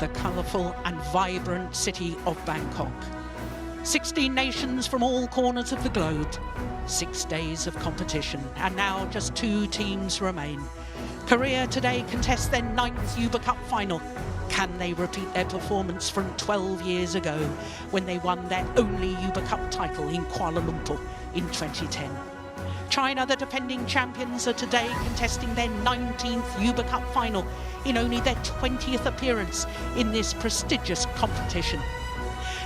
the colourful and vibrant city of Bangkok. 16 nations from all corners of the globe, 6 days of competition, and now just 2 teams remain. Korea today contests their 9th Uber Cup final. Can they repeat their performance from 12 years ago when they won their only Uber Cup title in Kuala Lumpur in 2010? China, the defending champions, are today contesting their 19th Uber Cup final in only their 20th appearance in this prestigious competition.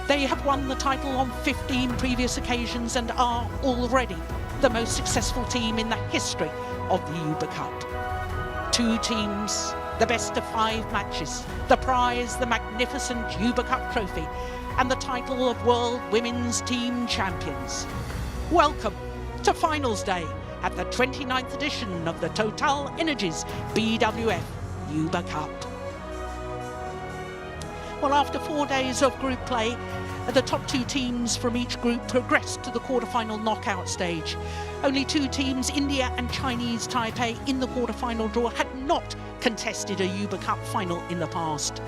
They have won the title on 15 previous occasions and are already the most successful team in the history of the Uber Cup. 2 teams, the best of 5 matches, the prize, the magnificent Uber Cup trophy, and the title of World Women's Team Champions. Welcome to Finals Day at the 29th edition of the TotalEnergies BWF Uber Cup. Well, after 4 days of group play, the top 2 teams from each group progressed to the quarterfinal knockout stage. Only 2 teams, India and Chinese Taipei, in the quarterfinal draw had not contested a Uber Cup final in the past.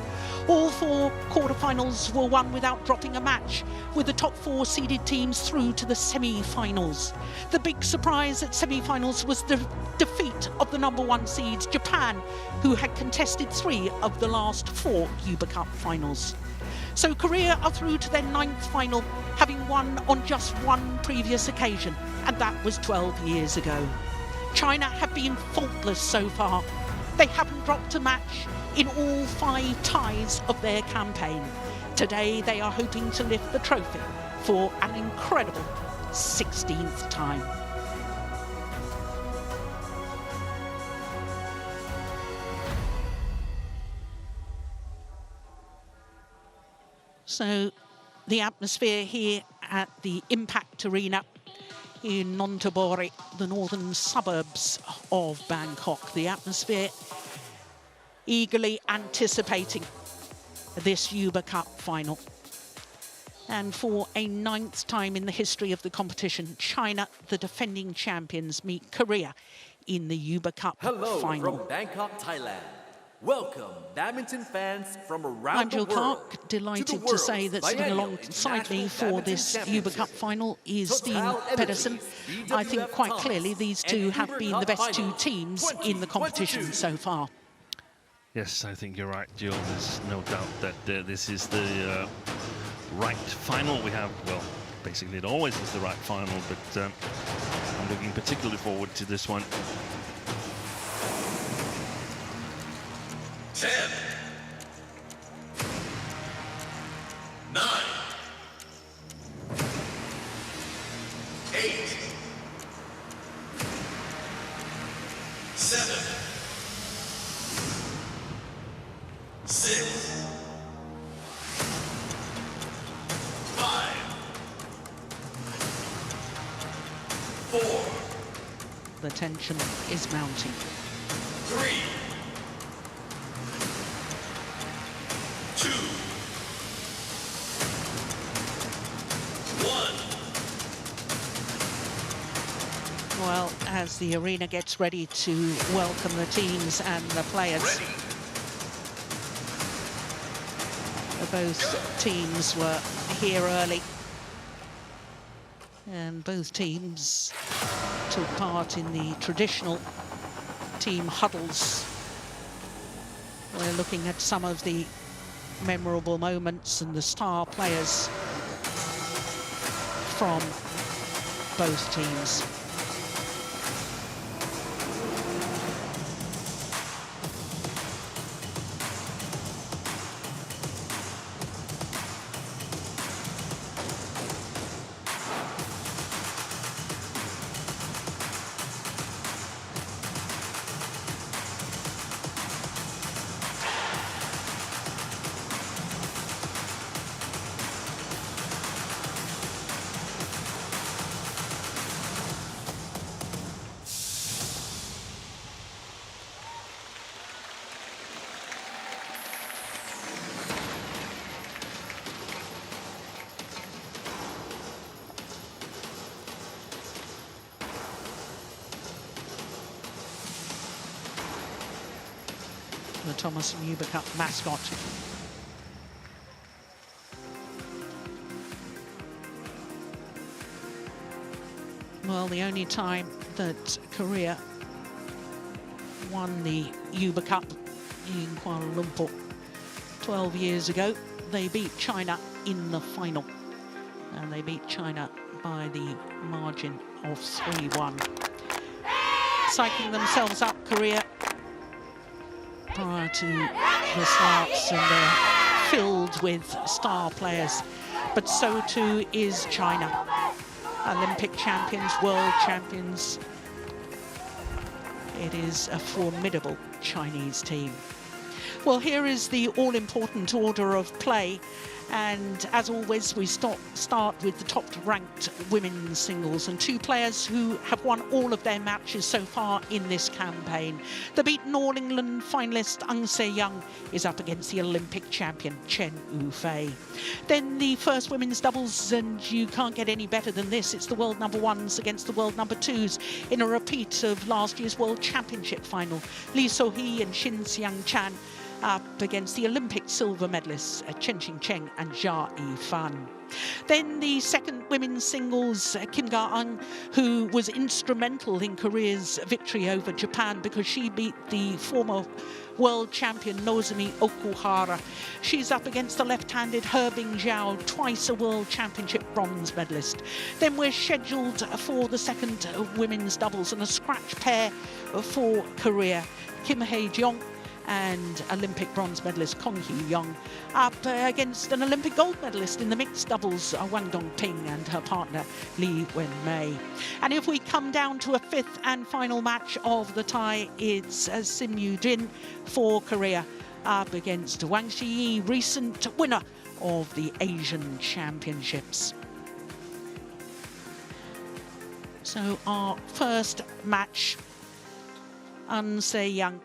All 4 quarterfinals were won without dropping a match, with the top 4 seeded teams through to the semi-finals. The big surprise at semi-finals was the defeat of the number 1 seeds, Japan, who had contested 3 of the last 4 Uber Cup finals. So Korea are through to their 9th final, having won on just 1 previous occasion, and that was 12 years ago. China have been faultless so far. They haven't dropped a match in all 5 ties of their campaign. Today they are hoping to lift the trophy for an incredible 16th time. So the atmosphere here at the Impact Arena in Nonthaburi, the northern suburbs of Bangkok. The atmosphere eagerly anticipating this Uber Cup final. And for a 9th time in the history of the competition, China, the defending champions, meet Korea in the Uber Cup final. Hello from Bangkok, Thailand. Welcome, badminton fans from around I'm Jill the world. Clark, delighted to say that sitting alongside me for this Uber Cup final is Dean Pedersen. I think quite clearly these 2 have been the best 2 teams in the competition so far. Yes, I think you're right, Jill. There's no doubt that this is the right final we have. Well, basically it always is the right final, but I'm looking particularly forward to this one. 10, 9, 8, 7, 6, 5, 4. The tension is mounting. 3, 2, 1. Well, as the arena gets ready to welcome the teams and the players. Ready. Both teams were here early. And both teams took part in the traditional team huddles. We're looking at some of the memorable moments and the star players from both teams. The Thomas Uber Cup mascot Well, the only time that Korea won the Uber Cup in Kuala Lumpur 12 years ago, they beat China in the final. And they beat China by the margin of 3-1. Psyching themselves up, Korea, prior to the starts, and they're filled with star players. But so too is China. Olympic champions, world champions. It is a formidable Chinese team. Well, here is the all-important order of play. And as always, we start with the top-ranked women's singles and two players who have won all of their matches so far in this campaign. The beaten All England finalist Ang Se-young is up against the Olympic champion Chen Yu-fei. Then the first women's doubles, and you can't get any better than this. It's the world number ones against the world number twos in a repeat of last year's World Championship final. Lee So-hee and Shin Seung-chan up against the Olympic silver medalists Chen Qing-cheng and Jia Yifan. Then the second women's singles, Kim Ga-eun, who was instrumental in Korea's victory over Japan because she beat the former world champion Nozomi Okuhara. She's up against the left-handed He Bingjiao, twice a world championship bronze medalist. Then we're scheduled for the second women's doubles and a scratch pair for Korea. Kim Hae-jeong and Olympic bronze medalist Kong Hee-young up against an Olympic gold medalist in the mixed doubles, Wang Dongping and her partner Lee Wen-mei. And if we come down to a fifth and final match of the tie, it's Sim Yoo-jin for Korea up against Wang Shi-yi, recent winner of the Asian Championships. So our first match, An Se-young,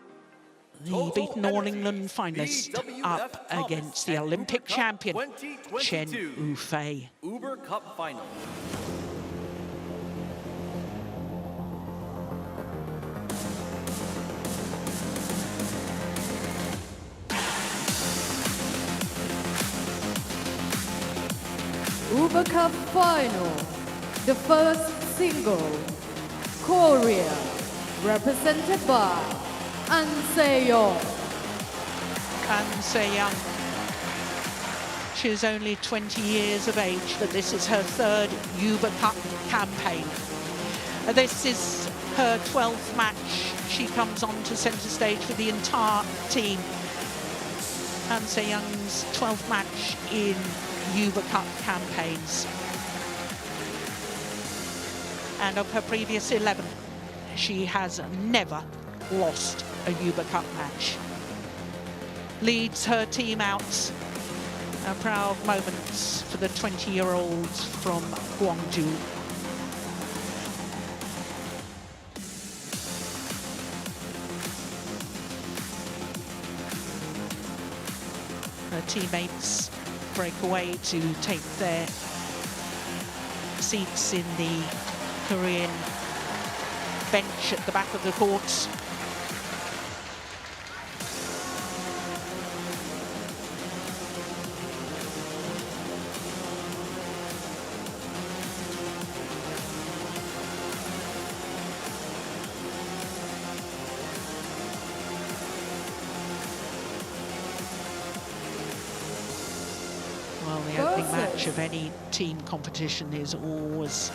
the beaten All England finalist, BWF up against the Olympic champion Chen Yu-fei. Uber Cup Final. Uber Cup Final, the first single, Korea, represented by An Se-young. An Se-young, she's only 20 years of age, but this is her third Uber Cup campaign. This is her 12th match. She comes on to centre stage for the entire team. An Se-young's 12th match in Uber Cup campaigns. And of her previous 11, she has never lost a Uber Cup match. Leads her team out. A proud moment for the 20-year-old from Gwangju. Her teammates break away to take their seats in the Korean bench at the back of the court. Well, the opening match of any team competition is always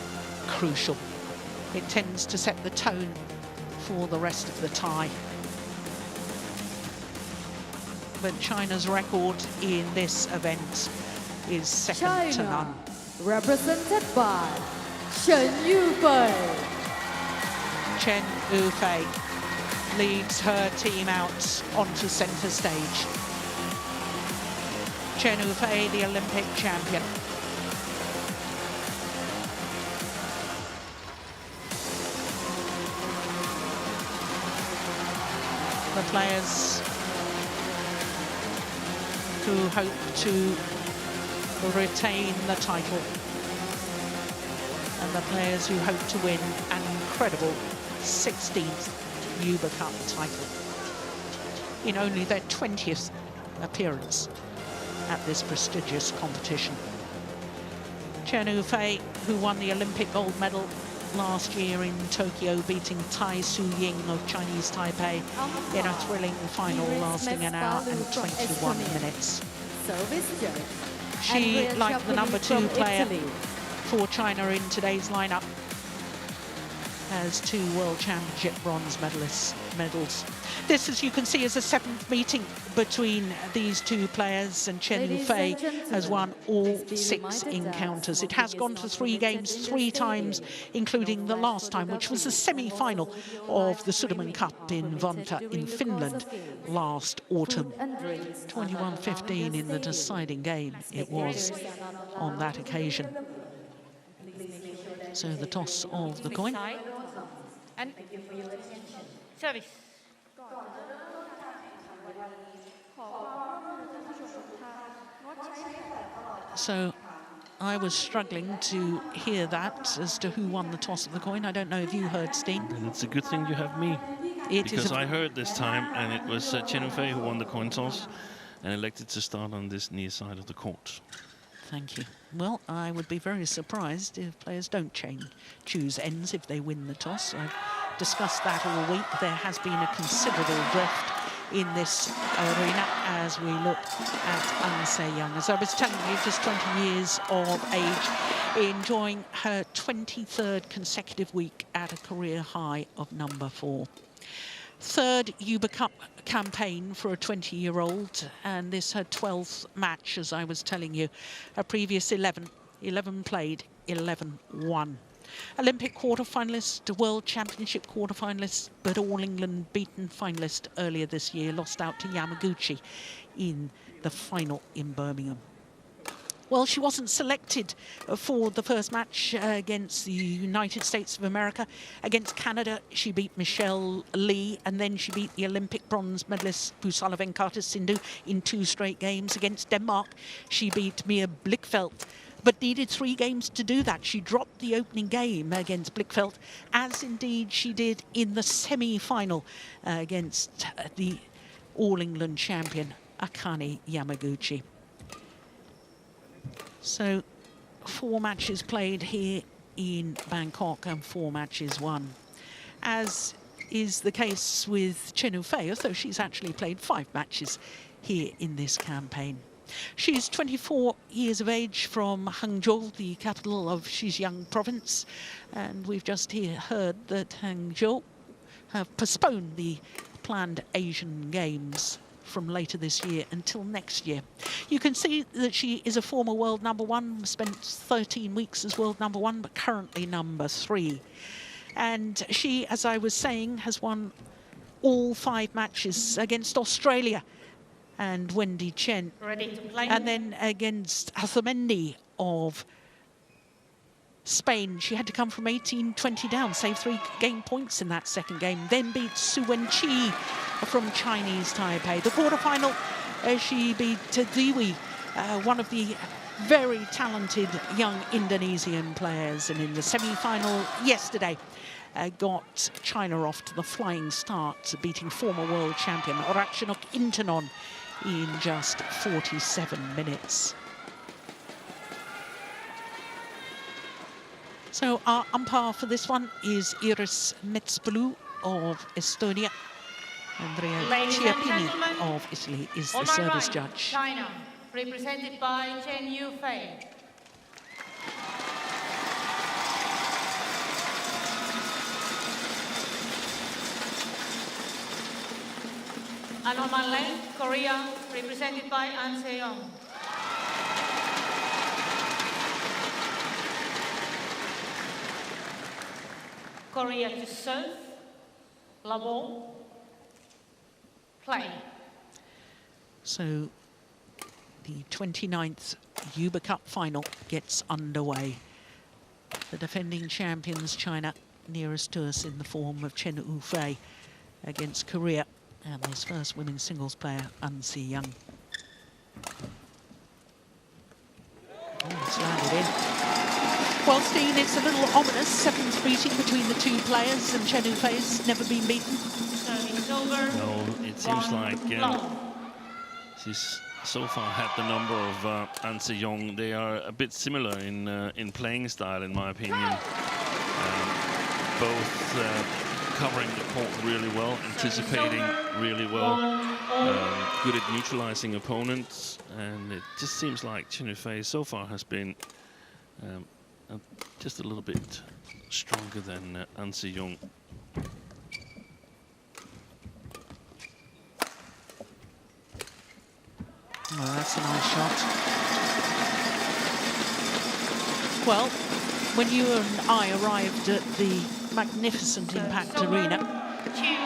crucial. It tends to set the tone for the rest of the tie. But China's record in this event is second to none. Represented by Chen Yu-fei. Chen Yu-fei leads her team out onto centre stage. Chen Yu-fei, the Olympic champion. The players who hope to retain the title, and the players who hope to win an incredible 16th Uber Cup title in only their 20th appearance at this prestigious competition. Chen Yu-fei, who won the Olympic gold medal last year in Tokyo, beating Tai Su Ying of Chinese Taipei in a thrilling final lasting an hour and 21 minutes. Service judge. She, Andrea like the Ciappini number 2 from player Italy. for China in today's lineup, has 2 World Championship bronze medals. This, as you can see, is a 7th meeting between these 2 players, and Chen Ladies Yufei and gentlemen, has won all please be 6 reminded that encounters. It has smoking gone is to not 3 games permitted in 3 the times, stadium. including the No last time, which was the semi-final of the Sudirman Cup in Vantaa in Finland last autumn. 21-15 in the deciding game it was on that occasion. So the toss of the coin. And service. So I was struggling to hear that as to who won the toss of the coin. I don't know if you heard, Steen. And it's a good thing you have me. Because I heard this time, and it was Chen Yufei who won the coin toss and elected to start on this near side of the court. Thank you. Well, I would be very surprised if players don't choose ends if they win the toss. I've discussed that all week. There has been a considerable drift in this arena as we look at An Se Young. As I was telling you, just 20 years of age, enjoying her 23rd consecutive week at a career high of number 4. 3rd Uber Cup campaign for a 20-year-old, and this her 12th match, as I was telling you. Her previous 11 played, 11 won. Olympic quarter-finalist, World Championship quarter-finalist, but All England beaten finalist earlier this year, lost out to Yamaguchi in the final in Birmingham. Well, she wasn't selected for the first match against the United States of America. Against Canada, she beat Michelle Lee, and then she beat the Olympic bronze medalist Pusala Venkata-Sindhu in 2 straight games. Against Denmark, she beat Mia Blichfeldt, but needed 3 games to do that. She dropped the opening game against Blichfeldt, as indeed she did in the semi-final against the All England champion Akane Yamaguchi. So 4 matches played here in Bangkok and 4 matches won. As is the case with Chen Yufei, although she's actually played 5 matches here in this campaign. She's 24 years of age from Hangzhou, the capital of Xizang province. And we've just heard that Hangzhou have postponed the planned Asian Games from later this year until next year. You can see that she is a former world number 1, spent 13 weeks as world number 1, but currently number 3. And she, as I was saying, has won all 5 matches against Australia and Wendy Chen. Ready to play. And then against Azamendi of Spain, she had to come from 18-20 down, save 3 game points in that second game, then beat Su Wenqi from Chinese Taipei. The quarterfinal, she beat Dewi, one of the very talented young Indonesian players, and in the semi-final yesterday got China off to the flying start, beating former world champion Ratchanok Intanon in just 47 minutes. So our umpire for this one is Iris Metspulu of Estonia. Andrea Ladies and Ciappini gentlemen, of Italy is the on my service right, judge. China, represented by Chen Yufei. And on my left, Korea, represented by An Se Young. Korea to serve, level, play. So the 29th Uber Cup final gets underway. The defending champions, China, nearest to us in the form of Chen Yufei against Korea, and this first women's singles player, An Se Young. Oh, it's landed in. Well, Steen, it's a little ominous. 7th meeting between the 2 players, and Chen Yufei's never been beaten. Service over. No, it seems like she's so far had the number of An Se Young. They are a bit similar in playing style, in my opinion. both covering the court really well, anticipating really well, good at neutralizing opponents, and it just seems like Chen Yufei so far has been just a little bit stronger than An Se-young. Oh, that's a nice shot. Well, when you and I arrived at the magnificent Impact Arena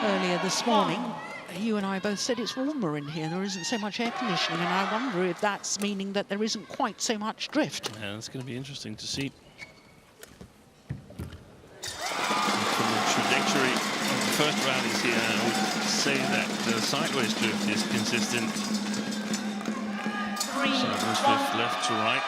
earlier this morning, you and I both said it's warmer in here. There isn't so much air conditioning, and I wonder if that's meaning that there isn't quite so much drift. Yeah, it's going to be interesting to see. From the trajectory of the first rallies here, I would say that the sideways drift is consistent. Sideways drift left to right.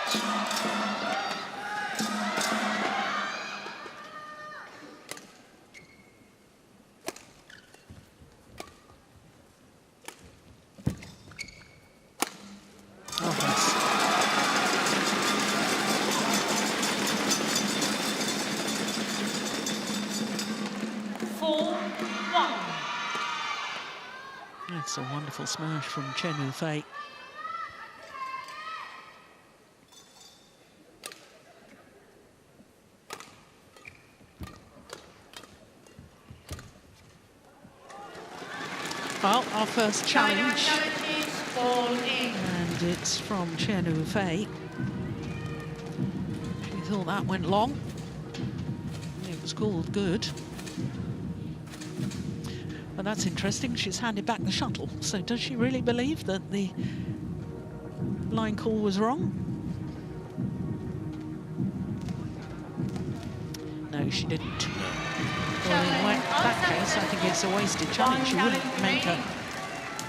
That's a wonderful smash from Chen Yufei. Well, our first challenge, and it's from Chen Yufei. She thought that went long. It was called good. But that's interesting, she's handed back the shuttle. So does she really believe that the line call was wrong? No, she didn't. Well, in that case, I think it's a wasted challenge. You wouldn't make a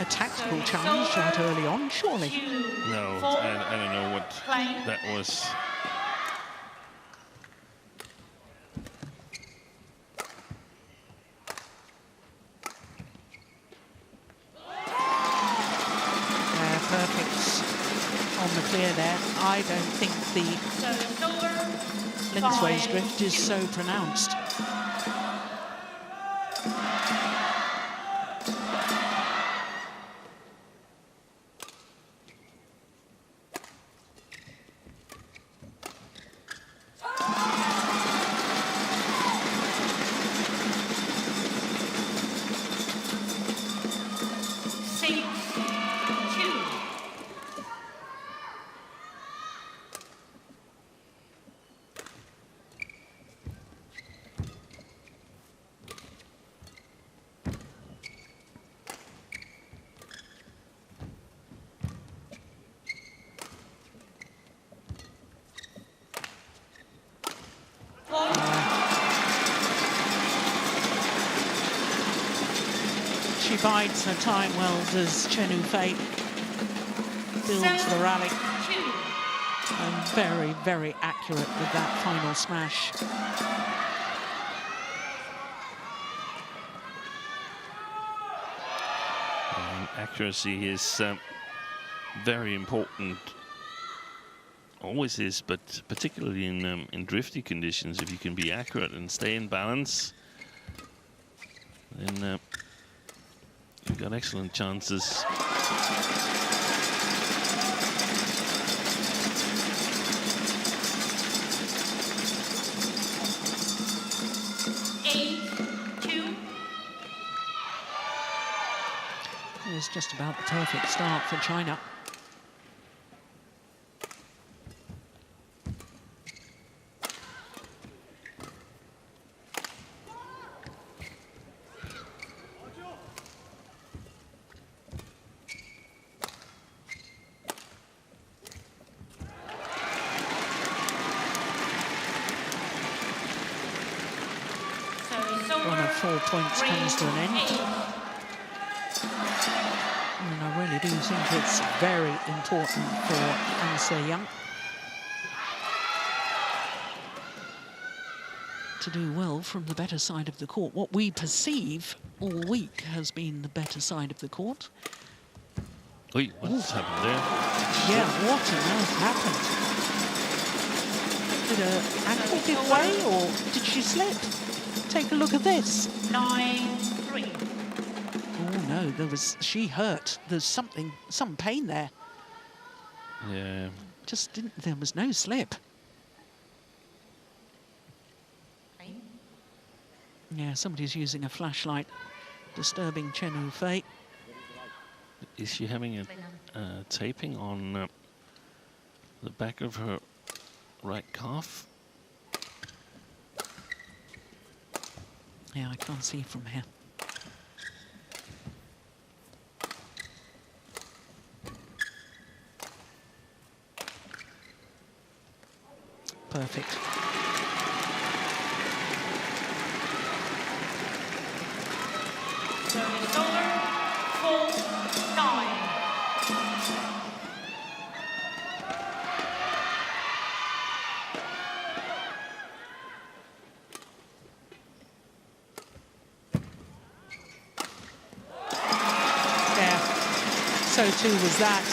tactical challenge that early on, surely. No, I don't know what that was. Perfect on the clear there. I don't think the lengthways drift is so pronounced. She bides her time well, does Chen Yufei. Builds the rally. And very, very accurate with that final smash. Accuracy is very important. Always is, but particularly in drifty conditions, if you can be accurate and stay in balance, then you've got excellent chances. It's just about the perfect start for China. Run of 4 points comes to an end. And I really do think it's very important for An Se-young to do well from the better side of the court. What we perceive all week has been the better side of the court. Wait, what's happened there? Yeah, what on earth happened? Did her ankle give way, or did she slip? Take a look at this. 9-3. Oh no, she hurt. There's some pain there. Yeah. Just didn't, there was no slip. Yeah, somebody's using a flashlight, disturbing Chen Yufei. Is she having a taping on the back of her right calf? Yeah, I can't see from here. Perfect. Service over. 4-9. Yeah, so too was that.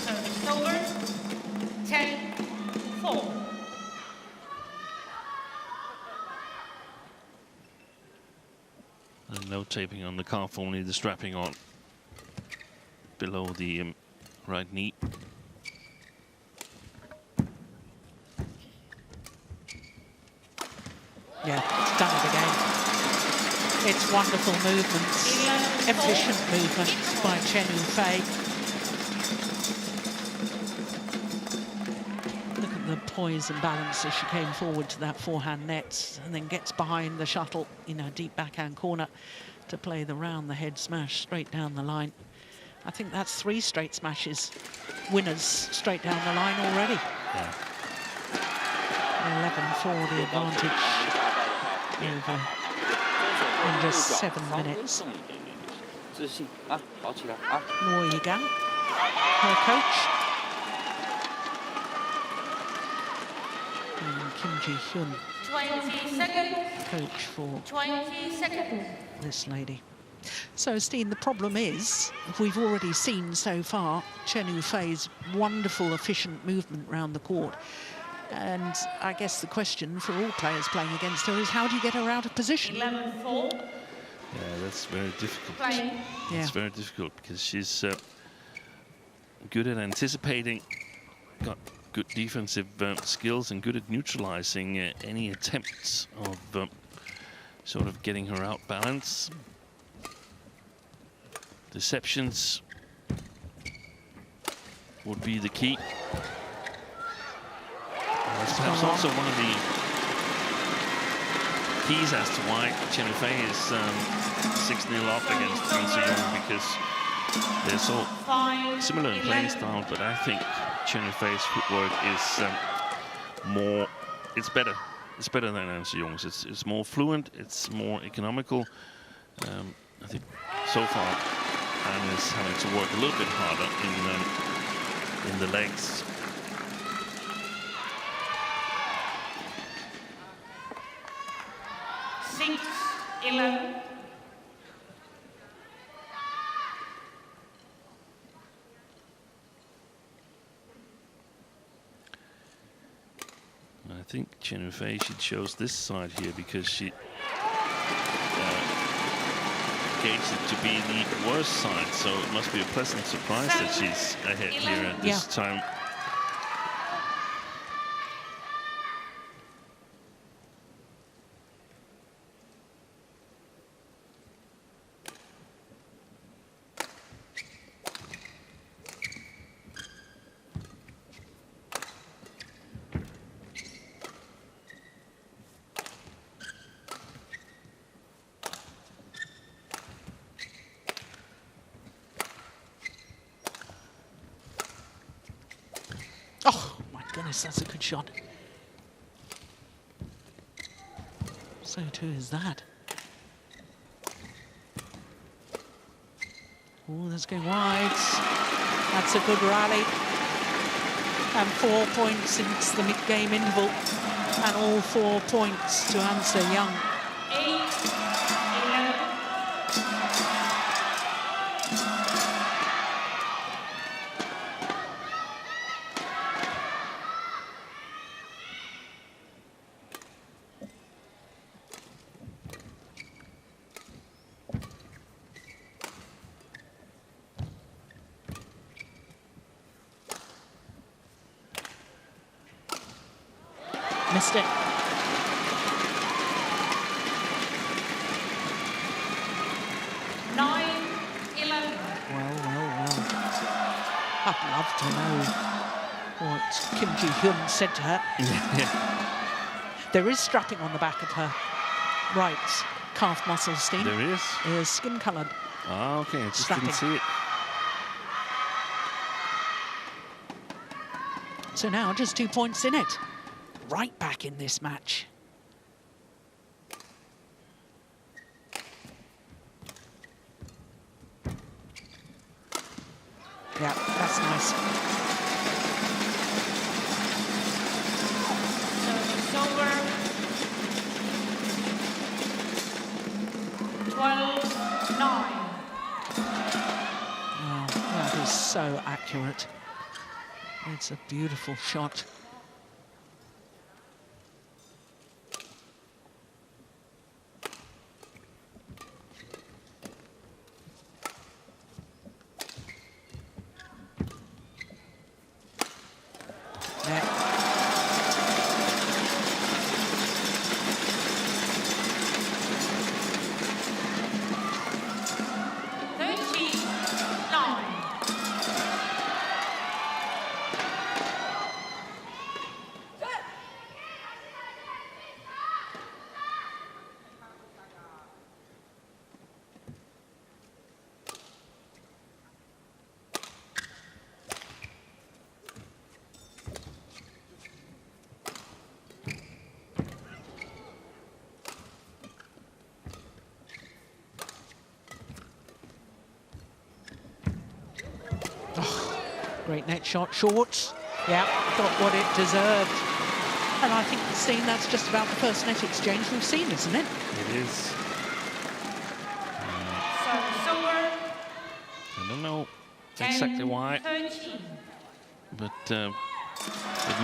Service over. 10-4. And no taping on the calf, only the strapping on below the right knee. Yeah, it's done it again. It's wonderful movements, efficient movements by Chen Yufei. Look at the poise and balance as she came forward to that forehand net and then gets behind the shuttle in her deep backhand corner to play the round the head smash straight down the line. I think that's 3 straight smashes, winners straight down the line already. Yeah. 11 for the advantage over in just 7 minutes. Luo Yigang, her coach. And Kim Ji-hyun, 20 seconds. coach for 20 seconds. this lady. So, Steen, the problem is, we've already seen so far Chen Yufei's wonderful, efficient movement around the court. And I guess the question for all players playing against her is, how do you get her out of position? 11-4. Yeah, that's very difficult. Play. Yeah. It's very difficult because she's good at anticipating, got good defensive skills and good at neutralizing any attempts of sort of getting her out balance. Deceptions would be the key. That's perhaps also one of the keys as to why Chen Yufei is 6-0 up against Han Se-young, because they're so similar in playing style, but I think Chen Yufei's footwork is more, it's better than Han Se-young's. It's more fluent, it's more economical. I think so far Han is having to work a little bit harder in the legs. I think Chen Yufei, she chose this side here because she gauged it to be the worst side, so it must be a pleasant surprise that she's ahead here at this time. Oh, my goodness, that's a good shot. So too is that. Oh, that's going wide. That's a good rally. And 4 points since the mid-game interval. And all 4 points to Han Se-young. 8-11. Missed it. Well. I'd love to know what Kim Ji-hyun said to her. Yeah. There is strapping on the back of her right calf muscle, Steve. There is? It is skin-coloured. Ah, okay, I just strapping. didn't see it. So now just 2 points in it. Right back in this match. Yeah, that's nice. Service over. 12-9. Oh, that is so accurate. It's a beautiful shot. Great net shot, short. Yeah, got what it deserved. And I think, Steve, that's just about the first net exchange we've seen, isn't it? It is. Service over. I don't know exactly why, 13. but it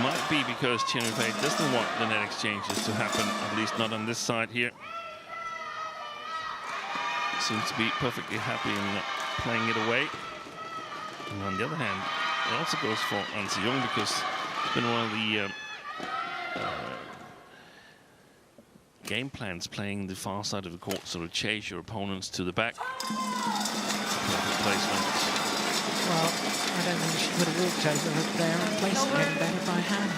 might be because Chen Yufei doesn't want the net exchanges to happen, at least not on this side here. Seems to be perfectly happy in not playing it away. And on the other hand, it also goes for An Se-young because it's been one of the game plans, playing the far side of the court, sort of chase your opponents to the back. Perfect placement. Well, I don't think she could have walked over there and placed it any better by hand.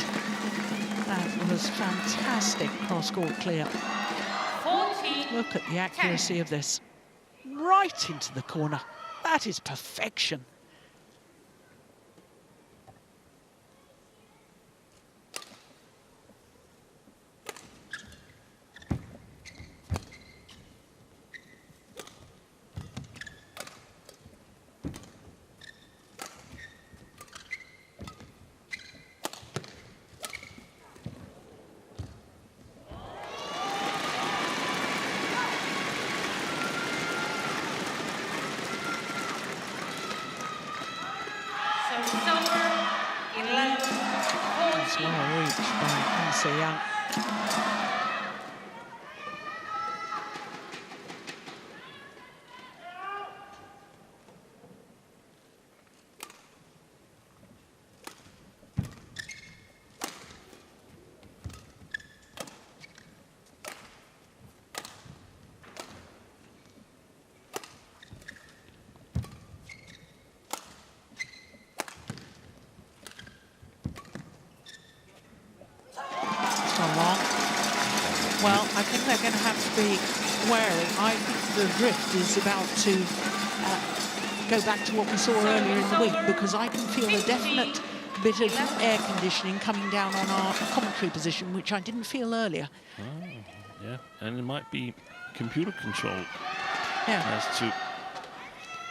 That was fantastic cross-court clear. 14. Look at the accuracy of this. Right into the corner. That is perfection. Well reached by An Se-young. Well, I think they're going to have to be wary. I think the drift is about to go back to what we saw earlier in the week, because I can feel a definite bit of air conditioning coming down on our commentary position, which I didn't feel earlier. Oh, yeah, and it might be computer controlled as to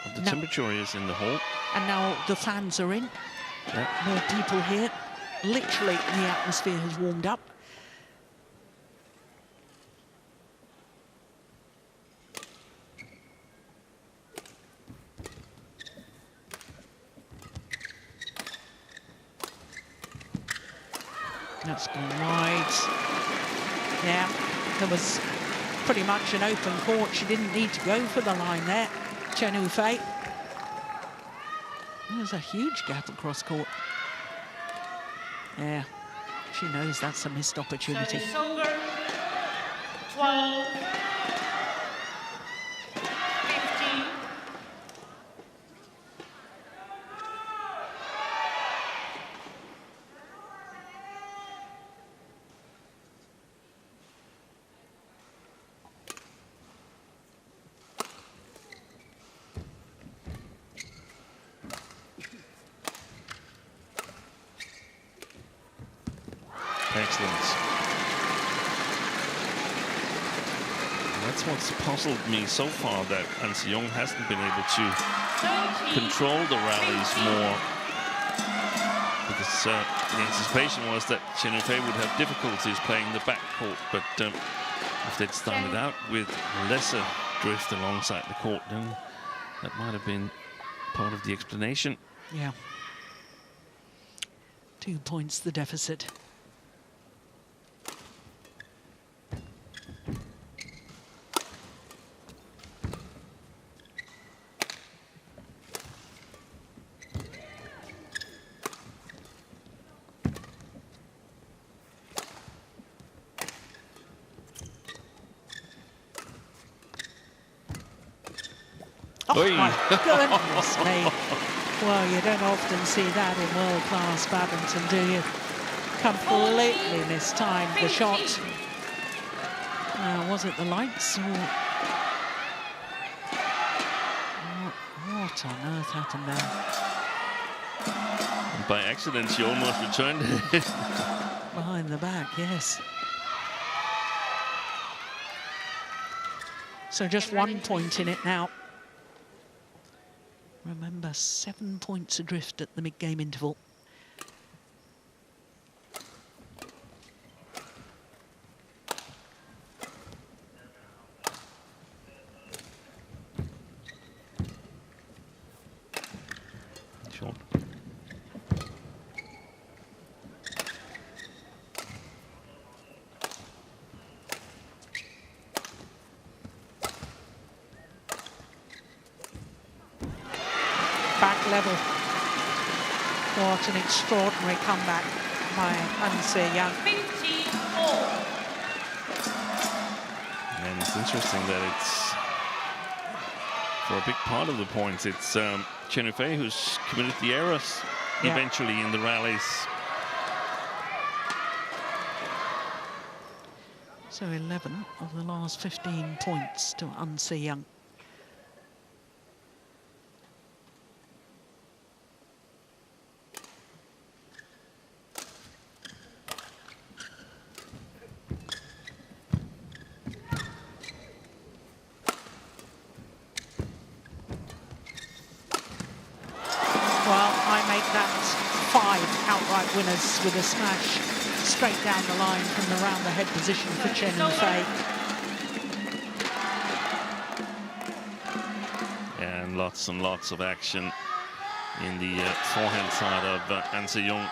what the temperature is in the hall. And now the fans are in. Yeah. More people here. Literally, the atmosphere has warmed up. That's gone wide. Yeah, there was pretty much an open court. She didn't need to go for the line there, Chen Yufei. There's a huge gap across court. Yeah, She knows that's a missed opportunity. Service over. 12. 15. Excellent. That's what's puzzled me so far, that Anse Young hasn't been able to 13. control the rallies more. Because the anticipation was that Chen Yufei would have difficulties playing the backcourt, but if they'd started out with lesser drift alongside the court, then that might have been part of the explanation. Yeah. 2 points the deficit. Oh my goodness me. Well, you don't often see that in world-class badminton, do you? Completely mistimed the shot. Was it the lights or... What on earth happened there? And by accident, she almost returned it. Behind the back, yes. So just 1 point in it now. Remember, 7 points adrift at the mid-game interval. Short. Back level. What an extraordinary comeback by Anse Young. 54. And it's interesting that it's, for a big part of the points, it's Chen Yufei who's committed the errors eventually in the rallies. So 11 of the last 15 points to Anse Young. Outright winners with a smash straight down the line from the round the head position for Chen Yufei. And lots of action in the forehand side of Anse Young.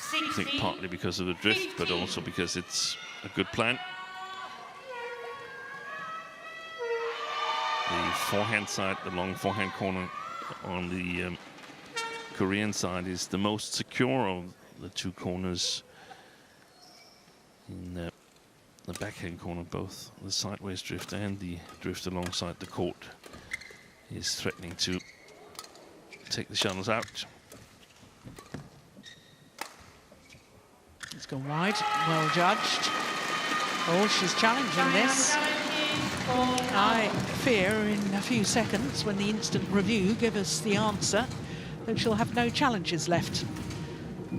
I think partly because of the drift, but also because it's a good plan. The forehand side, the long forehand corner on the Korean side, is the most secure of the two corners. In the backhand corner, both the sideways drift and the drift alongside the court is threatening to take the shuttles out. It's gone wide, well judged. Oh, she's challenging this. I fear in a few seconds, when the instant review give us the answer, that she'll have no challenges left.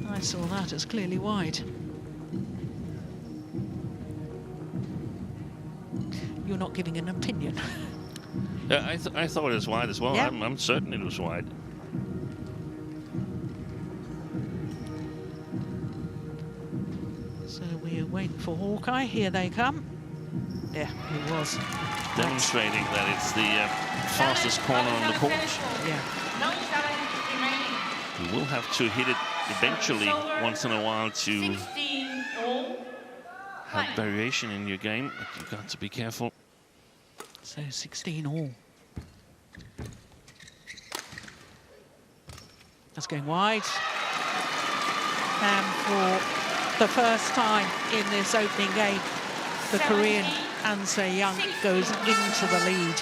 I saw that as clearly wide. You're not giving an opinion. Yeah, I thought it was wide as well. Yeah. I'm certain it was wide. So we're waiting for Hawkeye. Here they come. Yeah, he was. Demonstrating that it's the fastest corner on the court. Yeah. No challenge remaining. You will have to hit it eventually once in a while to 16 all. have variation in your game, but you've got to be careful. So 16 all. That's going wide. And for the first time in this opening game, the Korean An Se-young goes into the lead.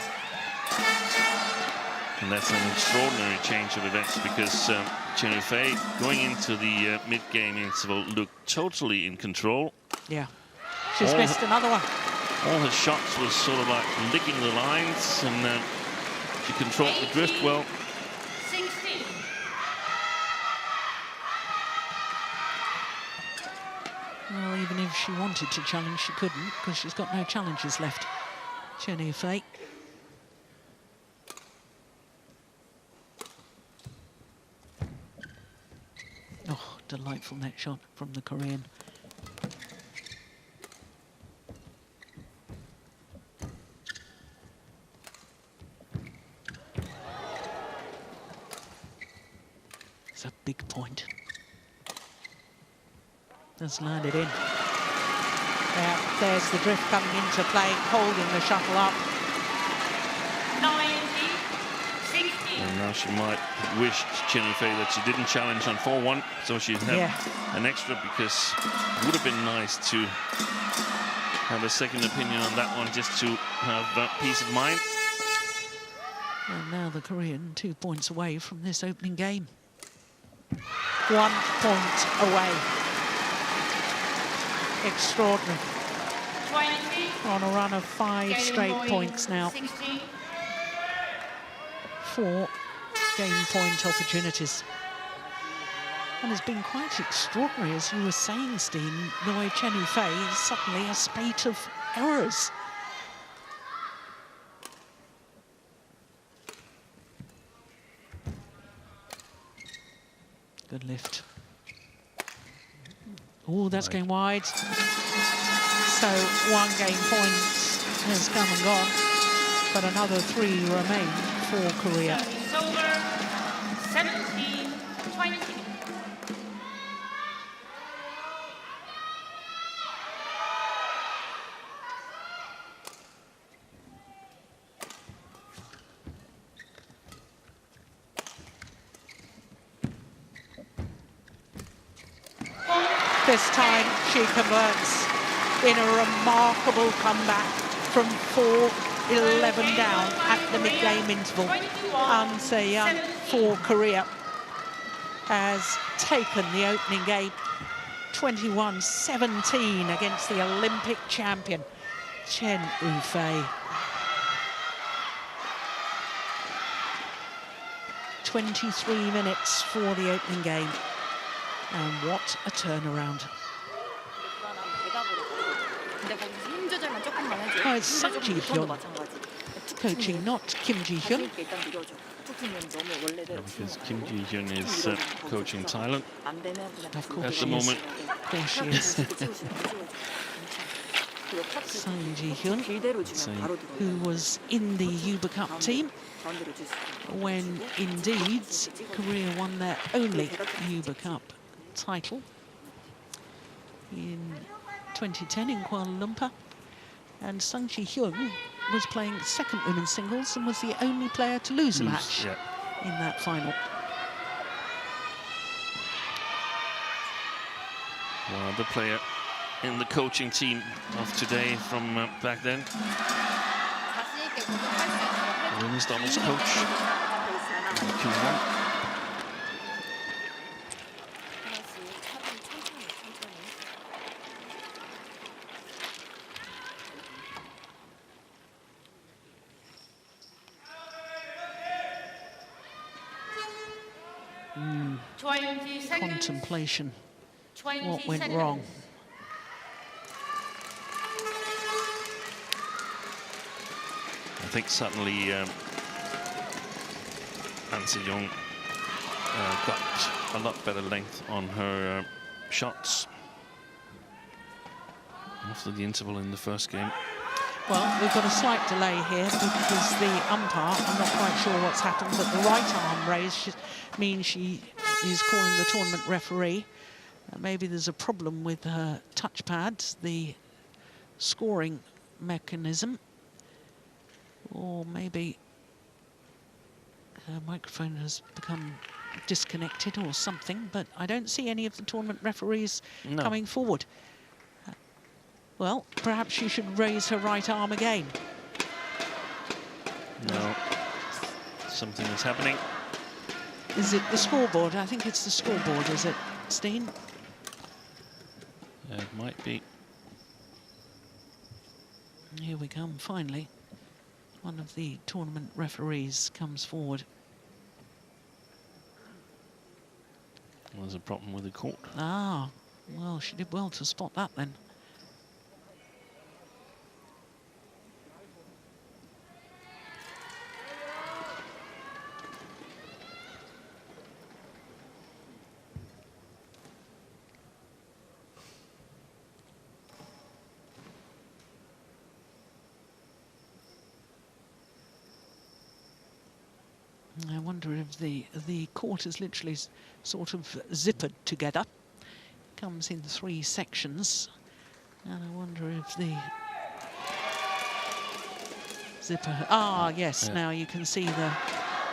And that's an extraordinary change of events because Chen Yufei, going into the mid-game interval, looked totally in control. Yeah, she's missed another one. All her shots was sort of like licking the lines, and she controlled the drift well. 16. Well, even if she wanted to challenge, she couldn't, because she's got no challenges left. Chen Yufei. Oh, delightful net shot from the Korean. It's a big point. Has landed in. Yeah, there's the drift coming into play, holding the shuttle up. 90. 16. And now she might wish Chen Yufei that she didn't challenge on 4-1, so she'd have an extra, because it would have been nice to have a second opinion on that one, just to have peace of mind. And now the Korean 2 points away from this opening game. 1 point away. Extraordinary. 20. On a run of 5 straight points now. 16. 4 game point opportunities. And it's been quite extraordinary, as you were saying, Steen, the way Chen Yufei is suddenly a spate of errors. Good lift. Oh, that's going wide. So 1 game point has come and gone, but another 3 remain for Korea. It's over. 17. 20. This time she converts in a remarkable comeback from 4-11 down at the mid-game interval. An Se-young for Korea has taken the opening game 21-17 against the Olympic champion Chen Yufei. 23 minutes for the opening game. And what a turnaround. Oh, it's Sung Ji-hyun coaching, not Kim Ji-hyun. Because Kim Ji-hyun is coaching Thailand Of course at she the is. moment. Of course she is. Sung Ji-hyun, who was in the Uber Cup team when indeed Korea won their only Uber Cup title in 2010 in Kuala Lumpur. And Sung Ji-hyun was playing second women's singles and was the only player to lose a match in that final. Well, the player in the coaching team of today from back then. Women's doubles coach. Kyung-won. Contemplation. 20 What went seconds. wrong? I think suddenly An Se-young got a lot better length on her shots after the interval in the first game. Well, we've got a slight delay here because the umpire, I'm not quite sure what's happened, but the right arm raise means she is calling the tournament referee. Maybe there's a problem with her touchpad, the scoring mechanism, or maybe Her microphone has become disconnected or something, but I don't see any of the tournament referees coming forward. Well, perhaps she should raise her right arm again. No, something is happening. Is it the scoreboard? I think it's the scoreboard, is it, Steen? It might be. Here we come, finally. One of the tournament referees comes forward. There's a problem with the court. Ah, well, she did well to spot that then. I wonder if the court is literally sort of zippered together. Comes in 3 sections. And I wonder if the zipper... Ah, yes, Yeah. now you can see the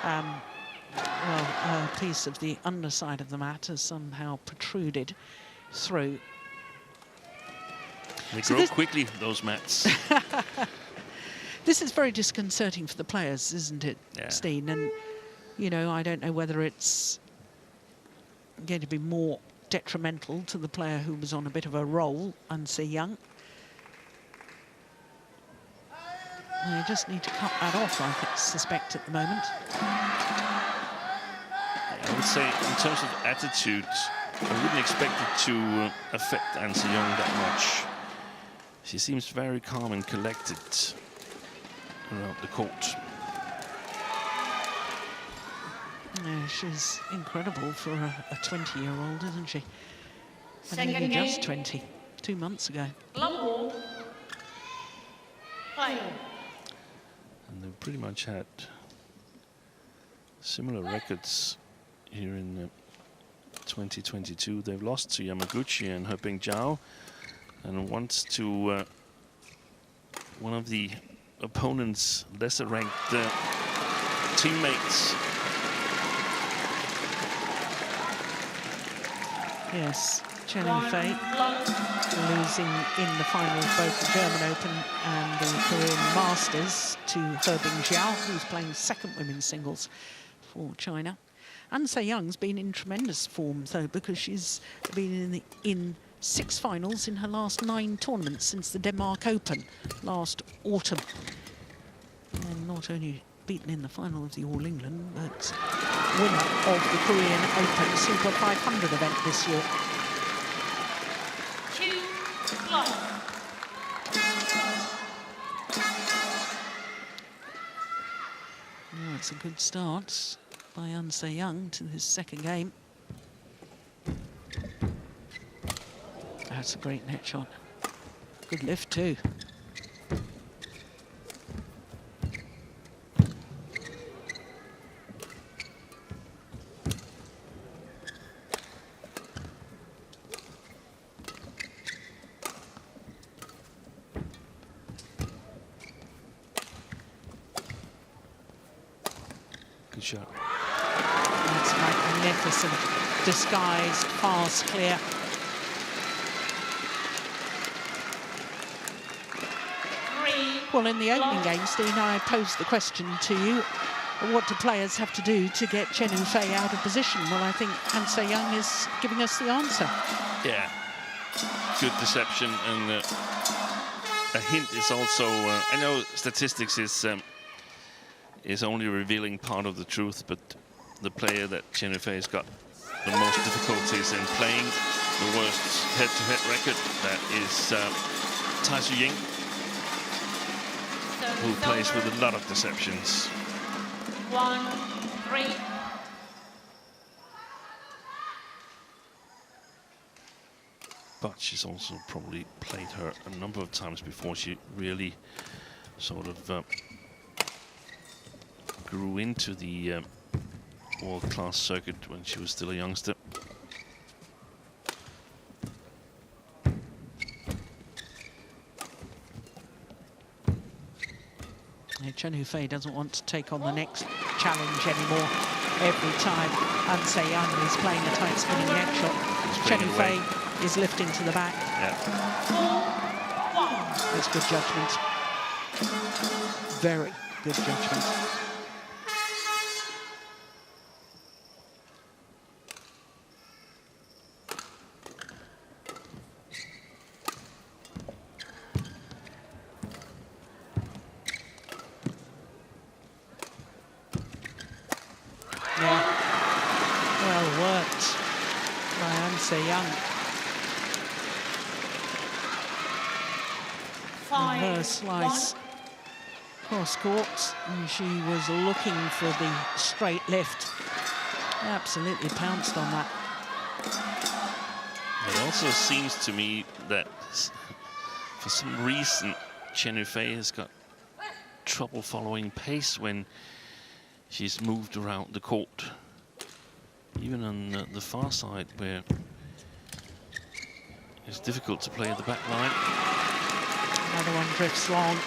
a piece of the underside of the mat has somehow protruded through. They So grow this- quickly, those mats. This is very disconcerting for the players, isn't it, Yeah. Steen? And, you know, I don't know whether it's going to be more detrimental to the player who was on a bit of a roll, An-Se Young. They just need to cut that off, I suspect, at the moment. I would say, in terms of attitude, I wouldn't expect it to affect An-Se Young that much. She seems very calm and collected around the court. Yeah, she's incredible for a 20-year-old, isn't she? I Second think game. just 20, 2 months ago. Long ball. Play. And they've pretty much had similar records here in 2022. They've lost to Yamaguchi and He Zhao, and once to one of the opponent's lesser-ranked teammates. Yes, Chen Yufei losing in the final of both the German Open and the Korean Masters to He Zhao, who's playing second women's singles for China. An-Se Young's been in tremendous form, though, because she's been in 6 finals in her last 9 tournaments since the Denmark Open last autumn. And not only beaten in the final of the All England, but winner of the Korean Open Super 500 event this year. 2 love. Well, it's a good start by An-Se Young to his second game. That's a great net shot. Good lift too. Good shot. That's magnificent. Disguised, fast, clear. Well, in the opening game, Steen, I posed the question to you, what do players have to do to get Chen Yufei out of position? Well, I think An-Se Young is giving us the answer. Yeah, good deception, and a hint is also. I know statistics is only revealing part of the truth, but the player that Chen Yufei has got the most difficulties in playing, the worst head-to-head record, that is Tai Tzu-Ying, who plays with a lot of deceptions. 1-3. But she's also probably played her a number of times before she really sort of grew into the world-class circuit when she was still a youngster. Chen Yufei doesn't want to take on the next challenge anymore. Every time An Se-young is playing a tight spinning net shot, Chen Yufei is lifting to the back. Yeah. It's good judgment. Very good judgment. Well worked by An Se-young. Her slice cross court, and she was looking for the straight lift. Absolutely pounced on that. It also seems to me that for some reason Chen Yufei has got trouble following pace when she's moved around the court. Even on the far side, where it's difficult to play at the back line. Another one drifts long. 6-1.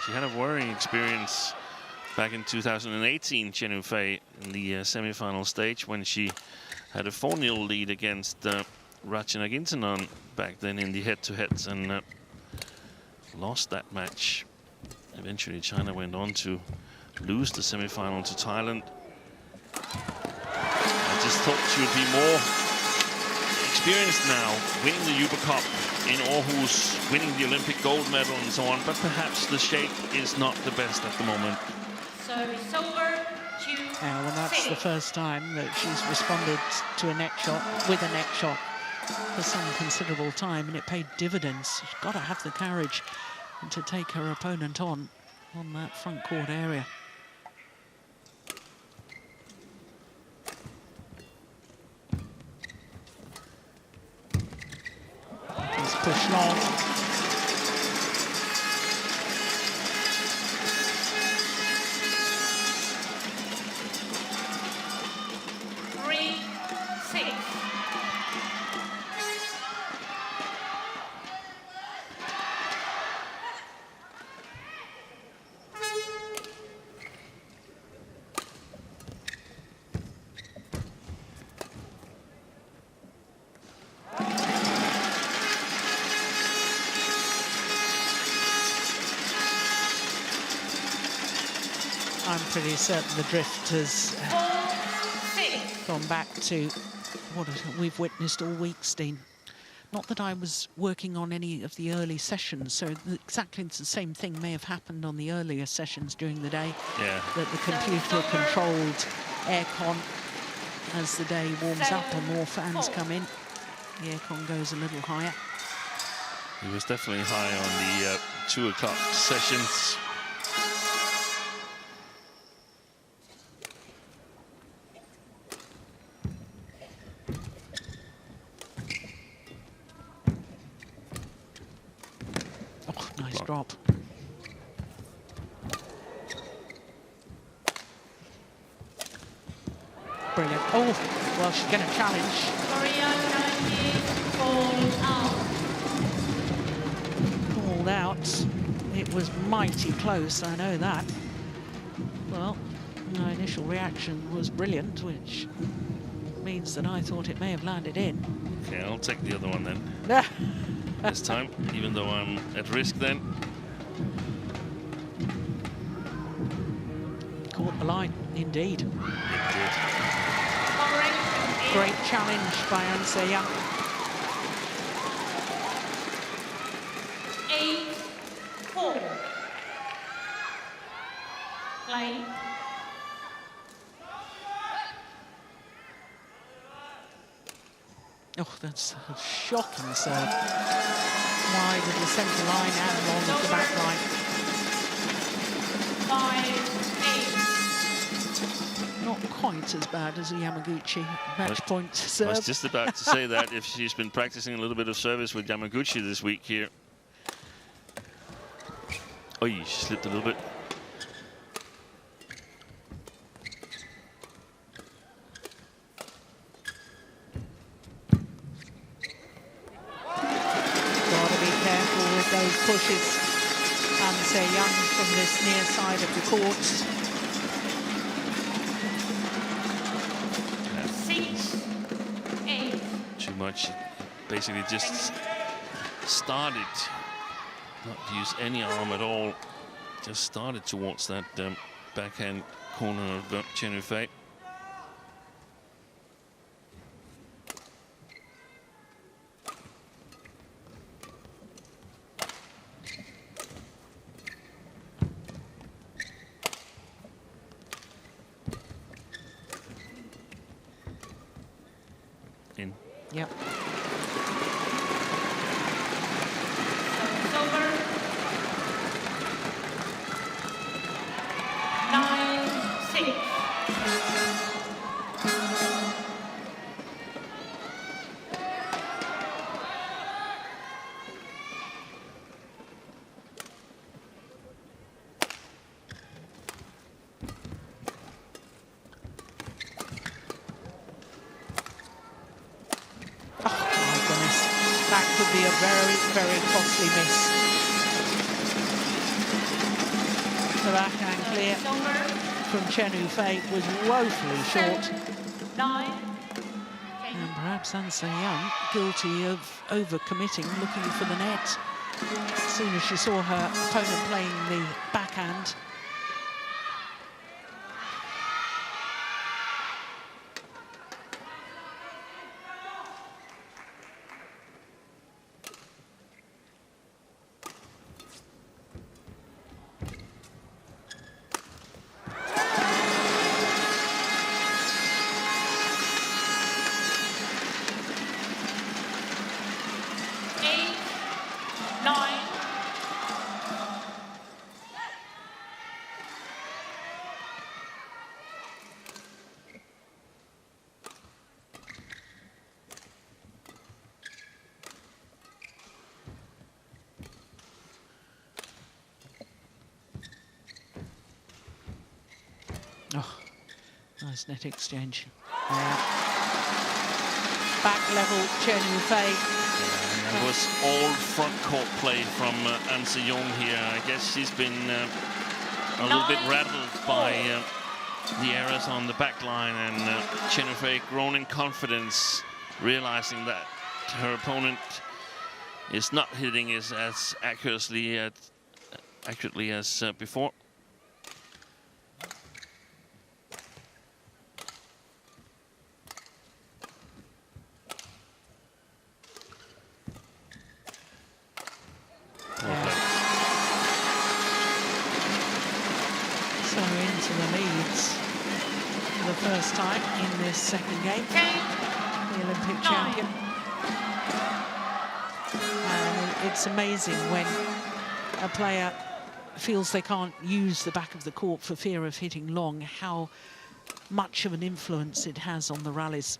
She had a worrying experience back in 2018, Chen Yufei, in the semi-final stage when she had a 4-0 lead against Ratchanok Intanon back then in the head-to-heads and lost that match. Eventually, China went on to lose the semi-final to Thailand. I just thought she would be more experienced now, winning the Uber Cup in Aarhus, winning the Olympic gold medal and so on, but perhaps the shape is not the best at the moment. Service over. Yeah, well, that's the first time that she's responded to a net shot with a net shot for some considerable time, and it paid dividends. She's got to have the courage to take her opponent on that front court area. He's pushed long. I'm pretty certain the drift has gone back to what we've witnessed all week, Steen. Not that I was working on any of the early sessions, so exactly the same thing may have happened on the earlier sessions during the day. Yeah. That the computer-controlled aircon, as the day warms up and more fans come in, the aircon goes a little higher. He was definitely high on the 2 o'clock sessions. Nice drop. Brilliant. Oh, well, she's going to challenge. Korea Called out. It was mighty close, I know that. Well, my initial reaction was brilliant, which means that I thought it may have landed in. Okay, I'll take the other one then. This time, even though I'm at risk then. Caught the line, indeed. It did. Great challenge by An Se-young. 8-4. Play. Oh, that's a shocking serve. Wide of the centre line and long of the back line. 5-8. Not quite as bad as a Yamaguchi match point serve. I was just about to say that if she's been practicing a little bit of service with Yamaguchi this week here. Oh, she slipped a little bit. those pushes. And Se Young from this near side of the court. 6-8. Too much. Basically just started, not to use any arm at all. Just started towards that backhand corner of Chen Yufei. In. Yep. It's over. 9-6. That could be a very, very costly miss. The backhand clear It's over. from Chen Yufei was woefully short. 9. And perhaps An Se Young guilty of overcommitting, looking for the net. As soon as she saw her opponent playing the backhand. Oh, nice net exchange. Yeah. Back level, Chen Yufei. That was all front court play from An Se Young here. I guess she's been a little bit rattled by the errors on the back line, and Chen Yufei grown in confidence, realizing that her opponent is not hitting as accurately as before. So into the leads for the first time in this second game. The Olympic champion. It's amazing when a player feels they can't use the back of the court for fear of hitting long, how much of an influence it has on the rallies.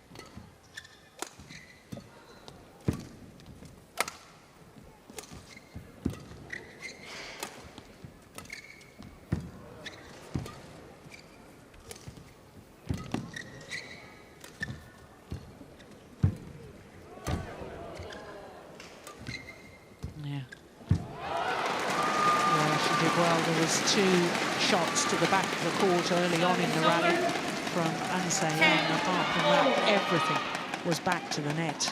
Well, there was 2 shots to the back of the court early on in the rally from An Se Young. Apart from that, everything was back to the net.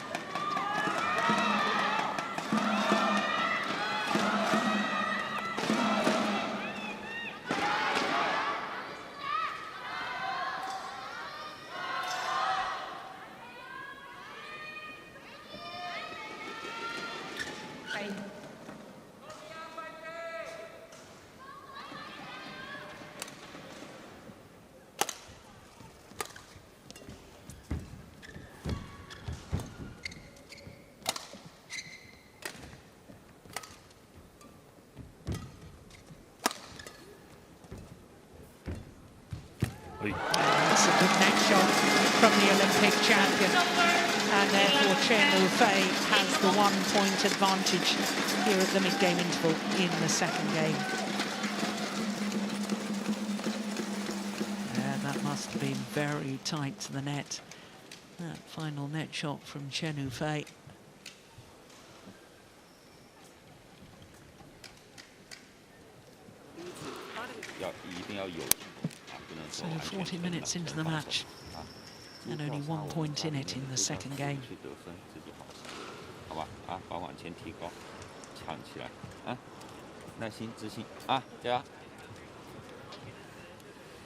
That's a good net shot from the Olympic champion. And therefore Chen Yufei has the 1-point advantage here at the mid-game interval in the second game. Yeah, that must have been very tight to the net. That final net shot from Chen Yufei. So 40 minutes into the match, and only 1 point in it in the second game. 好吧，啊，把往前提高，抢起来，啊，耐心、自信，啊，加油！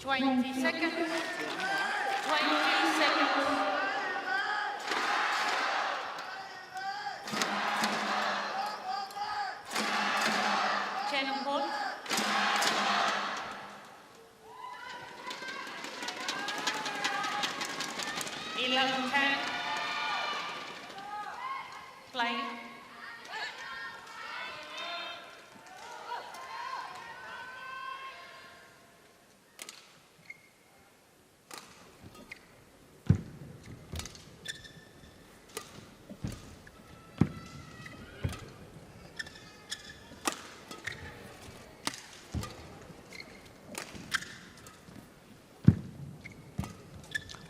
20 seconds. 20 seconds. Chain of hold. Eleven, 10. Play.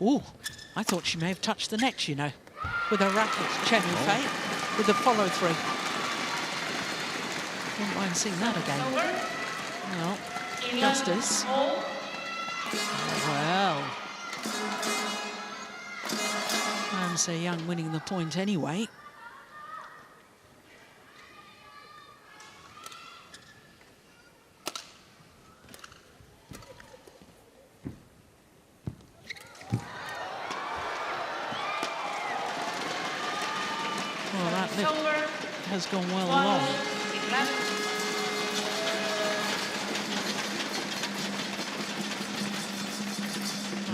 Ooh, I thought she may have touched the net, you know, with her racket, Chen Yufei, with the follow-through. Wouldn't mind seeing that again. Well, justice. Well, An Se-young winning the point anyway. Well, that has gone well along.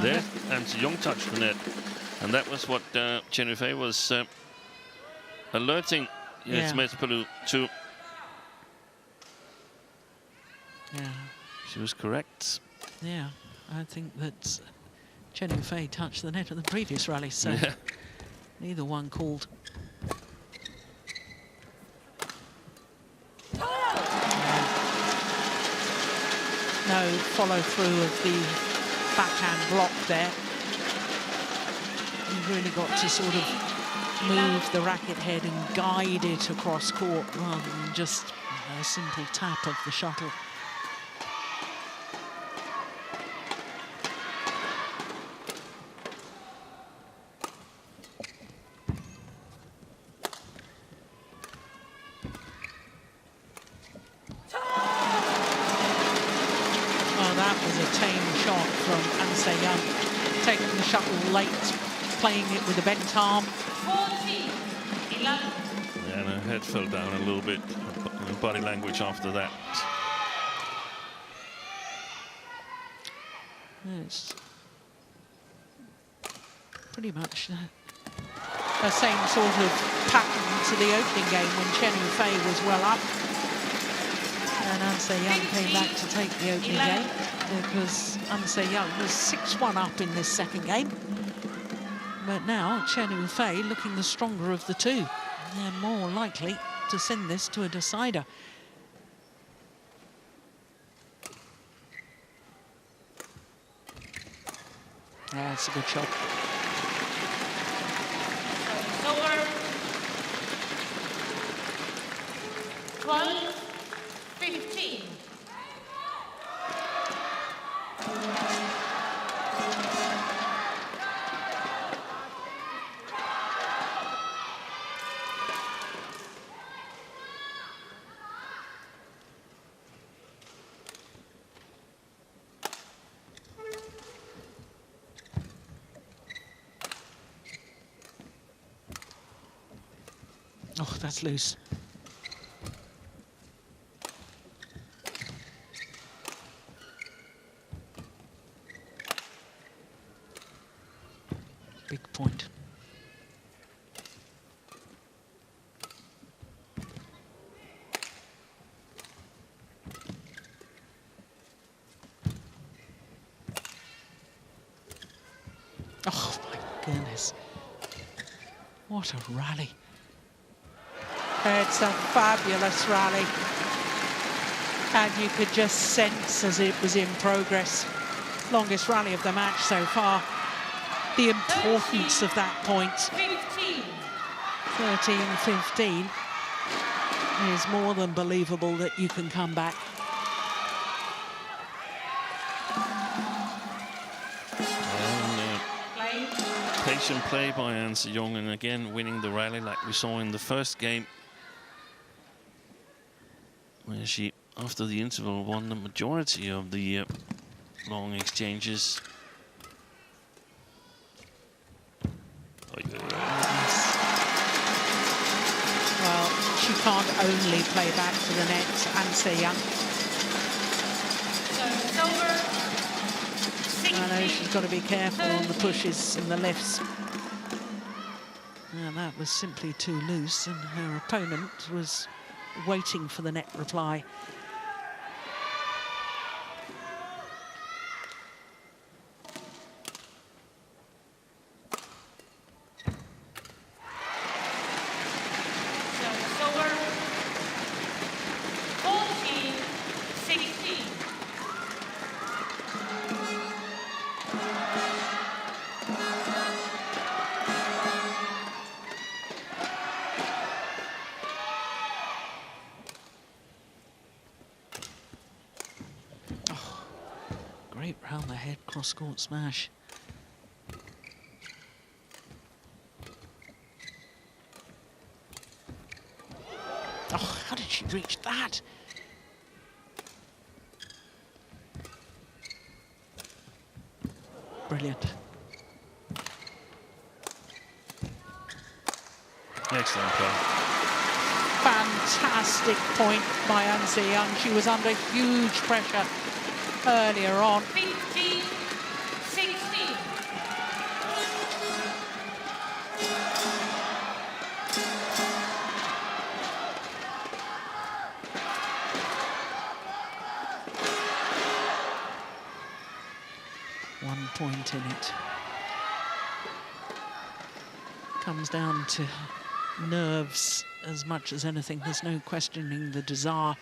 There, and Young touched the net, and that was what Chen Yufei was alerting Metapolu to. Yeah. She was correct. Yeah, I think that Chen Yufei touched the net at the previous rally, so neither one called. No follow-through of the backhand block there. You've really got to sort of move the racket head and guide it across court rather than just a simple tap of the shuttle. Taking the shuttle late, playing it with a bent arm. 14, 11. Yeah, and her head fell down a little bit. Body language after that. It's pretty much the same sort of pattern to the opening game when Chen Yufei was well up. And An Se-young came back to take the opening game because An Se-young was 6-1 up in this second game. But now Chen Yufei looking the stronger of the two. They're more likely to send this to a decider. Yeah, that's a good shot. Over. 12, 15. Oh, that's loose. Big point. Oh, my goodness. What a rally. It's a fabulous rally. And you could just sense as it was in progress, longest rally of the match so far, the importance of that point. 13-15 is more than believable that you can come back. patient play by An Se-young, and again winning the rally like we saw in the first game, where she, after the interval, won the majority of the long exchanges. Oh, Well, she can't only play back to the net, An Se-young. I know she's got to be careful on the pushes and the lifts. And that was simply too loose, and her opponent was waiting for the net reply. Great round the head cross-court smash. Oh, how did she reach that? Brilliant. excellent play. Fantastic point by An Se-young. She was under huge pressure earlier on. 15-16. One point in it. Comes down to nerves as much as anything. There's no questioning the desire.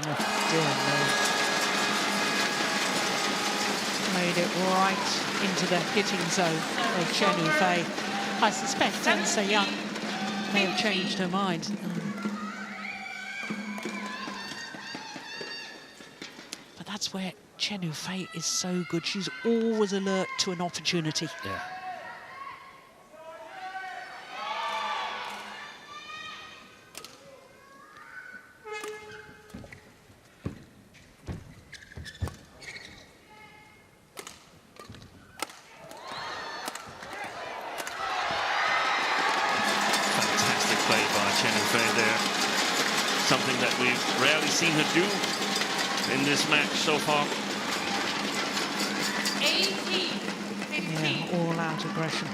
Oh, dear no. Made it right into the hitting zone of Chen Yufei. I suspect An Se-young may have changed her mind. But that's where Chen Yufei is so good. She's always alert to an opportunity. Yeah. Fantastic play by Chen Yufei there. Something that we've rarely seen her do in this match so far. 18-15. Yeah, all out aggression.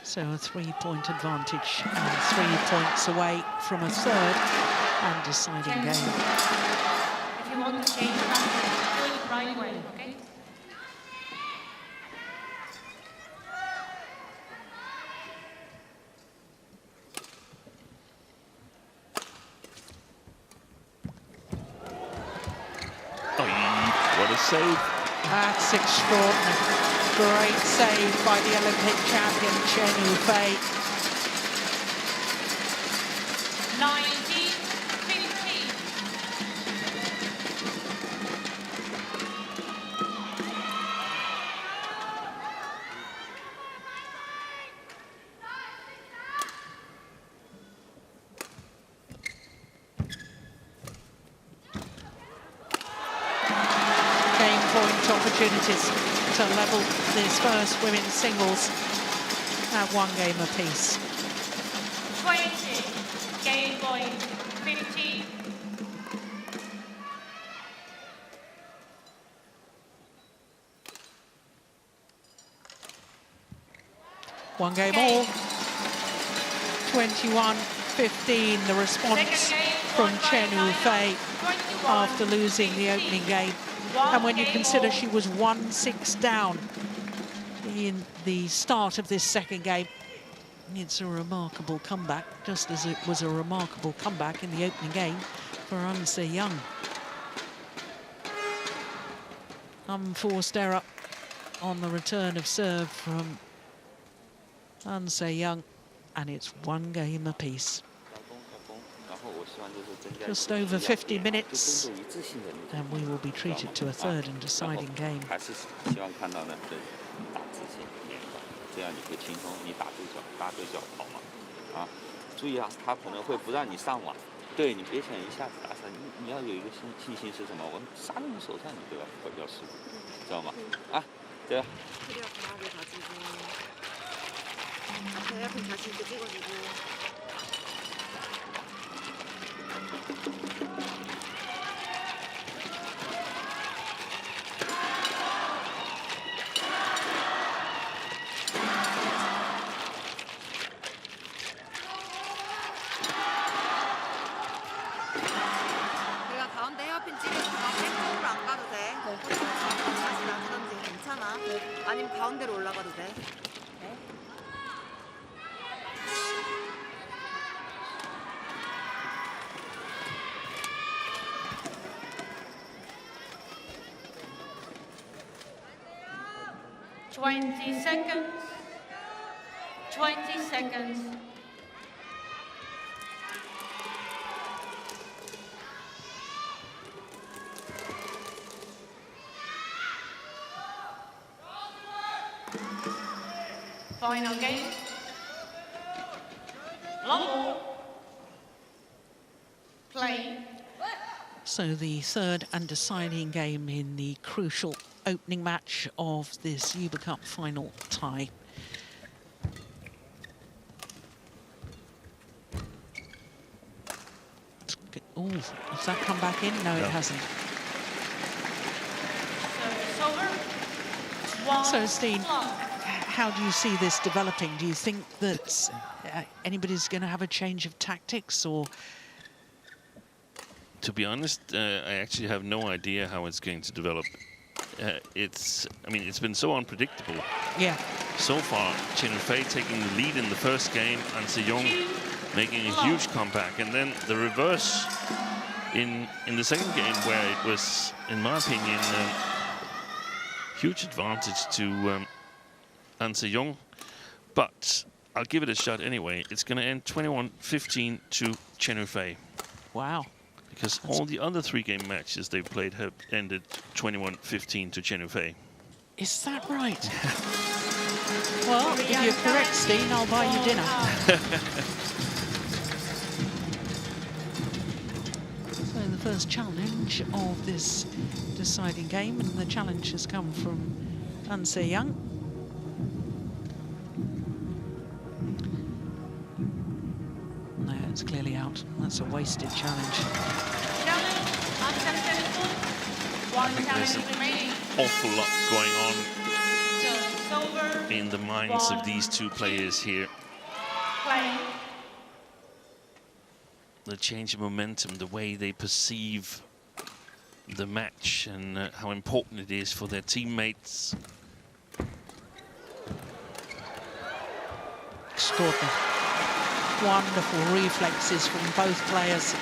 So a 3-point advantage and 3 points away from a third and deciding game. If you want to change that, do it right away, okay? What a save. That's extraordinary. Great save by the Olympic champion Chen Yufei. 19-15. Game point opportunities to level this first women's singles at 1 game apiece. 20. Game point 15. One game all. 21-15, the response from Chen Yufei after losing the opening game. And when you consider she was 1-6 down in the start of this second game, it's a remarkable comeback, just as it was a remarkable comeback in the opening game for An Se-young. Unforced error on the return of serve from An Se-young, and it's 1 game apiece. 然后我希望就是增加 Just over 50 minutes, 更有一致性的那种 and we will be treated to a third and deciding game. 还是希望看到呢，对，打直线连环，这样你会轻松，你打对角跑嘛，啊，注意啊，他可能会不让你上网，对你别想一下子打上，你要有一个信心是什么？我们杀到你手上，你对吧？会比较舒服，知道吗？啊，对吧？ 클리어 강하게 가지고 에어핀 자신 있게 찍어주고 내가 가운데 헤어핀 찍어서 백으로 안 가도 돼. 다시 놔주던지 괜찮아. 아니면 가운데로 올라가도 돼. 네. Twenty seconds. 20 seconds. Final game. Long ball. Play. So the third and deciding game in the crucial opening match of this Uber Cup final tie. Oh, has that come back in? No, it hasn't. Service over. So, Steen, Long. how do you see this developing? Do you think that anybody's going to have a change of tactics, or? To be honest, I actually have no idea how it's going to develop. I mean, it's been so unpredictable. Yeah. So far, Chen Yufei taking the lead in the first game, and Se-Young making a huge comeback, and then the reverse in the second game, where it was, in my opinion, huge advantage to An Se-Young. But I'll give it a shot anyway. It's going to end 21-15 to Chen Yufei. Wow. Because all the other 3-game matches they've played have ended 21-15 to Chen Yufei. Is that right? Well, if you're correct, Steen, I'll buy you dinner. So the first challenge of this deciding game, and the challenge has come from An Se-Young. No, it's clearly out. That's a wasted challenge. Challenge unsuccessful. One challenge remaining. Awful lot going on Service over. in the minds of these two players here. Play. The change of momentum, the way they perceive the match, and how important it is for their teammates. Extraordinary. Wonderful reflexes from both players.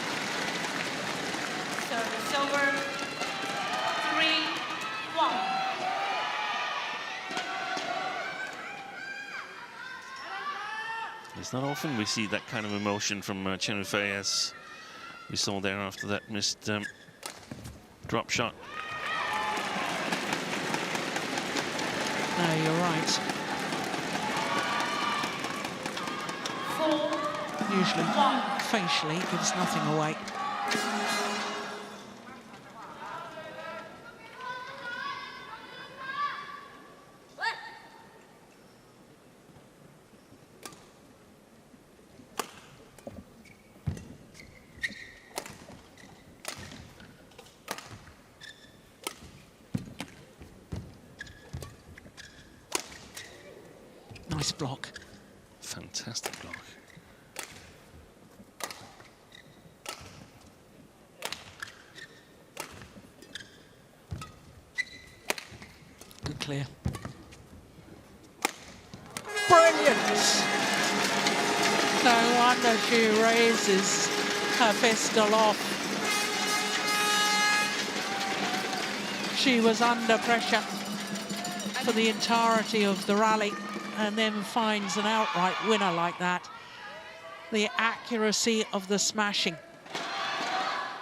Service over. 3-1. It's not often we see that kind of emotion from Chen Yufei, as we saw there after that missed drop shot. No, you're right. 4-1. Usually, facially, gives nothing away. Nice block. Fantastic block. Good clear. Brilliant! No wonder she raises her fist aloft. She was under pressure for the entirety of the rally, and then finds an outright winner like that. the accuracy of the smashing.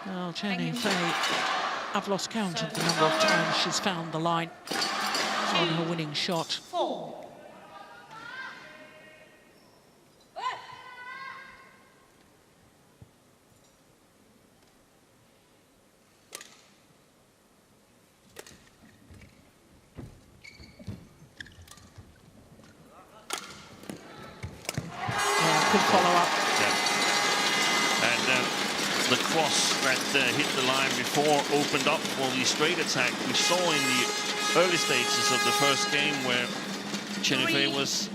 Well, Chen Yufei, I've lost count of the number of times she's found the line on her winning shot. 4. Good follow-up. Yeah. And the cross that hit the line before opened up for the straight attack. We saw in the early stages of the first game where Chen Yufei was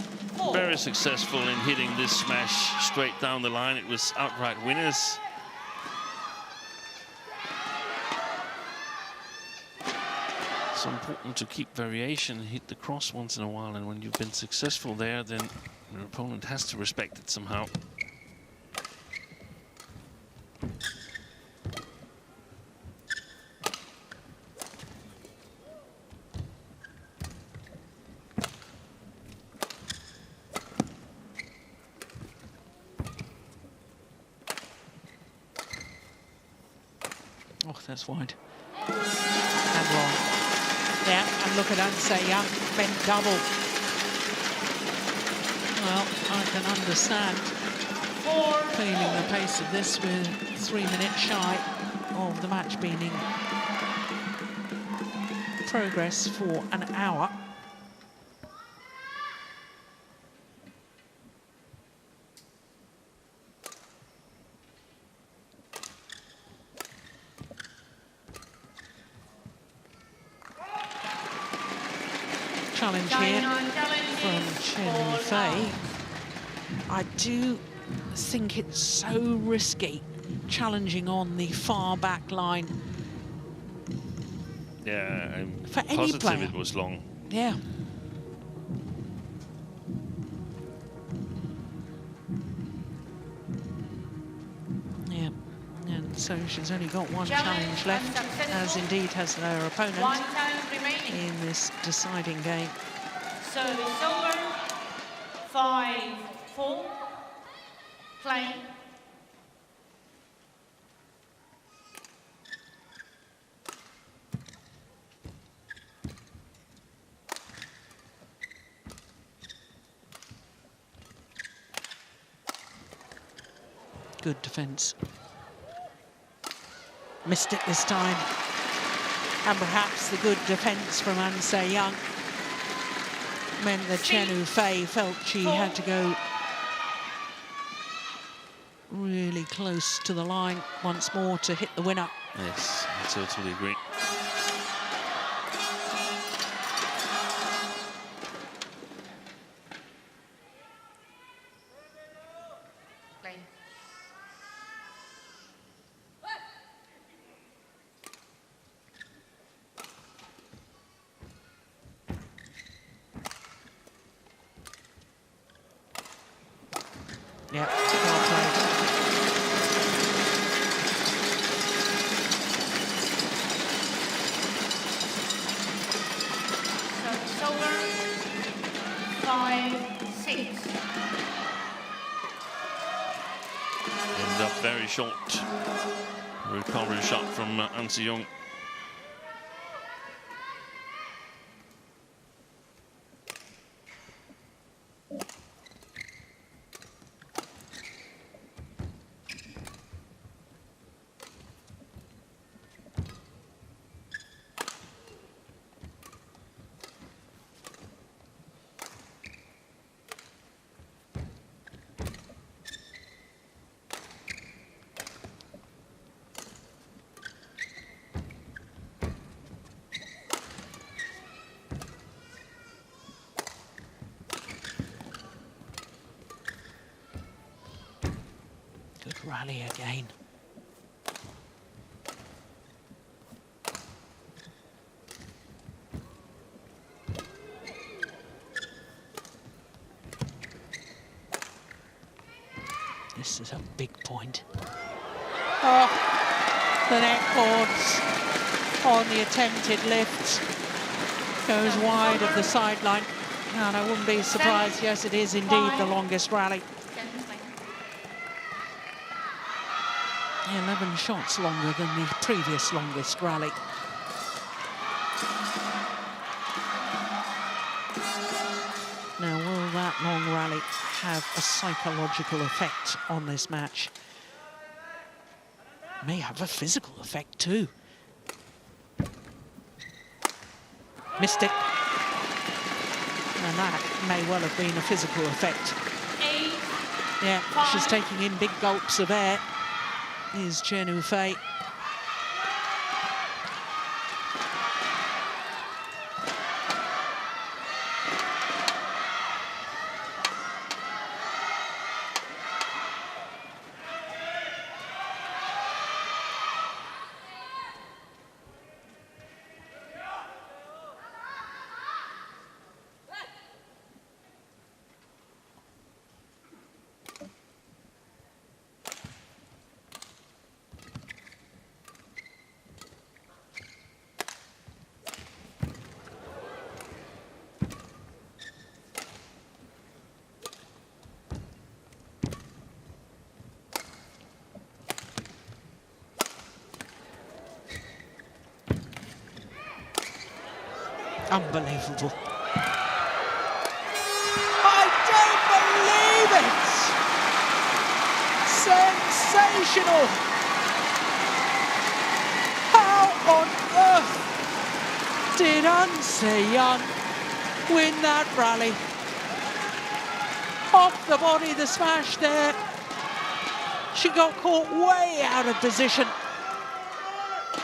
very successful in hitting this smash straight down the line. It was outright winners. It's important to keep variation, hit the cross once in a while, and when you've been successful there, then your opponent has to respect it somehow. Oh, that's wide. And wrong. Yeah, and look at Ansei Young, bent double. Well, I can understand feeling the pace of this with 3 minutes shy of the match being in progress for an hour. Challenge here from Chen Yufei. I do think it's so risky challenging on the far back line. Yeah, I'm For any positive player. it was long. Yeah. Yeah, and so she's only got one challenge left, as indeed has her opponent 1 challenge remaining. in this deciding game. Service over. 5-4. Play. Good defence. Missed it this time. And perhaps the good defence from Ansei Young meant that Chen Yufei felt she had to go really close to the line once more to hit the winner. Yes, I totally agree. Play. Yeah, well played. Service over. 5-6. Ended up very short. Recovery shot from Ansei Young. Good rally again. This is a big point. Oh, the net cords on the attempted lift goes wide of the sideline. And I wouldn't be surprised, yes, it is indeed the longest rally. 11 shots longer than the previous longest rally. Now, will that long rally have a psychological effect on this match? May have a physical effect too. Missed it. And that may well have been a physical effect. Yeah, she's taking in big gulps of air. Here's Chen Yufei. Unbelievable. I don't believe it! Sensational! How on earth did An Se-young win that rally? Off the body, the smash there. She got caught way out of position.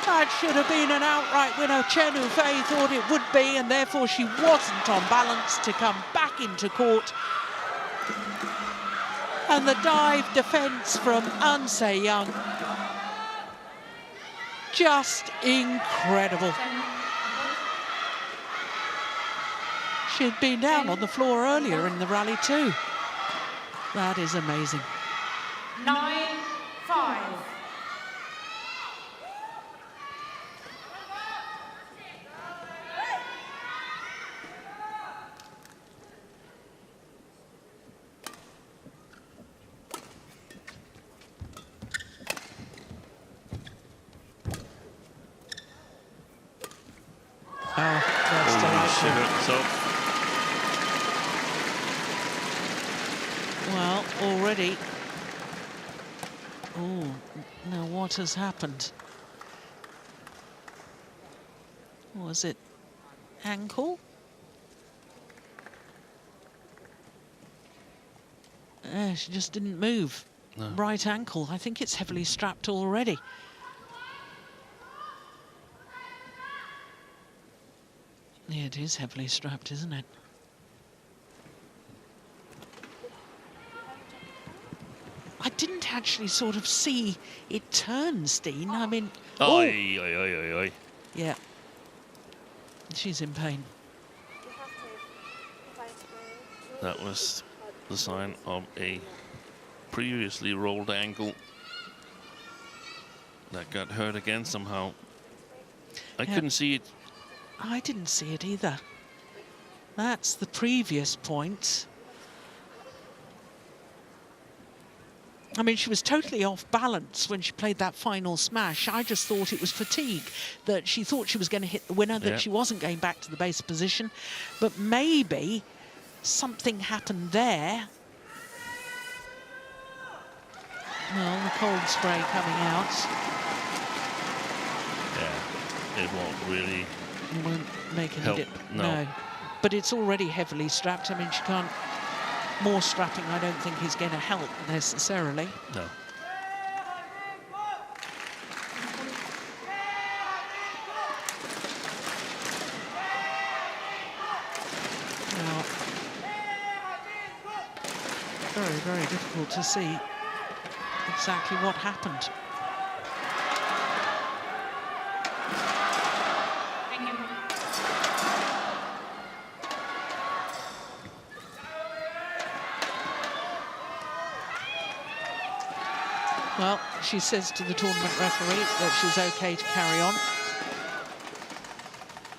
That should have been an outright winner. Chen Yufei thought it would be, and therefore she wasn't on balance to come back into court. And the dive defence from An Se-young, just incredible. She'd been down on the floor earlier in the rally too. That is amazing. 9-5. Well, already. Oh, now what has happened? Was it ankle? She just didn't move. No. Right ankle. I think it's heavily strapped already. Yeah, it is heavily strapped, isn't it? I didn't actually sort of see it turn, Steen. I mean... Oi, oi, oi, oi, oi. Yeah. She's in pain. That was the sign of a previously rolled ankle that got hurt again somehow. I couldn't see it. I didn't see it either. That's the previous point. I mean, she was totally off balance when she played that final smash. I just thought it was fatigue, that she thought she was going to hit the winner, that she wasn't going back to the base position. But maybe something happened there. Well, the cold spray coming out. Yeah, it won't really... It won't make any help. No. But it's already heavily strapped. I mean, she can't... More strapping, I don't think, is going to help necessarily. No. Now, very, very difficult to see exactly what happened. Well, she says to the tournament referee that she's okay to carry on.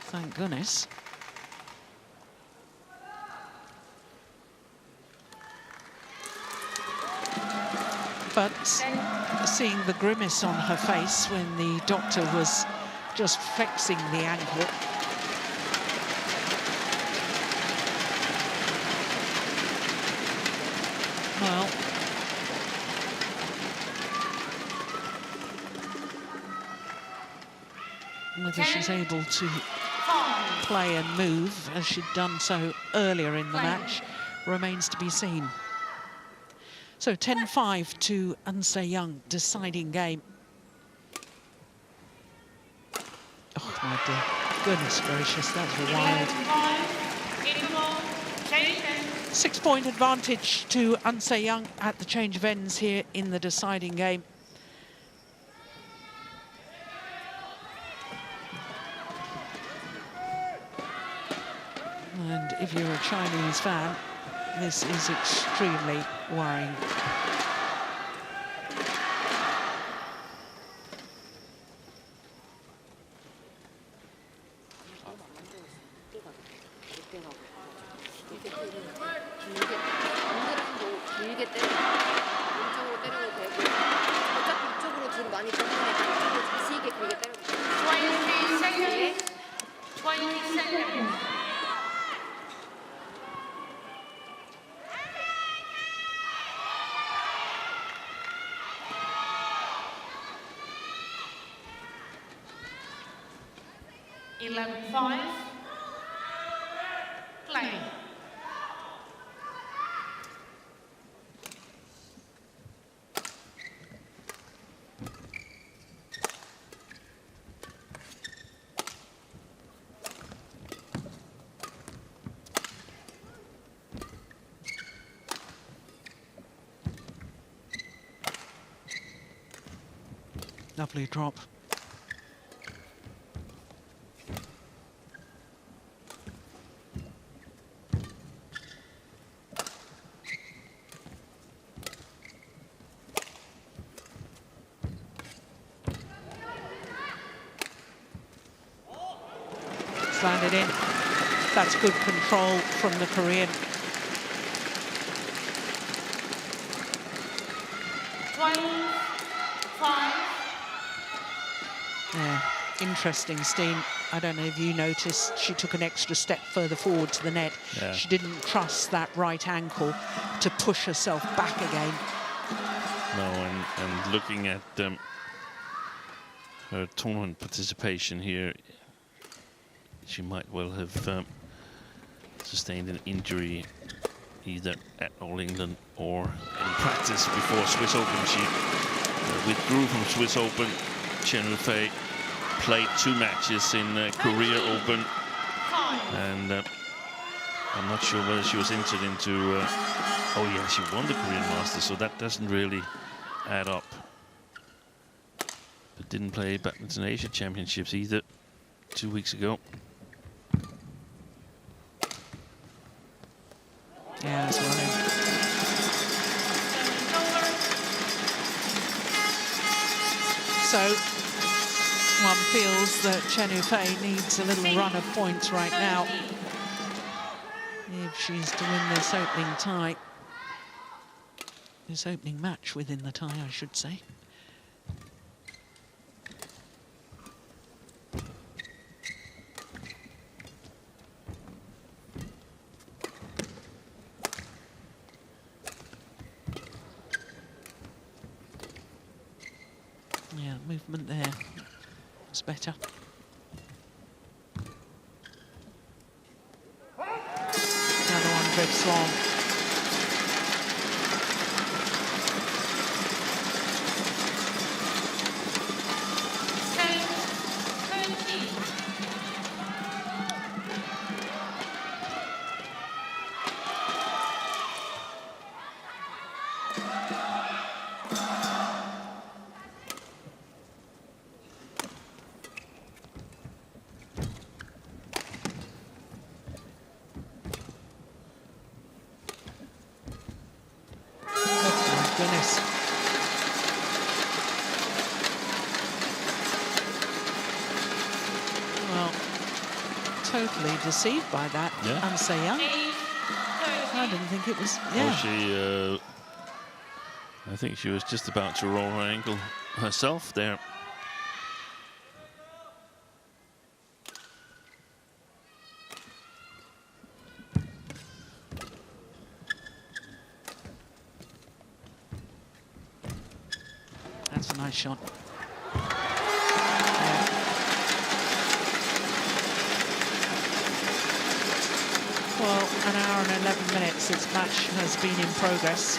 Thank goodness. But seeing the grimace on her face when the doctor was just flexing the ankle. Well, whether she's able to play and move as she'd done so earlier in the match remains to be seen. So 10-5 to Unsay Young, deciding game. Oh my dear, goodness gracious, that was wild. 6-point advantage to Unsay Young at the change of ends here in the deciding game. And if you're a Chinese fan, this is extremely worrying. Play. Lovely drop. Landed in. That's good control from the Korean. 25. Yeah, interesting, Steen. I don't know if you noticed, she took an extra step further forward to the net. Yeah. She didn't trust that right ankle to push herself back again. No, and looking at her tournament participation here, she might well have sustained an injury either at All England or in practice before Swiss Open. She withdrew from Swiss Open. Chen Yufei played 2 matches in Korea Open, and I'm not sure whether she was entered into. Oh yeah, she won the Korean Masters, so that doesn't really add up. But didn't play Badminton Asia Championships either 2 weeks ago. Yeah, that's right. So one feels that Chen Yufei needs a little run of points right now if she's to win this opening tie. This opening match within the tie, I should say. Yeah, movement there was better. Another one drifts long. Goodness. Well, totally deceived by that. Yeah. Unsay Young. I didn't think it was. Yeah. Well, she I think she was just about to roll her ankle herself there. That's a nice shot. Well, an hour and 11 minutes this match has been in progress.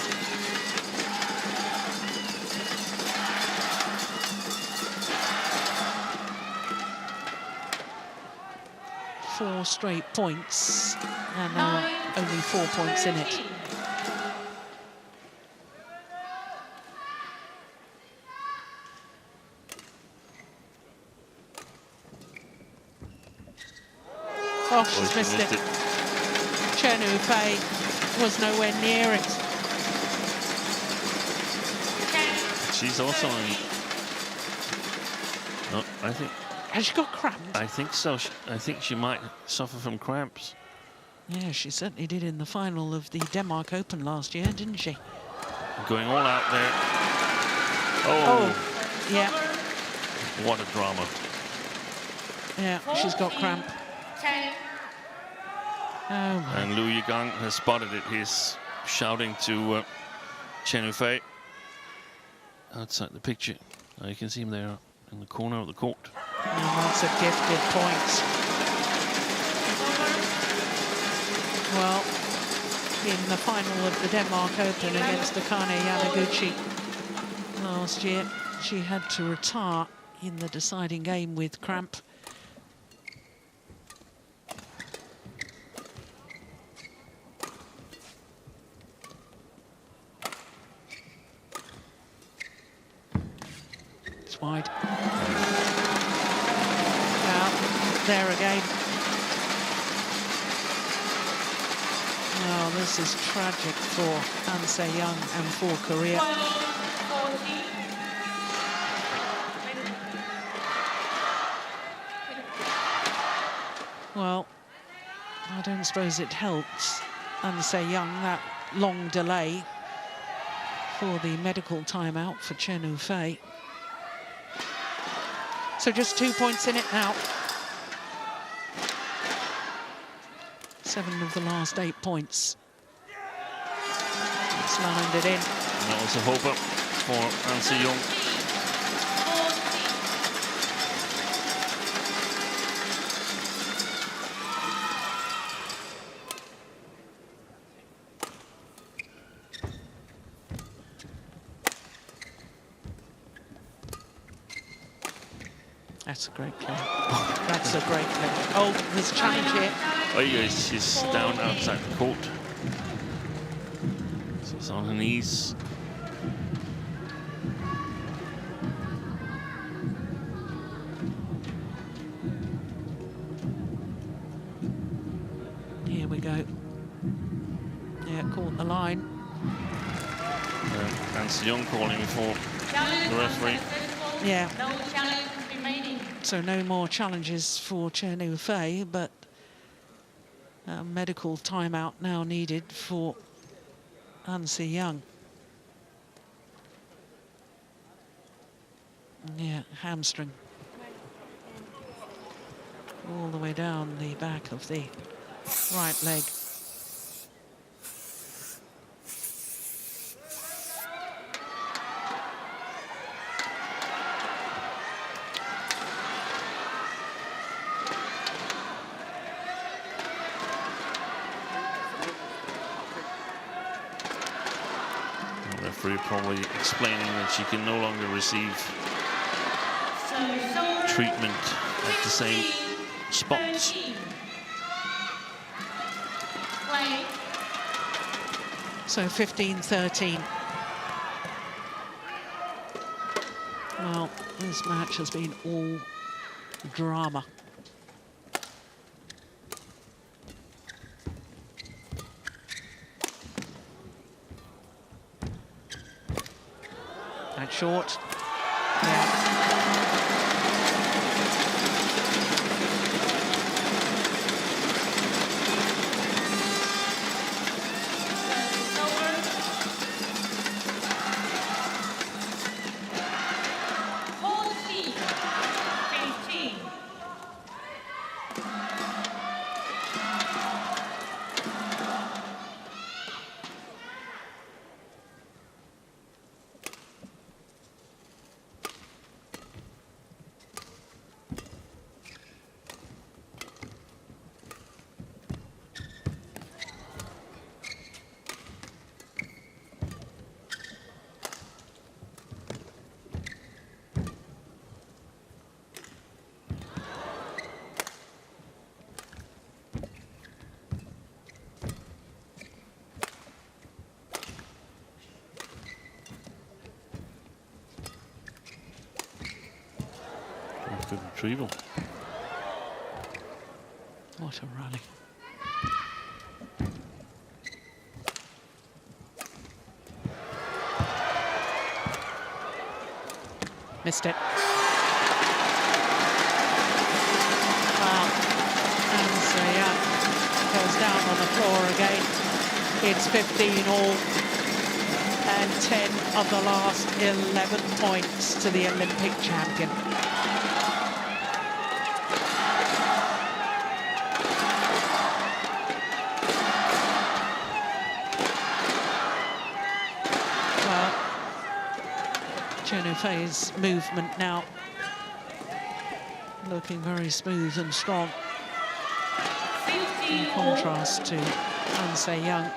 Four straight points, and now only 4 points in it. Oh, she's missed it. Chen Yufei was nowhere near it. She's also in. No, I think. Has she got cramps? I think so. I think she might suffer from cramps. Yeah, she certainly did in the final of the Denmark Open last year, didn't she? Going all out there. Oh, yeah. What a drama. Yeah, she's got cramp. Oh, my. And Liu Yigang has spotted it. He's shouting to Chen Yufei outside the picture. You can see him there in the corner of the court. And that's a gifted point. Well, in the final of the Denmark Open against Akane Yamaguchi last year, she had to retire in the deciding game with cramp. It's wide. Now, there again. Oh, this is tragic for An Se-young and for Korea. Well, I don't suppose it helps An Se-young, that long delay for the medical timeout for Chen Yufei. So just 2 points in it now. 7 of the last 8 points. It's landed in. And that was a hope up for An Se-young. That's a great play. That's a great play. Oh, there's a challenge here. Oh, yeah, she's down outside the court. She's on her knees. Here we go. Yeah, caught the line. An Se-young calling for the referee. Yeah. No challenge remaining. So no more challenges for Chen Yufei, but a medical timeout now needed for An Se-young. Yeah, hamstring. All the way down the back of the right leg. Probably explaining that she can no longer receive treatment at the same spots. So 15-13. Well, this match has been all drama. Short. Yeah. retrieval. What a rally. Missed it. Wow. And so, yeah, goes down on the floor again. It's 15 all. And 10 of the last 11 points to the Olympic champion. Well, Chen Yufei's movement now looking very smooth and strong, in contrast to An Se-young.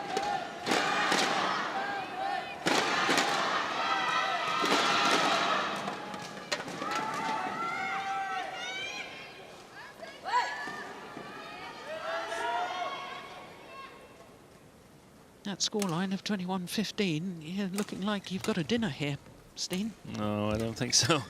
That scoreline of 21-15, you're looking like you've got a dinner here, Steen. No, I don't think so.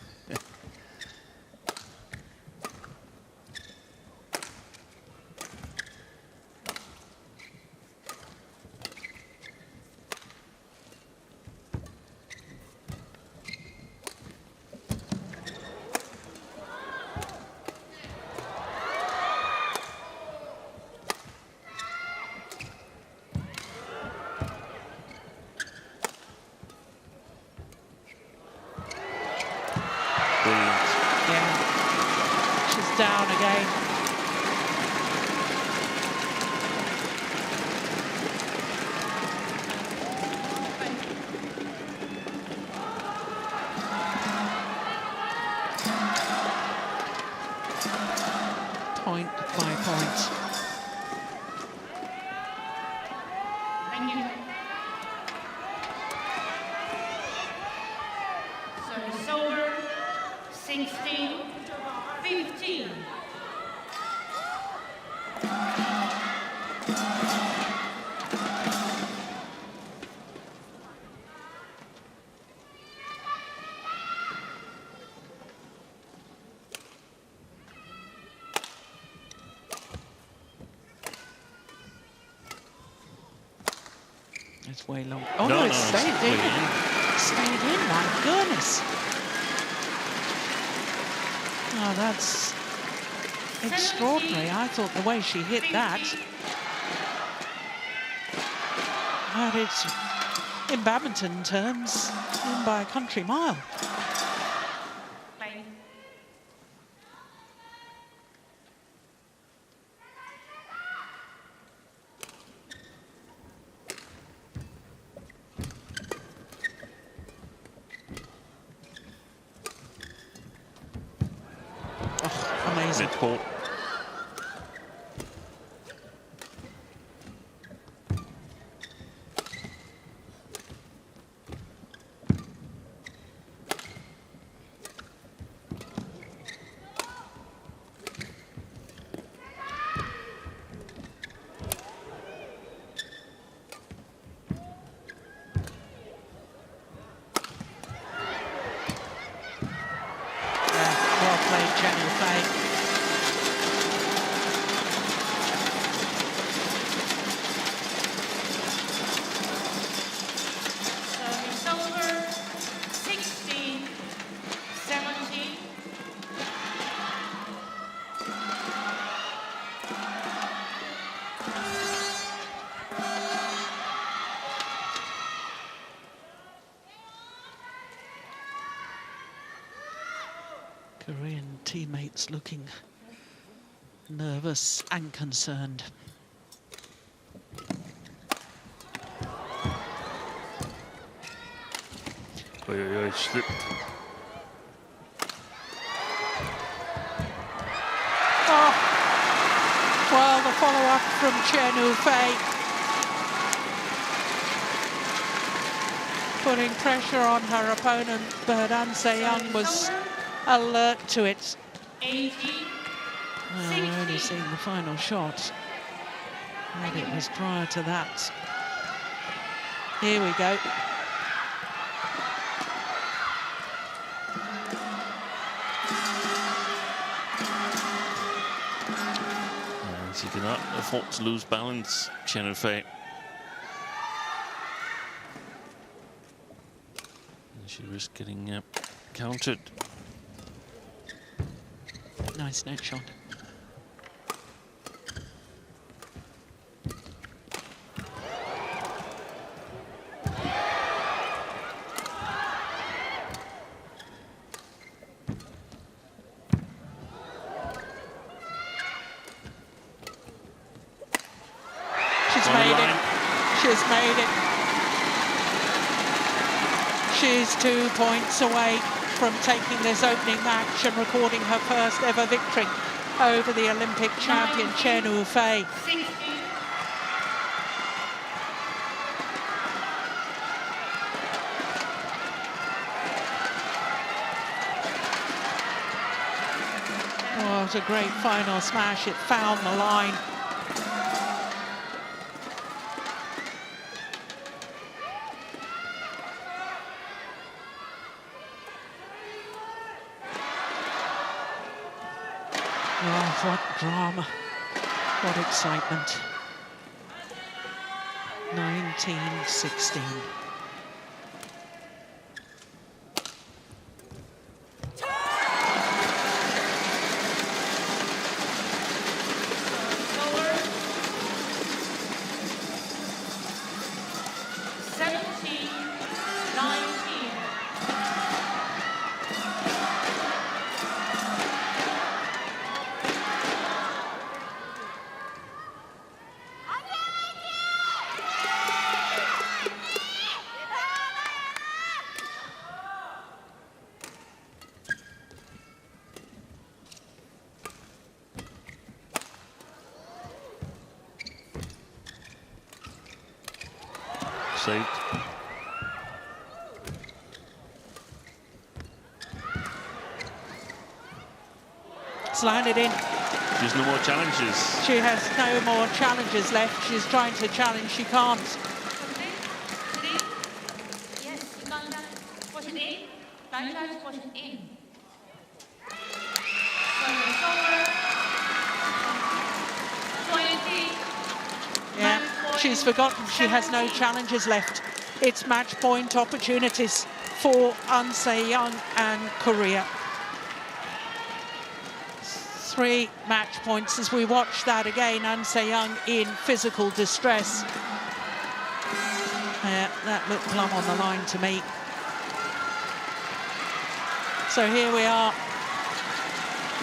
Down again. Point by point. Thank you. Service over. 16-15. It's way long. Oh no, it stayed in. Stayed in, my goodness. Oh, that's extraordinary. I thought the way she hit that. But it's, in badminton terms, in by a country mile. Amazing. Mid-court. Well played, Chen Yufei. Service over. 16-17. Korean teammates looking nervous and concerned. Slip. Oh, well, the follow-up from Chen Yufei, putting pressure on her opponent, but An Se-young was alert to it. 18. I've only seen the final shot, and it was prior to that. Here we go. She cannot afford to lose balance, Chen Yufei. She risks getting countered. Nice net shot. She's made it. She's made it. She's 2 points away from taking this opening match and recording her first ever victory over the Olympic champion Chen Yufei. 60. Oh, it was a great final smash. It found the line. Oh, what drama, what excitement. 1916. Lower. 17, 19. Saved. It's landed in. There's no more challenges. She has no more challenges left. She's trying to challenge, she can't. Yes, you can push it in. Can try to push it in. It's over. 20. Yeah, she's forgotten she has no challenges left. It's match point opportunities for Eun Se-young and Korea. 3 match points as we watch that again. Eun Se-young in physical distress. That looked plumb on the line to me. So here we are.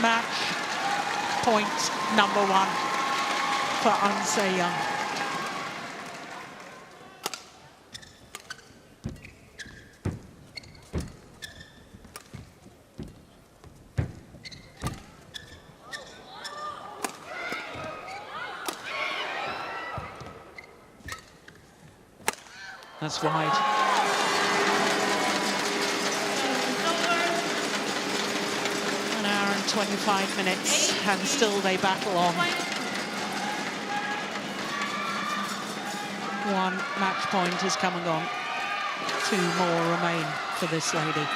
Match point number 1 for Eun Se-young. That's wide. An hour and 25 minutes, and still they battle on. 1 match point has come and gone. 2 more remain for this lady.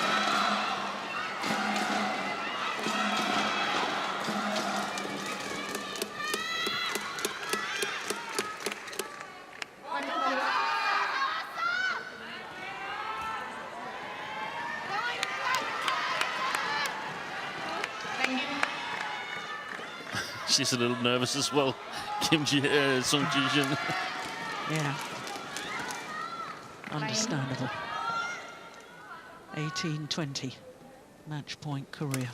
She's a little nervous as well, Sung Ji-jin. Yeah. Understandable. 18-20. Match point Korea.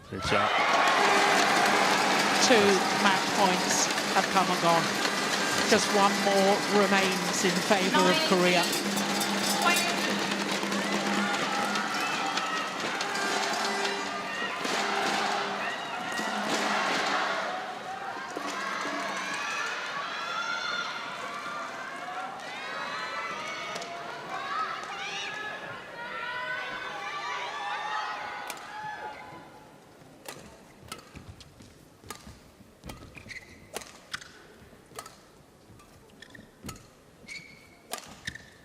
Good shot. 2 match points have come and gone. Just 1 more remains in favour of Korea.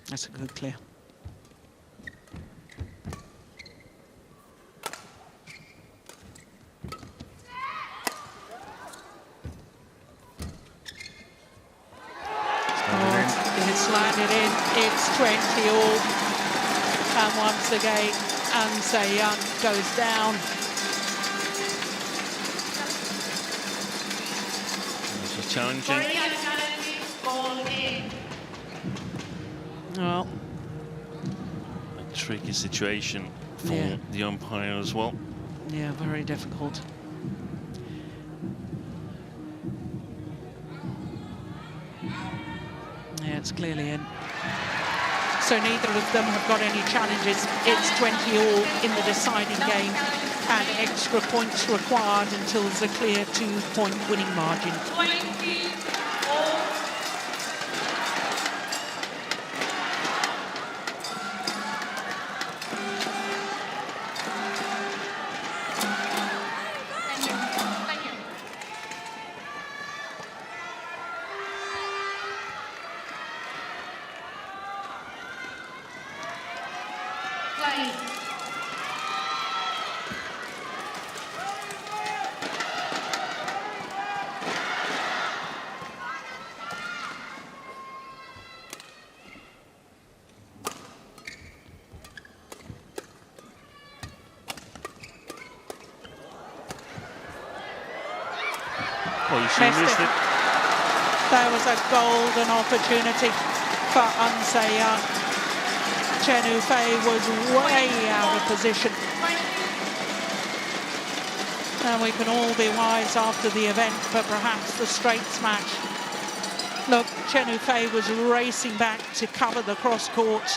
That's a good clear. putting it in. It's 20 all. And once again, An Se-young goes down. This is challenging. Well, A tricky situation for the umpire as well. yeah, very difficult. Yeah, it's clearly in. So neither of them have got any challenges. It's 20 all in the deciding game, and extra points required until there's a clear 2-point winning margin. 20 all. Thank you. Thank you. Play. Well, you should have missed it. There was a golden opportunity for An Se-young. Chen Yufei was way out of position. And we can all be wise after the event, but perhaps the straights match. Look, Chen Yufei was racing back to cover the cross court.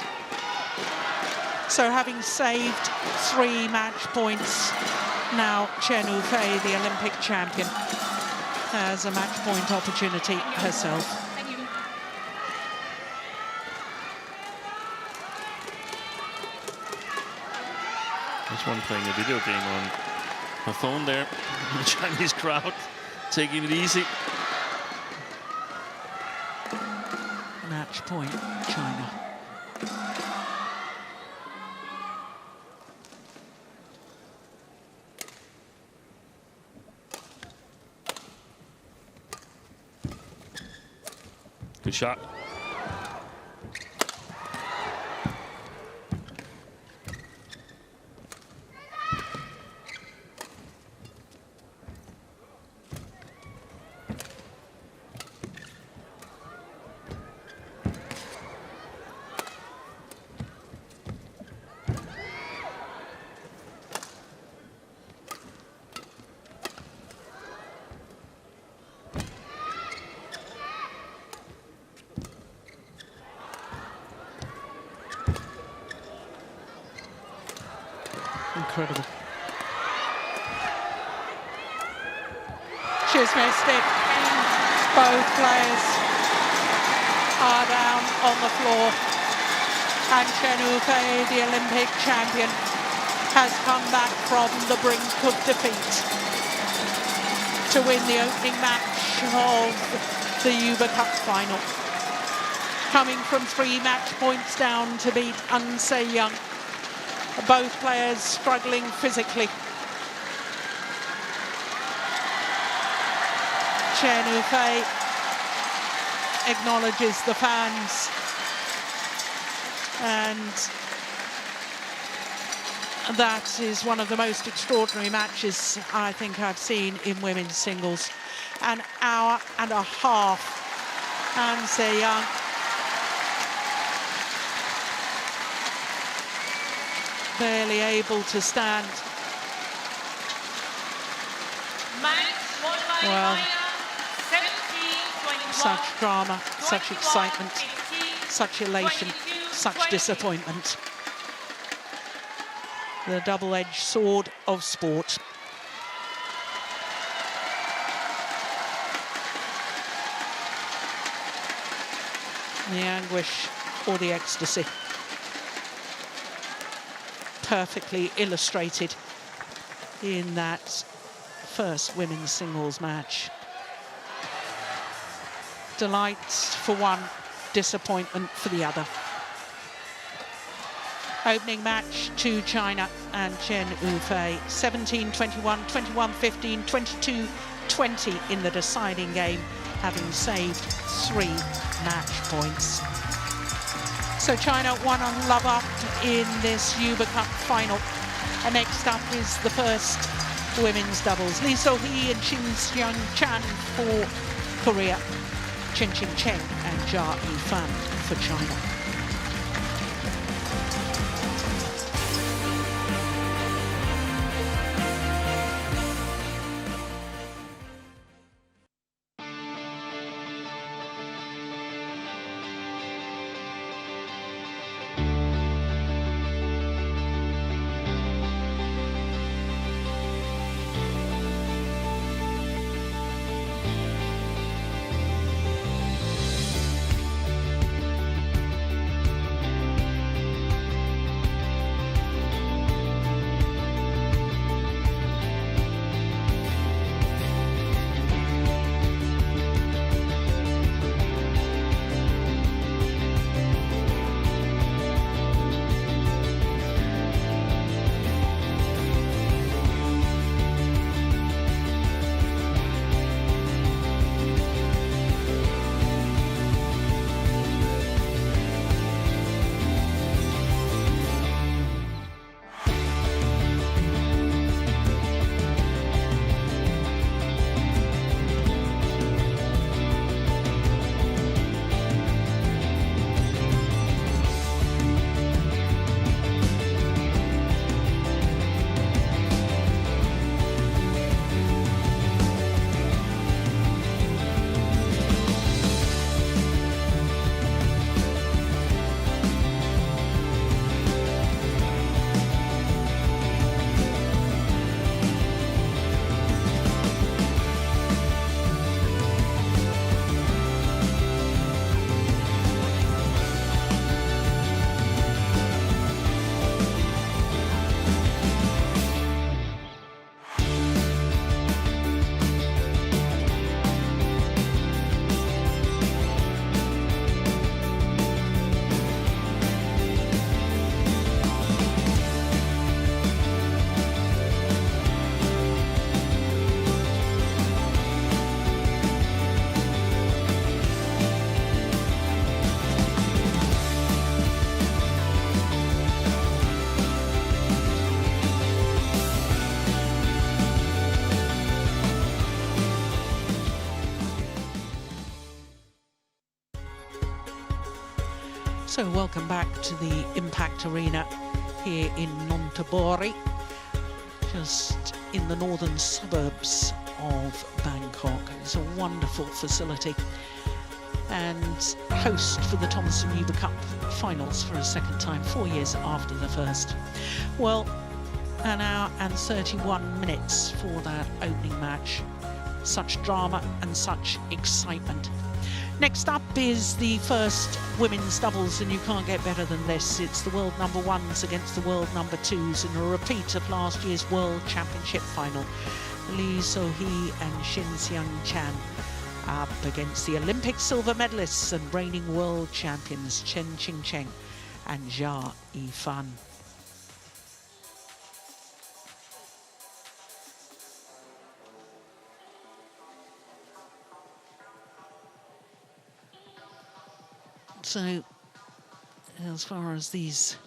So having saved 3 match points, now Chen Yufei, the Olympic champion, has a match point opportunity herself. Thank you. There's one playing a video game on her phone there. The Chinese crowd taking it easy. Match point, China. Good shot. Incredible. She's missed it. Both players are down on the floor. And Chen Yufei, the Olympic champion, has come back from the brink of defeat to win the opening match of the Uber Cup final. Coming from 3 match points down to beat An Se-young. Both players struggling physically. Chen Yufei acknowledges the fans, and that is one of the most extraordinary matches I think I've seen in women's singles. An hour and a half. An Se-young barely able to stand. Match won by Well, China, 17-21. such drama, such 21, excitement, 15, such elation, 22, such 20. disappointment. The double-edged sword of sport. The anguish or the ecstasy. Perfectly illustrated in that first women's singles match. Delight for one, disappointment for the other. Opening match to China and Chen Yufei, 17-21, 21-15, 22-20 in the deciding game, having saved 3 match points. So China 1 love up in this Uber Cup final. And next up is the first women's doubles. Lee So-hee and Shin Seung-chan for Korea. Chen Qing-cheng and Jia Yifan for China. So welcome back to the Impact Arena here in Nonthaburi, just in the northern suburbs of Bangkok. It's a wonderful facility and host for the Thomson Uber Cup finals for a second time, 4 years after the first. Well, an hour and 31 minutes for that opening match. Such drama and such excitement. Next up is the first women's doubles, and you can't get better than this. It's the world number ones against the world number twos in a repeat of last year's World Championship final. Lee So-hee and Shin Seung-chan up against the Olympic silver medalists and reigning world champions Chen Qing-cheng and Jia Yifan. So, as far as these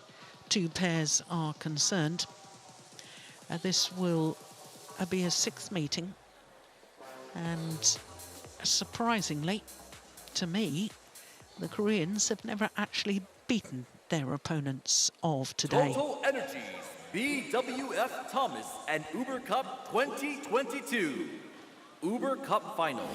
two pairs are concerned, this will be a sixth meeting, and surprisingly, to me, the Koreans have never actually beaten their opponents of today. TotalEnergies BWF Thomas and Uber Cup 2022 Uber Cup Final.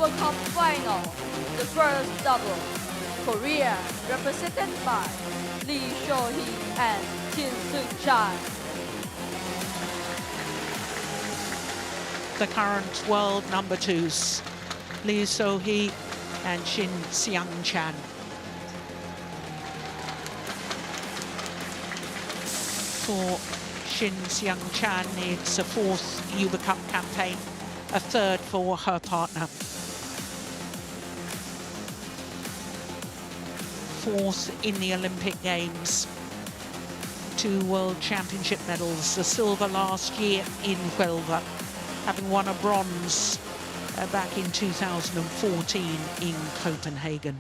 Uber Cup final, the first double. Korea, represented by Lee So-hee and Shin Seung-chan. The current world number twos Lee So-hee and Shin Seung-chan. For Shin Seung-chan, it's a 4th Uber Cup campaign, a 3rd for her partner. 4th in the Olympic Games. 2 World Championship medals, the silver last year in Huelva, having won a bronze back in 2014 in Copenhagen.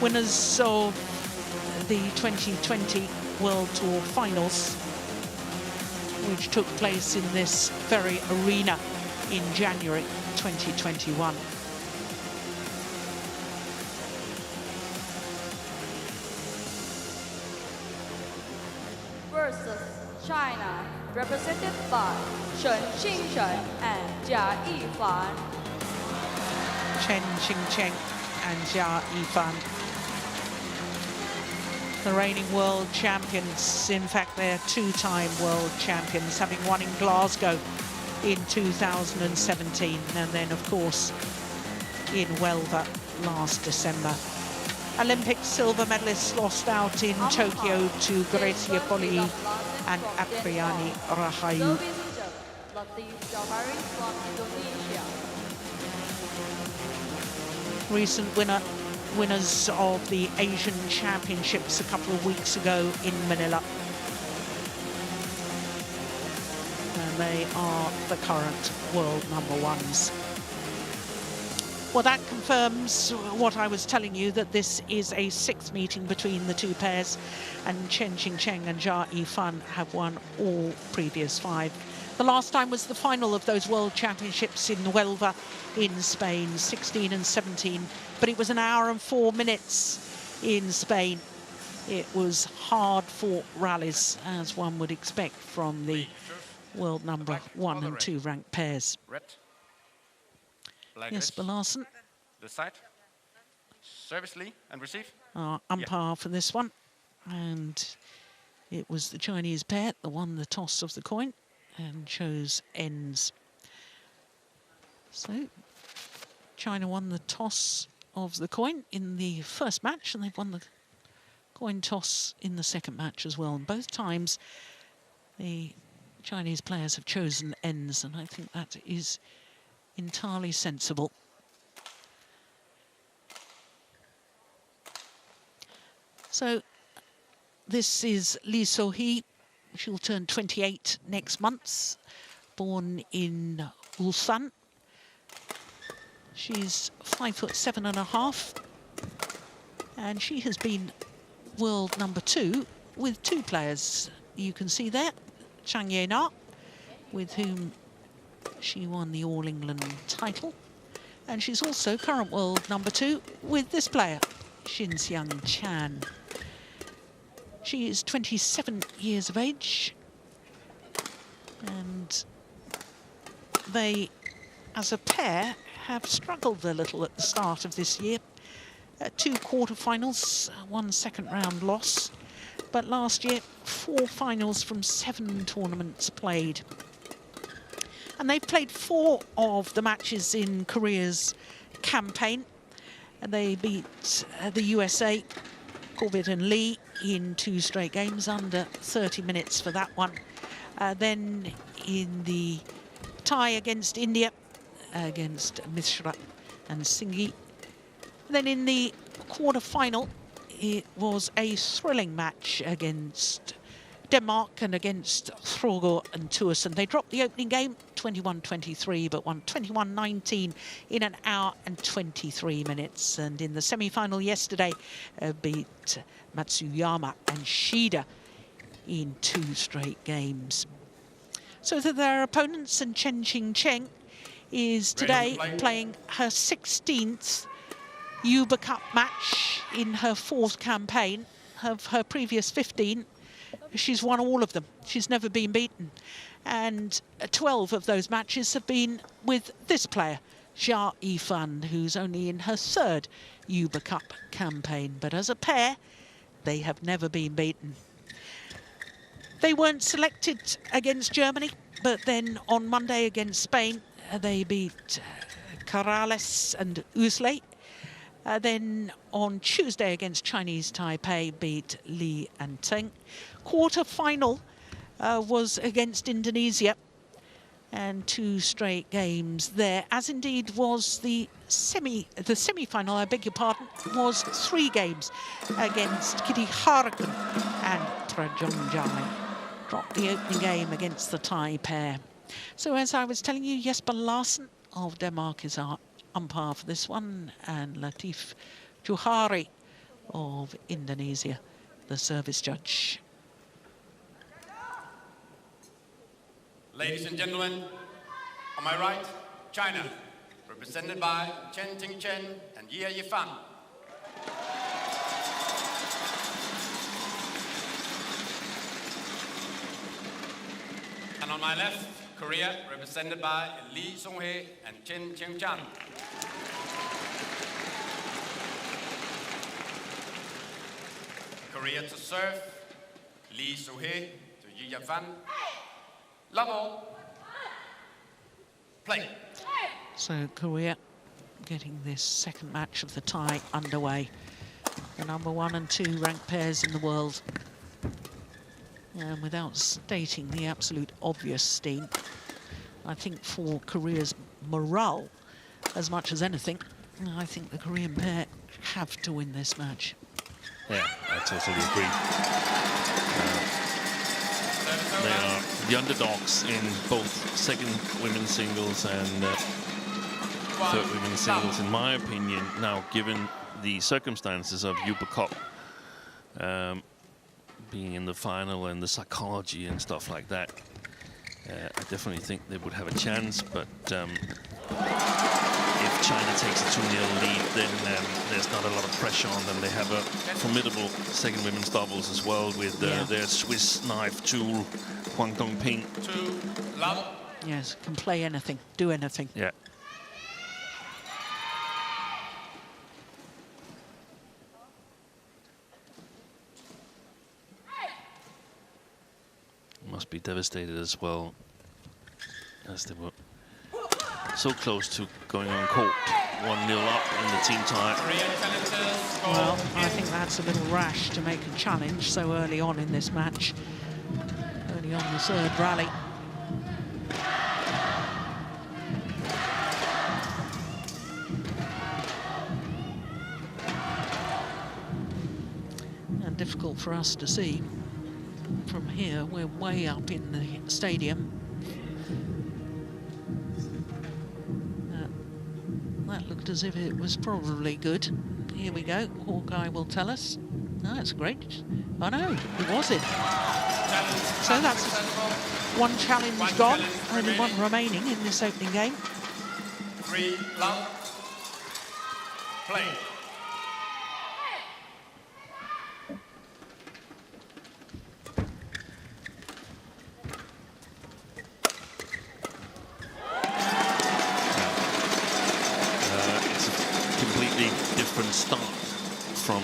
Winners of the 2020 World Tour finals, which took place in this very arena in January 2021. Versus China, represented by Chen Qingchen and Jia Yifan. Chen Qingchen and Jia Yifan, the reigning world champions. In fact, they're 2-time world champions, having won in Glasgow in 2017, and then, of course, in Huelva last December. Olympic silver medalists lost out in Tokyo to Grecia Poli and Apriani Rahayu. Recent winners of the Asian Championships a couple of weeks ago in Manila. And they are the current world #1s. Well, that confirms what I was telling you, that this is a 6th meeting between the 2 pairs, and Chen Qingchen and Jia Yifan have won all previous 5. The last time was the final of those World Championships in Huelva in Spain, 16 and 17, but it was 1 hour and 4 minutes in Spain. It was hard-fought rallies, as one would expect from the world #1 and 2 ranked pairs. Yes, Larsen. The side. Service, Lee, and receive. Our umpire for this one. And it was the Chinese pair that won the toss of the coin and chose ends. So China won the toss of the coin in the first match, and they've won the coin toss in the second match as well. And both times the Chinese players have chosen ends, and I think that is entirely sensible. So this is Lee So-hee. She'll turn 28 next month, born in Ulsan. She's 5'7.5", and she has been world #2 with 2 players. You can see there, Chang Ye-na, with whom she won the All England title, and she's also current world #2 with this player, Shin Seung-chan. She is 27 years of age, and they, as a pair, have struggled a little at the start of this year. 2 quarterfinals, 1 second-round loss, but last year 4 finals from 7 tournaments played. And they've played 4 of the matches in Korea's campaign. And they beat the USA, Corbett and Lee, in 2 straight games, under 30 minutes for that one. Then in the tie against India, against Mishra and Singhi. Then in the quarter-final, it was a thrilling match against Denmark and against Throgo and Tuason. They dropped the opening game 21-23, but won 21-19 in 1 hour and 23 minutes. And in the semi-final yesterday, beat Matsuyama and Shida in 2 straight games. So that their opponents, and Chen Qingchen is today playing her 16th Uber Cup match in her 4th campaign. Of her previous 15, she's won all of them. She's never been beaten. And 12 of those matches have been with this player, Jia Yifan, who's only in her 3rd Uber Cup campaign. But as a pair, they have never been beaten. They weren't selected against Germany, but then on Monday against Spain, they beat Corrales and Usley. Then on Tuesday against Chinese Taipei beat Li and Teng. Quarter-final was against Indonesia. And 2 straight games there, as indeed was the semi-final, I beg your pardon, was 3 games against Kitty Harakun and Trajongjai. Dropped the opening game against the Thai pair. So as I was telling you, Jesper Larsen of Denmark is our umpire for this one, and Latif Johari of Indonesia, the service judge. Ladies and gentlemen, on my right, China, represented by Chen Ting-chen and Ye Yifan. And on my left, Korea, represented by Lee Sung-hee and Chen Cheng-chan. Korea to serve, Lee Sung-hee to Ye Yifan. Level. Play. So Korea getting this second match of the tie underway. The number 1 and 2 ranked pairs in the world. And without stating the absolute obvious, Steen, I think for Korea's morale, as much as anything, I think the Korean pair have to win this match. Yeah, I totally agree. They are the underdogs in both second women's singles and third women's singles, in my opinion. Now, given the circumstances of Uber Cup being in the final and the psychology and stuff like that, I definitely think they would have a chance. But if China takes a 2-0 lead, then there's not a lot of pressure on them. They have a formidable second women's doubles as well with their Swiss knife tool, Huang Dongping. Yes, can play anything, do anything. Yeah. Must be devastated as well, as they were so close to going on court. 1-0 up in the team tie. Well, I think that's a little rash to make a challenge so early on in this match. Early on the third rally. And difficult for us to see from here. We're way up in the stadium. That looked as if it was probably good. Here we go. Hawkeye will tell us. No, that's great. Oh no, it was it. So that's 1 challenge gone. Only 1 remaining in this opening game. 3 love. Play. Start from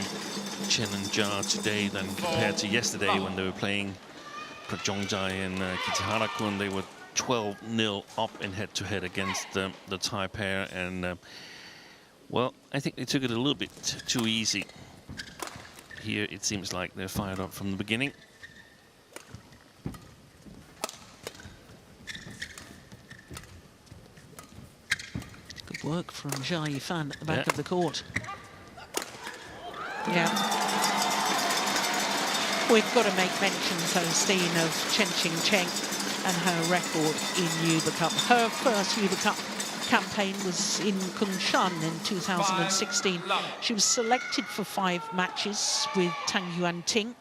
Chen and Jia today than compared to yesterday when they were playing Trajongjai and Kitty Harakun. They were 12-0 up in head-to-head against the Thai pair, and well, I think they took it a little bit too easy. Here it seems like they're fired up from the beginning. Good work from Jia Yifan at the back of the court. Yeah. We've got to make mention, so Steen, of Chen Cheng and her record in Uber Cup. Her first Uber Cup campaign was in Kunshan in 2016. She was selected for 5 matches with Tang Yuan Ting,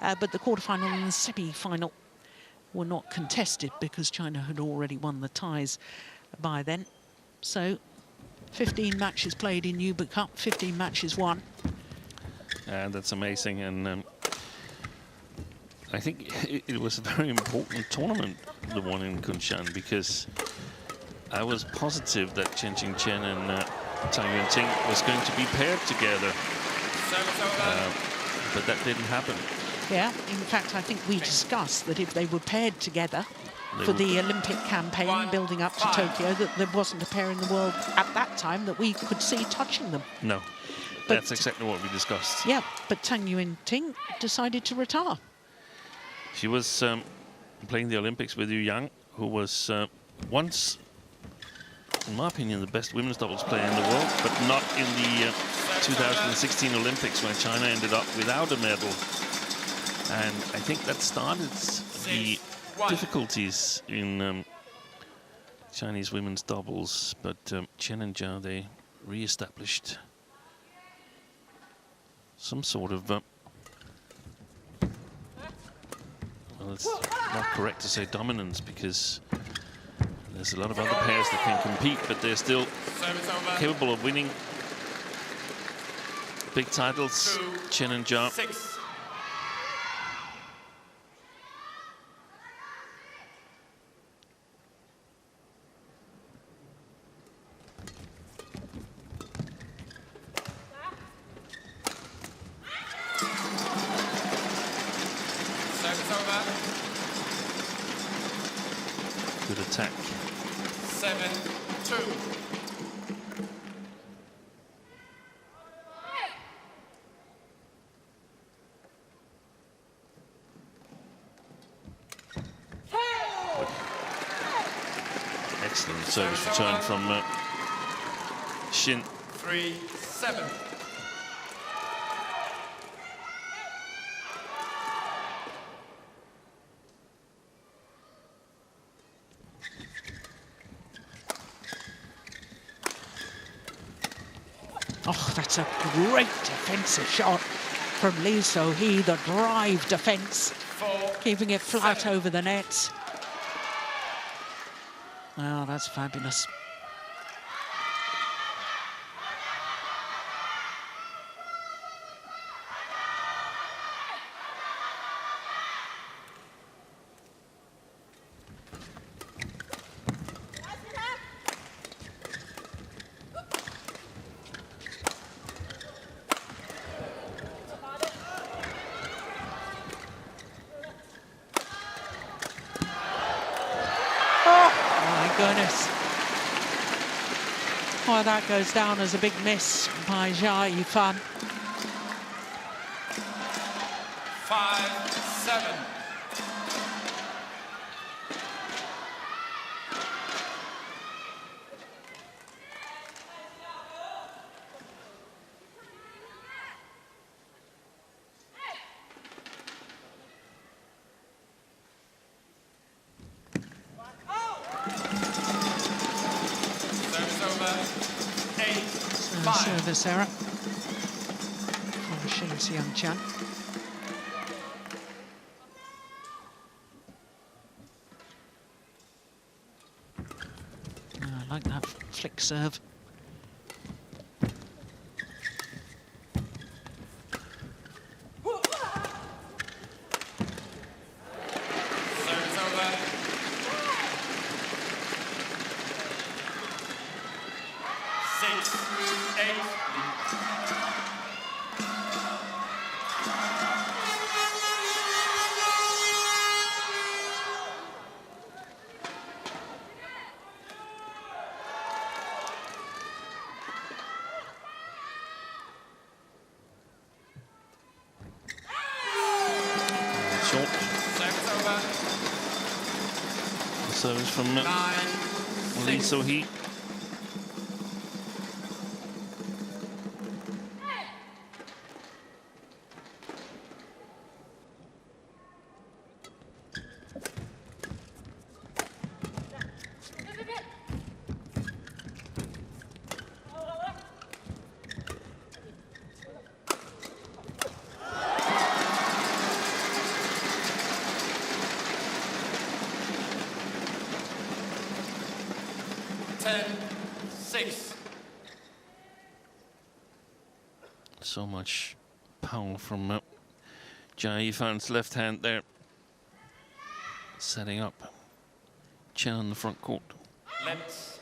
but the quarterfinal and the semi-final were not contested because China had already won the ties by then. So 15 matches played in Uber Cup, 15 matches won. And that's amazing, and I think it was a very important tournament, the one in Kunshan, because I was positive that Chen Chen and Tang Yuan Ting was going to be paired together, but that didn't happen. Yeah, in fact, I think we discussed that if they were paired together, for the Olympic campaign building up to Tokyo that there wasn't a pair in the world at that time that we could see touching them. No, But- that's exactly what we discussed. Yeah, but Tang Yuan-ting decided to retire. She was playing the Olympics with Yu Yang, who was once, in my opinion, the best women's doubles player in the world, but not in the 2016 Olympics when China ended up without a medal. And I think that started the difficulties in Chinese women's doubles. But Chen and Zhao, they re-established some sort of well, it's not correct to say dominance, because there's a lot of other pairs that can compete, but they're still capable of winning big titles. Chen and Zhao. 6. Service over. Good attack. 7-2. Excellent service return from Xin. 3-7. Oh, that's a great defensive shot from Lee So-hee, the drive defense, 4. keeping it flat over the nets. Oh, that's fabulous. Goodness. Oh, that goes down as a big miss by Jia Yifan. 5-7. Service error from Shin Xiang-chan. I like that flick serve. Service over. 6-8. Short. Service over. The service from 9-6. Lee So-hee. So much power from Jia Yifan's left hand there, setting up Chen on the front court. Let's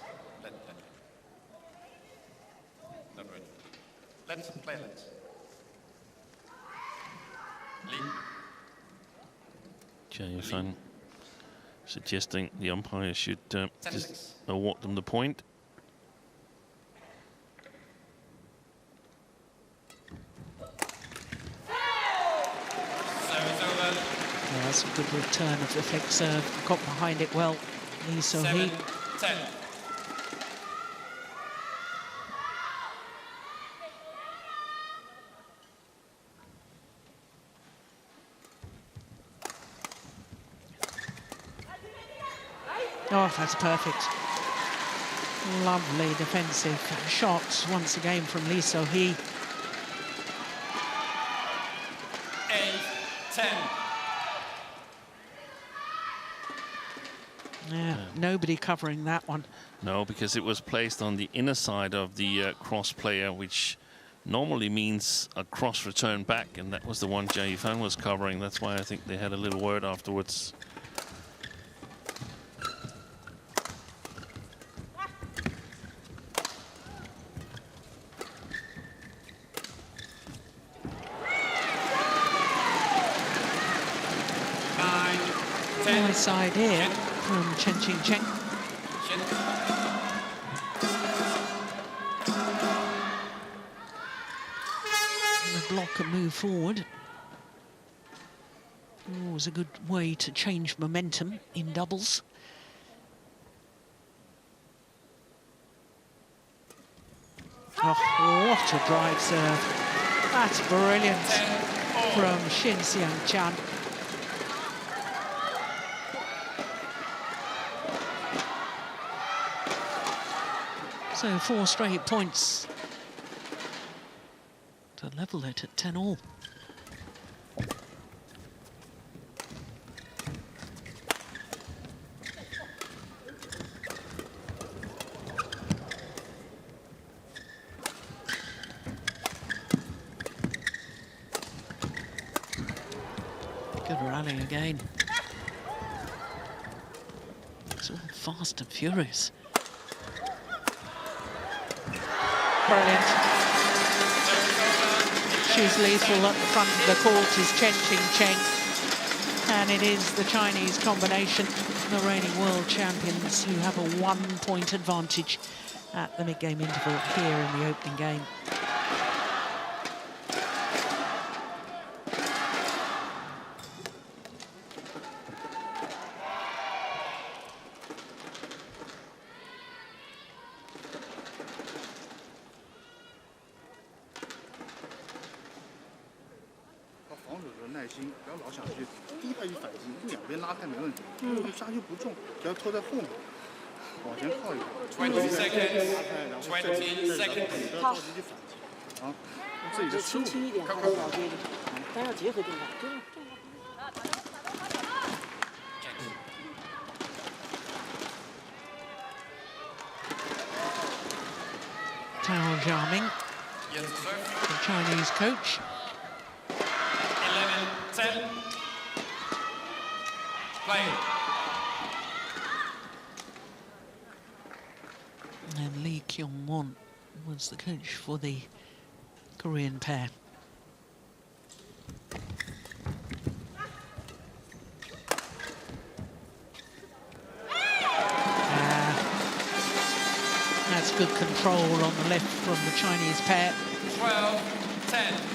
play let's. Lee. Jia Yifan suggesting the umpire should just award them the point. Yeah, that's a good return of the flick serve. Got behind it well. Lee So-hee. 7-10. Oh, that's perfect. Lovely defensive shots once again from Lee So-hee. 8-10. Yeah, nobody covering that one. No, because it was placed on the inner side of the cross player, which normally means a cross return back, and that was the one Jia Yifan was covering. That's why I think they had a little word afterwards. Nice side here from Chen Qingchen. The block and move forward. Always a good way to change momentum in doubles. Oh, what a drive serve. That's brilliant from Shin Xiang-chan. So 4 straight points to level it at 10-all. Good rally again. It's all fast and furious. Brilliant. She's lethal at the front of the court is Chen Qingchen. And it is the Chinese combination, the reigning world champions, who have a 1-point advantage at the mid-game interval here in the opening game. Tao Jiaming, the Chinese coach. 11-10. Play. And Lee Kyung-won was the coach for the Korean pair. That's good control on the left from the Chinese pair. 12-10.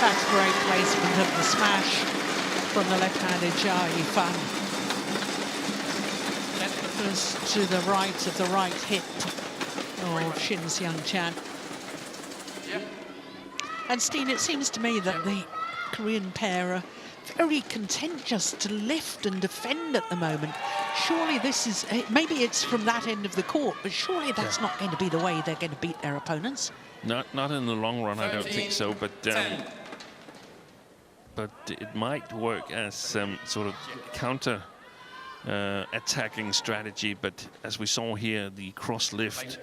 That's great placement of the smash from the left-handed Jia Yifan. First to the right of the right hip of Shin Xiang-chan. And Steen, it seems to me that the Korean pair are very content just to lift and defend at the moment. Surely this is, maybe it's from that end of the court, but surely that's not going to be the way they're going to beat their opponents. Not in the long run, I don't think so, but it might work as some sort of counter attacking strategy. But as we saw here, the cross lift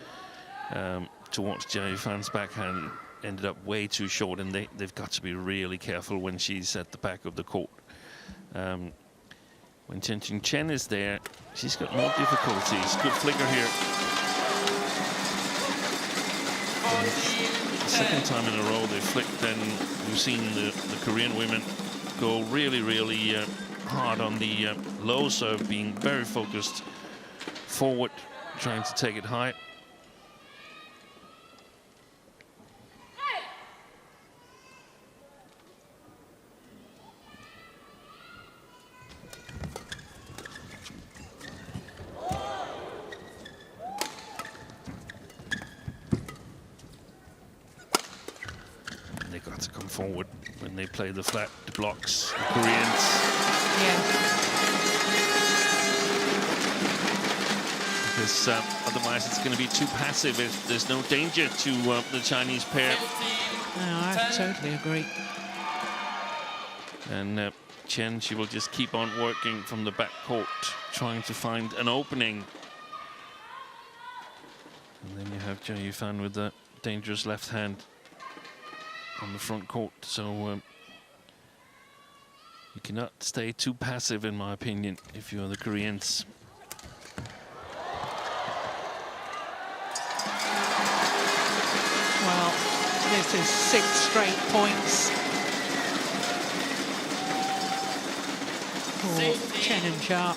towards Jia Yufan's backhand ended up way too short, and they've got to be really careful when she's at the back of the court. When Chen Chen is there, she's got more difficulties. Good flicker here. The second time in a row they flicked, and we've seen the Korean women go really, really hard on the low serve, being very focused forward, trying to take it high. Got to come forward when they play the flat blocks, the Koreans. Yeah. Because otherwise it's going to be too passive. There's no danger to the Chinese pair. No, I totally agree. And Chen, she will just keep on working from the back court, trying to find an opening. And then you have Jia Yufan with the dangerous left hand on the front court, so you cannot stay too passive, in my opinion, if you're the Koreans. Well, this is 6 straight points for Chen and Cha.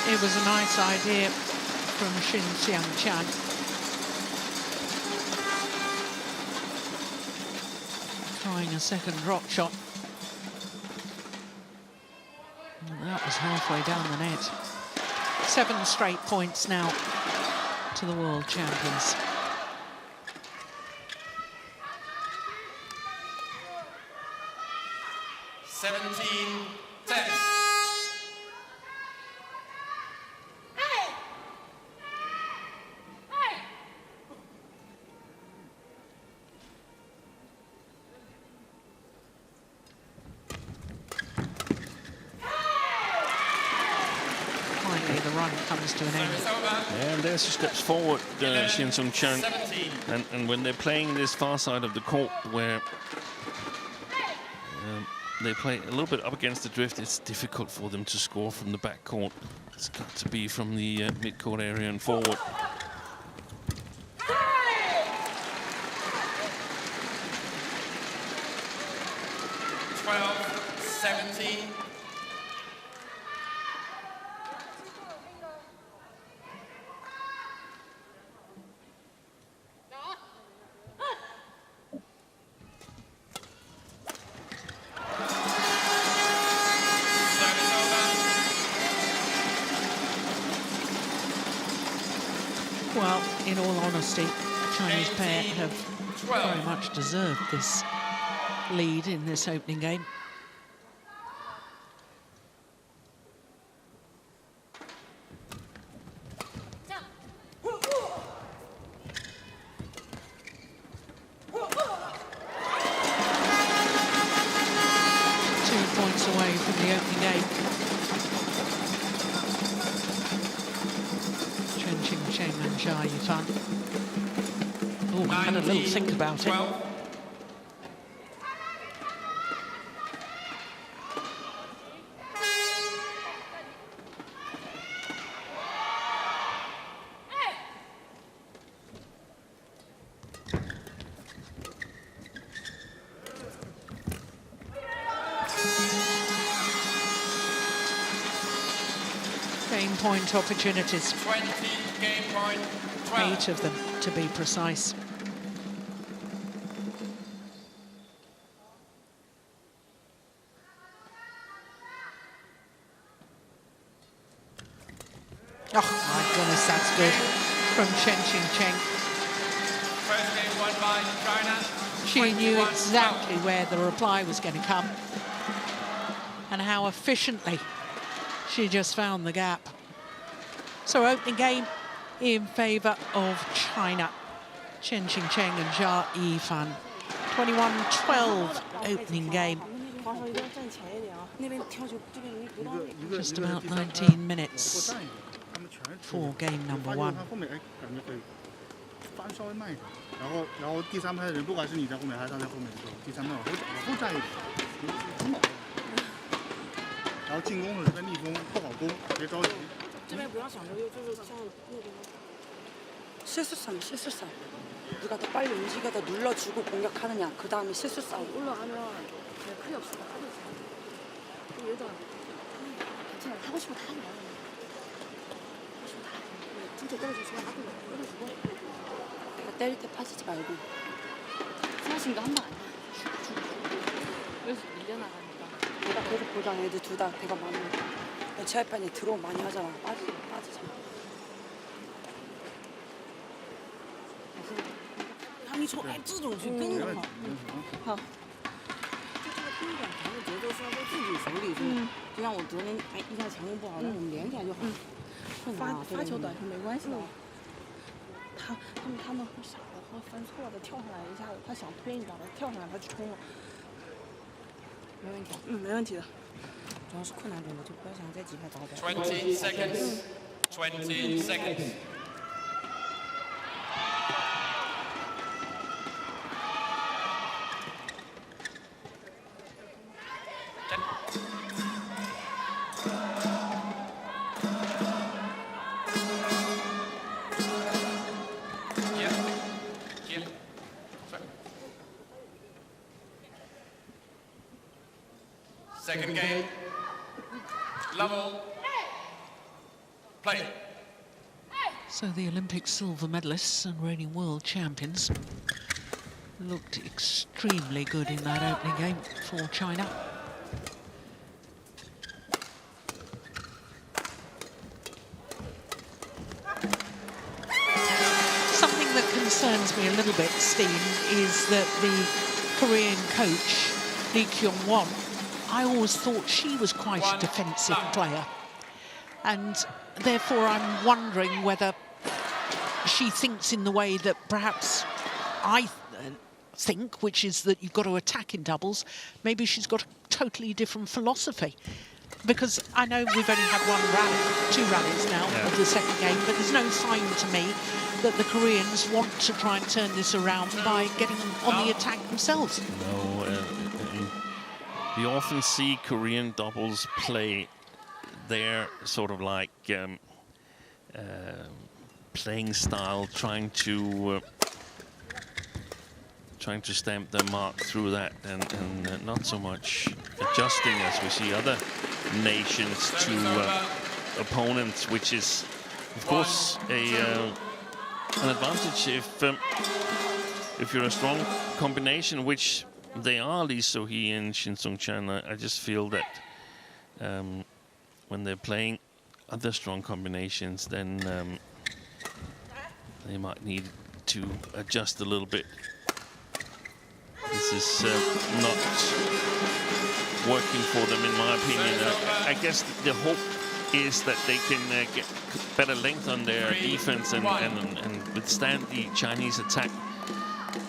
It was a nice idea from Shin Xiang-chan. Trying a second drop shot. And that was halfway down the net. 7 straight points now to the world champions. The run comes to an end. And there she steps forward, Shin Sung-chan. And when they're playing this far side of the court, where they play a little bit up against the drift, it's difficult for them to score from the back court. It's got to be from the mid-court area and forward. Well, in all honesty, the Chinese pair have very much deserved this lead in this opening game. Points away from the opening game. Chen and Jia Yufan. Oh, had a little think about it. game point opportunities. 20, game point 12. 8 of them, to be precise. Oh, my goodness, that's good from Chen Qingcheng. First game won by China. She knew 21-12. exactly where the reply was going to come and how efficiently she just found the gap. So opening game in favour of China. Chen Qingcheng and Jia Yifan. 21-12 opening game. Just about 19 minutes for game number 1. 翻稍微慢一点，然后第3拍的人，不管是你在后面还是他在后面的时候，第3拍往后站一点，很好。然后进攻的时候在逆风不好攻，别着急。这边不要想着就是像那个실수싸움. 누가 더 빨리 움직여서 눌러주고 공격하느냐. 그 다음에 실수싸움. 올라가면 그냥 크게 없어. 얘도 괜찮아. 하고 싶으면 다 하는 거야. 하고 싶으면 다 해. 진짜 떨어지면 하고 떨어지고. 내가 때릴 때 빠지지 말고. 스마싱도 한 방 아니야. 그래서 밀려나가니까. 내가 계속 보잖아. 애들 둘 다 배가 많으면. 제할판이 드로우 많이 하잖아. 빠지지 마. 향이 저这种去跟着跑。好。这个拼点节奏是要在自己手里做，就像我昨天一下强度不好，让我们连起来就好。发球短是没关系的。他们会傻的，会犯错的，跳上来一下子，他想推你知道吗？跳上来他去冲了。没问题。没问题的。主要是困难点的，就不要想在几拍打掉。20 seconds. 20 seconds. Second game, level, play. So the Olympic silver medalists and reigning world champions looked extremely good in that opening game for China. Something that concerns me a little bit, Steen, is that the Korean coach, Lee Kyung-won, I always thought she was quite a defensive player. And therefore I'm wondering whether she thinks in the way that perhaps I think, which is that you've got to attack in doubles. Maybe she's got a totally different philosophy. Because I know we've only had 2 rallies now of the second game, but there's no sign to me that the Koreans want to try and turn this around by getting on the attack themselves. No, we often see Korean doubles play their sort of like playing style, trying to stamp their mark through that, and not so much adjusting as we see other nations to opponents, which is of course an advantage if you're a strong combination, which they are, Lee So-hee and Shin Sung-chan. I just feel that when they're playing other strong combinations, then they might need to adjust a little bit. This is not working for them, in my opinion. I guess the hope is that they can get better length on their defense and withstand the Chinese attack.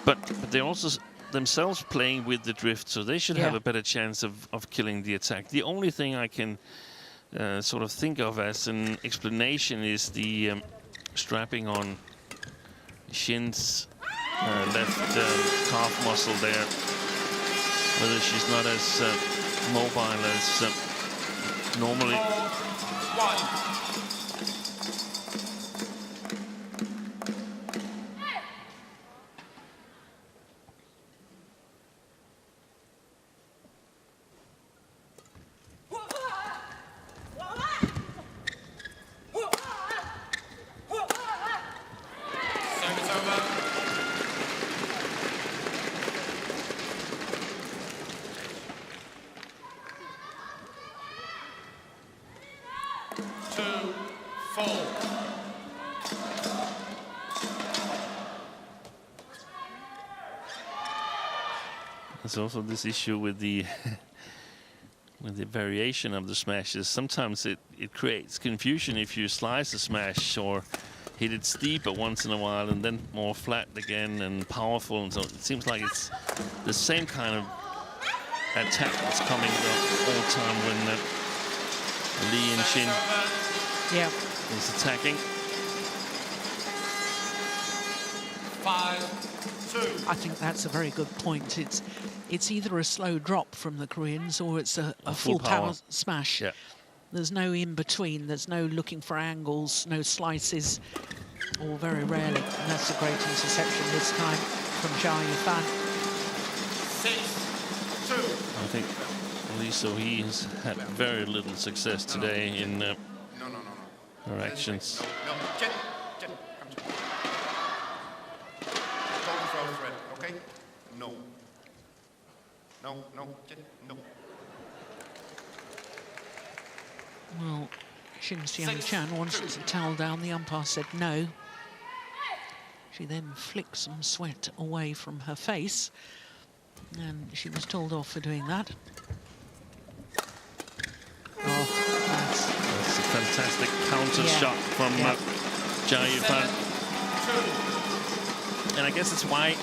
But they're also themselves playing with the drift, so they should have a better chance of killing the attack. The only thing I can sort of think of as an explanation is the strapping on Shin's left calf muscle there, whether she's not as mobile as normally. 4. There's also this issue with the with the variation of the smashes. Sometimes it creates confusion if you slice a smash or hit it steeper once in a while and then more flat again and powerful, and so it seems like it's the same kind of attack that's coming all the time when Lee and Shin is attacking. 5-2. I think that's a very good point. It's either a slow drop from the Koreans or it's a full power smash. Yeah. There's no in between. There's no looking for angles, no slices, or very rarely. And that's a great interception this time from Jia Yifan. 6-2. I think Lee So-hee has had very little success today in her actions. No, Jen, come to me. Don't throw thread, okay? No. No, Jen, no. Well, Shin Seung-chan wanted to towel down. The umpire said no. She then flicked some sweat away from her face, and she was told off for doing that. Oh, that's a fantastic counter shot from Jia Yifan. And I guess that's why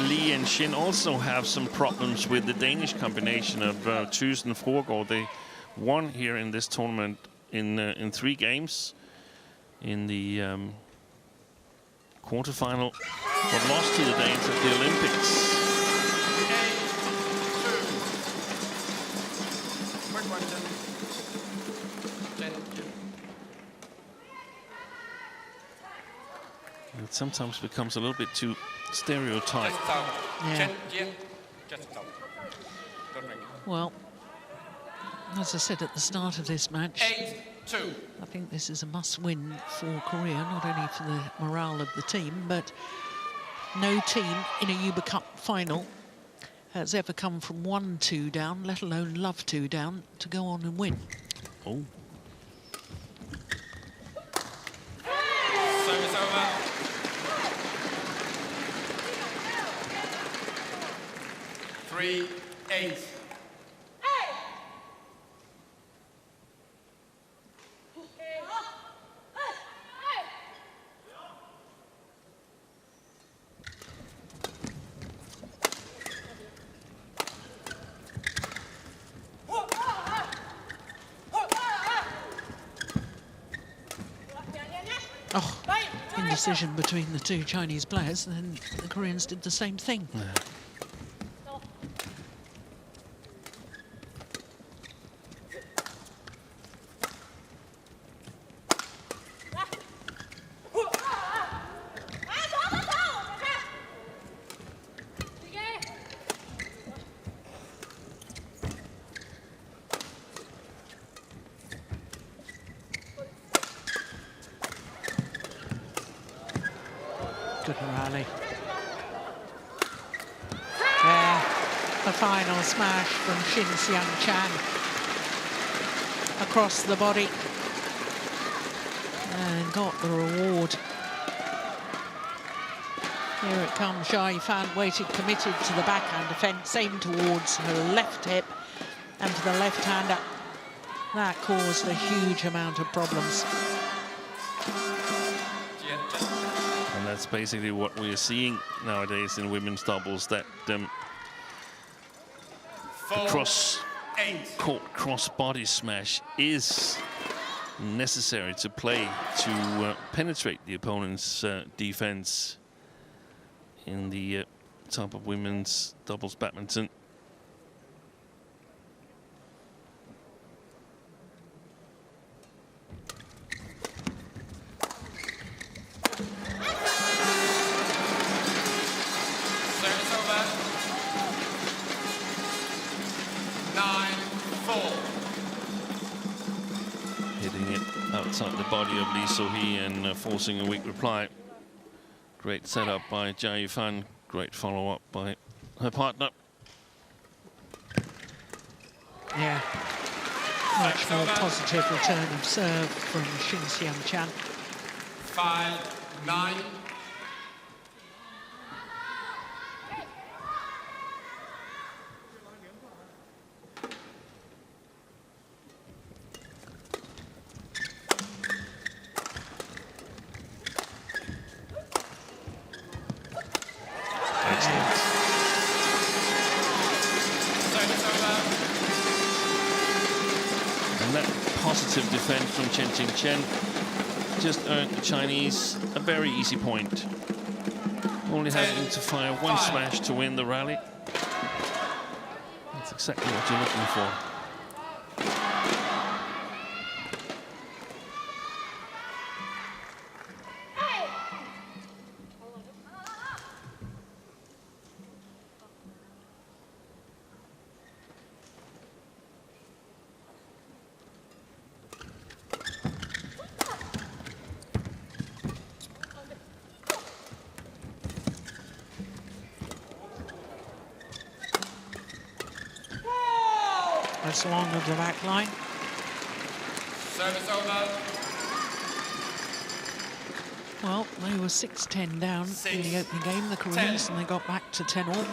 Lee and Shin also have some problems with the Danish combination of Thyssen and Fruergaard. They won here in this tournament in 3 games in the quarterfinal, but lost to the Danes at the Olympics. 8-2. Quick one, Jen. It sometimes becomes a little bit too stereotyped. Just out. Yeah. Jen, just out. Don't drink. well, as I said at the start of this match, 8-2. I think this is a must-win for Korea, not only for the morale of the team, but no team in a Uber Cup final has ever come from 1-2 down, let alone love 2 down, to go on and win. Oh. Service over. Three, 8. Oh, indecision between the 2 Chinese players, and then the Koreans did the same thing. Yeah. Good rally. There, the final smash from Shin Seung-chan across the body, and got the reward. Here it comes. Jia Yifan waited, committed to the backhand defence, aimed towards her left hip and to the left-hander. That caused a huge amount of problems. And that's basically what we're seeing nowadays in women's doubles, that the cross-court, cross-body smash is necessary to play to penetrate the opponent's defense in the top of women's doubles badminton. Service over. 9-4. Hitting it outside the body of Lee So-hee and forcing a weak reply. Great setup by Jia Yifan. Great follow-up by her partner. Yeah. Well, much more positive return of serve from Xin Xiangqian. 5-9. Positive defense from Chen Qingchen just earned the Chinese a very easy point. Only having to fire one smash to win the rally. That's exactly what you're looking for. That's long of the back line. Service over. Well, they were 6-10 down in the opening game, the Koreans, and they got back to 10-all.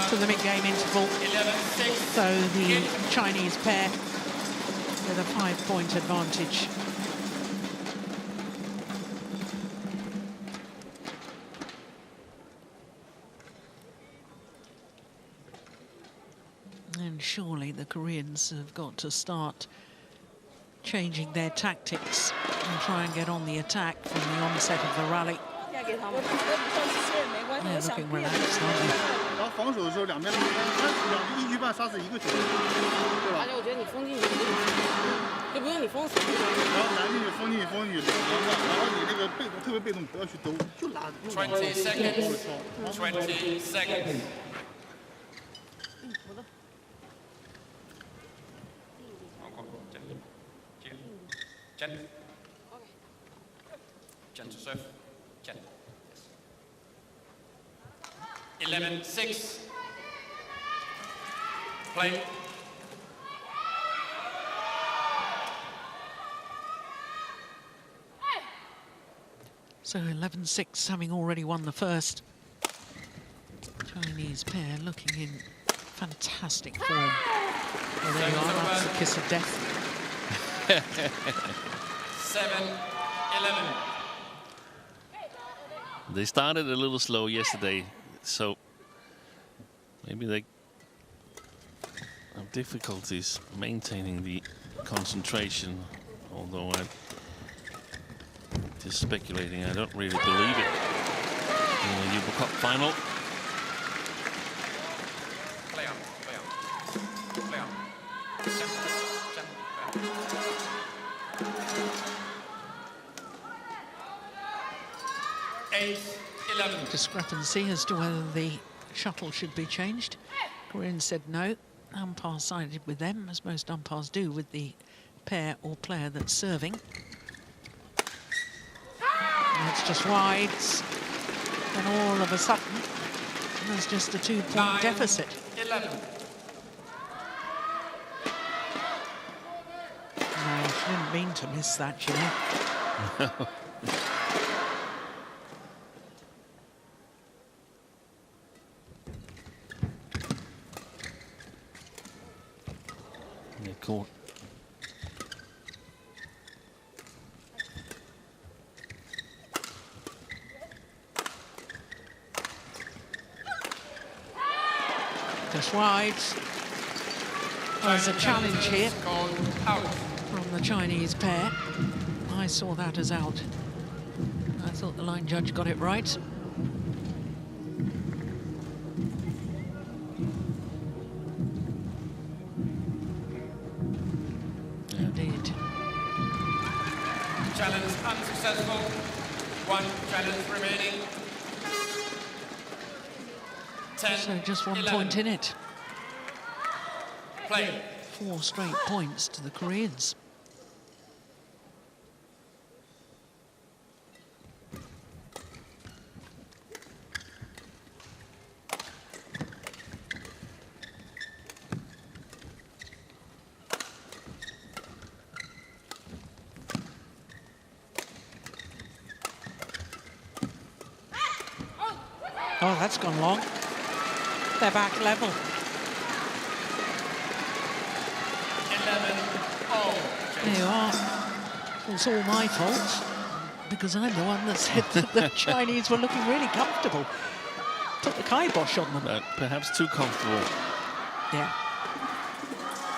To the mid-game interval, so the Chinese pair with a 5-point advantage. And surely the Koreans have got to start changing their tactics and try and get on the attack from the onset of the rally. They're looking relaxed, aren't they? 然后防守的时候，两边一局半杀死一个球，对吧？而且我觉得你封进去就不用你封死。然后拦进去，封进去，封进去，然后你那个被动特别被动，不要去兜，就拉。 20 seconds. 20 seconds. Chen to serve. Chen. 11-6. Play. So 11-6, having already won the first. Chinese pair looking in fantastic form. Well, there you are, that's the kiss of death. 7-11. They started a little slow yesterday, so maybe they have difficulties maintaining the concentration, although I'm just speculating. I don't really believe it. In the Euro Cup final. Play on, play on. Play on. Chen, Chen, play on. 8-11. Discrepancy as to whether the shuttle should be changed. Korean said no. Umpire sided with them, as most umpires do with the pair or player that's serving. That's just wide. And all of a sudden, there's just a 2-point deficit. 11. No, she didn't mean to miss that, you know. Yeah, cool. Just wide. There's a challenge here from the Chinese pair. I saw that as out. I thought the line judge got it right. Indeed. Challenge unsuccessful. One challenge remaining. 10, So just 1 11. point in it. Play. 4 straight points to the Koreans. Oh, that's gone long. They're back level. 11-all. There you are. It's all my fault, because I'm the one that said that the Chinese were looking really comfortable. Put the kibosh on them. But perhaps too comfortable. Yeah.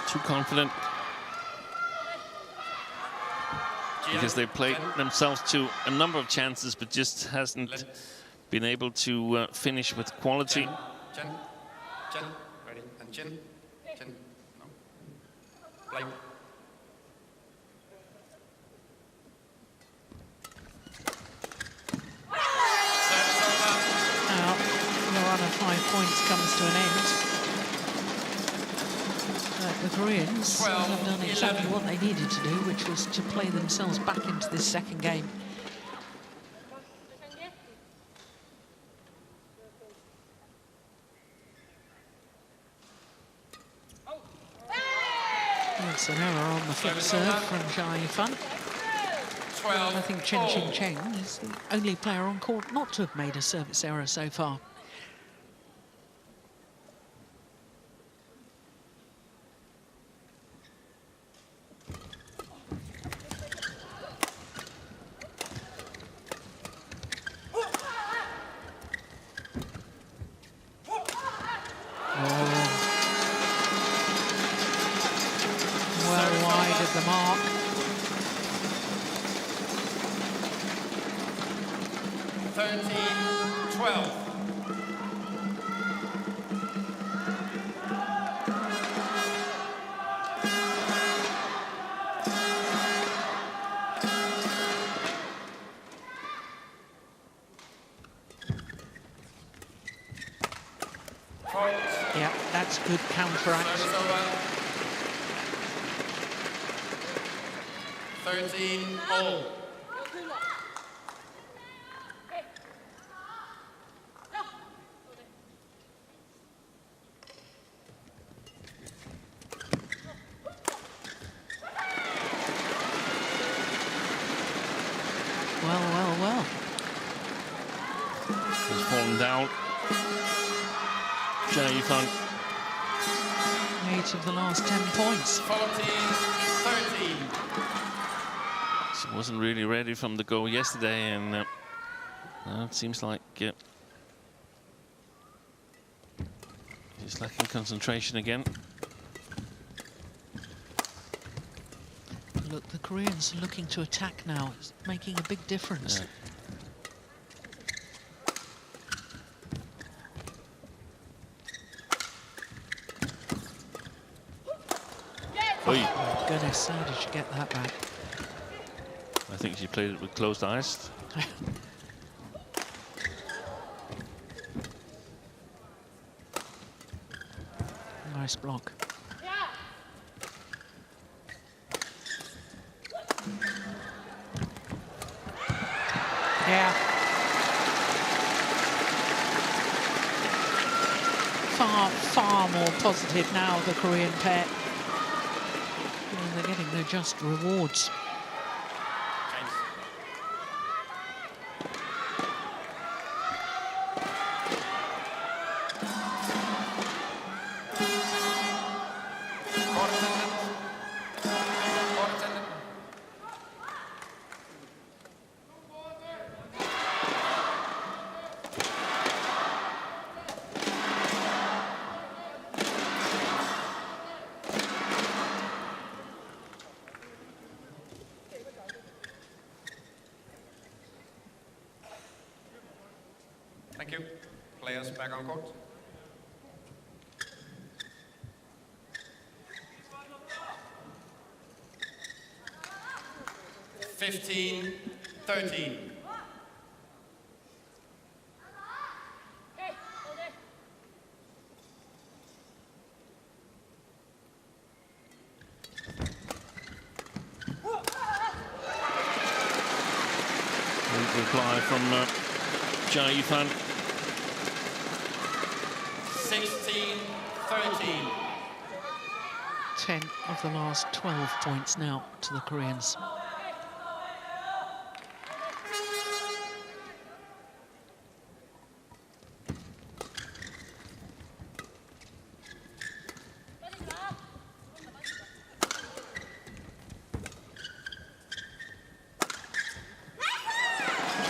Too confident. Because they played themselves to a number of chances, but just hasn't been able to finish with quality. Chin. Ready. And chin. No. Play. Now, the run of 5 points comes to an end. The Koreans have done exactly what they needed to do, which was to play themselves back into this second game. That's an error on the flip serve from Jia Yifan. I think Chen Qingcheng is the only player on court not to have made a service error so far. The mark. Yeah, that's good counteract. 13-all. Well. He's fallen down. Jia Yifan. 8 of the last 10 points. 14-13. She wasn't really ready from the go yesterday, and it seems like she's lacking concentration again. Look, the Koreans are looking to attack now. It's making a big difference. Yeah. Oh, goodness, how did she get that back? I think she played it with closed eyes. Nice block. Yeah. Far more positive now, the Korean pair. And they're getting their just rewards. Thank you. Players back on court. Fifteen, 13. from Jia Yifan. 16-13. 10 of the last 12 points now to the Koreans.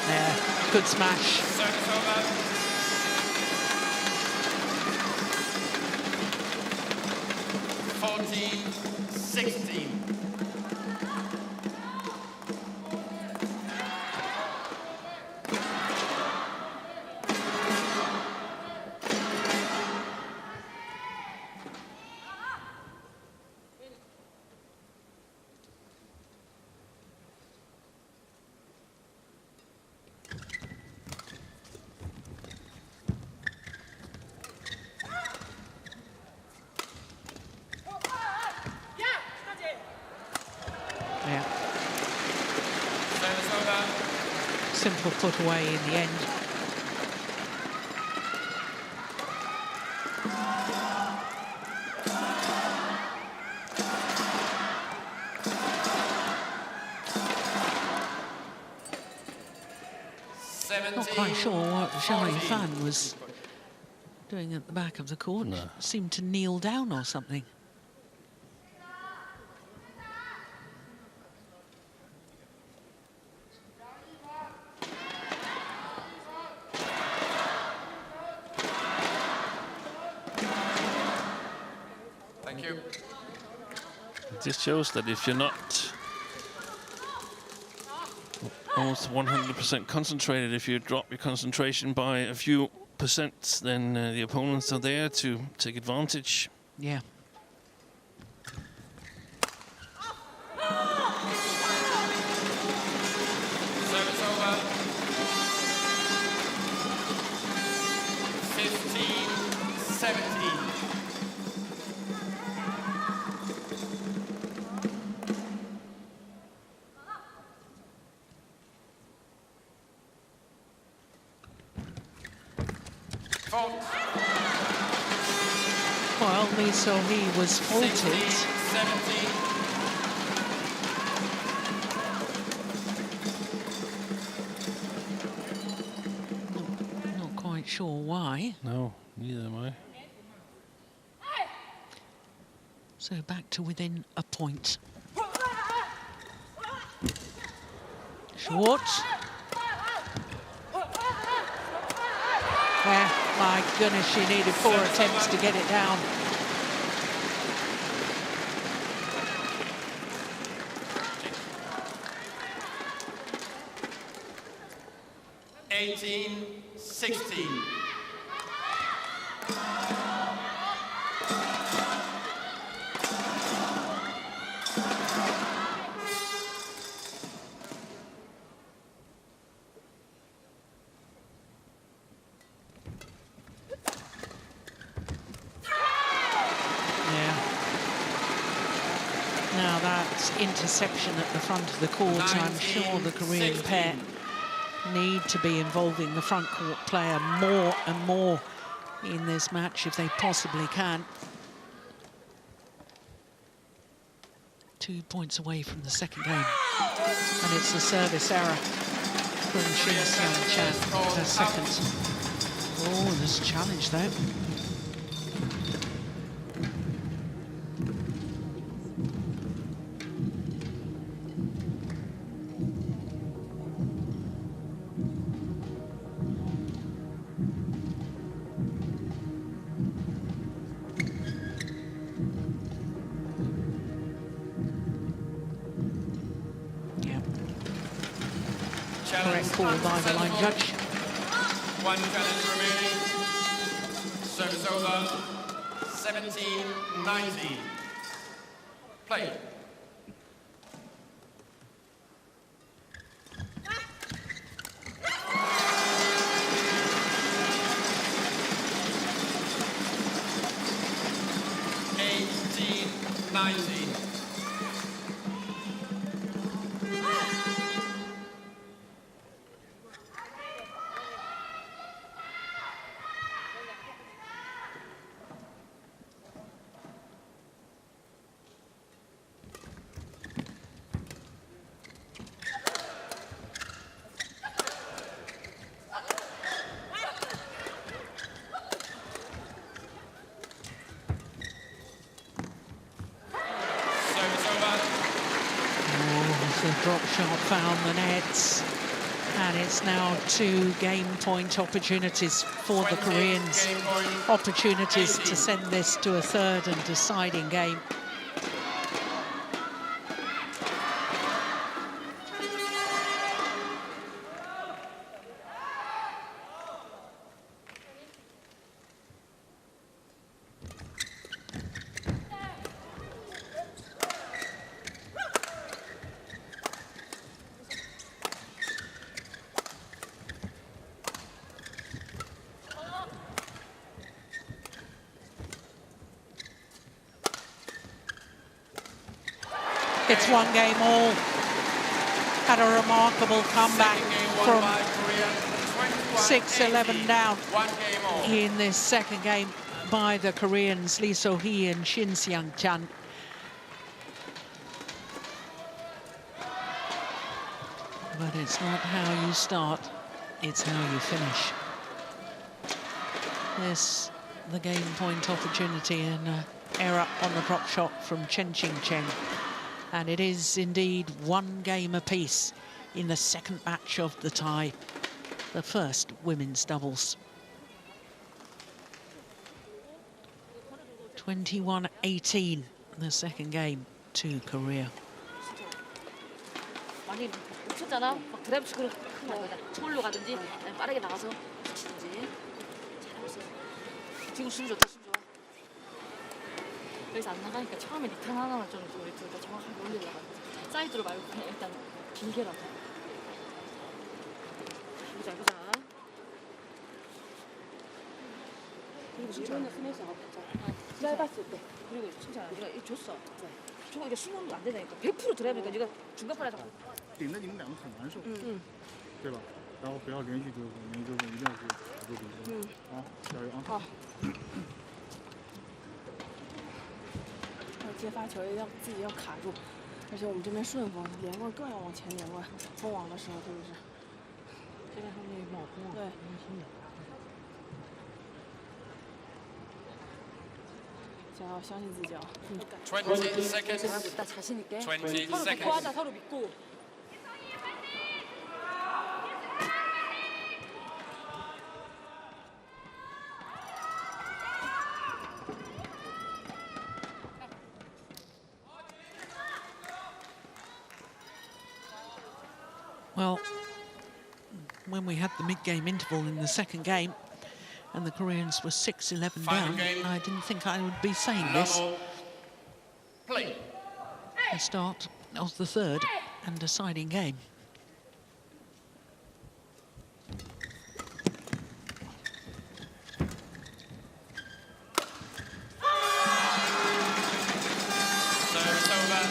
There, good smash. Service over. 14-16. Yeah, Service over. simple put away in the end. Not quite sure what Jia Yifan was doing at the back of the court. No. Seemed to kneel down or something. Thank you. This shows that if you're not almost 100% concentrated, if you drop your concentration by a few percent, then the opponents are there to take advantage. Yeah. Service over. 15-17. Fault. Well, Lee So-hee was faulted. 16-17. Not quite sure why. No, neither am I. So back to within a point. Short. Yeah, my goodness, she needed 4 attempts to get it down. Eighteen, 16. Now that intersection at the front of the court, I'm sure the Korean pair need to be involving the front court player more and more in this match if they possibly can. 2 points away from the second game. And it's a service error from Shin Seung-chan, her second. Oh, this challenge though. Correct call by the line judge. 1 challenge remaining. Service over. 17-19. Play. drop shot found the nets. And it's now 2 game point opportunities for the Koreans. Opportunities to send this to a third and deciding game. It's 1 game all. Had a remarkable comeback from 6-11 down in this second game by the Koreans, Lee So-hee and Shin Seung-chan. But it's not how you start, it's how you finish. This, the game point opportunity, and error on the drop shot from Chen Qing-chen. And it is indeed 1 game apiece in the second match of the tie, the first women's doubles. 21-18, the second game to Korea. 많이 쳤잖아. 막 드라이브 치고 큰 거다. 초월로 가든지 아니면 빠르게 나가서 치든지. 잘하고 있어. 지금 순 좋다, 순 좋아. 여기서 안 나가니까 처음에 리턴 하나만 좀 우리 둘 다 정확하게 올리려고 하는데 사이드로 말고 그냥 일단 길게라도. 보자, 보자. 그리고 순천은 스매시 짧았을 때. 그리고 진짜 우리가 이거 줬어. 저거 이게 수능도 안 되다니까. 100% 드라이브니까 네가 중간판에 잡고. 顶着你们2个很难受，对吧？然后不要连续丢分，连续丢分一定要是打住比分。好，加油啊！好。接发球要自己要卡住，而且我们这边顺风，连棍更要往前连棍，封网的时候是不是？现在他们那个冒风，对，加油，相信自己啊！20 seconds. 나 자신 있게. 20 서로 seconds. 믿고 하자, 서로 믿고. Well, when we had the mid-game interval in the second game and the Koreans were 6-11 down, I didn't think I would be saying this. Play. The start of the third and deciding game. Service over.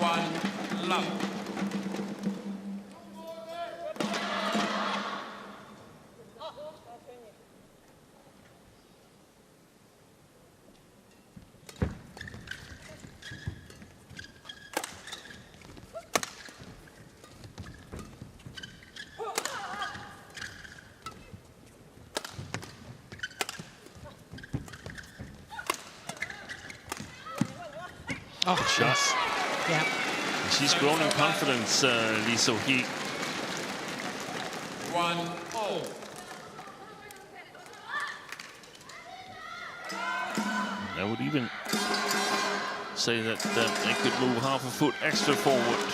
1 love. Oh, shot. Yeah. She's grown in confidence, Lee So-hee. 1-all. I would even say that they could move half a foot extra forward,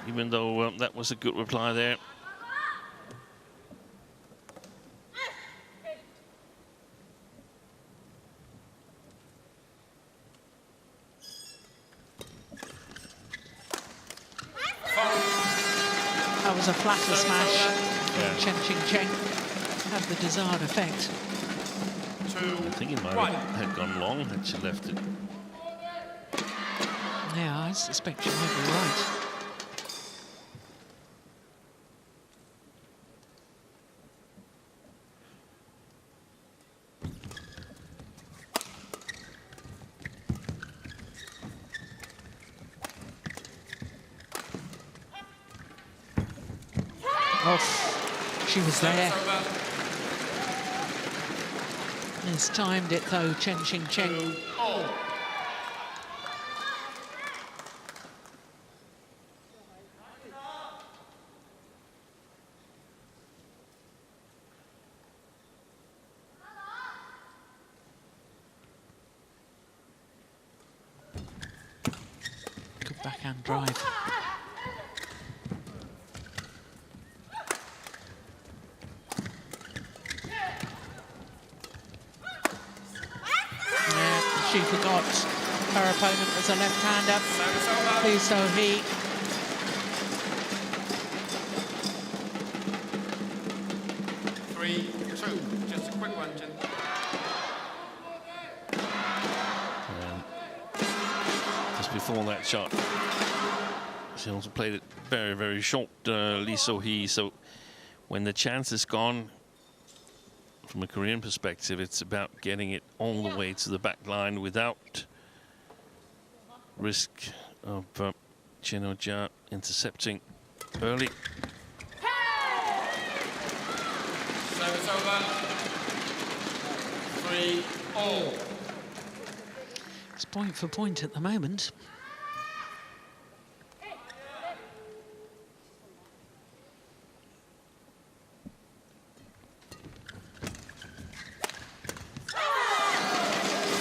even though that was a good reply there. That was a flatter smash. Chen Qing-chen had the desired effect. I think it might have gone long had she left it. Yeah, I suspect she might be right. Oh, she was there. Mistimed it though, Chen Qing-chen. backhand drive. Yeah, she forgot her opponent was a left-hander. Lee So-hee. Just a quick one, Jen. Just before that shot, she also played it very, very short, Lee So-hee. So when the chance is gone, from a Korean perspective, it's about getting it all the way to the back line without risk of Chen Ho-jia intercepting early. Service over. 3-all. It's point for point at the moment.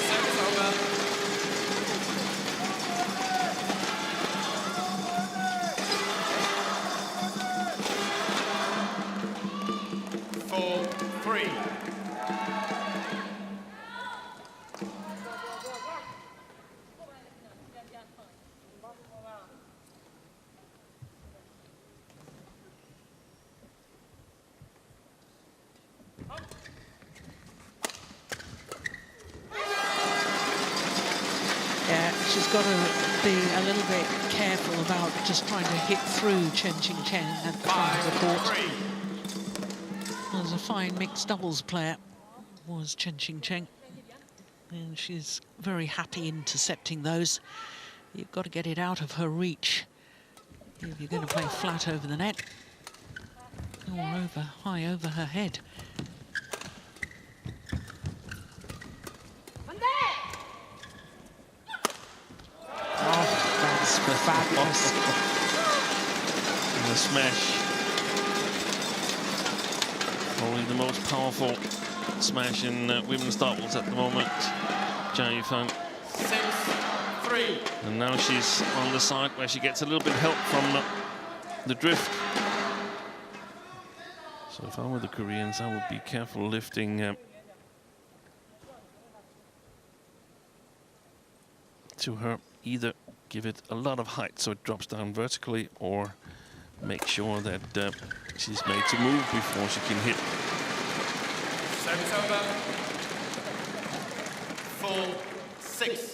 Service over. 4-3. Yeah, she's got to be a little bit careful about just trying to hit through Chen Qingchen at the front of the court. 5-3. Was a fine mixed doubles player, was Chen Qingchen. And she's very happy intercepting those. You've got to get it out of her reach if you're going to play flat over the net or over, high over her head. Oh, that's fabulous. And the smash. Probably the most powerful smash in women's doubles at the moment. Jia Yifeng. 6-3. And now she's on the side where she gets a little bit of help from the drift. So if I were the Koreans, I would be careful lifting to her. Either give it a lot of height so it drops down vertically, or make sure that she's made to move before she can hit. Service over. 4-6.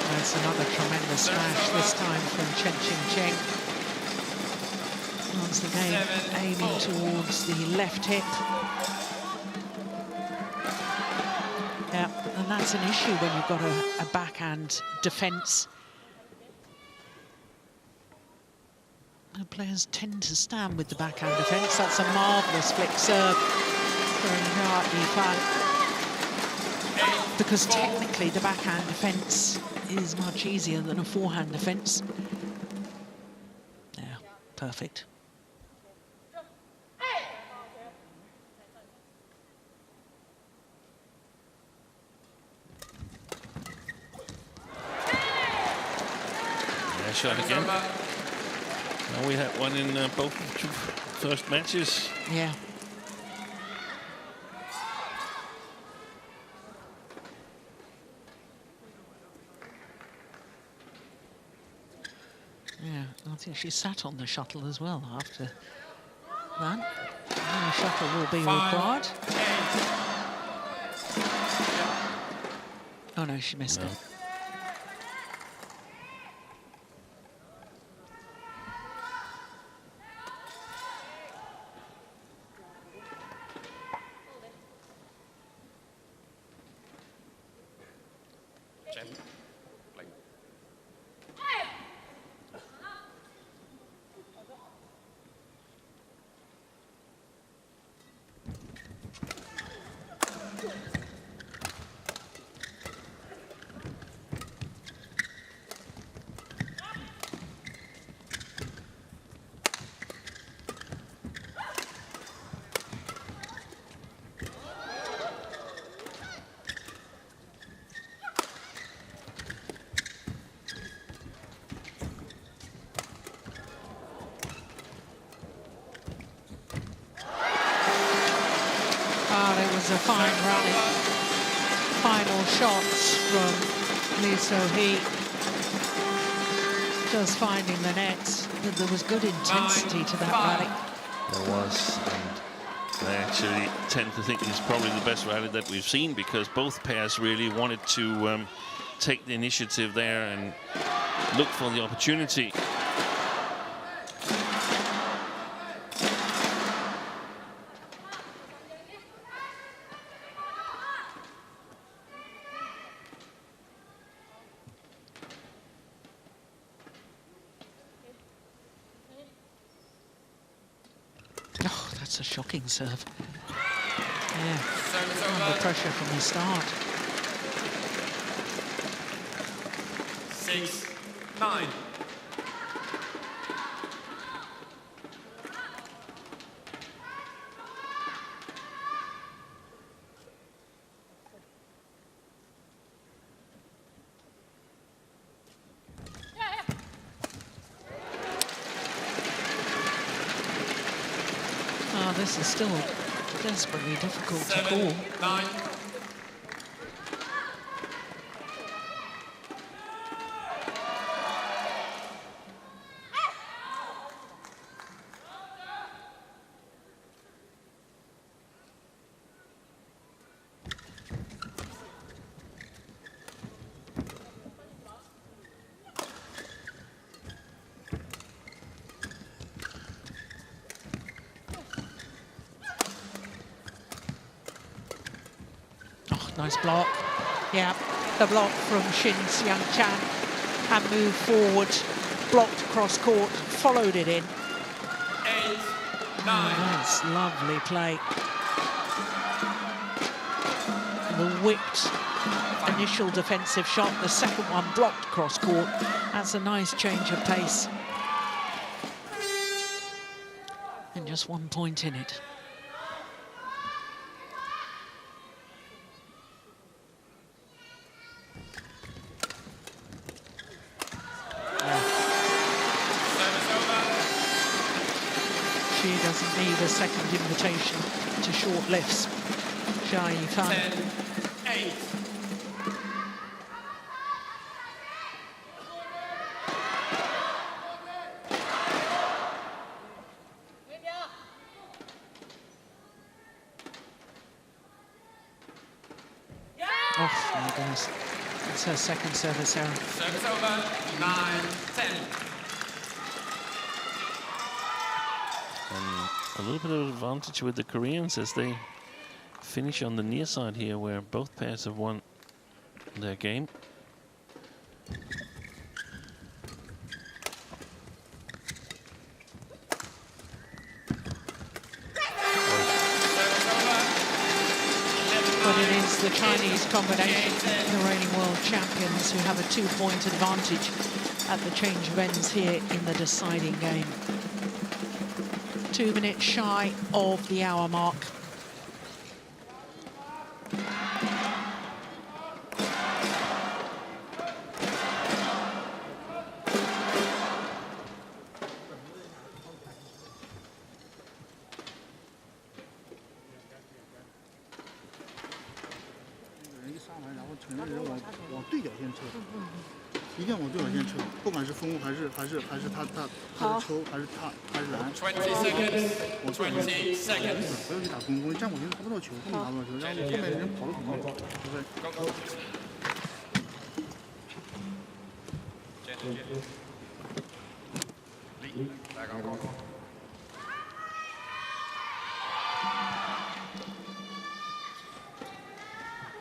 That's another tremendous smash, this time from Chen Qingchen. Once again, aiming towards the left hip. Yeah, and that's an issue when you've got a backhand defence. The players tend to stand with the backhand defence. That's a marvellous flick serve from Jia Yifeng. Because technically the backhand defence is much easier than a forehand defence. Yeah, perfect. Yeah, shot again. Now we had one in both the two first matches. Yeah. Yeah, I think she sat on the shuttle as well after that. And the shuttle will be required. Oh no, she missed it. Chen. Like. was a fine rally. Final shots from Lee So-hee. Just finding the nets. There was good intensity to that rally. There was, and I actually tend to think it's probably the best rally that we've seen, because both pairs really wanted to take the initiative there and look for the opportunity. Oh, that's a shocking serve. Yeah, under pressure from the start. 6-9. Oh, this is still desperately difficult to call. 7-9. Nice block. Yeah, the block from Shin Seung-chan, and moved forward, blocked across court, followed it in. 8-9. Nice, lovely play. The whipped initial defensive shot, the second one blocked cross court. That's a nice change of pace. And just 1 point in it. She doesn't need a second invitation to short lifts. Xia Yifan. 10-8. Oh my goodness. It's her second service error. Service over. 9-10. And a little bit of advantage with the Koreans as they finish on the near side here, where both pairs have won their game. But it is the Chinese combination, the reigning world champions, who have a 2-point advantage at the change of ends here in the deciding game. 2 minutes shy of the hour mark.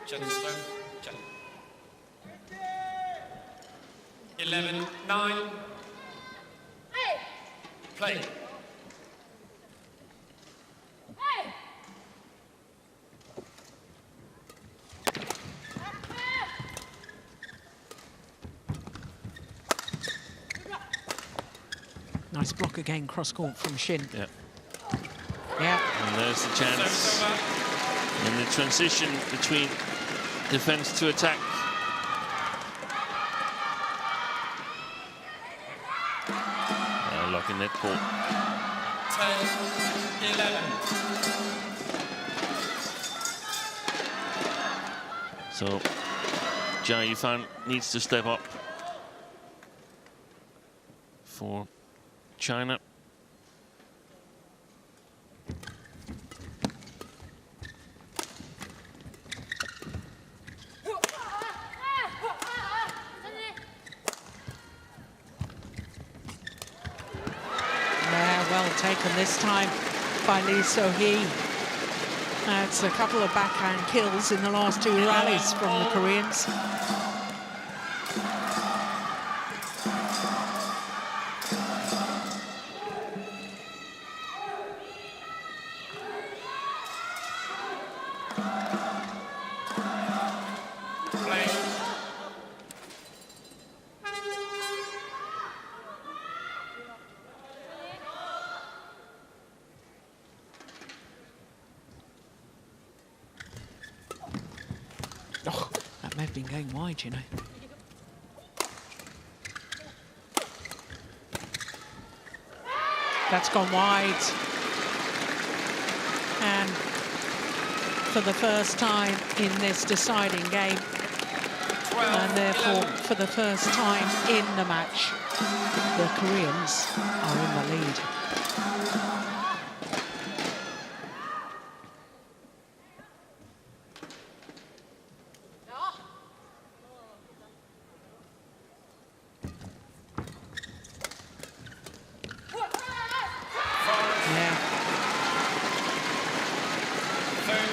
Jensen. 11-9. Play. Nice block again, cross court from Shin. Yeah. Yeah. And there's the chance in the transition between defense to attack. Lock in net court. 10-11. So Jia Yifan needs to step up for China. Well taken this time by Lee So-hee. That's a couple of backhand kills in the last 2 rallies from the Koreans. Oh, that may have been going wide, you know. That's gone wide. And for the first time in this deciding game, and therefore for the first time in the match, the Koreans are in the lead.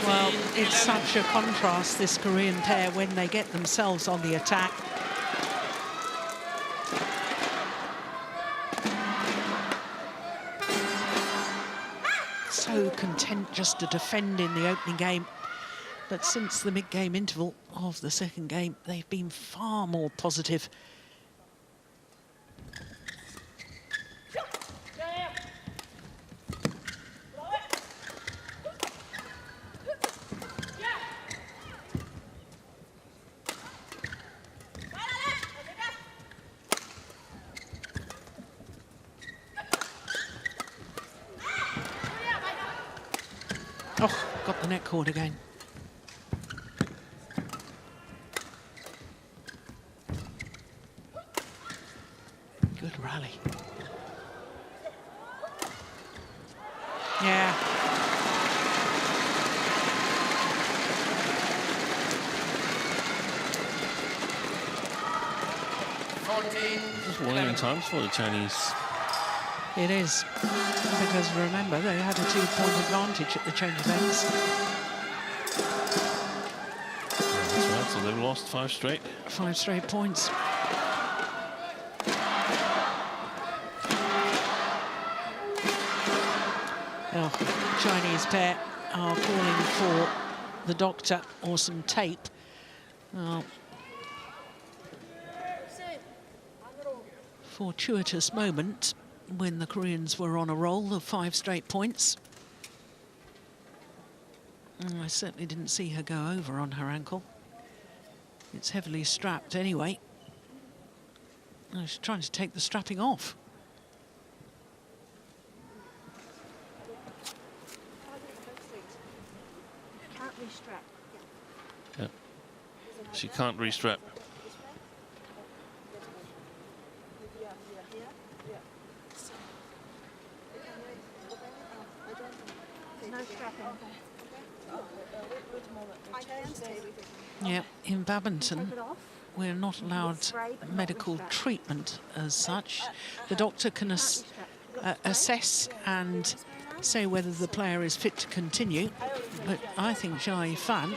Well, it's such a contrast, this Korean pair, when they get themselves on the attack. So content just to defend in the opening game. But since the mid-game interval of the second game, they've been far more positive. Oh, got the net cord again. Good rally. Yeah. Just warning times for the Chinese. It is, because remember, they had a 2-point advantage at the change of ends. That's right, so they've lost 5 straight. 5 straight points. Oh, Chinese pair are calling for the doctor or some tape. Oh. Fortuitous moment when the Koreans were on a roll of 5 straight points. I certainly didn't see her go over on her ankle. It's heavily strapped anyway. Oh, she's trying to take the strapping off. Can't restrap. Yeah. She can't restrap. Yeah, in badminton, we're not allowed medical treatment as such. The doctor can assess and say whether the player is fit to continue, but I think Jia Yifan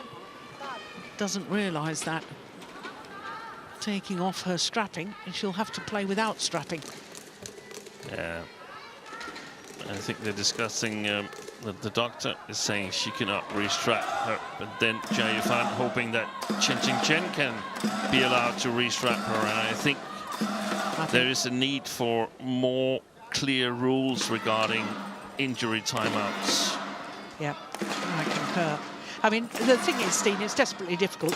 doesn't realise that. Taking off her strapping, and she'll have to play without strapping. Yeah. I think they're discussing the doctor is saying she cannot restrap her, but then Jia Yifan hoping that Chen Qingchen can be allowed to restrap her, and I think there is a need for more clear rules regarding injury timeouts. Yeah, I concur. I mean, the thing is, Steen, it's desperately difficult.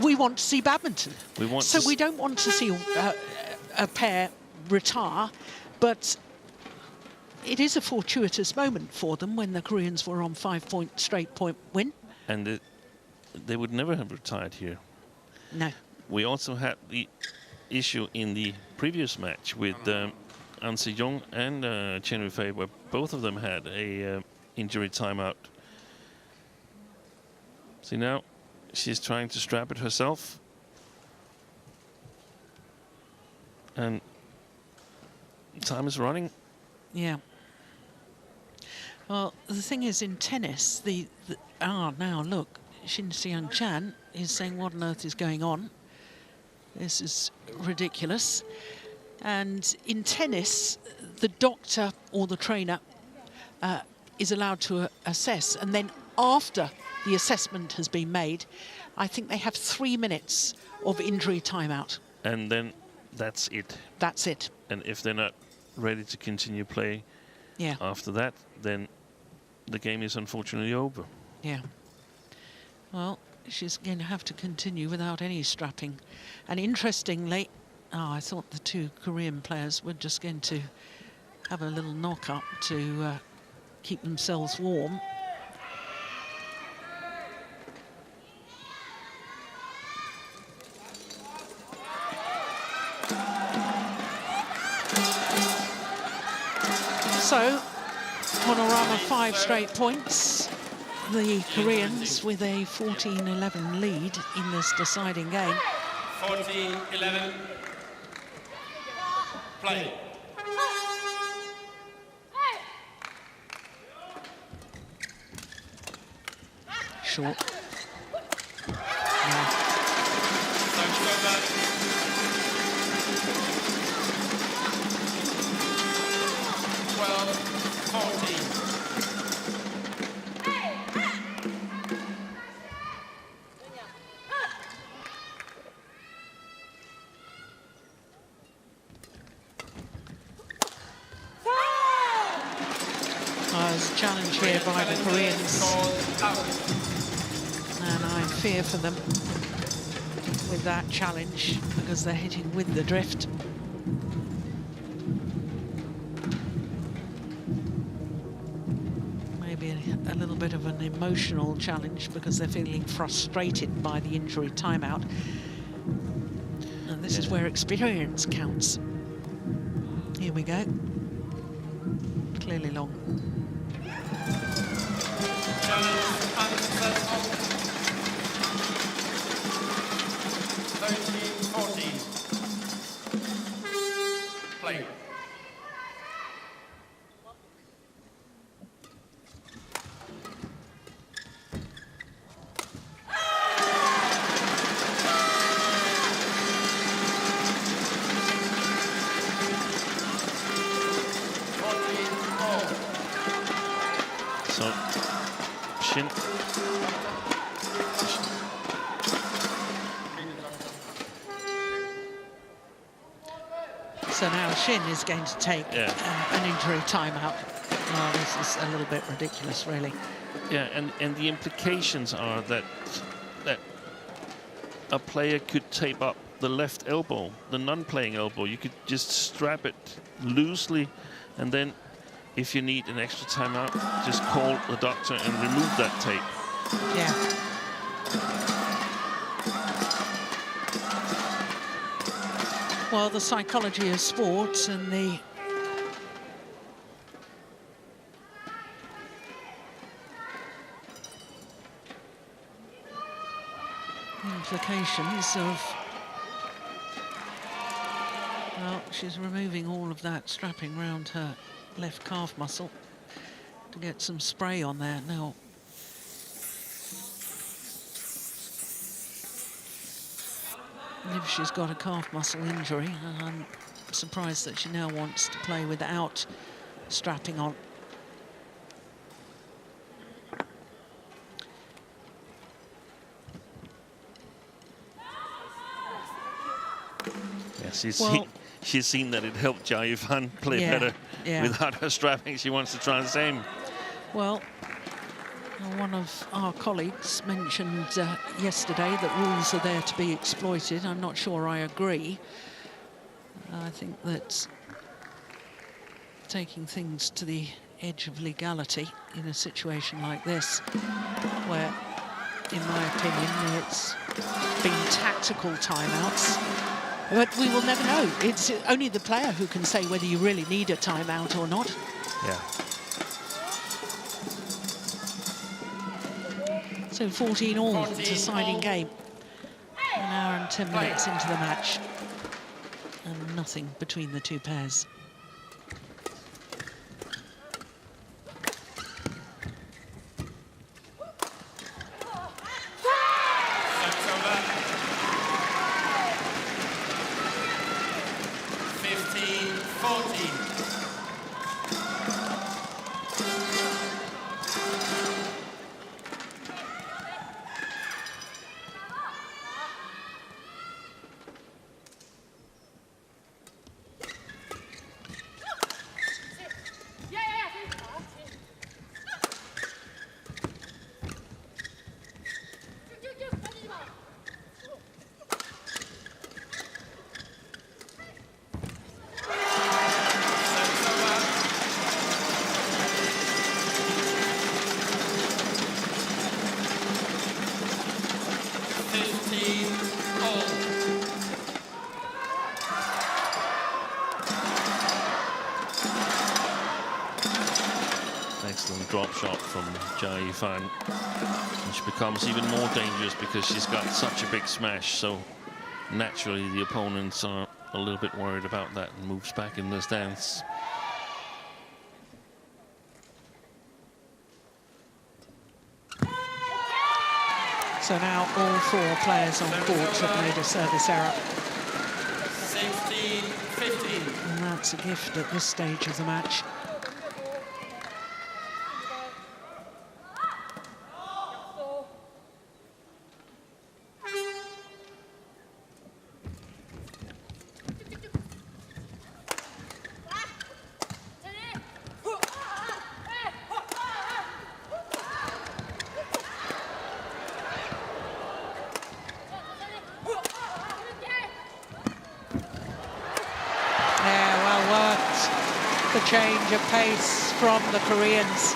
We want to see badminton. We don't want to see a pair retire, but it is a fortuitous moment for them when the Koreans were on 5-point straight point win. And they would never have retired here. No. We also had the issue in the previous match with An Se-young and Chen Yufei, where both of them had a injury timeout. See, now she's trying to strap it herself. And time is running. Yeah. Well, the thing is, in tennis, now look, Shin Seung-chan is saying, what on earth is going on? This is ridiculous. And in tennis, the doctor or the trainer is allowed to assess. And then after the assessment has been made, I think they have 3 minutes of injury timeout. And then that's it. That's it. And if they're not ready to continue play after that, then the game is unfortunately over. Yeah. Well, she's going to have to continue without any strapping. And interestingly, I thought the two Korean players were just going to have a little knock-up to keep themselves warm. So, Honorama 5 straight points. The Koreans with a 14-11 lead in this deciding game. 14-11. Play. Short. There's a challenge here by the Koreans, and I fear for them with that challenge because they're hitting with the drift. Maybe a little bit of an emotional challenge because they're feeling frustrated by the injury timeout. And this is where experience counts. Here we go. Clearly long. 13-14. Play. So, Shin. So now Shin is going to take an injury timeout. Oh, this is a little bit ridiculous, really. Yeah, and the implications are that a player could tape up the left elbow, the non-playing elbow. You could just strap it loosely, and then if you need an extra timeout, just call the doctor and remove that tape. Yeah. Well, the psychology of sport and the implications of, well, she's removing all of that strapping around her left calf muscle to get some spray on there. Now, if she's got a calf muscle injury, I'm surprised that she now wants to play without strapping on. Yeah, she's seen that it helped Jia Yifan play better without her strapping. She wants to try the same. Well, one of our colleagues mentioned yesterday that rules are there to be exploited. I'm not sure I agree. I think that taking things to the edge of legality in a situation like this, where in my opinion. It's been tactical timeouts. But we will never know. It's only the player who can say whether you really need a timeout or not. Yeah. So 14 all, deciding game. An hour and 10 minutes into the match. And nothing between the two pairs. Excellent drop shot from Jia Yifan, which becomes even more dangerous because she's got such a big smash, so naturally the opponents are a little bit worried about that and moves back in the stance. So now all four players on court have made a service error. 16-15. And that's a gift at this stage of the match. Change of pace from the Koreans.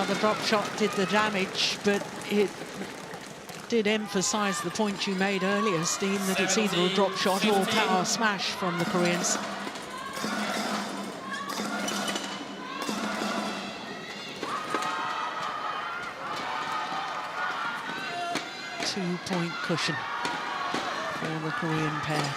The drop shot did the damage, but it did emphasize the point you made earlier, Steen, that it's either a drop shot or power smash from the Koreans. Two-point cushion for the Korean pair.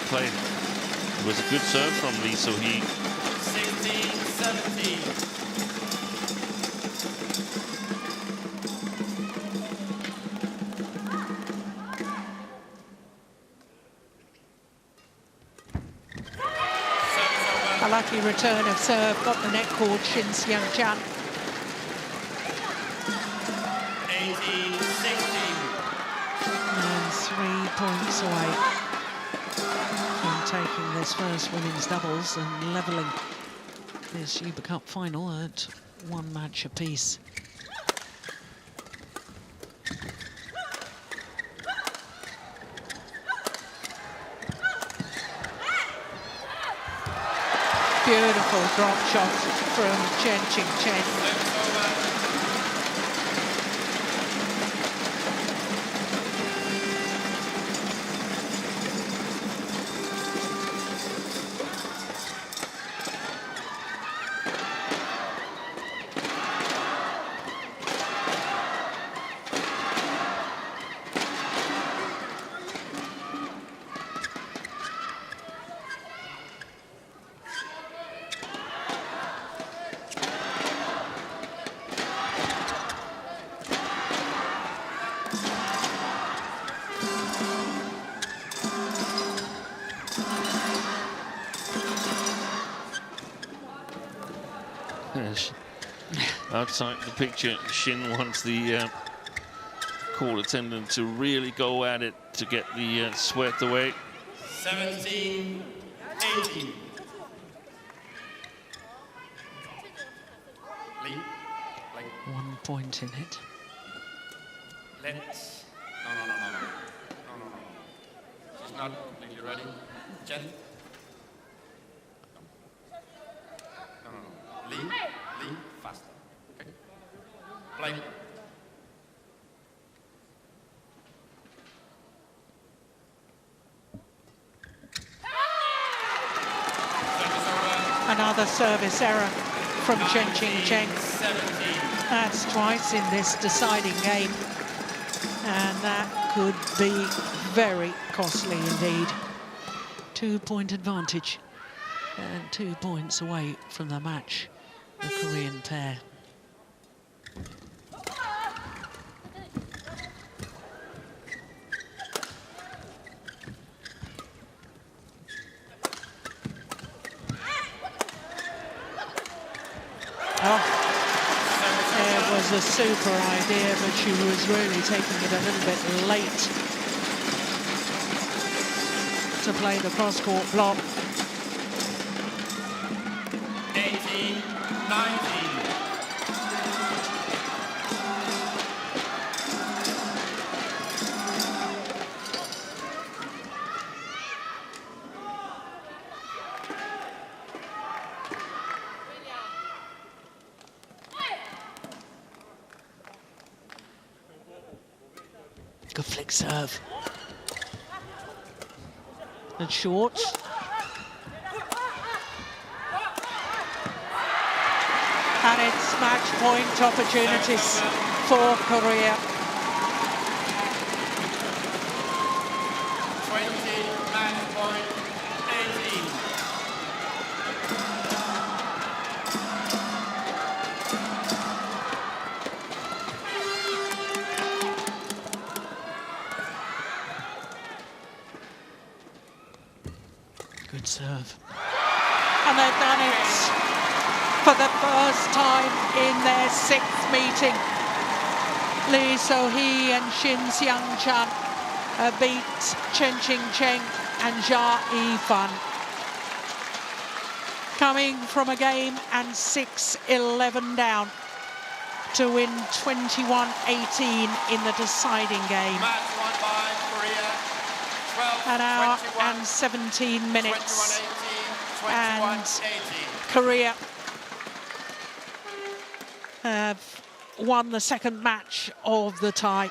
Play. It was a good serve from Lee So-hee. 16-17. A lucky return of serve, got the net cord, Shin Seung-chan. 18-16. And 3 points away from taking this first women's doubles and levelling this Uber Cup final at 1 match apiece. Beautiful drop shot from Chen Qingchen. Outside the picture, Shin wants the court attendant to really go at it to get the sweat away. 17-18. Lee, like 1 point in it. let's. No. She's not completely ready. Jen. No. Lee, faster. Okay. Play. Another service error from Chen Qingcheng. That's twice in this deciding game. And that could be very costly indeed. 2-point advantage. And 2 points away from the match, the Korean pair. It was a super idea, but she was really taking it a little bit late to play the cross-court block. 18-19. Good flick serve. And short. And it's match point opportunities for Korea. 20, match point, 18. Good serve. And they've done it for the first time in their 6th meeting. Lee So-hee and Shin Seung-chan beat Chen Qingcheng and Jia Yifan. Coming from a game and 6-11 down to win 21-18 in the deciding game. Match won by Korea. 12, An hour 21, and 17 minutes. 21-18, And 21-18. Korea have won the second match of the tie.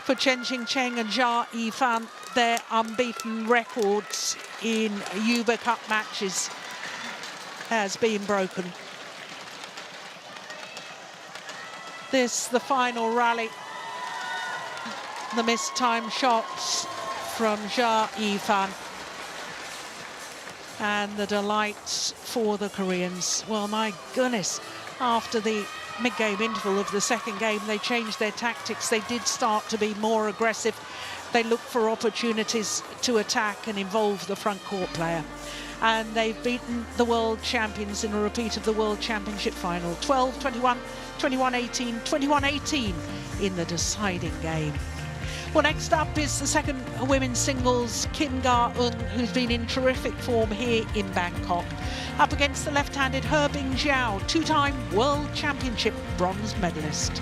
For Chen Qingcheng and Jia Yifan, their unbeaten records in Uber Cup matches has been broken. This, the final rally. The missed time shots from Jia Yifan. And the delights for the Koreans. Well, my goodness, after the mid-game interval of the second game, they changed their tactics. They did start to be more aggressive. They looked for opportunities to attack and involve the front court player. And they've beaten the world champions in a repeat of the World Championship final. 12-21, 21-18, 21-18 in the deciding game. Well, next up is the second women's singles, Kim Ga-eun, who's been in terrific form here in Bangkok, up against the left-handed He Bingjiao, two-time World Championship bronze medalist.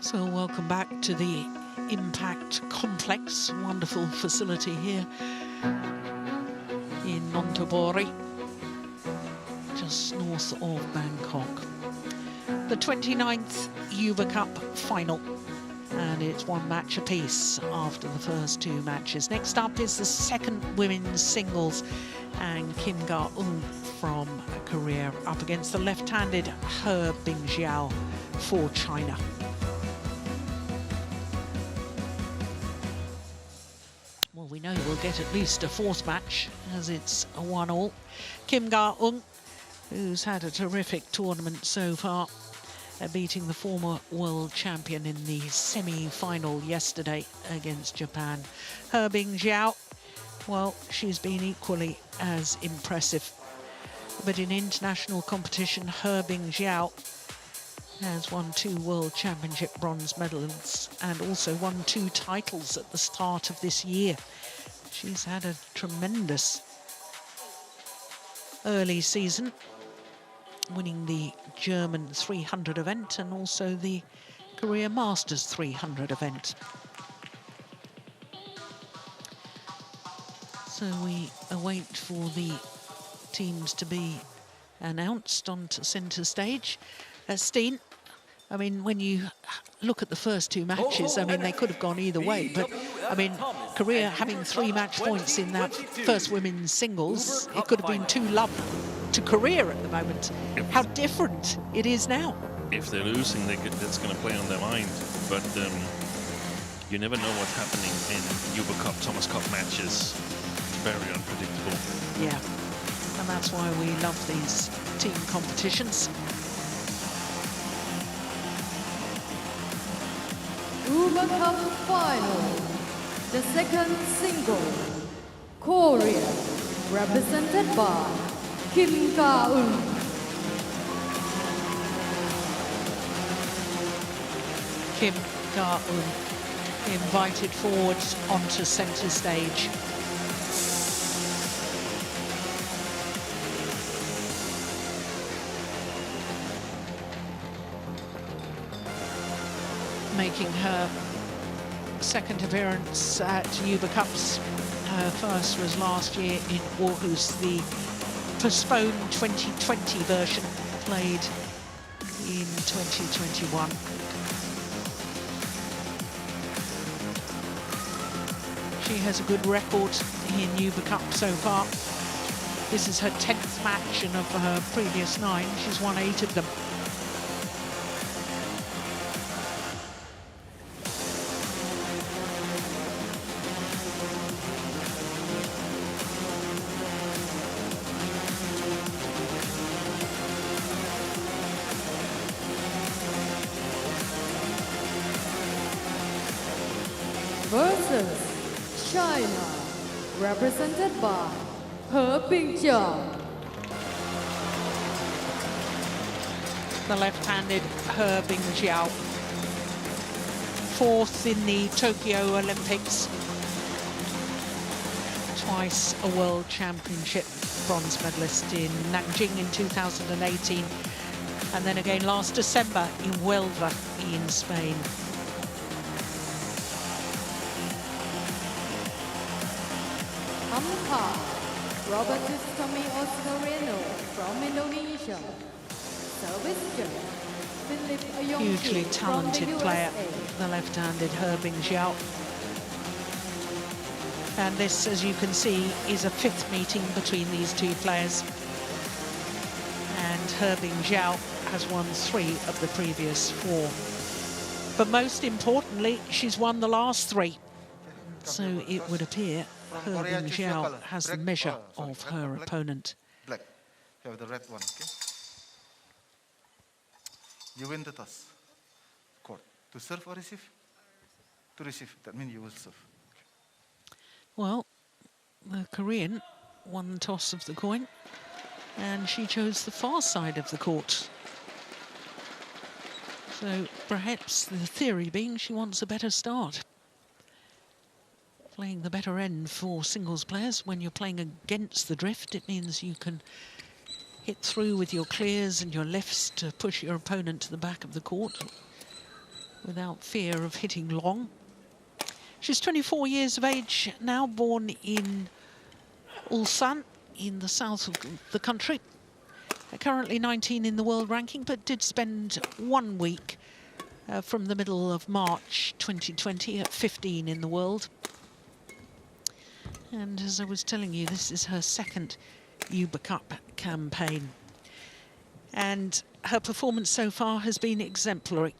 So welcome back to the Impact Complex, wonderful facility here in Nonthaburi, just north of Bangkok. The 29th Yuba Cup final, and it's one match apiece after the first two matches. Next up is the second women's singles, and Kim Ga-eun from Korea up against the left-handed He Bingjiao for China. Well, we know we'll get at least a fourth match, as it's a 1-1. Kim Ga-eun, who's had a terrific tournament so far, beating the former world champion in the semi-final yesterday against Japan. He Bingjiao, well, she's been equally as impressive. But in international competition, He Bingjiao has won 2 World Championship bronze medals and also won 2 titles at the start of this year. She's had a tremendous early season, winning the German 300 event and also the Korea Masters 300 event. So we await for the teams to be announced onto centre stage. Steen, I mean, when you look at the first 2 matches, I mean, they could have gone either way, but I mean, Korea having 3 match points in that first women's singles, it could have been 2-0 to Korea at the moment. How different it is now. If they're losing, that's going to play on their mind, but you never know what's happening in Yuba Cup, Thomas Cup matches. Very unpredictable. Yeah, and that's why we love these team competitions. Yuba Cup final, the second single, Korea, represented by Kim Ga-eun. Kim Ga-eun invited forward onto centre stage. Making her second appearance at Yuba Cups. Her first was last year in Aarhus, the postponed 2020 version, played in 2021. She has a good record in Yuba Cup so far. This is her 10th match, and of her previous 9, she's won 8 of them. Versus China, represented by He Bingjiao. The left-handed He Bingjiao, 4th in the Tokyo Olympics, twice a World Championship bronze medalist in Nanjing in 2018, and then again last December in Huelva in Spain. Umpire, Robert Tommy Oscarino from Indonesia. Service judge, Philip Ayong Hugely from talented the player, USA. the left-handed He Bingjiao. And this, as you can see, is a 5th meeting between these 2 players. And He Bingjiao has won 3 of the previous 4. But most importantly, she's won the last 3. So it would appear He Bingjiao has the measure of her opponent. Black. You have the red one, okay? You win the toss. Court. To serve or receive? To receive. That means you will serve. Well, the Korean won the toss of the coin, and she chose the far side of the court. So perhaps the theory being she wants a better start. Playing the better end for singles players. When you're playing against the drift, it means you can hit through with your clears and your lifts to push your opponent to the back of the court. without fear of hitting long. She's 24 years of age now, born in Ulsan in the south of the country. Currently 19 in the world ranking, but did spend 1 week from the middle of March 2020 at 15 in the world. And as I was telling you, this is her second Uber Cup campaign. And her performance so far has been exemplary.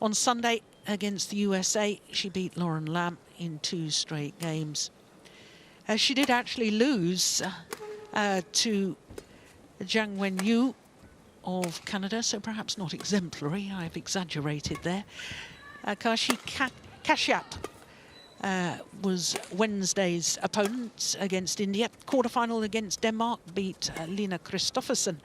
On Sunday against the USA, she beat Lauren Lam in 2 straight games. She did actually lose to Zhang Wenyu of Canada, so perhaps not exemplary. I've exaggerated there. Kashi Kashyap was Wednesday's opponent against India. Quarterfinal against Denmark, beat Lina Kristoffersen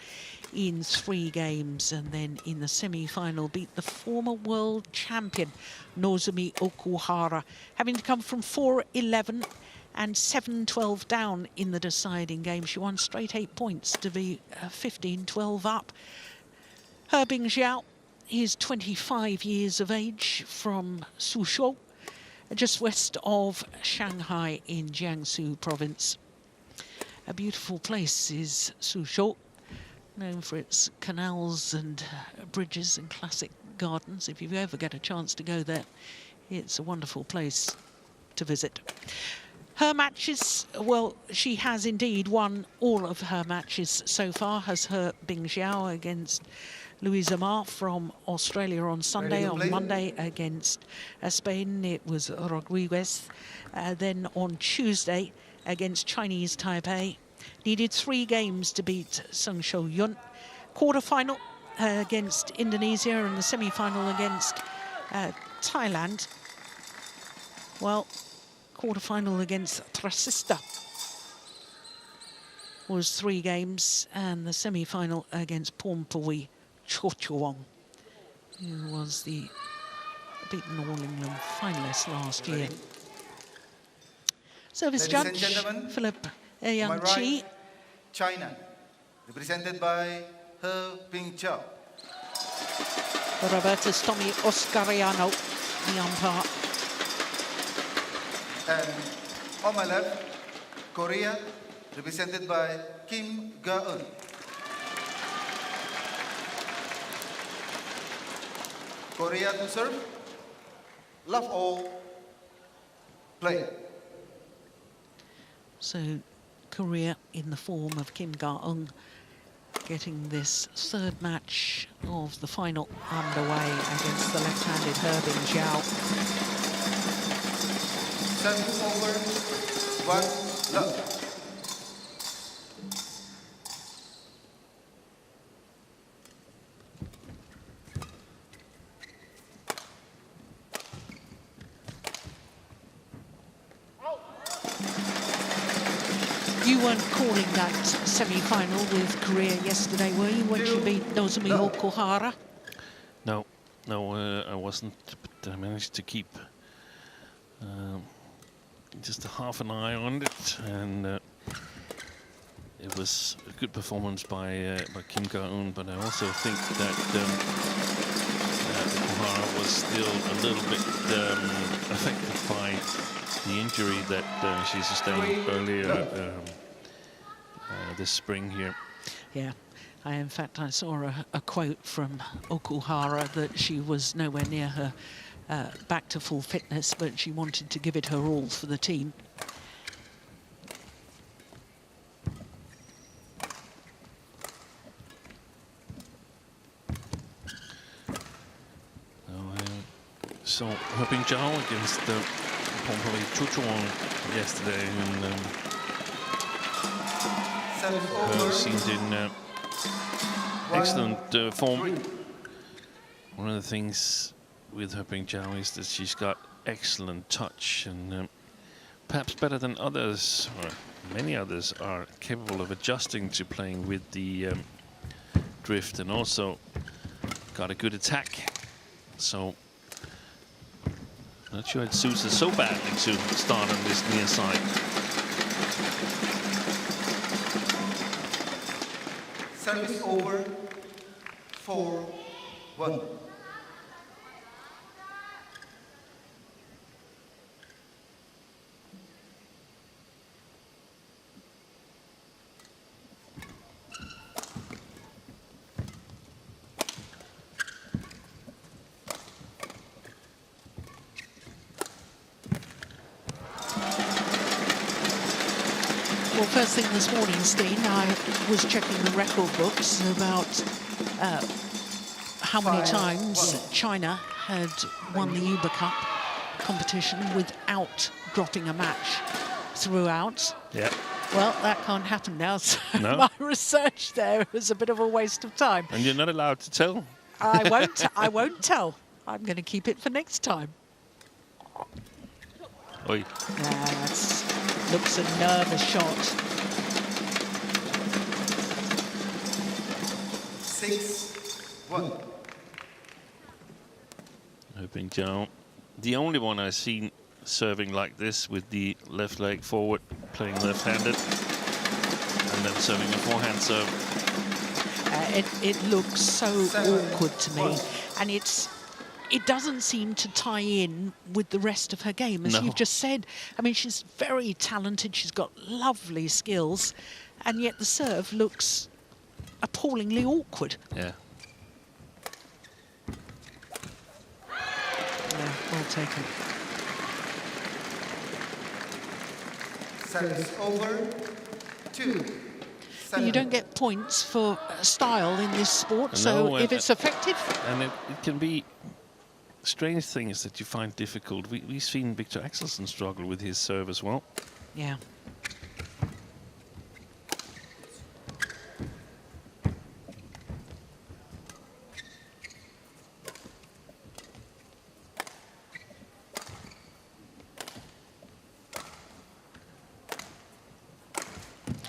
in 3 games, and then in the semi-final beat the former world champion Nozomi Okuhara, having to come from 4-11 and 7-12 down in the deciding game. She won straight 8 points to be 15-12 up. Hebing Xiao is 25 years of age from Suzhou, just west of Shanghai in Jiangsu province. A beautiful place is Suzhou, known for its canals and bridges and classic gardens. If you ever get a chance to go there, it's a wonderful place to visit. Her matches, well, she has indeed won all of her matches so far. Has Hebing Xiao against Louisa Ma from Australia on Sunday. On Monday against Spain, it was Rodriguez. Then on Tuesday against Chinese Taipei. Needed 3 games to beat Sung Shou Yun. Quarterfinal against Indonesia and the semi-final against Thailand. Well, quarterfinal against Trasista was 3 games, and the semi-final against Pornpui Chochuong, who was the beaten All England finalist last year. Service judge Philip Yang Chi. China, represented by Hebing Xiao. Robertus Tommy Oscariano, the umpire. And on my left, Korea, represented by Kim Ga-eun. Korea to serve. Love all. Play. So Korea in the form of Kim Ga-eun getting this 3rd match of the final underway against the left-handed Hebing Xiao. 7 over, 1 love. You weren't calling that semi-final with Korea yesterday, were you, when you beat Nozomi Okuhara? No, I wasn't, but I managed to keep just a half an eye on it, and it was a good performance by Kim Ga-eun, but I also think that Okuhara was still a little bit affected by the injury that she sustained earlier this spring here. Yeah, in fact I saw a quote from Okuhara that she was nowhere near her back to full fitness, but she wanted to give it her all for the team. So Hebing Xiao against Pornpui Chochuong yesterday, and seemed in excellent form. One of the things with Hebing Xiao is that she's got excellent touch, and perhaps better than others, or many others, are capable of adjusting to playing with the drift, and also got a good attack. So not sure it suits us so badly to start on this near side. Service over, 4-1. first thing this morning, Steen, I was checking the record books about how many times China had won the Uber Cup competition without dropping a match throughout. Yeah. Well, that can't happen now, so No. my research there was a bit of a waste of time. And you're not allowed to tell. I won't tell. I'm going to keep it for next time. Oi. That looks a nervous shot. 6-1. Hoping Zhao, the only one I've seen serving like this with the left leg forward, playing left-handed, and then serving a forehand serve. It looks so awkward to me, and it doesn't seem to tie in with the rest of her game, as you've just said. I mean, she's very talented, she's got lovely skills, and yet the serve looks appallingly awkward. Yeah. Yeah, well taken. Service over. 2. But you don't get points for style in this sport, No, so if it's effective... And it can be strange things that you find difficult. We've seen Victor Axelsen struggle with his serve as well. Yeah.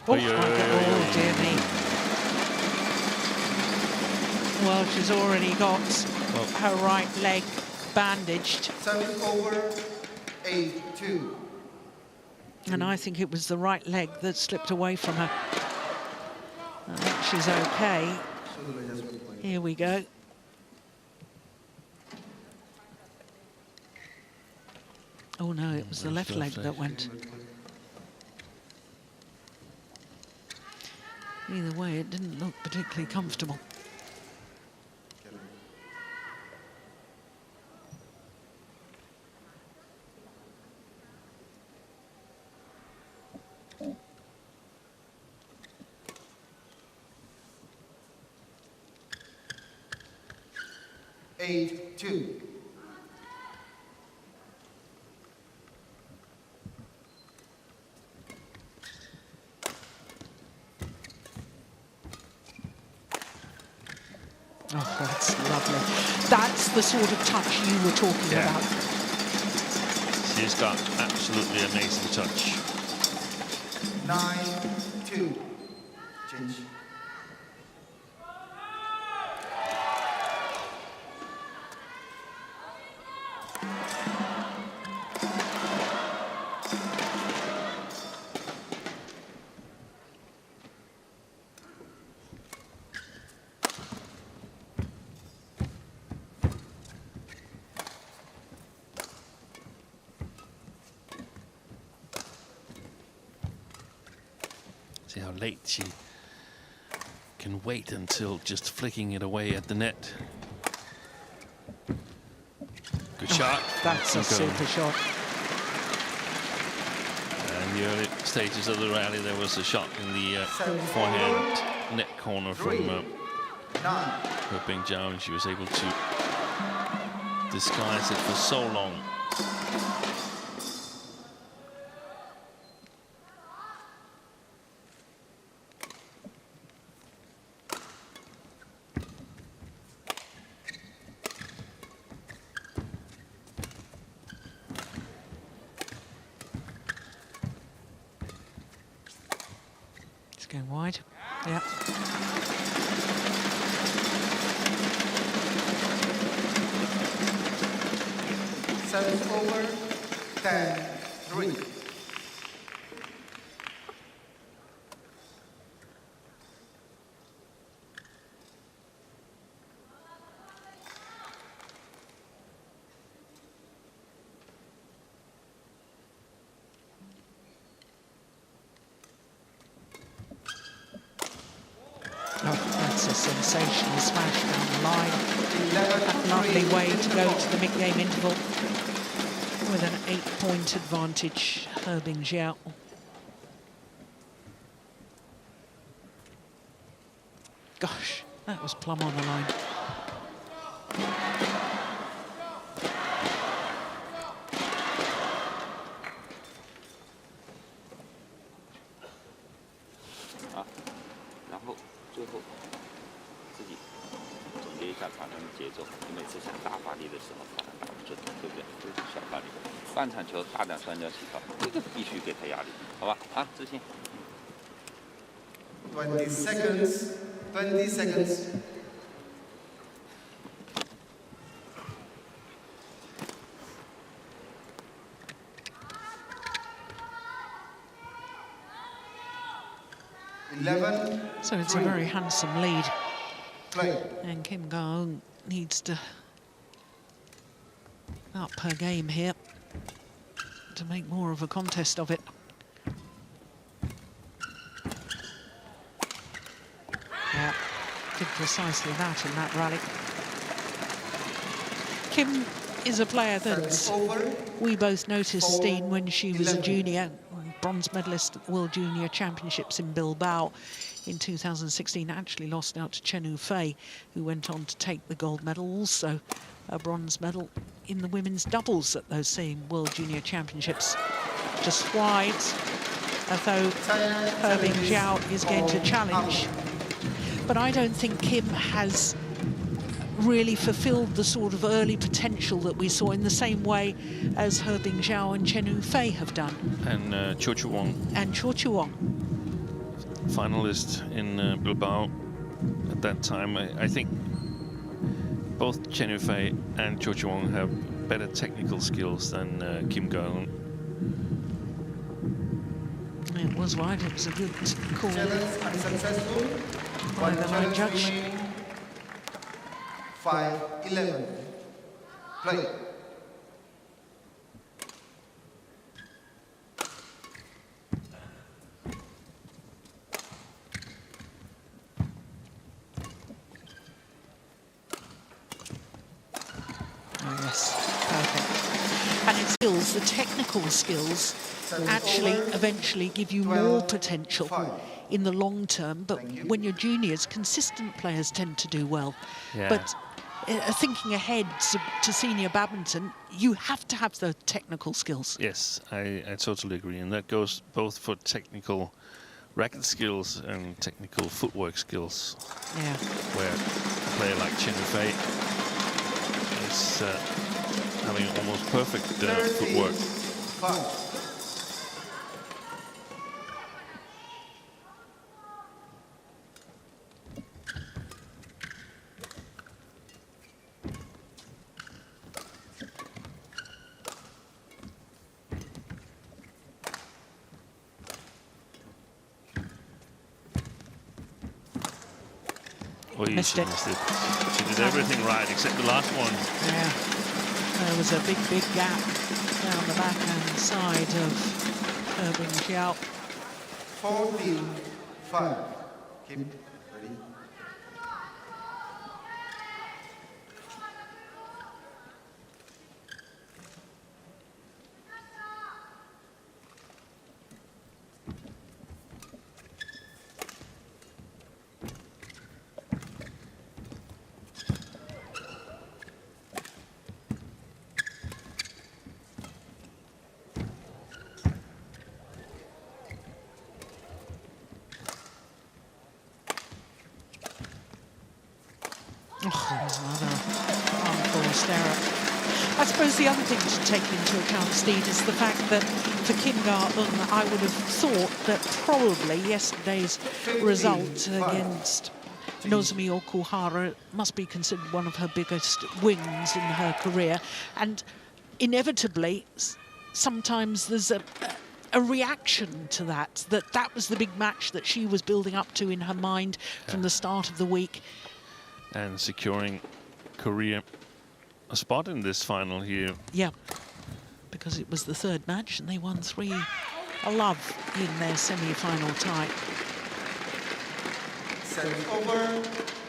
Oh, dear me. Well, she's already got her right leg bandaged. Service over. 8-2. And I think it was the right leg that slipped away from her. I think she's okay. Here we go. Oh no, it was the left leg that went. Either way, it didn't look particularly comfortable. Eight, 2. Oh, that's lovely. That's the sort of touch you were talking about. She's got absolutely amazing touch. 9-2. Change. See how late she can wait until just flicking it away at the net. Good shot. That's a super shot. And the early stages of the rally, there was a shot in the forehand net corner from Hoping Zhao, and she was able to disguise it for so long. Going wide. Yeah. Service over. 10-3. That's a sensational smash down the line. A lovely way to go to the mid-game interval with an 8-point advantage, Hoping Zhao. Gosh, that was plumb on the line.半场球大胆双脚起跳，这个必须给他压力，好吧？啊，自信。20 seconds. 20 seconds. So it's a very handsome lead. Play. And Kim Ga-eun needs to up her game here to make more of a contest of it. Yeah, did precisely that in that rally. Kim is a player that we both noticed, Steen, when she was a junior, bronze medalist at the World Junior Championships in Bilbao in 2016, actually lost out to Chen Yufei, who went on to take the gold medal, also a bronze medal in the women's doubles at those same World Junior Championships. Just wide, although Herbing Zhao is going to challenge. But I don't think Kim has really fulfilled the sort of early potential that we saw in the same way as Herbing Zhao and Chen Yufei have done. And Cho Chu-wong. And Cho Chu-wong. Finalist in Bilbao at that time. I think both Chen Yufei and Cho Chu-wong have better technical skills than Kim Ga-eun. It was right, it was a good call by the line judge. 5-11. Play. Oh yes, perfect. And its skills, the technical skills, actually eventually give you more potential in the long term. But when you're juniors, consistent players tend to do well. Yeah. But thinking ahead to senior badminton, you have to have the technical skills. Yes, I totally agree. And that goes both for technical racket skills and technical footwork skills. Yeah. Where a player like Chen Yufei is having almost perfect footwork. Missed it. She did everything right except the last one. Yeah, there was a big gap down the backhand side of Herbing Zhao. 14-5. Keep ready. Oh, there's another unforced error. I suppose the other thing to take into account, Steve, is the fact that for Kim Ga-eun, I would have thought that probably yesterday's result against Nozomi Okuhara must be considered one of her biggest wins in her career. And inevitably, sometimes there's a reaction to that was the big match that she was building up to in her mind from the start of the week. And securing Korea a spot in this final here. Yeah, because it was the third match and they won 3-love in their semi-final tie. Set over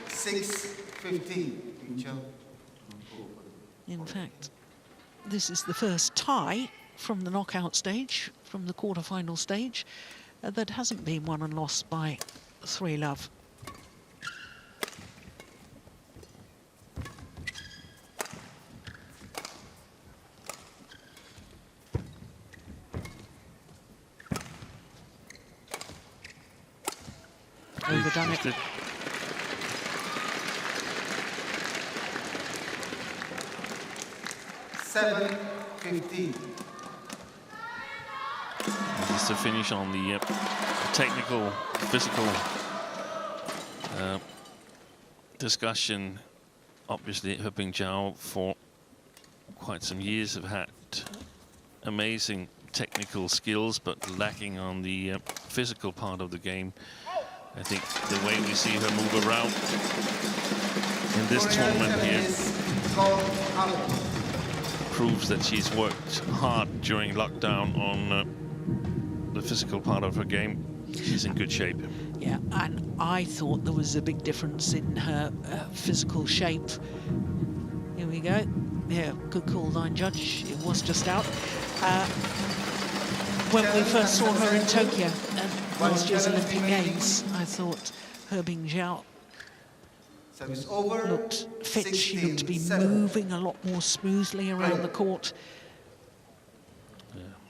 6-15. In fact, this is the first tie from the knockout stage, from the quarter-final stage, that hasn't been won and lost by 3-love. done it. 7-15. Just to finish on the technical, physical discussion. Obviously, He Bingjiao for quite some years have had amazing technical skills, but lacking on the physical part of the game. I think the way we see her move around in this tournament here proves that she's worked hard during lockdown on the physical part of her game. She's in good shape. Yeah, and I thought there was a big difference in her physical shape. Here we go. Yeah, good call, line judge. It was just out. When we first saw her in Tokyo at last year's Olympic Games, I thought He Bingjiao looked fit. She looked to be moving a lot more smoothly around the court.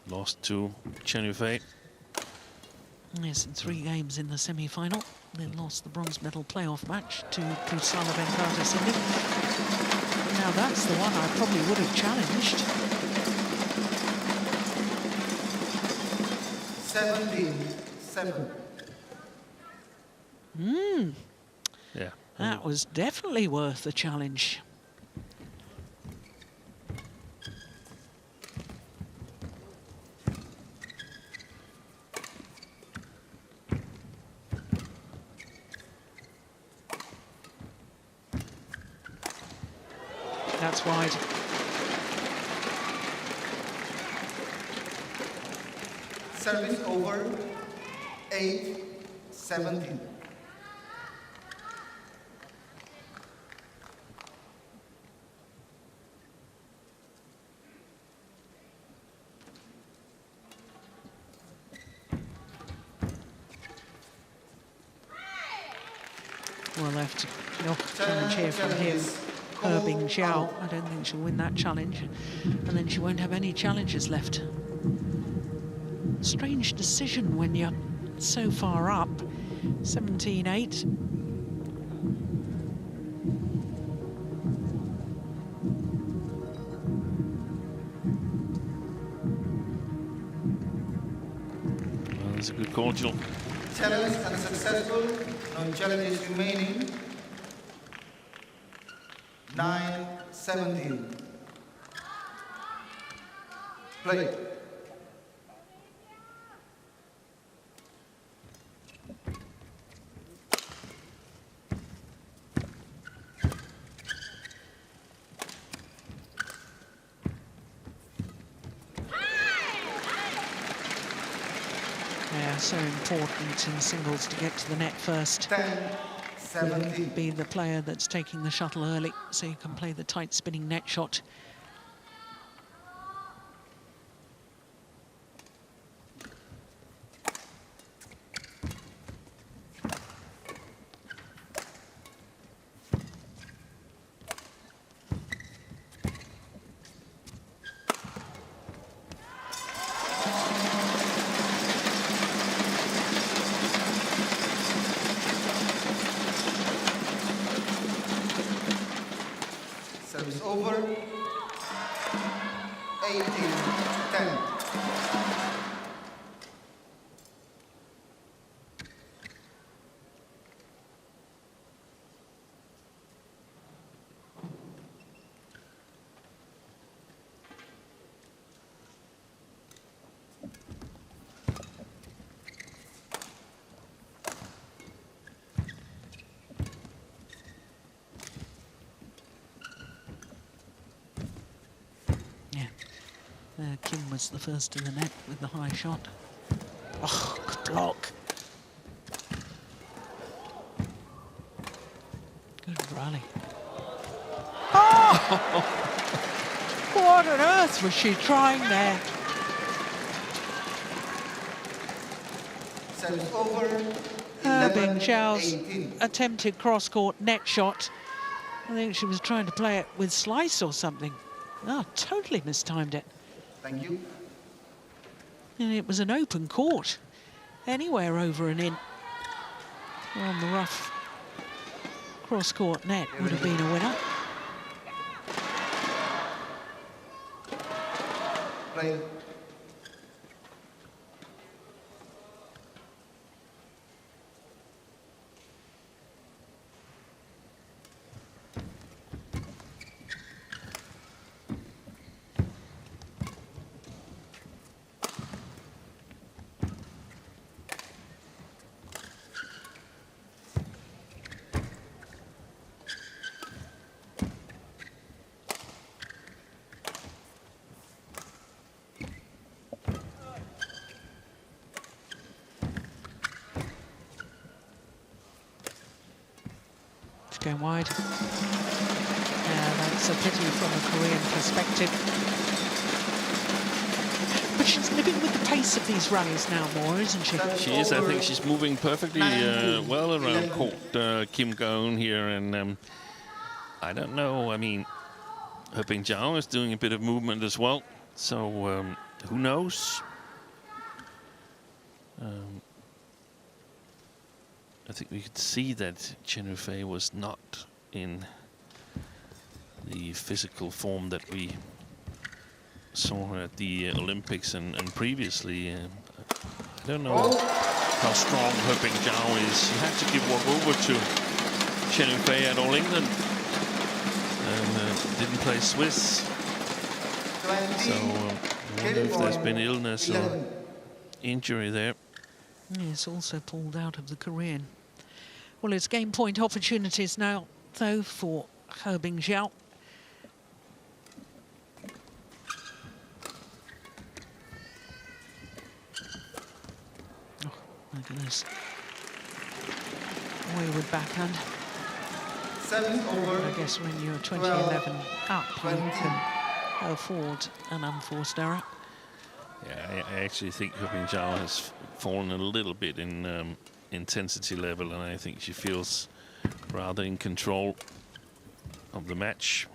Lost to Chen Yufei. Yes, in 3 games in the semi-final. Then lost the bronze medal playoff match to Pusala Venkata Sindhu. Now that's the one I probably would have challenged. 17-7. Yeah. That was definitely worth a challenge. That's wide. Service over. 8-17. Well left. No challenge here from him. He Bingjiao. I don't think she'll win that challenge. And then she won't have any challenges left. Strange decision when you're so far up. 17-8. Well, that's a good cordial. Challenge unsuccessful. No challenges remaining. 9-17. Play. Yeah, so important in singles to get to the net first. 10-17. Be the player that's taking the shuttle early, so you can play the tight spinning net shot. Service over. 18-10. Kim was the first to the net with the high shot. Oh, good block. Good rally. Oh! What on earth was she trying there? Service over. He Bingjiao's attempted cross-court net shot. I think she was trying to play it with slice or something. Oh, totally mistimed it. Thank you. And it was an open court. Anywhere over and in. on the rough cross-court net would have been a winner. Play. Going wide. Yeah, that's a pity from a Korean perspective. But she's living with the pace of these rallies now more, isn't she? She is. I think she's moving perfectly well around court, Kim Go-eun here. And I don't know, I mean, He Bingjiao is doing a bit of movement as well. So who knows? I think we could see that Chen Yufei was not in the physical form that we saw at the Olympics and previously. I don't know how strong He Bingjiao is. She had to give walk over to Chen Yufei at All England and didn't play Swiss. So I wonder if there's been illness or injury there. Yes, also pulled out of the Korean. Well, it's game point opportunities now, though, for He Bingjiao. Oh, my goodness. Wayward backhand. 7 over. I guess when you're 2011 up, you can afford an unforced error. Yeah, I actually think He Bingjiao has fallen a little bit in intensity level, and I think she feels rather in control of the match.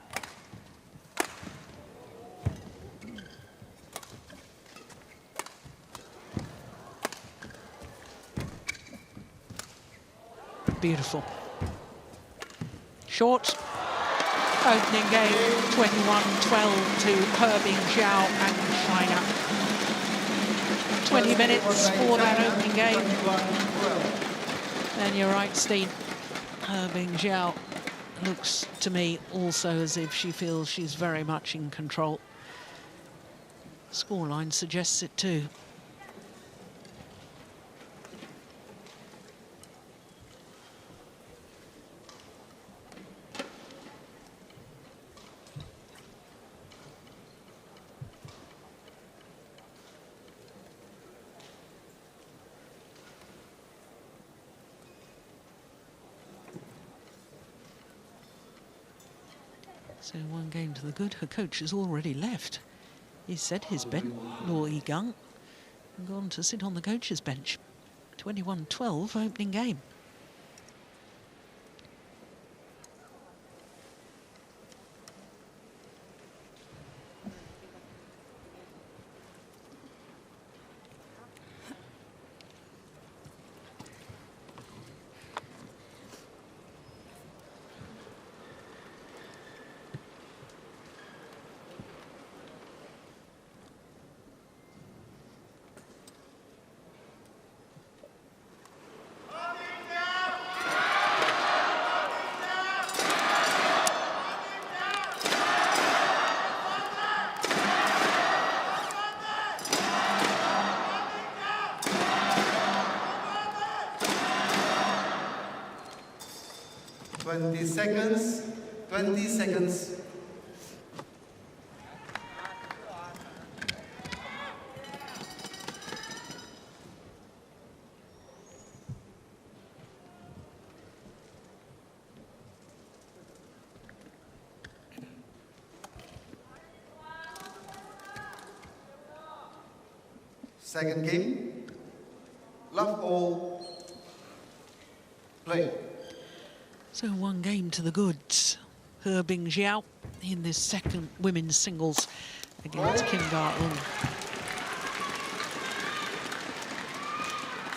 Beautiful. Short. Opening game, 21-12 to He Bingjiao and China. 20 minutes for that opening game. And you're right, Steen. He Bingjiao looks to me also as if she feels she's very much in control. Scoreline suggests it too. So 1 game to the good. Her coach has already left. He said his bed, Luo Yigang, and gone to sit on the coach's bench. 21-12 opening game. Seconds, 20 seconds. Second game, love all, play. So 1 game to the goods. He Bingjiao in this second women's singles against Kim Ga-eun.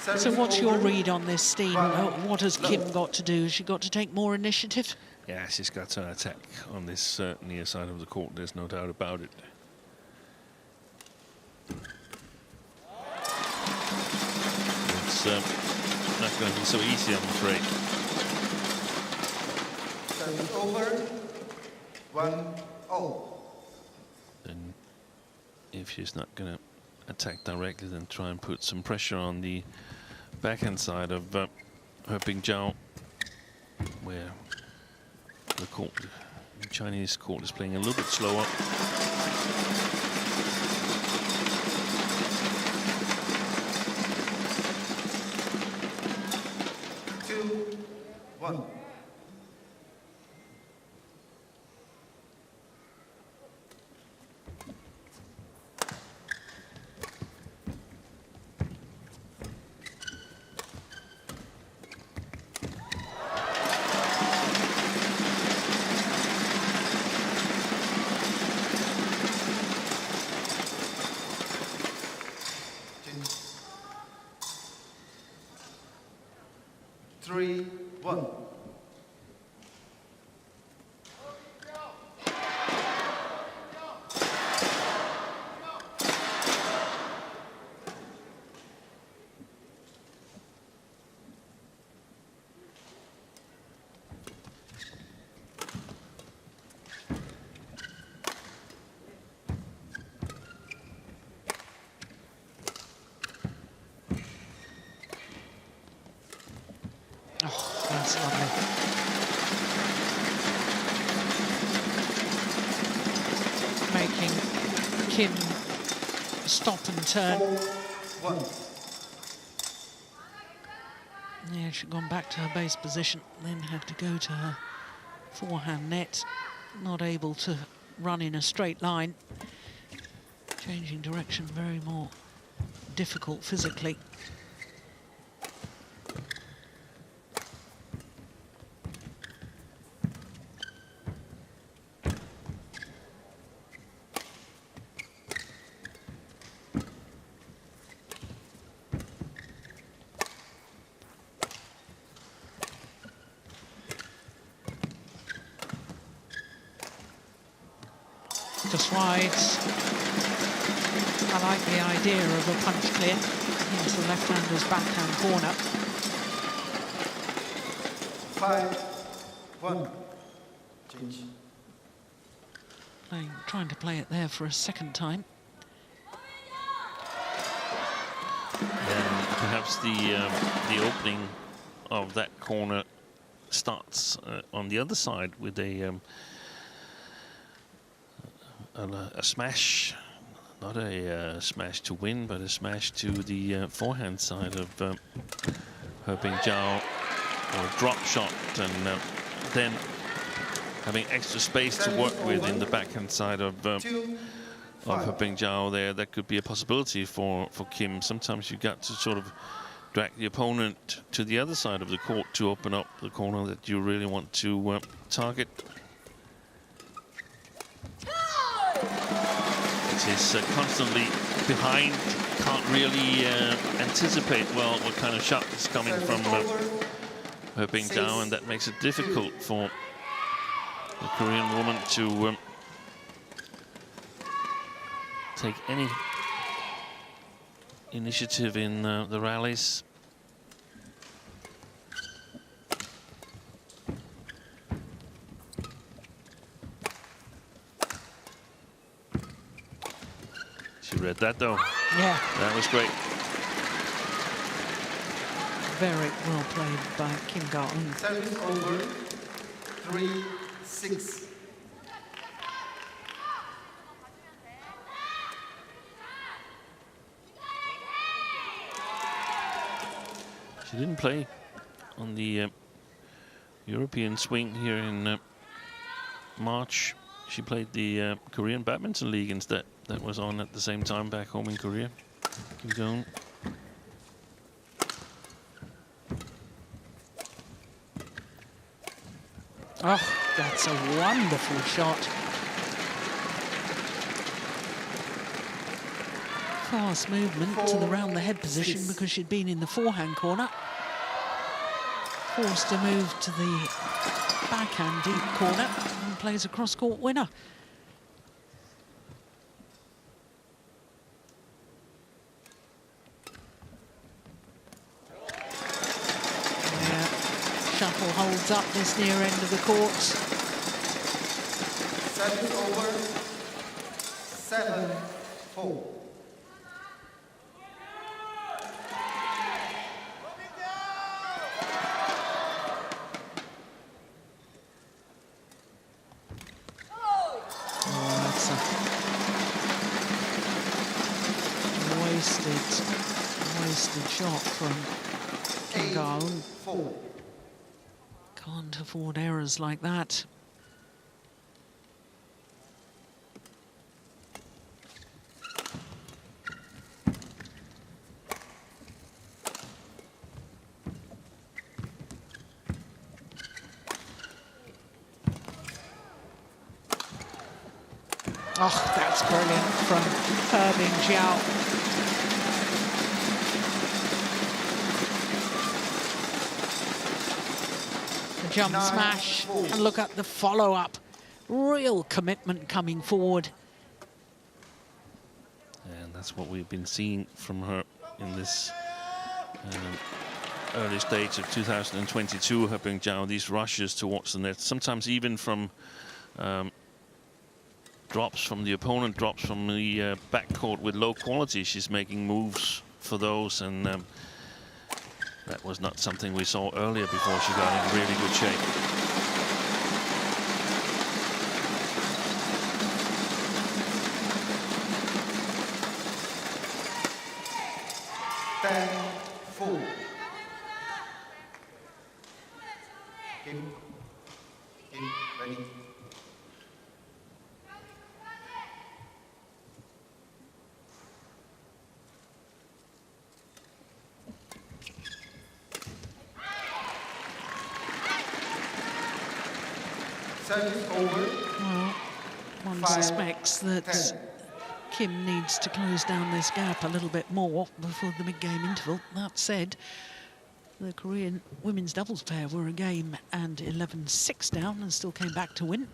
So what's your read on this, Steve? What has Kim got to do? Has she got to take more initiative? Yeah, she's got to attack on this near side of the court. There's no doubt about it. It's not going to be so easy, I'm afraid. Service over. 1-0. Then, if she's not going to attack directly, then try and put some pressure on the backhand side of her Ping-Jiao, where the court, the Chinese court, is playing a little bit slower. Two, 1. Three, 1. Oh, that's lovely. Making Kim stop and turn. 1. Yeah, she'd gone back to her base position, then had to go to her forehand net. Not able to run in a straight line. Changing direction very more difficult physically. Just right. I like the idea of a punch clear into the left-hander's backhand corner. 5, 1. Change. Trying to play it there for a second time. And perhaps the opening of that corner starts on the other side with a smash, not a smash to win, but a smash to the forehand side of her Ping-Jiao, or a drop shot, and then having extra space to work with in the backhand side of her Ping-Jiao there. That could be a possibility for Kim. Sometimes you got to sort of drag the opponent to the other side of the court to open up the corner that you really want to target. It is constantly behind, can't really anticipate well what kind of shot is coming from her Ping-Jiao, and that makes it difficult for the Korean woman to take any initiative in the rallies. She read that though. Yeah. That was great. Very well played by Kim Ga-eun. Service over. 3, 6. She didn't play on the European swing here in March. She played the Korean Badminton League instead. That was on at the same time back home in Korea. Keep going. Oh, that's a wonderful shot. fast movement to the round the head position because she'd been in the forehand corner. Forced to move to the backhand deep corner and plays a cross-court winner. Yeah, shuttle holds up this near end of the court. Set over. 7-4. Wasted shot from Kim Ga-eun. Can't afford errors like that. Oh, that's brilliant from Herbin Jiao. Jump smash, and look at the follow-up. Real commitment coming forward. And that's what we've been seeing from her in this early stage of 2022, her Bing Jiao, these rushes towards the net, sometimes even from drops from the opponent, drops from the backcourt with low quality. She's making moves for those, and that was not something we saw earlier before she got in really good shape. Kim, ready. Well, one suspects that Kim needs to close down this gap a little bit more before the mid-game interval. That said, the Korean women's doubles pair were a game and 11-6 down and still came back to win.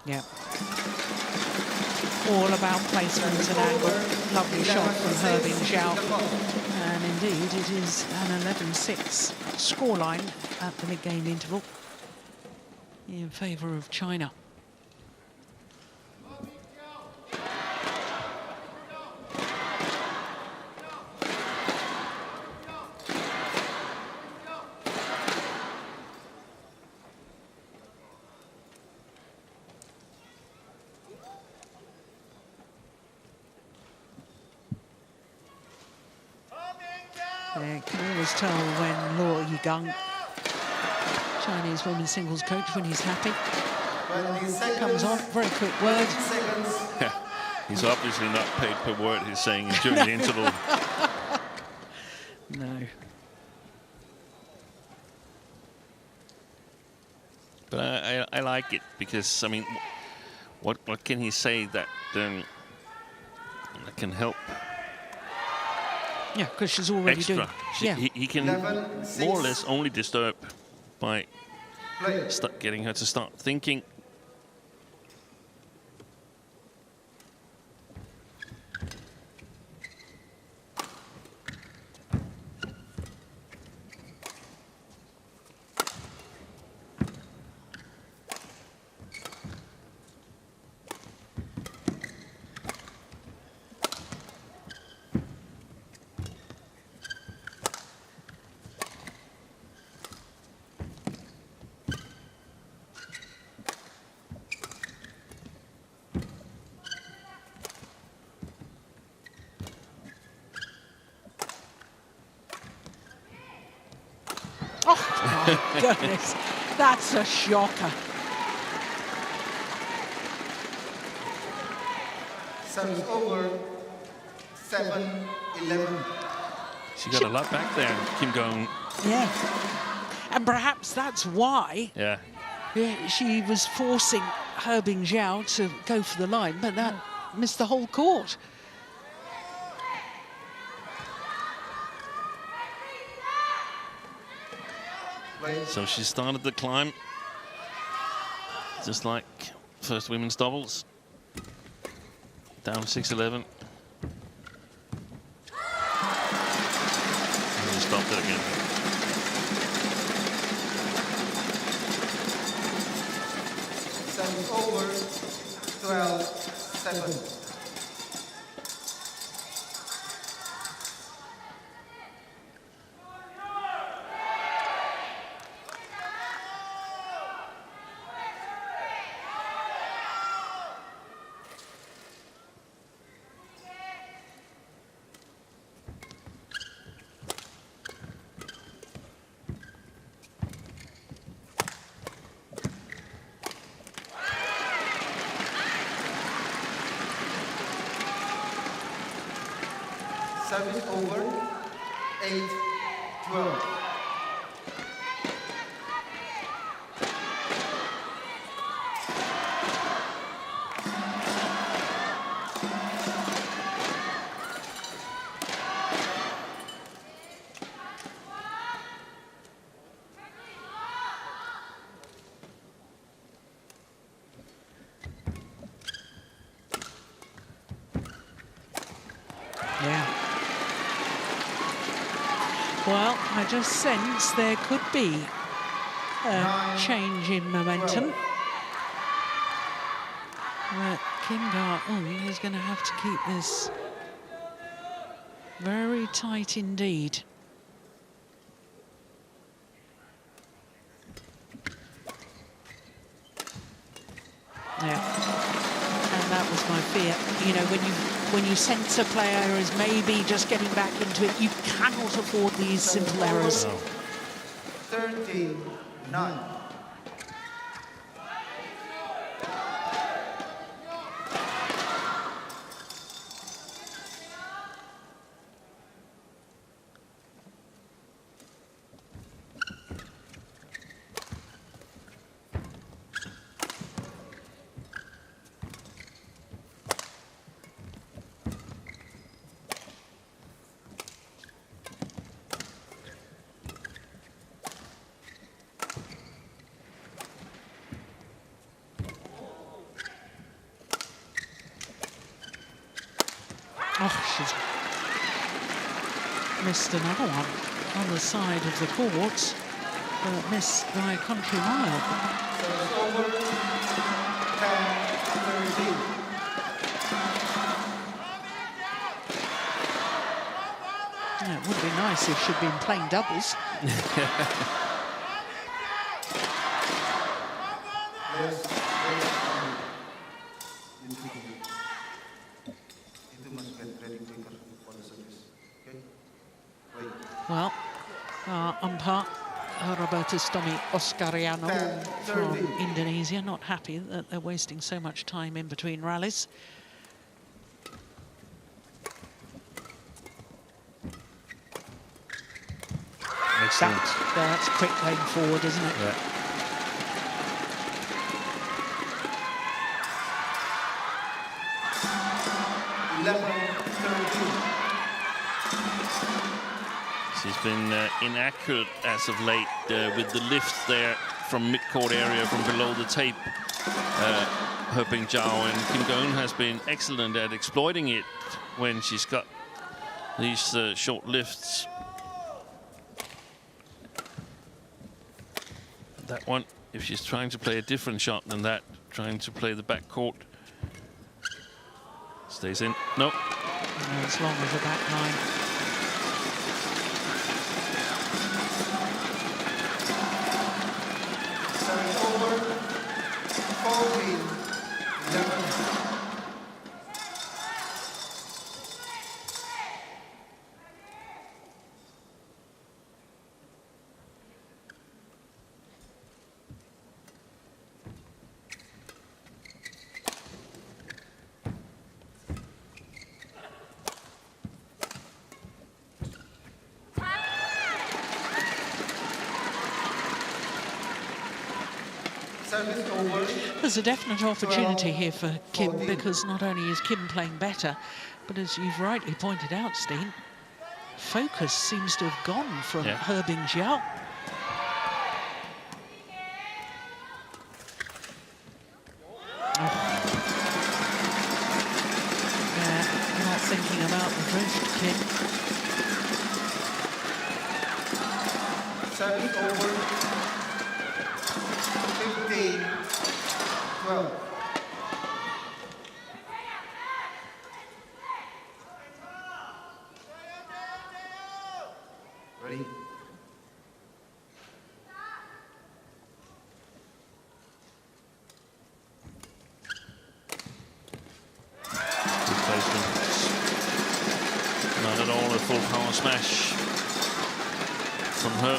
Yeah. All about placement and angle. Lovely shot from Herbin Jiao. And indeed, it is an 11-6 scoreline at the mid-game interval in favour of China. You can always tell when Luo Yigang, Chinese women's singles coach, when he's happy. Comes on, very quick word. Yeah, he's obviously not paid per word he's saying during the interval. No. But I like it because, I mean, what can he say that can help? Yeah, because she's already extra. doing. Yeah, he can more or less only disturb by getting her to start thinking. Oh, my goodness. That's a shocker. Service over. 7-11. She got a lot back there, Kim Go-eun. Yeah. And perhaps that's why she was forcing He Bingjiao to go for the line, but that missed the whole court. So she started the climb, just like first women's doubles. Down 6-11. And she stopped it again. Service over. 12-7. Service over. 8-12. Yeah. Well, I just sense there could be a change in momentum. But Kim Go-eun is going to have to keep this very tight indeed. Yeah. And that was my fear. You know, when you sense a player is maybe just getting back into it, you cannot afford these simple errors. 13-9. Oh, she's missed another one on the side of the court, but missed by a country mile. Over. 10-13. Yeah, it would be nice if she'd been playing doubles. Well, umpire Robertustomi Oscariano from Indonesia not happy that they're wasting so much time in between rallies. Excellent. That's quick going forward, isn't it? Yeah. She's been inaccurate as of late with the lifts there from mid-court area, from below the tape. He Bingjiao and Kim Go-eun has been excellent at exploiting it when she's got these short lifts. That one, if she's trying to play a different shot than that, trying to play the back court, stays in. Nope. No, as long as the back line. Over. 14-11. Service over. There's a definite opportunity here for Kim, because not only is Kim playing better, but as you've rightly pointed out, Steen, focus seems to have gone from He Bingjiao. Yeah, not thinking about the drift, Kim. Service over. 15-12. Ready? Not at all a full power smash from her.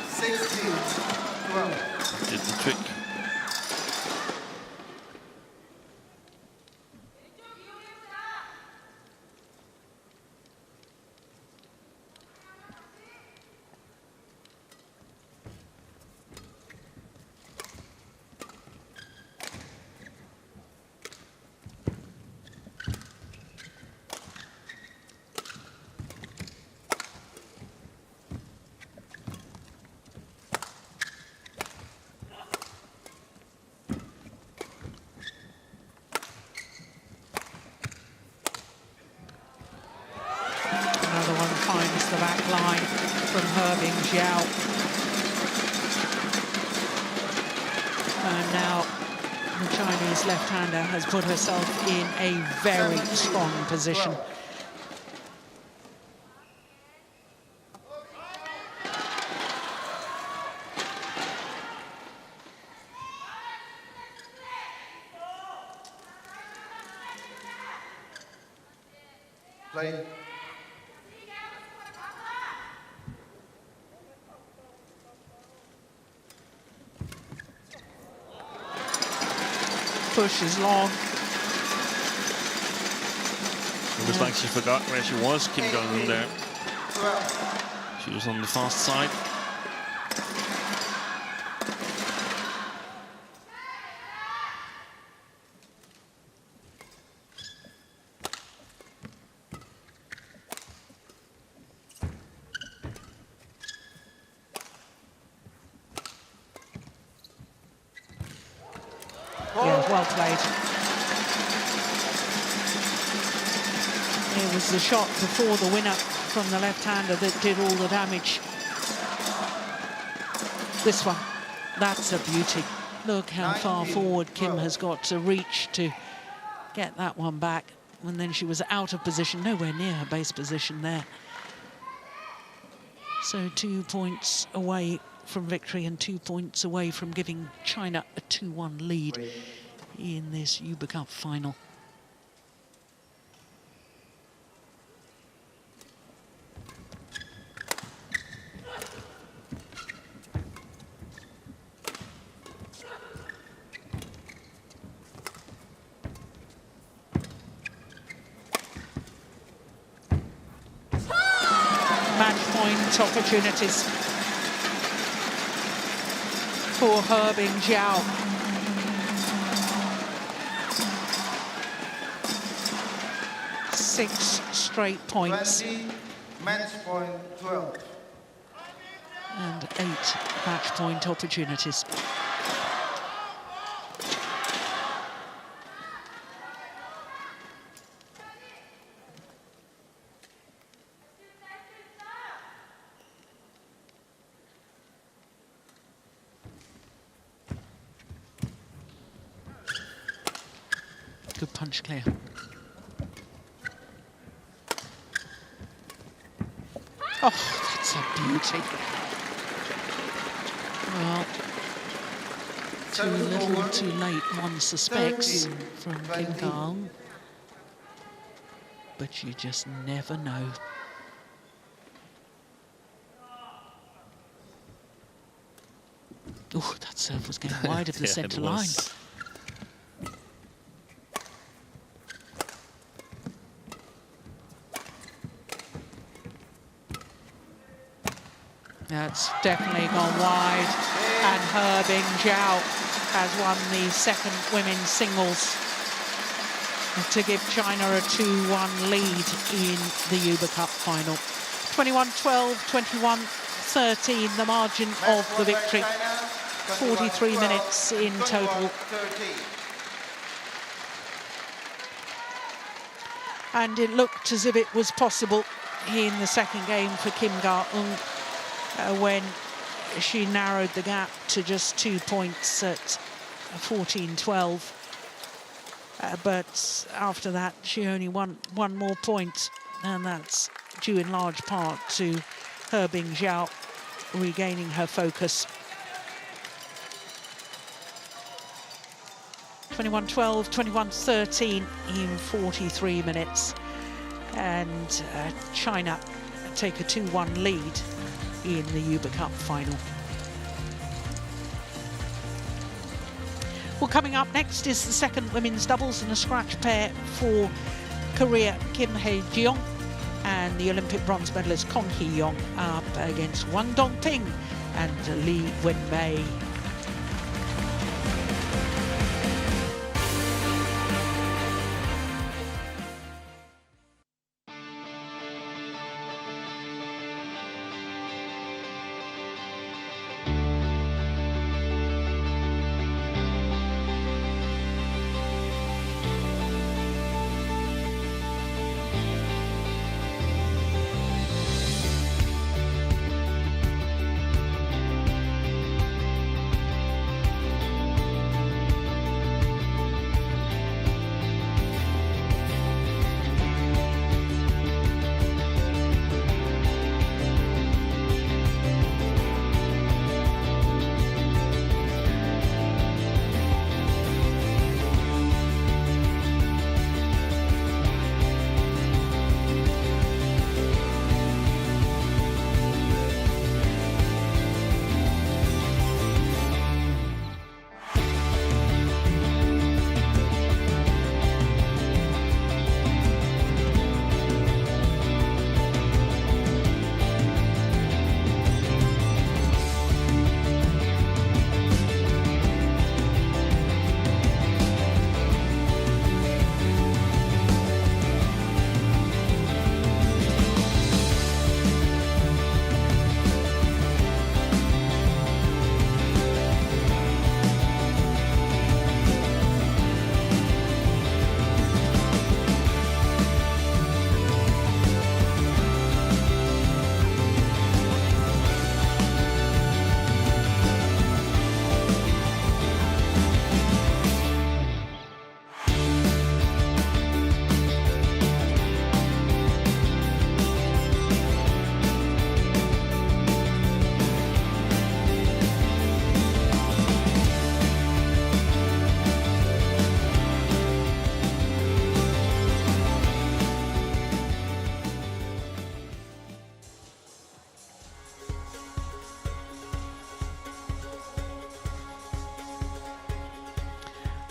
16-12. Did the trick. Another one finds the back line from He Bingjiao. And now the Chinese left-hander has put herself in a very strong position. Play. Push is long. It looks like she forgot where she was. Kim going in there. She was on the fast side. Yeah, well played. It was the shot before the winner from the left-hander that did all the damage. This one, that's a beauty. Look how far forward Kim has got to reach to get that one back. And then she was out of position, nowhere near her base position there. So 2 points away from victory and 2 points away from giving China a 2-1 lead in this Uber Cup final. Match point opportunities for He Bingjiao. 6 straight points. 20, match point 12. And 8 match point opportunities. Good punch clear. Oh, that's a beauty. Well, too little, too late, one suspects from Kim Kang. But you just never know. Oh, that serve was going wide of the centre line. That's definitely gone wide, and He Bingjiao has won the second women's singles to give China a 2-1 lead in the Uber Cup final. 21-12, 21-13, the margin of the victory. 43 minutes in total. And it looked as if it was possible in the second game for Kim Ga-eun when she narrowed the gap to just 2 points at 14-12. But after that, she only won one more point, and that's due in large part to He Bingjiao regaining her focus. 21-12, 21-13 in 43 minutes. And China take a 2-1 lead in the Uber Cup final. Well, coming up next is the second women's doubles in a scratch pair for Korea, Kim Hae-jeong and the Olympic bronze medalist Kong Hee-young up against Hwang Dong-ping and Lee Wen-mei.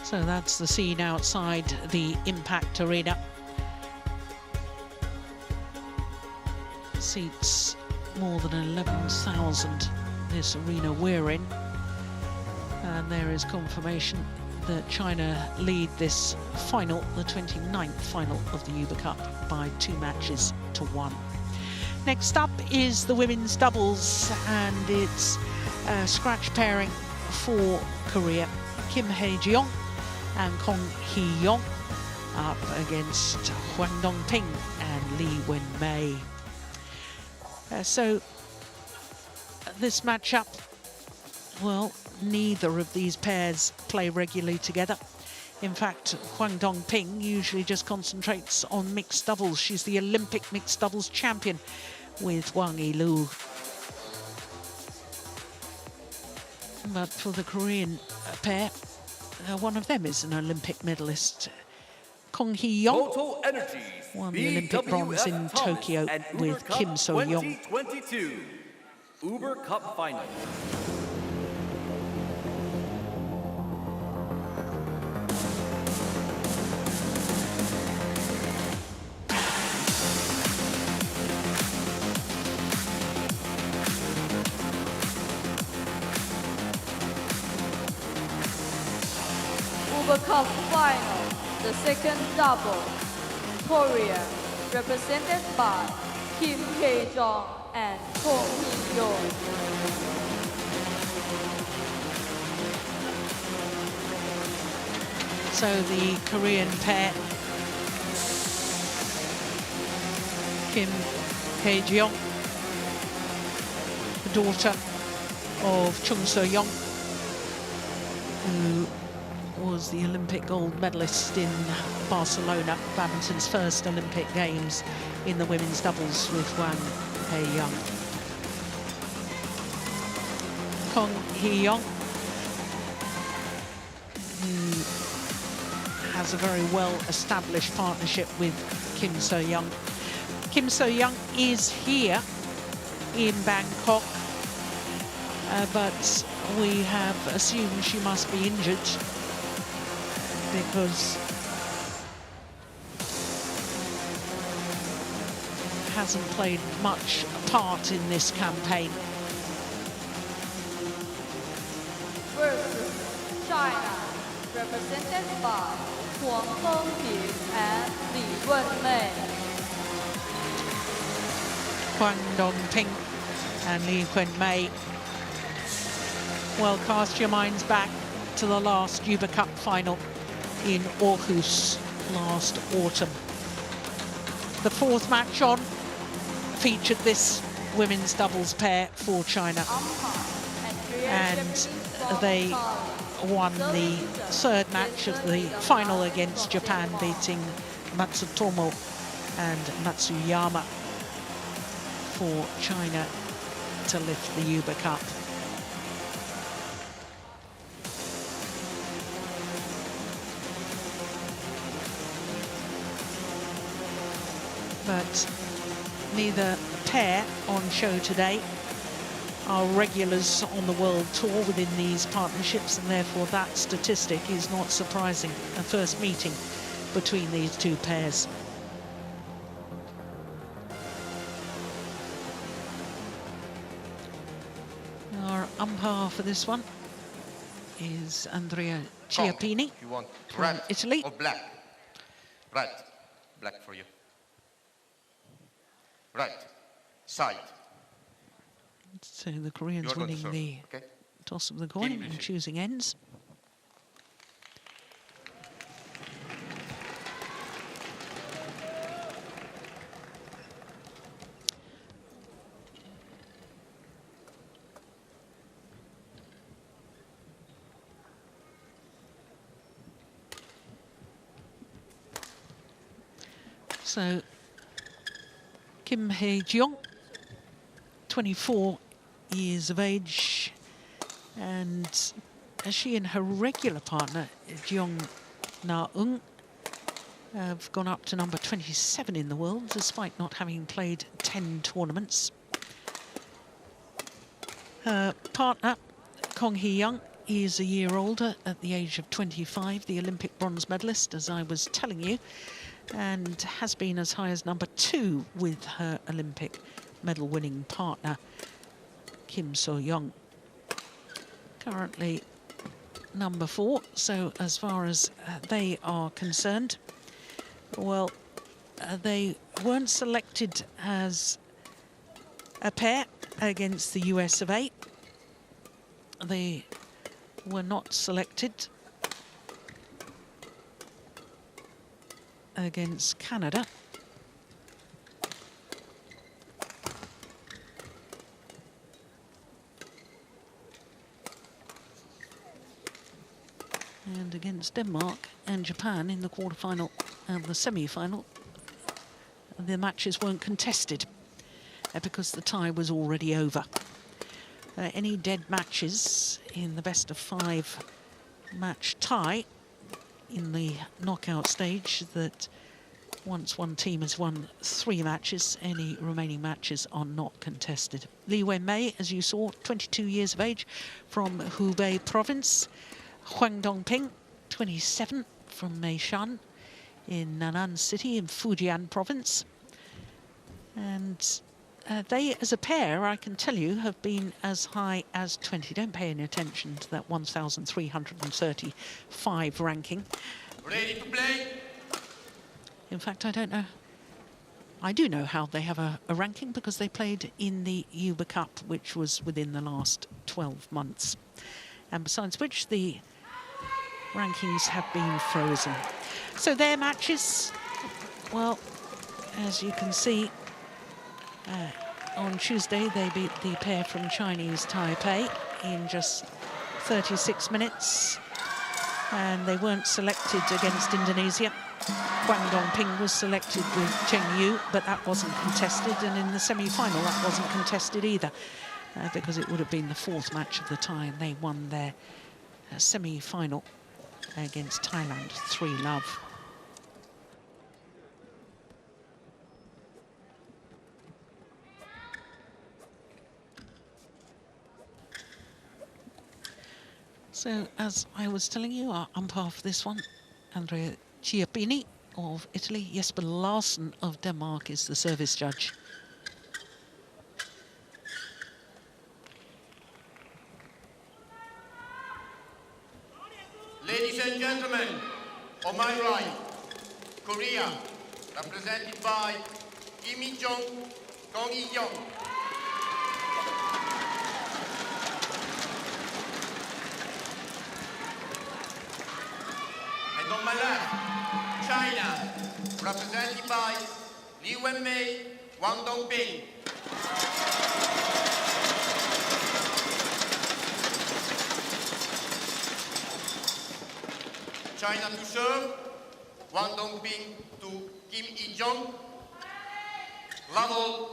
So that's the scene outside the Impact Arena. Seats more than 11,000 this arena we're in. And there is confirmation that China lead this final, the 29th final of the Uber Cup, by 2-1. Next up is the women's doubles, and it's a scratch pairing for Korea. Kim Hae-jeong and Kong Hee-young up against Hwang Dong-ping and Lee Wen-mei. So this matchup, well, neither of these pairs play regularly together. In fact, Hwang Dong-ping usually just concentrates on mixed doubles. She's the Olympic mixed doubles champion with Wang Yi-lu. But for the Korean pair, one of them is an Olympic medalist. Kong Hee-young won the Olympic bronze in Tokyo with Kim So-young. 2022 Uber Cup final. Uber Cup final, the second double. Korea, represented by Kim Hae-jong and Kong Hee-yoon. So the Korean pair, Kim Hae-jong, the daughter of Chung So-young, who was the Olympic gold medalist in Barcelona, badminton's first Olympic Games, in the women's doubles with Hwang Hae-young. Kong Hee-young, who has a very well-established partnership with Kim So-young. Kim So-young is here in Bangkok, but we have assumed she must be injured because hasn't played much part in this campaign. Versus China, represented by Huang Hengping and Li Wenmei. Huang Dongping and Li Wenmei. Well, cast your minds back to the last Uber Cup final in Aarhus last autumn. The fourth match on featured this women's doubles pair for China, and they won the third match of the final against Japan, beating Matsutomo and Matsuyama for China to lift the Uber Cup. But neither pair on show today are regulars on the World Tour within these partnerships, and therefore that statistic is not surprising. A first meeting between these two pairs. Our umpire for this one is Andrea Chiappini You want from red Italy. or black? Red. Black for you. Right. Side. So the Koreans You're going to winning serve, the okay? toss of the coin Team and leadership. choosing ends. So Kim Hae-jong, 24 years of age, and she and her regular partner Jeong Na-eun have gone up to number 27 in the world, despite not having played 10 tournaments. Her partner Kong Hee-young is a year older, at the age of 25, the Olympic bronze medalist, as I was telling you, and has been as high as number 2 with her Olympic medal-winning partner Kim So-young. Currently number 4, so as far as they are concerned, well, they weren't selected as a pair against the US of A. They were not selected against Canada. And against Denmark and Japan in the quarterfinal and the semi-final, the matches weren't contested because the tie was already over. Any dead matches in the best of 5 match tie in the knockout stage, that once one team has won 3 matches, any remaining matches are not contested. Li Wenmei, as you saw, 22 years of age, from Hubei province. Huang Dongping, 27, from Meishan in Nan'an City in Fujian province. And they, as a pair, I can tell you, have been as high as 20. Don't pay any attention to that 1,335 ranking. Ready to play? In fact, I don't know. I do know how they have a ranking because they played in the Uber Cup, which was within the last 12 months. And besides which, the rankings have been frozen. So their matches, well, as you can see, on Tuesday they beat the pair from Chinese Taipei in just 36 minutes. And they weren't selected against Indonesia. Guang Dongping was selected with Cheng Yu, but that wasn't contested. And in the semi-final, that wasn't contested either, because it would have been the fourth match of the tie, and they won their semi-final against Thailand, 3-love. So, as I was telling you, our umpire for this one, Andrea Chiappini of Italy, Jesper Larsen of Denmark is the service judge. Ladies and gentlemen, on my right, Korea, represented by Kim Il-jong, Kong Il-young. And on my left, China, represented by Li Wenmei, Wang Dongping. China to serve, Wang Dongping to Kim Il-jong. Level,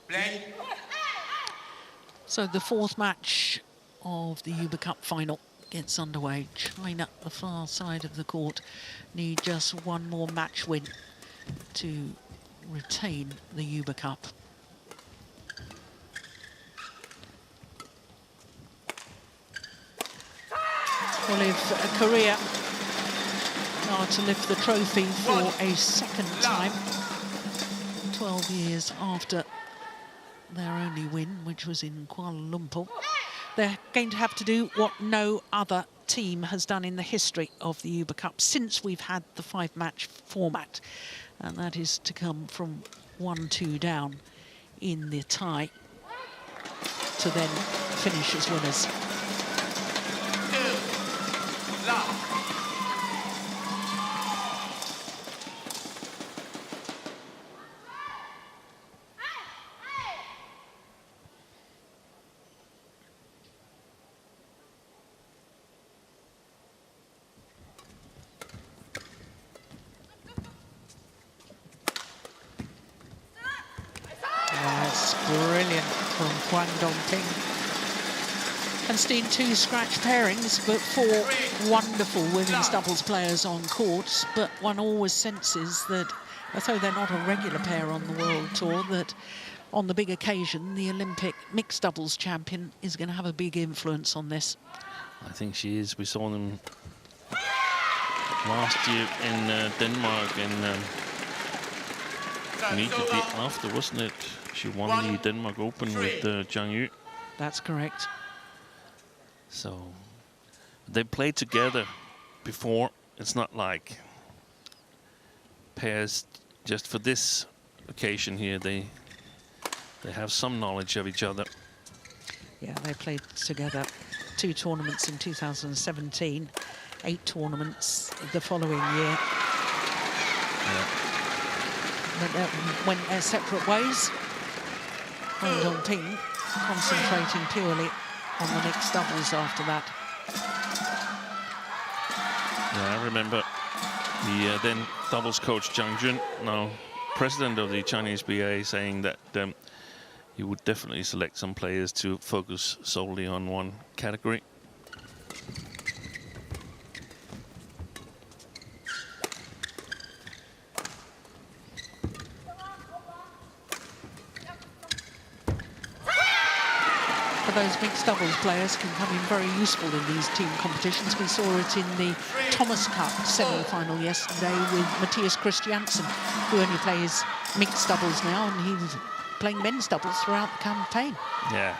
play. So the fourth match of the Uber Cup final gets underway. China, the far side of the court, need just one more match win to retain the Uber Cup. Well, if Korea are to lift the trophy for a second time, 12 years after their only win, which was in Kuala Lumpur, they're going to have to do what no other team has done in the history of the Uber Cup since we've had the 5-match format, and that is to come from 1-2 down in the tie to then finish as winners. Brilliant from Guang Dongping. And seen 2 scratch pairings, but 4 wonderful women's doubles players on court. But one always senses that, although they're not a regular pair on the World Tour, that on the big occasion, the Olympic mixed doubles champion is going to have a big influence on this. I think she is. We saw them last year in Denmark, and immediately after, wasn't it? She won the Denmark Open with Zhang Yu. That's correct. So they played together before. It's not like pairs just for this occasion here. They have some knowledge of each other. Yeah, they played together 2 tournaments in 2017, 8 tournaments the following year. Yeah. But they went their separate ways. Guang Dongping concentrating purely on the mixed doubles after that. Yeah, I remember the then doubles coach Zhang Jun, now president of the Chinese BA, saying that he would definitely select some players to focus solely on one category. Those mixed doubles players can come in very useful in these team competitions. We saw it in the Thomas Cup semi-final yesterday with Matthias Christiansen, who only plays mixed doubles now, and he playing men's doubles throughout the campaign. Yeah.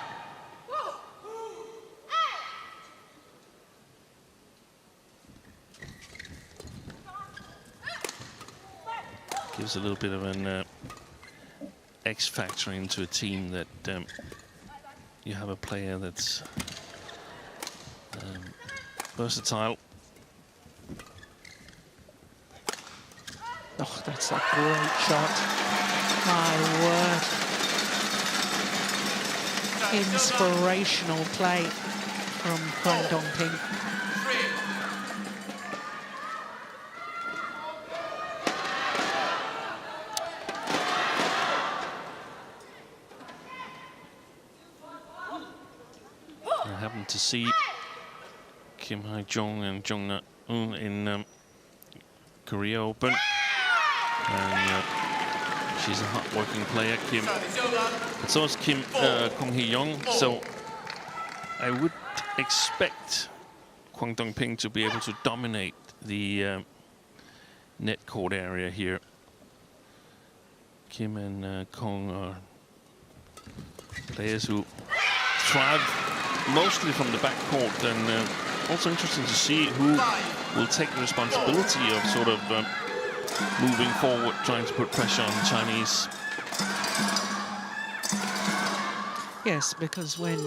Gives a little bit of an X factor into a team that you have a player that's versatile. Oh, that's a great shot. My word. Inspirational play from Kwang Dong-ping. I happened to see Kim Hae-jong and Jong Na-eun in Korea Open. And she's a hard-working player, Kim. But so is Kong Hee-young. So I would expect Kwang Dong-ping to be able to dominate the net court area here. Kim and Kong are players who thrive mostly from the backcourt, and also interesting to see who will take the responsibility of sort of moving forward, trying to put pressure on the Chinese. Yes, because when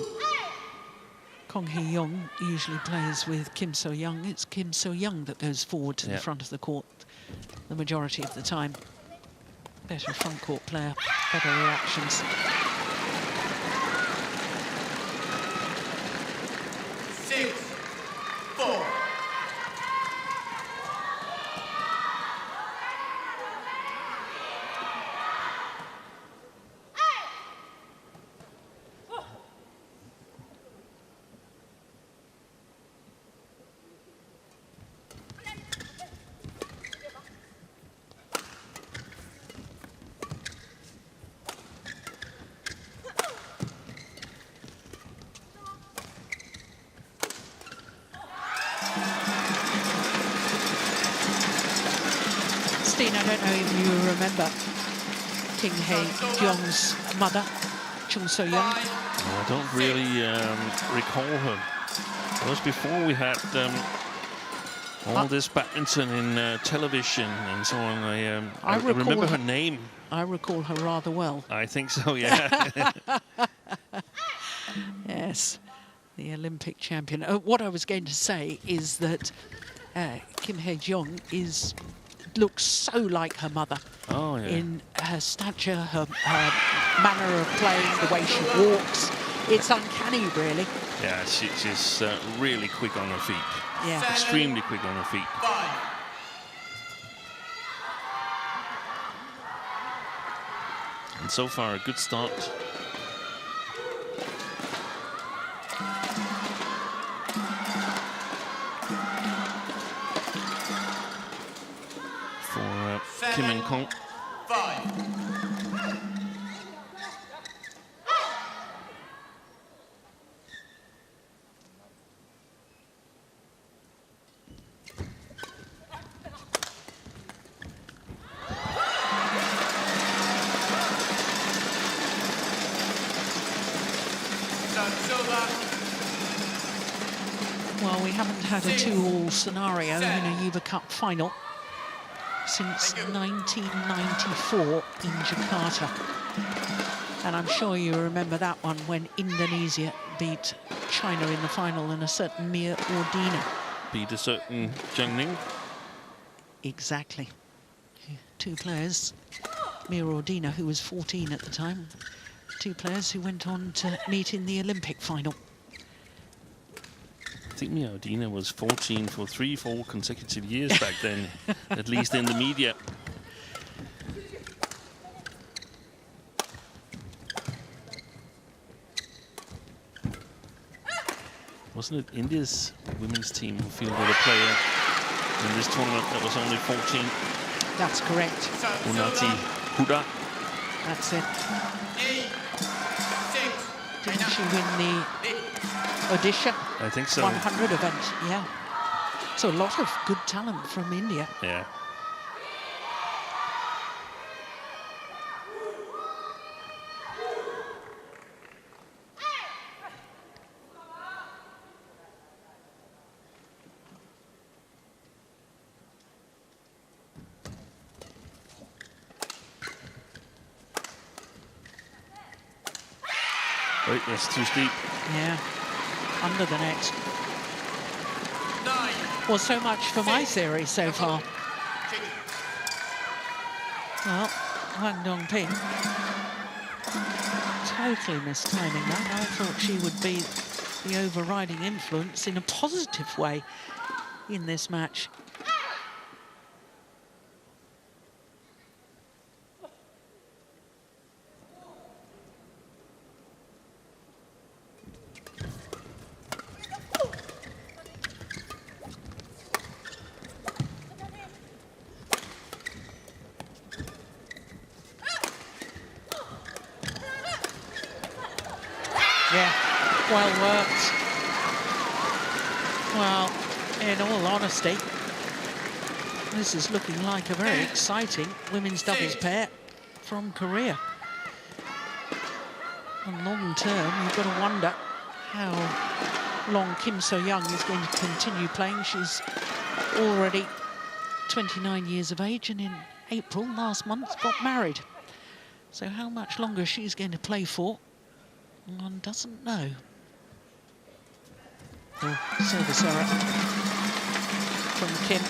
Kong Hee-young usually plays with Kim So-young, it's Kim So-young that goes forward to the front of the court the majority of the time. Better front court player, better reactions. 6-4. I don't know if you remember Kim Hae-jong's mother, Chung So-young. I don't really recall her. It was before we had all this badminton in television and so on. I remember her name. I recall her rather well. I think so, yeah. Yes, the Olympic champion. What I was going to say is that Kim Hae-jong looks so like her mother. Oh, yeah. In her stature, her manner of playing, the way she walks. It's uncanny, really. Yeah, she's really quick on her feet. Yeah. Extremely quick on her feet. And so far, a good start. For Kim and Kong. 5. Well, we haven't had a 2-all scenario in a Uber Cup final since 1994 in Jakarta. And I'm sure you remember that one when Indonesia beat China in the final and a certain Mir Ordina. Beat a certain Zheng Ning. Exactly. Two players, Mir Ordina, who was 14 at the time, two players who went on to meet in the Olympic final. I think Mir Ordina was 14 for 3-4 consecutive years back then, at least in the media. Wasn't it India's women's team who fielded a player in this tournament that was only 14? That's correct. Unati Huda. That's it. Didn't she win the Odisha? I think so. 100 event, yeah. So a lot of good talent from India. Yeah. Wait, that's too steep. Yeah, under the net. Well, so much for my theory so far. Well, Wang Dongping totally mistiming that. I thought she would be the overriding influence in a positive way in this match. Yeah, well worked. Well, in all honesty, this is looking like a very exciting women's doubles pair from Korea. And long term, you've got to wonder how long Kim So-young is going to continue playing. She's already 29 years of age and in April last month got married. So how much longer she's going to play for, one doesn't know. Oh, service error from Kim.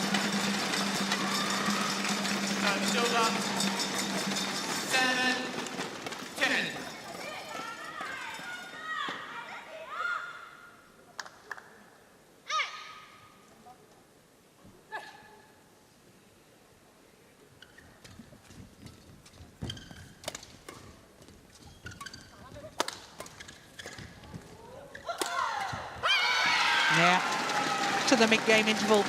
Silva, 7-10. Yeah, to the mid-game interval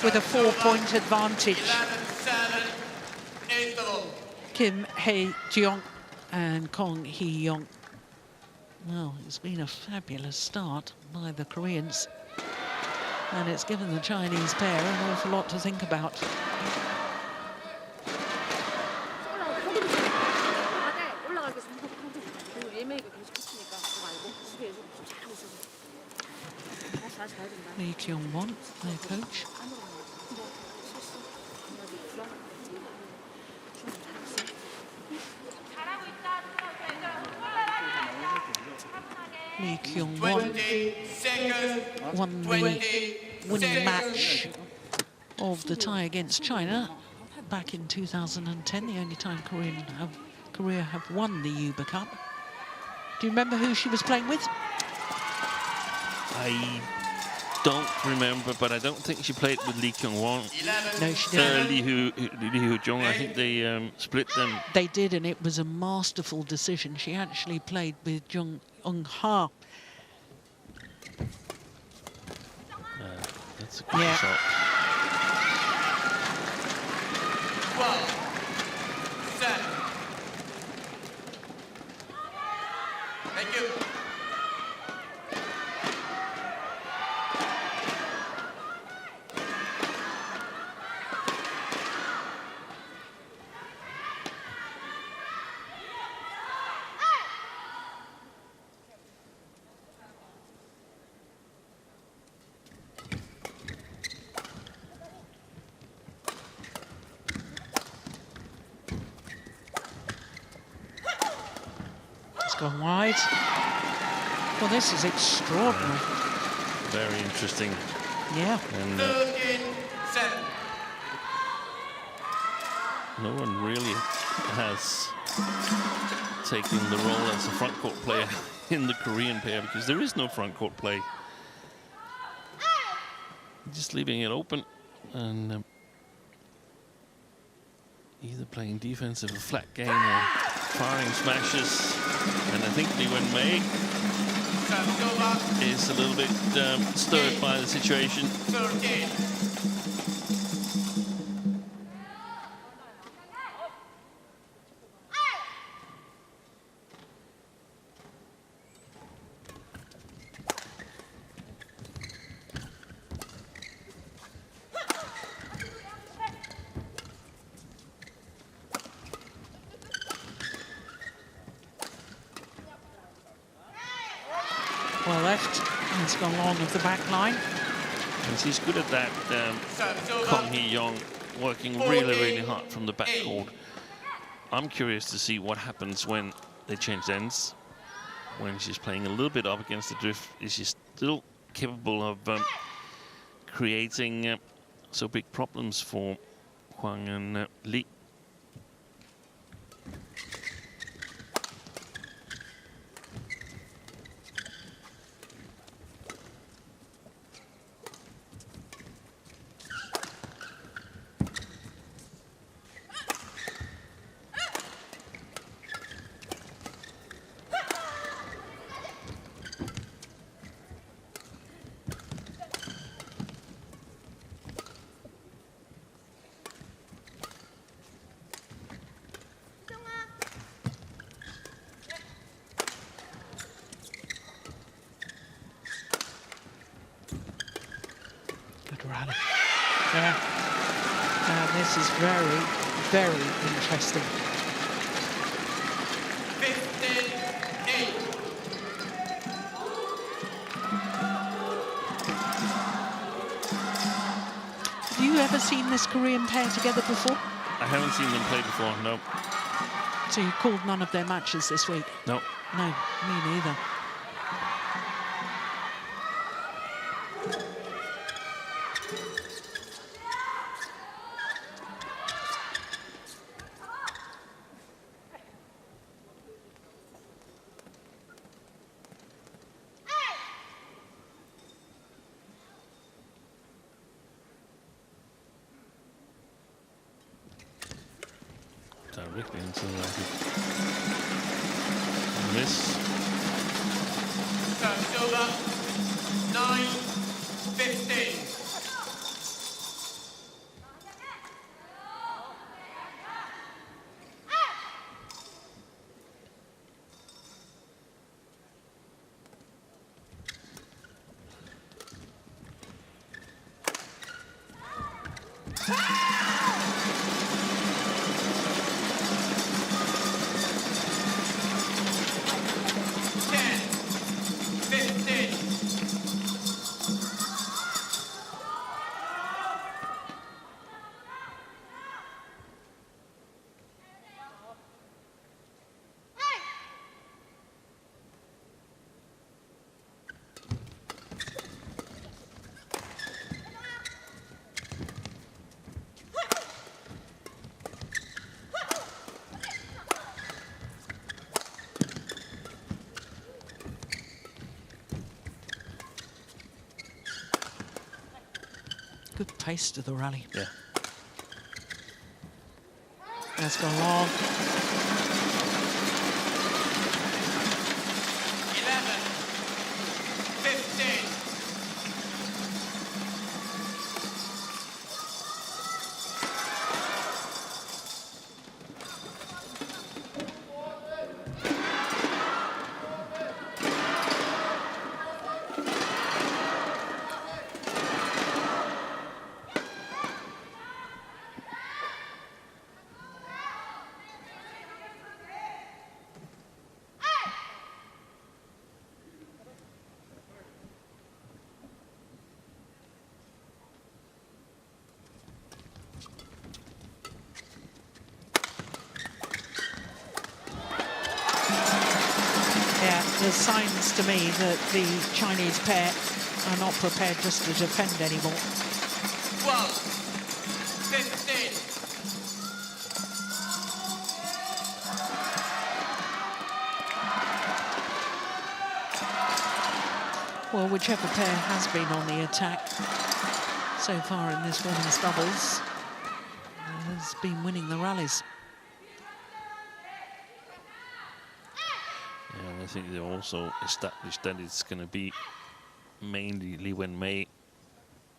with a 4-point advantage. 11-7, interval. Kim Hae-jeong and Kong Hee-young. Well, it's been a fabulous start by the Koreans. And it's given the Chinese pair an awful lot to think about. Lee Kyung-won, their coach. Lee Kyung-won won the winning match of the tie against China back in 2010, the only time Korea have won the Uber Cup. Do you remember who she was playing with? I don't remember, but I don't think she played with Lee Kyung-won. No, she didn't. Lee Hoo-jung, I think they split them. They did, and it was a masterful decision. She actually played with Jung Eung-ha. That's a good shot. 12, 7. Thank you. Gone wide. Well, this is extraordinary. Very interesting. Yeah. And no one really has taken the role as a front court player in the Korean pair, because there is no front court play. Just leaving it open and either playing defensive or flat game or firing smashes. And I think Lee Wen-mei is a little bit stirred by the situation. 13. Well left, and it's gone long of the back line. And she's good at that, Kong Hee-young, working really hard from the backcourt. I'm curious to see what happens when they change ends. when she's playing a little bit up against the drift, is she still capable of creating so big problems for Huang and Li? Rally. Yeah. This is very, very interesting. 15-8. Have you ever seen this Korean pair together before? I haven't seen them play before, no. So you called none of their matches this week? No. No, me neither. Directly into the racket. Miss. Service over. 9-15. Good pace to the rally. Yeah. That's gone long. 11-15. There's signs to me that the Chinese pair are not prepared just to defend anymore. 12-15. Well, whichever pair has been on the attack so far in this women's doubles has been winning the rallies. I think they also established that it's going to be mainly Li Wenmei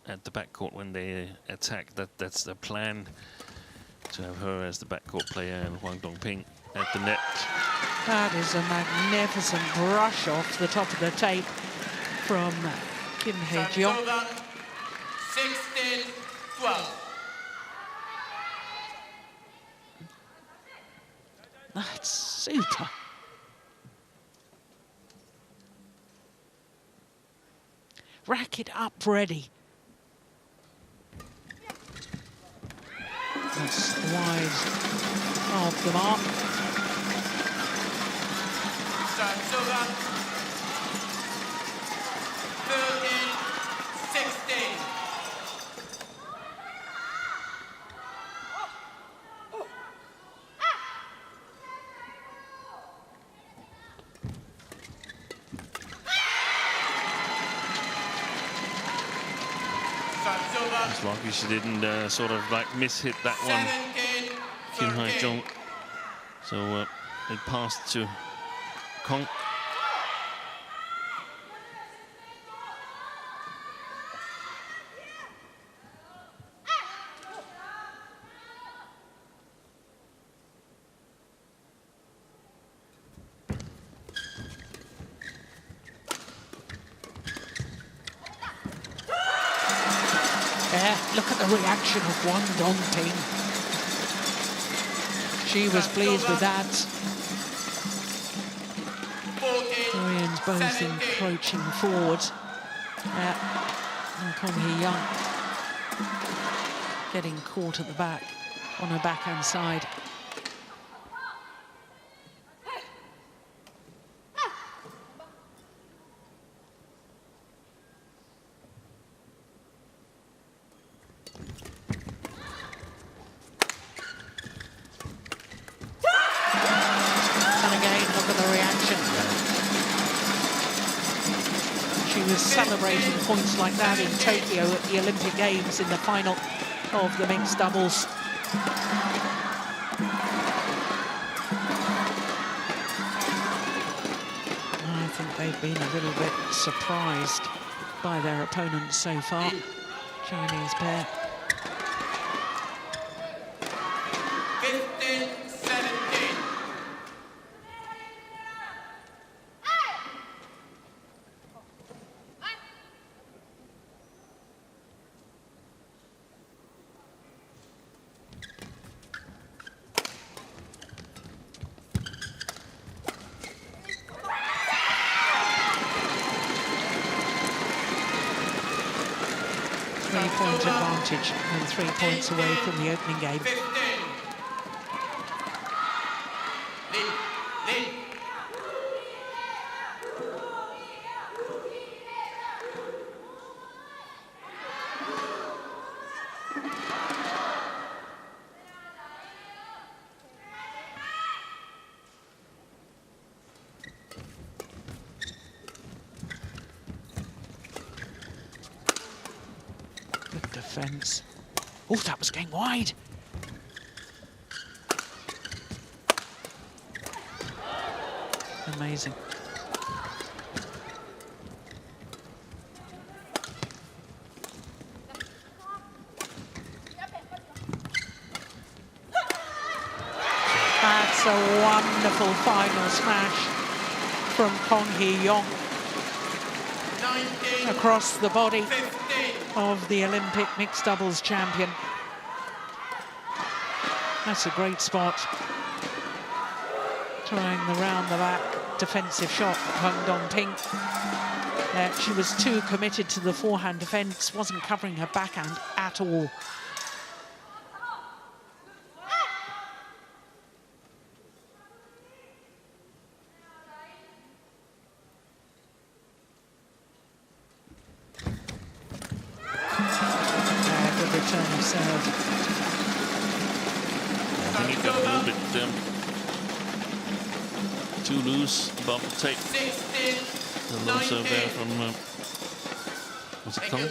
at the backcourt when they attack. That's the plan, to have her as the backcourt player and Huang Dongping at the net. That is a magnificent brush off the top of the tape from Kim Hye-jeong. 16-12. That's super. Racket up ready. That's wide of the mark. Serves over. 13-16. As long as she didn't sort of like miss-hit that one, Kim Hae-jung. So it passed to Kong. Look at the reaction of Wang Dongting. She was pleased with that. Koreans both encroaching forward. And Kong Hee-young getting caught at the back on her backhand side. Celebrating points like that in Tokyo at the Olympic Games in the final of the mixed doubles. I think they've been a little bit surprised by their opponents so far, Chinese pair. 15-17. Three-point advantage and 3 points away from the opening game. 15. Lead. Defense. Oh, that was going wide. Amazing. That's a wonderful final smash from Kong Hee-young across the body of the Olympic mixed doubles champion. That's a great spot. Trying the round the back defensive shot, Wang Dongting. She was too committed to the forehand defense, wasn't covering her backhand at all. Return of serve. I think it got a little bit too loose above the tape. The low serve there from was it Kong?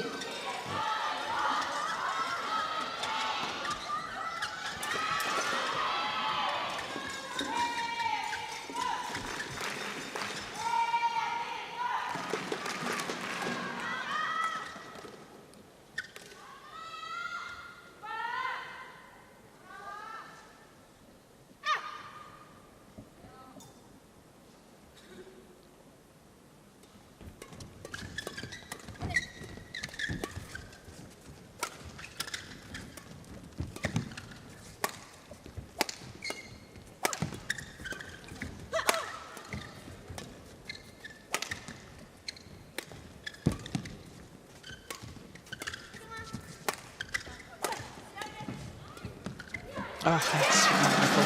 Oh, that's wonderful.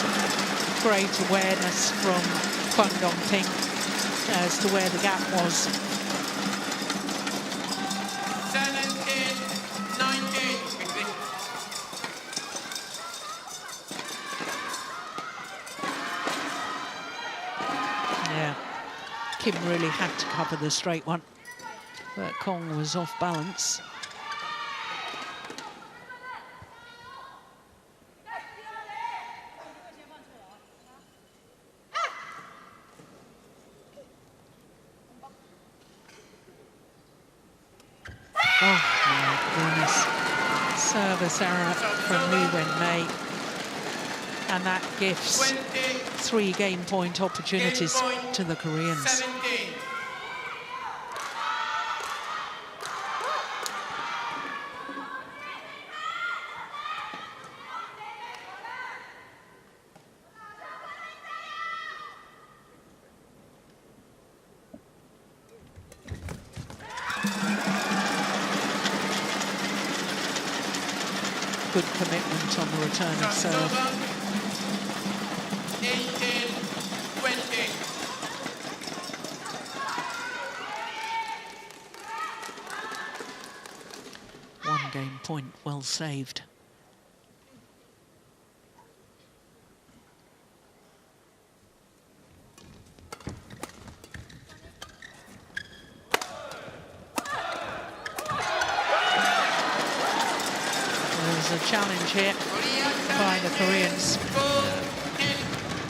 Great awareness from Wang Dongting. as to where the gap was. 17, 19. Yeah, Kim really had to cover the straight one, but Kong was off balance. Oh my goodness. Service error from Lee Wen-mei. And that gives 3 game point opportunities to the Koreans. 17. Good commitment on the return of serve. 18, 20. One game point well saved. There's a challenge here by the Koreans.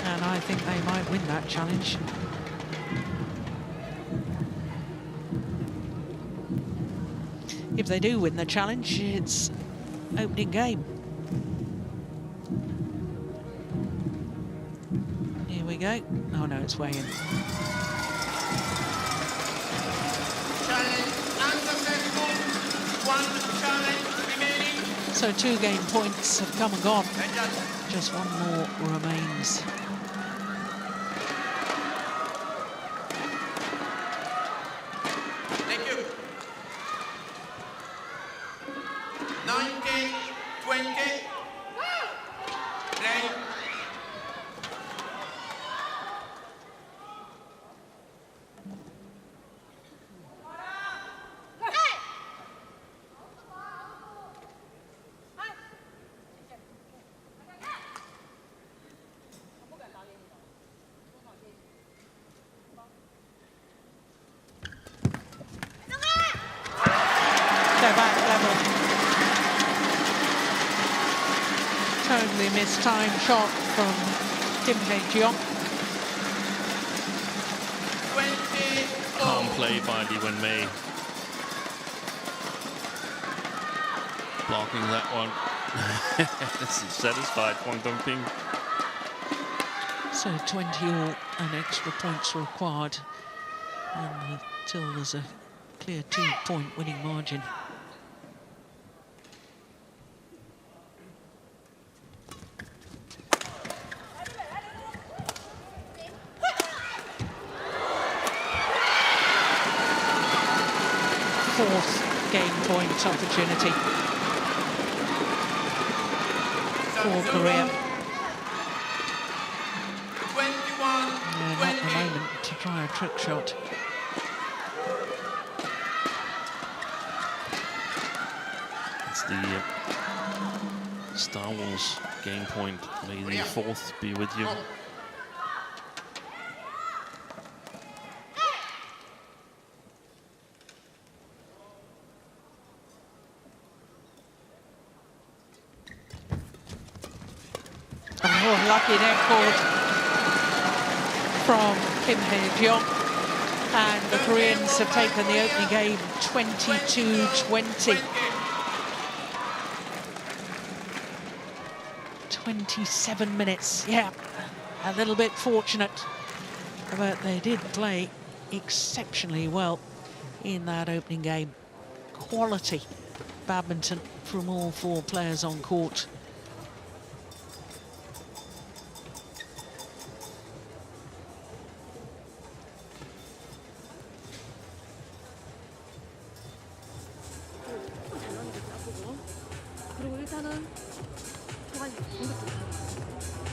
And I think they might win that challenge. If they do win the challenge, it's opening game. Here we go. Oh no, it's way in. Challenge unsuccessful. 1 challenge remaining. So 2 game points have come and gone. Just one more remains. Thank you. 19, 20. Ready. They're back level. Totally mistimed shot from Kim Hae-jeong. 20. Calm play by Lee Wen-mei. Blocking that one. Satisfied Wang Dongping. So 20 all and extra points required. And until there's a clear 2-point winning margin. Fourth game point opportunity for Korea. 21. Yeah, not the moment to try a trick shot. It's the Star Wars game point. May the 4th be with you. Oh, lucky net cord from Kim Hae-jeong. And the Koreans have taken the opening game 22-20. 27 minutes, yeah, a little bit fortunate, but they did play exceptionally well in that opening game. Quality badminton from all 4 players on court. 그리고 일단은 초반에 공격도 잘하고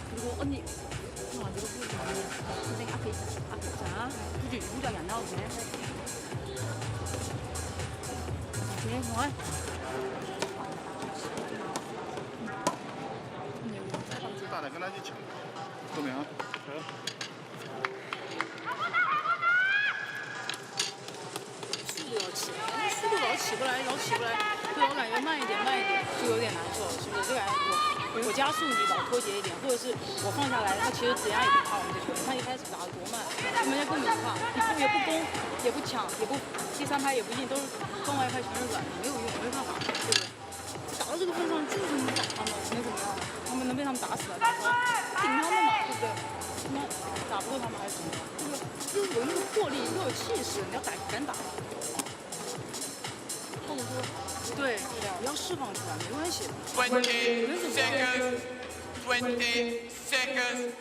그리고 언니 안 들어보고 선생님 앞에 있어. 앞에. 자, 그죠? 무작위 안 나오도 돼. 오케이, 뭘? 最大的跟他去抢，后面啊。速度要起来，速度老起不来，对我感觉慢一点就有点难受，是不是？就感觉我加速你老脱节一点，或者是我放下来，他其实质量也不怕我们这球员，他一开始打得多慢，他们家根本不怕，你也不攻，也不抢，也不第三拍也不进，都是放外拍全是软的，没有用，没办法，对不对？打到这个份上就是你打他们，能怎么样呢？他们能被他们打死了，打死了，顶他们嘛，对不对？他们打不过他们还是怎么样？对不对？就是有那个魄力，又有气势，你要敢打。或者说，对，不要释放出来，没关系。 20 seconds. 20 seconds.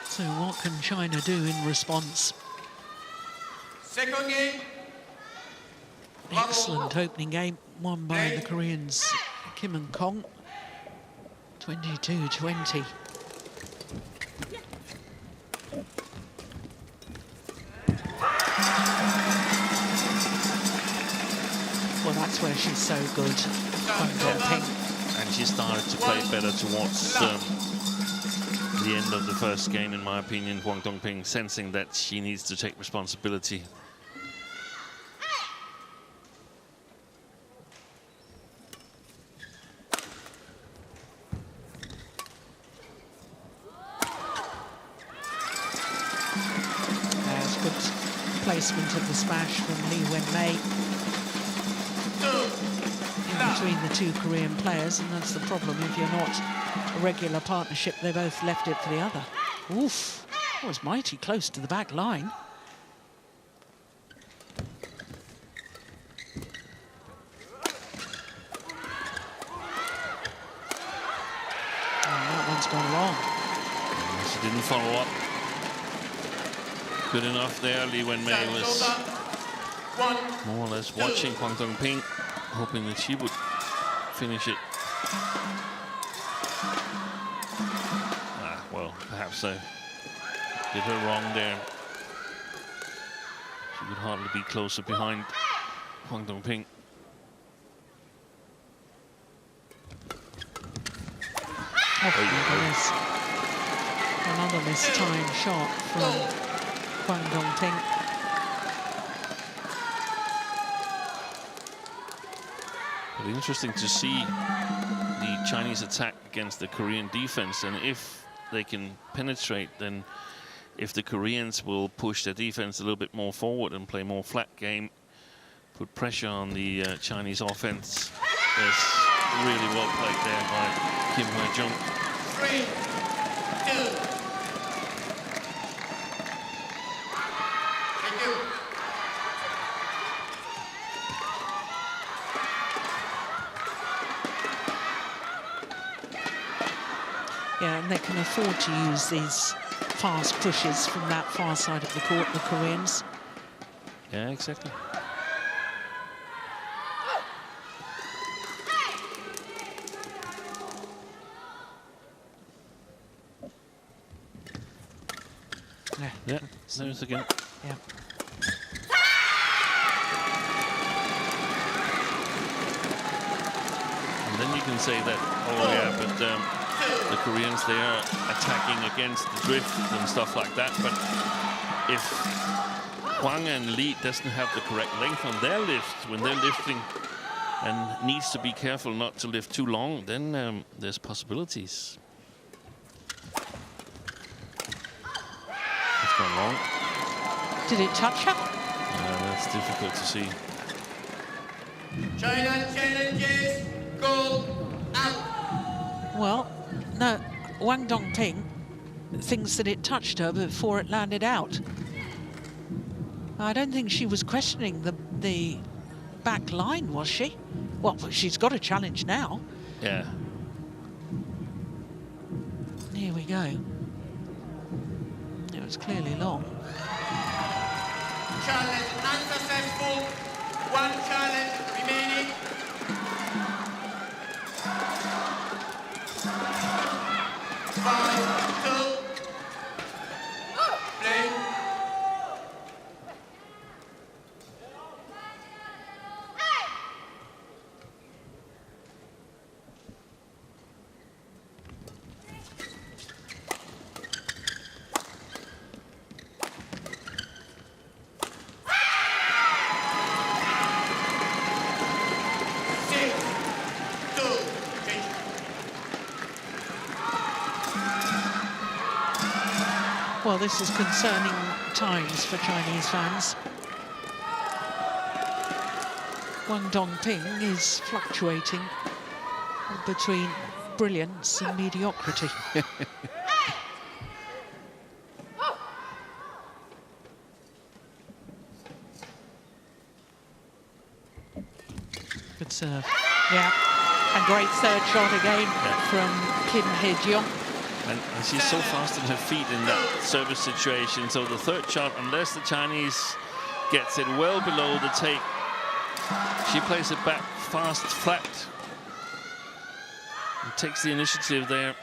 So what can China do in response? Second game. Excellent opening game, won by the Koreans Kim and Kong, 22-20. Well, that's where she's so good, Kwang Dong-ping. And she started to play better towards the end of the first game, in my opinion. Kwang Dong-ping sensing that she needs to take responsibility. There's good placement of the smash from Lee Wen-mei in between the two Korean players, and that's the problem. If you're not a regular partnership, they both left it for the other. Oof, that was mighty close to the back line. That one's gone long. She didn't follow up good enough there. Lee Wen-mei was more or less watching Kwang Dong-ping, hoping that she would finish it. Well, perhaps I did her wrong there. She could hardly be closer behind Kwang Dong-ping. Oh, goodness. Another mistimed shot from Kwang Dong-ping. But interesting to see the Chinese attack against the Korean defense, and if they can penetrate, then if the Koreans will push their defense a little bit more forward and play more flat game, put pressure on the Chinese offense. It's really well played there by Kim Hwa-jung. 3, 2. Thank you. Yeah, and they can afford to use these fast pushes from that far side of the court, the Koreans. Yeah, exactly. Yeah, there's again. Yeah. And then you can say that, oh yeah, but the Koreans, they are attacking against the drift and stuff like that. But if Kwang and Lee doesn't have the correct length on their lift when they're lifting and needs to be careful not to lift too long, then there's possibilities. It's gone long. Did it touch her? That's difficult to see. China challenges goal out. Well, no, Kwang Dong-ping thinks that it touched her before it landed out. I don't think she was questioning the back line, was she? Well, she's got a challenge now. Yeah. Here we go. It was clearly long. challenge unsuccessful. One challenge remaining. Five, two. Play. Well, this is concerning times for Chinese fans. Wang Dongping is fluctuating between brilliance and mediocrity. Good serve. Yeah. A great third shot again from Kim Hye-jeong. And she's so fast on her feet in that service situation. So the third shot, unless the Chinese gets it well below the tape, she plays it back fast, flat, and takes the initiative there.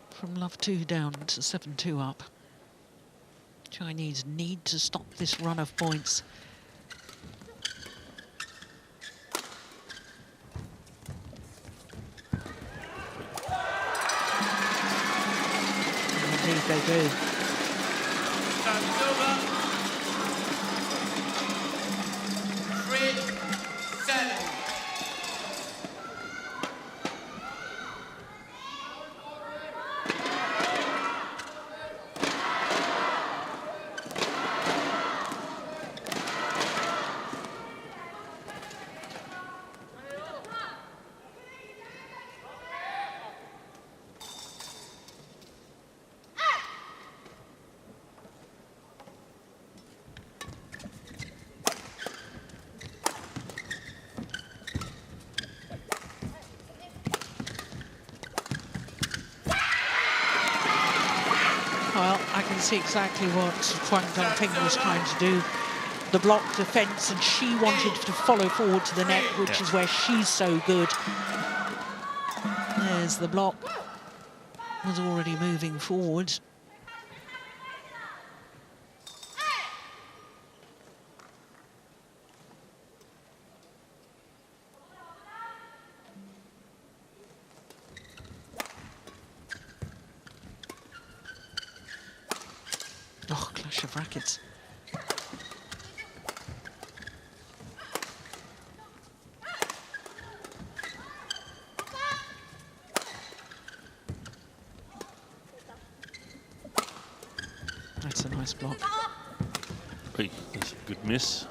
From love 2 down to 7-2 up. Chinese need to stop this run of points. Indeed they do. Service over. 3-7. Well, I can see exactly what Wang Dongping was trying to do. The block defence, and she wanted to follow forward to the net, which is where she's so good. There's the block. Was already moving forward. Oh, clash of rackets. That's a nice block. Hey, that's a good miss.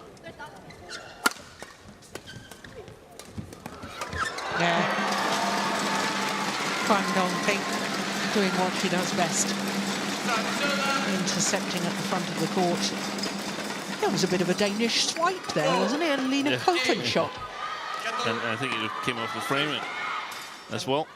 Yeah. Wang Dongping doing what she does best. Intercepting at the front of the court. That was a bit of a Danish swipe there, wasn't it? A Lena Copeland shot. And I think it came off the frame as well.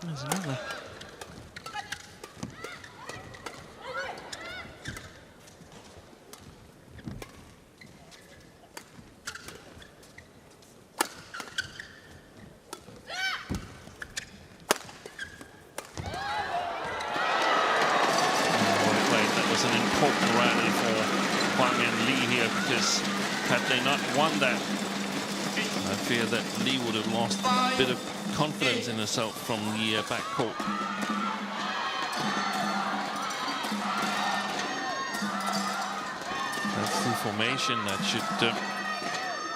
There's another. That was an important rally for Huang and Lee here, because had they not won that, I fear that Lee would have lost a bit of confidence in herself from the back court. That's the formation that should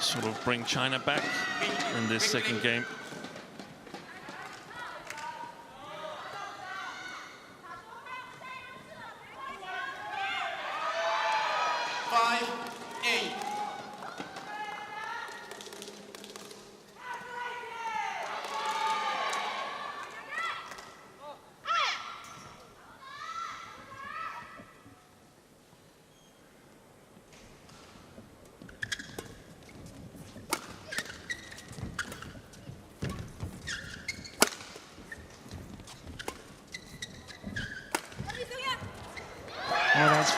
sort of bring China back in this second game.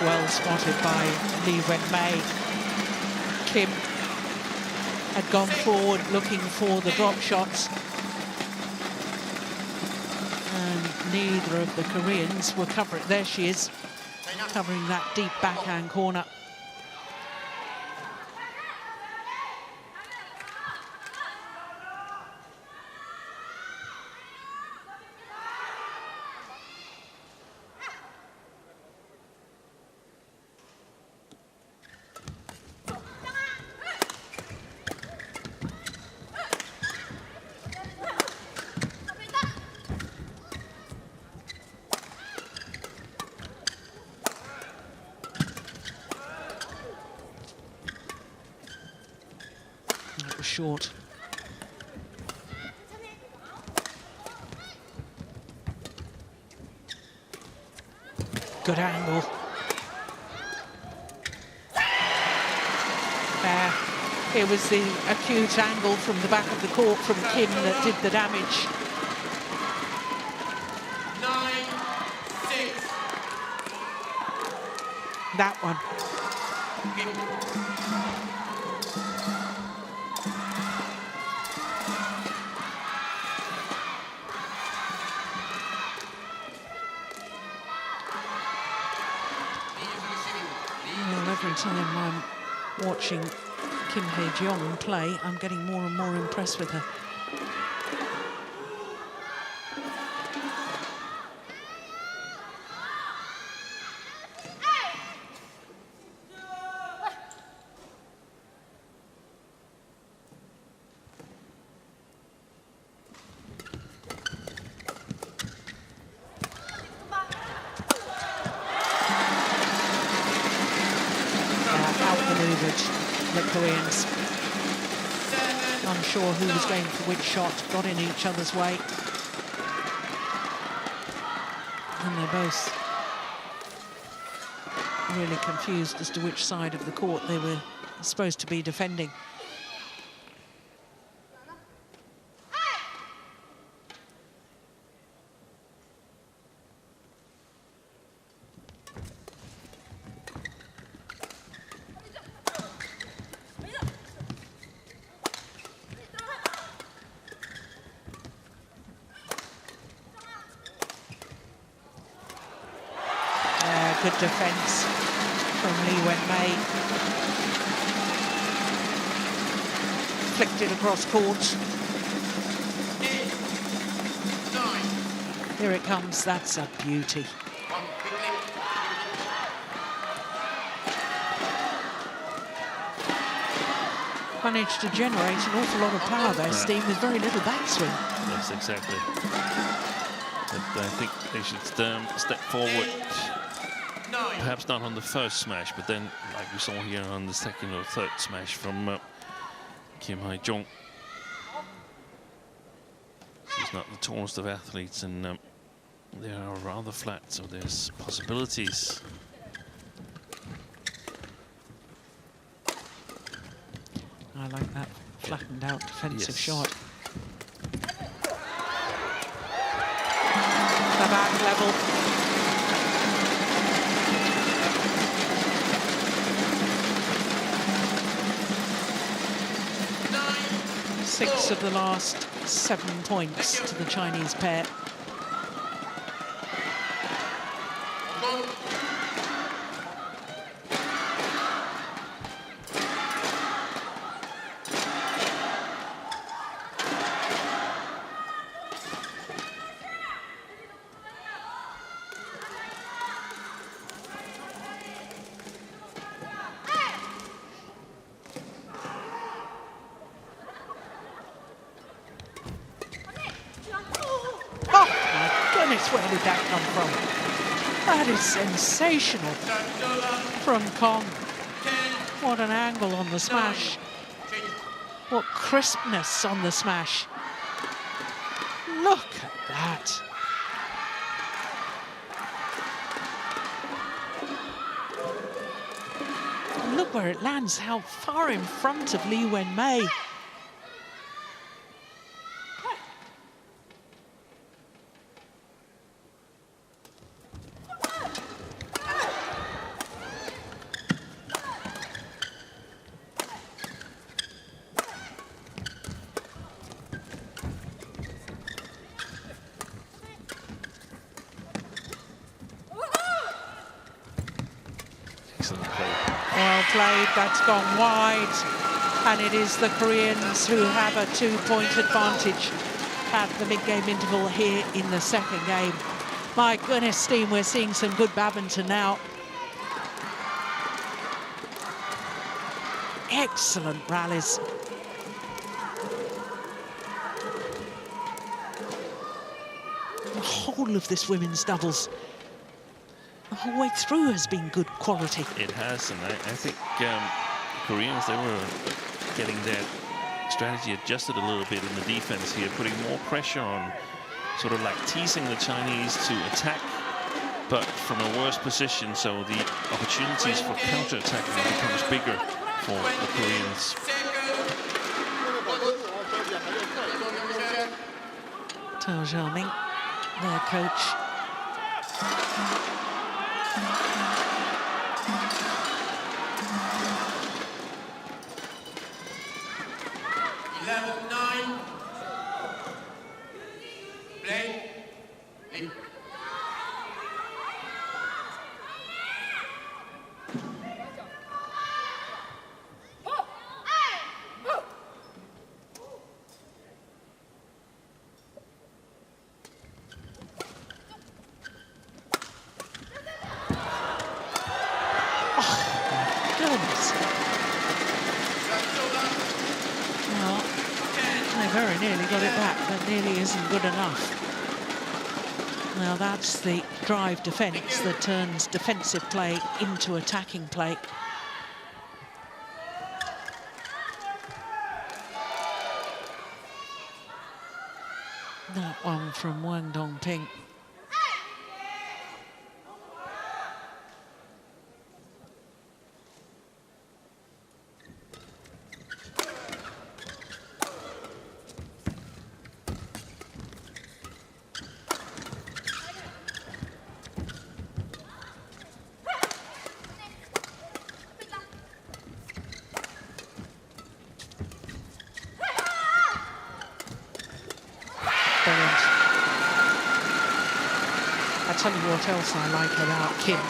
well spotted by Lee Wen-mei. Kim had gone forward looking for the drop shots. And neither of the Koreans were covering. There she is, covering that deep backhand corner. That was short. Good angle. There. It was the acute angle from the back of the court from Kim that did the damage. 9-6. That one. Well, every time I'm watching Kim Hae-jeong play, I'm getting more and more impressed with her. Outmaneuvered the Koreans. Unsure who was going for which shot, got in each other's way. And they're both really confused as to which side of the court they were supposed to be defending. Good defence from Lee Wen-mei. Flicked it across court. 8-9. Here it comes. That's a beauty. Managed to generate an awful lot of power there, Steve, with very little backswing. Yes, exactly. But I think they should step forward. Perhaps not on the first smash, but then, like we saw here, on the second or third smash from Kim Hae-jeong. She's not the tallest of athletes, and they are rather flat, so there's possibilities. I like that flattened out defensive shot. The back level. Six of the last 7 points to the Chinese pair. Where did that come from? That is sensational from Kong. What an angle on the smash. What crispness on the smash. Look at that. And look where it lands, how far in front of Lee Wen-mei. excellent play. Well played, that's gone wide. And it is the Koreans who have a 2-point advantage at the mid-game interval here in the second game. My goodness, team, we're seeing some good badminton now. Excellent rallies. The whole of this women's doubles, the whole way through, has been good quality. It has, and I think Koreans, they were getting their strategy adjusted a little bit in the defense here, putting more pressure on, sort of like teasing the Chinese to attack, but from a worse position, so the opportunities for counter-attacking becomes bigger for the Koreans. Tao Xiaoming, their coach. Very nearly got it back, but nearly isn't good enough. Now that's the drive defence that turns defensive play into attacking play. That one from Wang Dongping. Tell you what else I like about Kim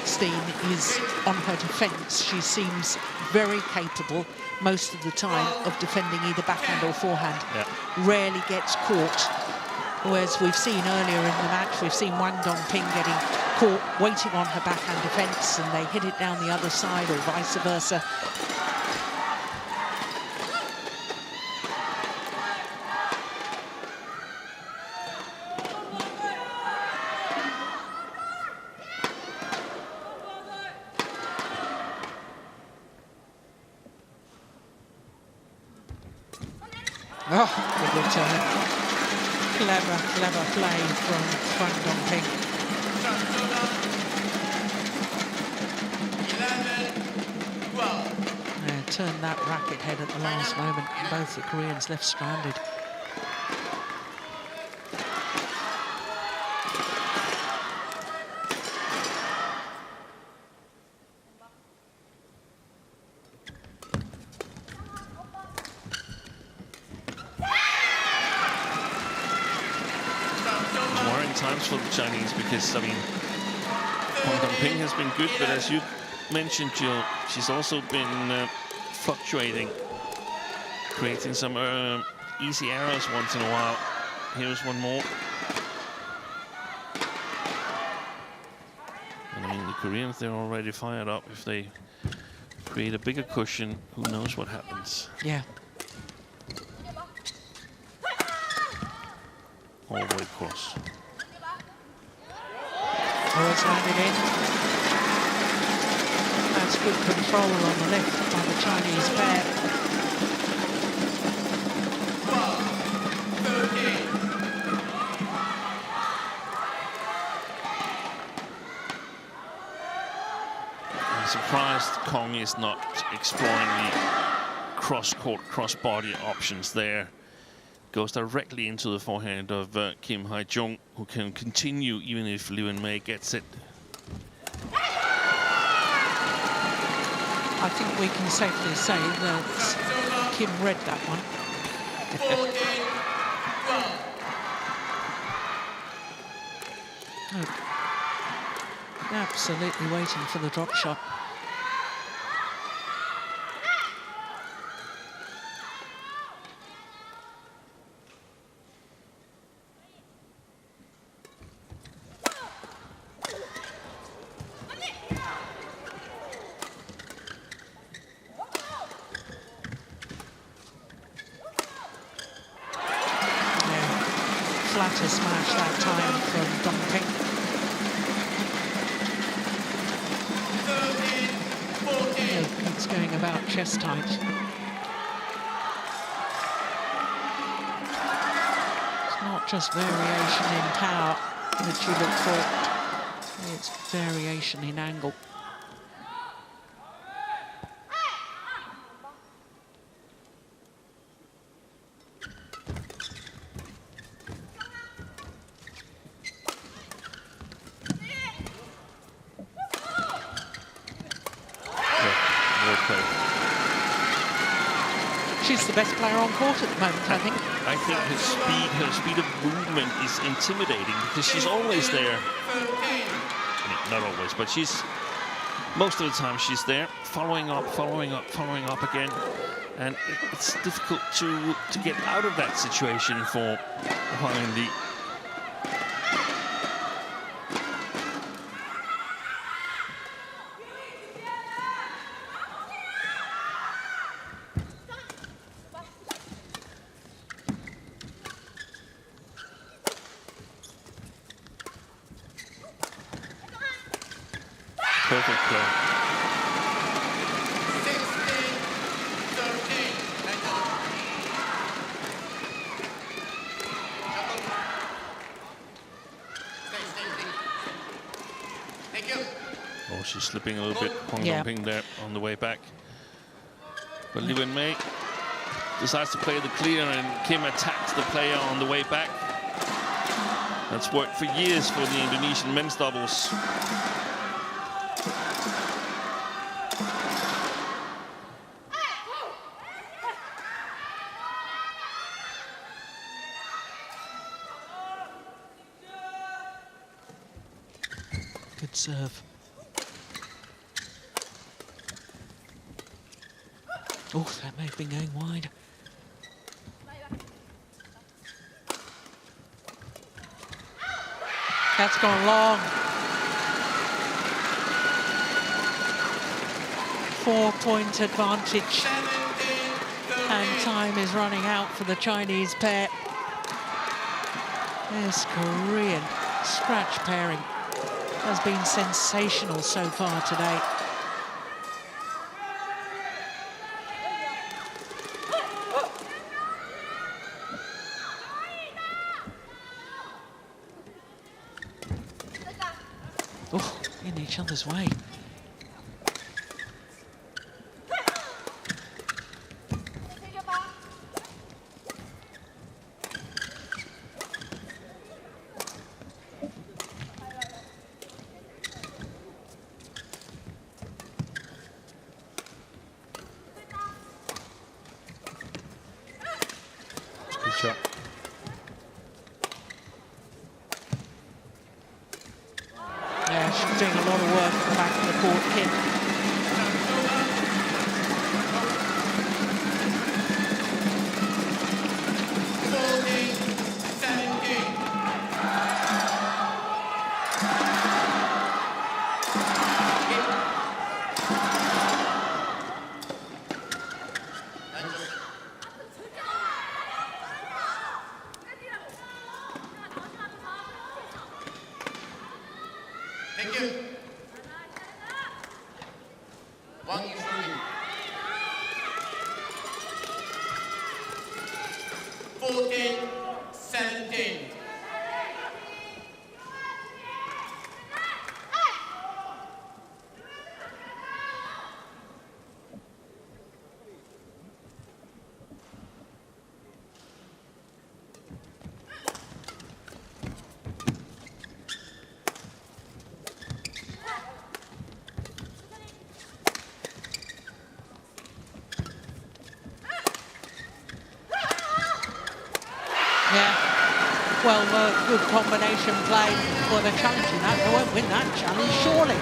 Steen is on her defence. She seems very capable most of the time of defending either backhand or forehand. Yeah. Rarely gets caught. Whereas we've seen earlier in the match, we've seen Wang Dongping getting caught waiting on her backhand defence and they hit it down the other side or vice versa. Oh, good return. Clever play from Wang Dongping. Turned that racket head at the last moment, and both the Koreans left stranded. Times for the Chinese, because I mean, Wang Dongping has been good, but as you mentioned, Jill, she's also been fluctuating, creating some easy errors once in a while. Here's one more. And I mean, the Koreans, they're already fired up. If they create a bigger cushion, who knows what happens? Yeah. All the way across. Oh, it's landed in. That's good control on the left by the Chinese pair. I'm surprised Kong is not exploring the cross-court, cross-body options there. Goes directly into the forehand of Kim Hae-jung, who can continue even if Liu and Mei gets it. I think we can safely say that Kim read that one. Absolutely waiting for the drop shot. flatter smash that time from Dunking. 13-14. It's going about chest height. It's not just variation in power that you look for, it's variation in angle. She's the best player on court at the moment, I think. I think her speed of movement is intimidating because she's always there. I mean, not always, but most of the time she's there, following up again. And it's difficult to get out of that situation for Huang Li. Perfect play. 16-13. Thank you. Oh, she's slipping a little bit, Huang Yeah. Dongping there on the way back. But Li Wenmei decides to play the clear, and Kim attacks the player on the way back. That's worked for years for the Indonesian men's doubles. Good serve. Oh, that may have been going wide. That's gone long. 4-point advantage. And time is running out for the Chinese pair. This Korean scratch pairing has been sensational so far today. Oh, in each other's way. Good shot. Yeah, she's doing a lot of work at the back of the court, Kim. Thank you. Wang is running. 14-17. Yeah, well, good combination play for the challenge in that. They won't win that challenge, surely.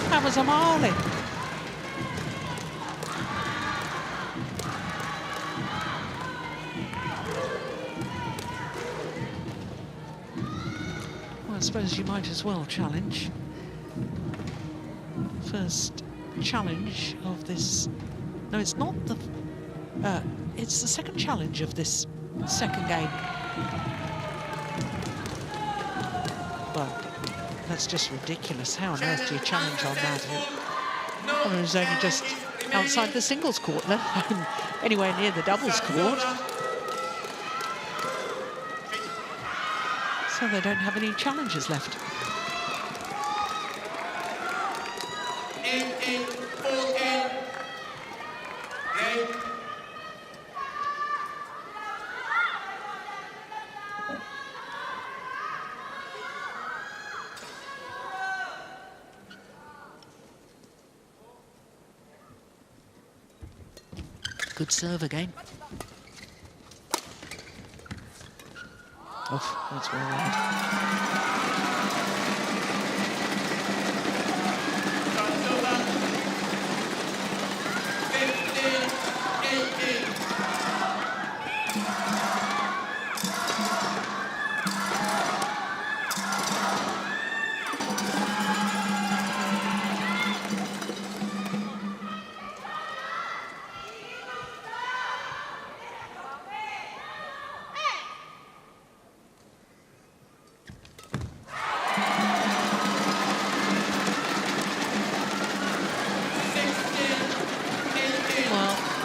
That was a marlin. Well, I suppose you might as well challenge. First challenge of this. No, it's not the. It's the second challenge of this second game. Well, that's just ridiculous. How on earth do you challenge on that? Well, it was only just outside the singles court, let alone anywhere near the doubles court. So they don't have any challenges left. 18-14. Game. Good serve again. Oh, that's well wide.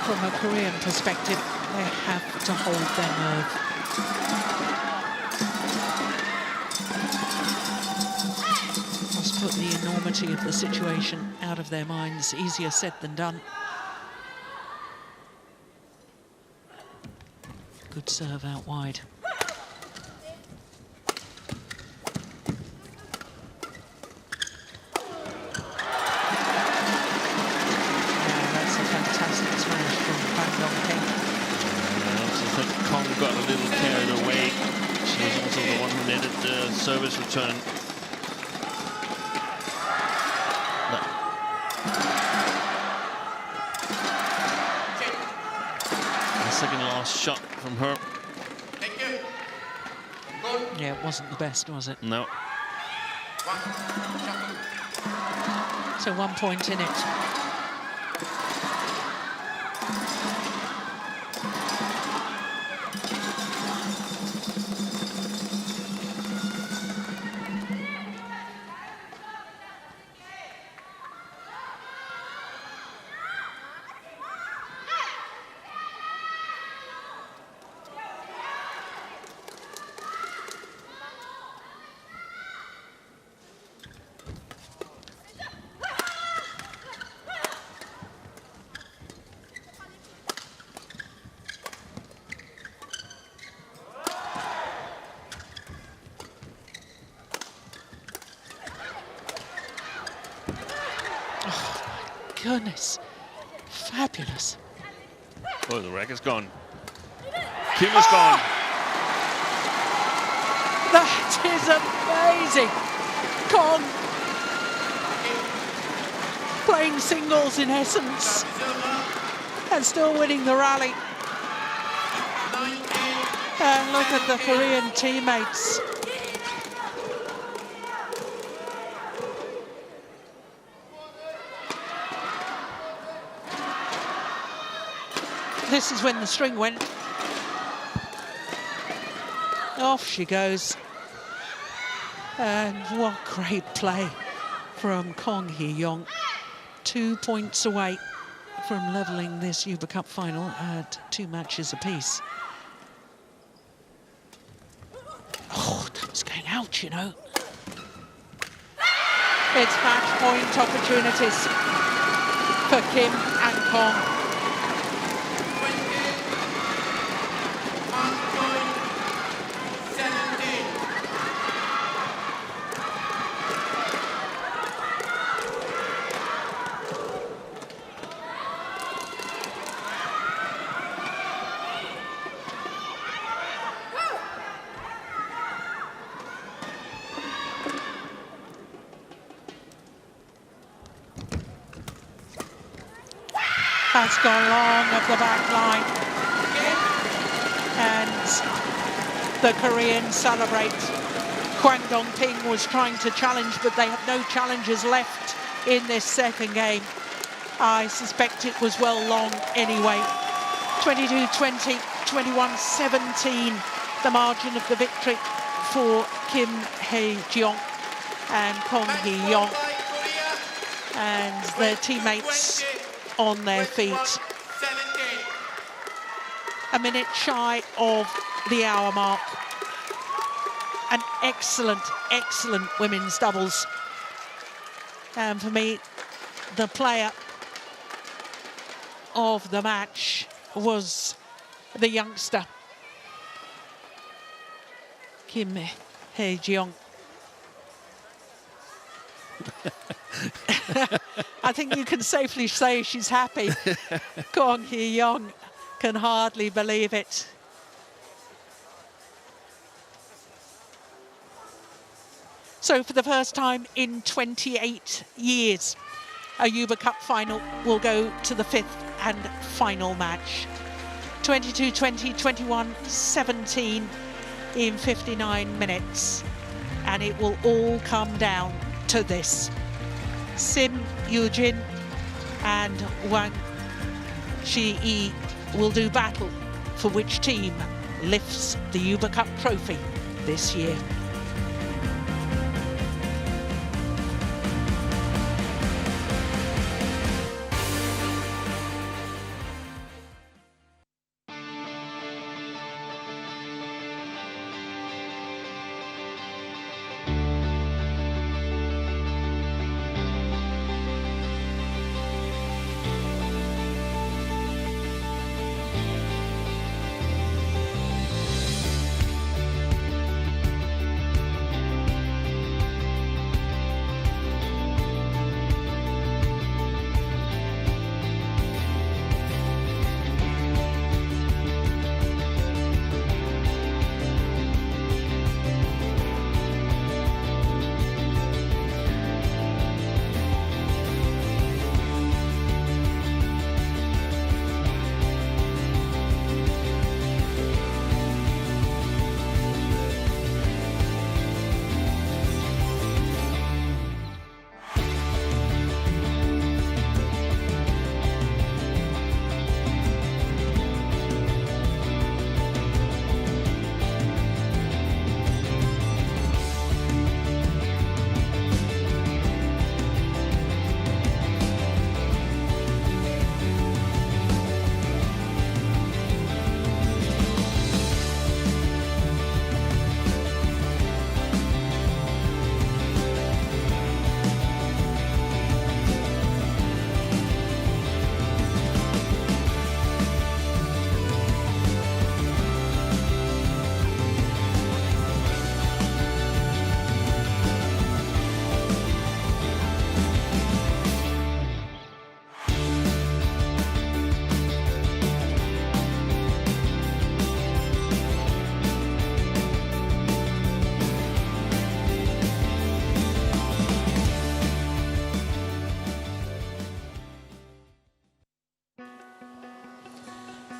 From a Korean perspective, they have to hold their nerve. Must put the enormity of the situation out of their minds. Easier said than done. Good serve out wide. Kong got a little carried away. She was also the one who netted the service return. The second last shot from her. Yeah, it wasn't the best, was it? No. So 1 point in it. Goodness, fabulous. Oh, the racket's gone. Kim is gone. That is amazing. Kong playing singles in essence and still winning the rally. And look at the Korean teammates. This is when the string went. Off she goes. And what great play from Kong Hee-yong. 2 points away from levelling this Uber Cup final at 2 matches apiece. Oh, that was going out, you know. It's match point opportunities for Kim and Kong. Has gone long of the back line. And the Koreans celebrate. Kwang Dong-ping was trying to challenge, but they have no challengers left in this second game. I suspect it was well long anyway. 22-20, 21-17, the margin of the victory for Kim Hae-jeong and Kong Hee-young, and their teammates on their feet. A minute shy of the hour mark. An excellent, excellent women's doubles. And for me, the player of the match was the youngster, Kim Hae-jeong. I think you can safely say she's happy. Kong Hee-young can hardly believe it. So for the first time in 28 years, a Uber Cup final will go to the 5th and final match. 22-20, 21-17 in 59 minutes. And it will all come down to this. Sim Yoo-jin and Wang Shi-yi will do battle for which team lifts the Uber Cup trophy this year.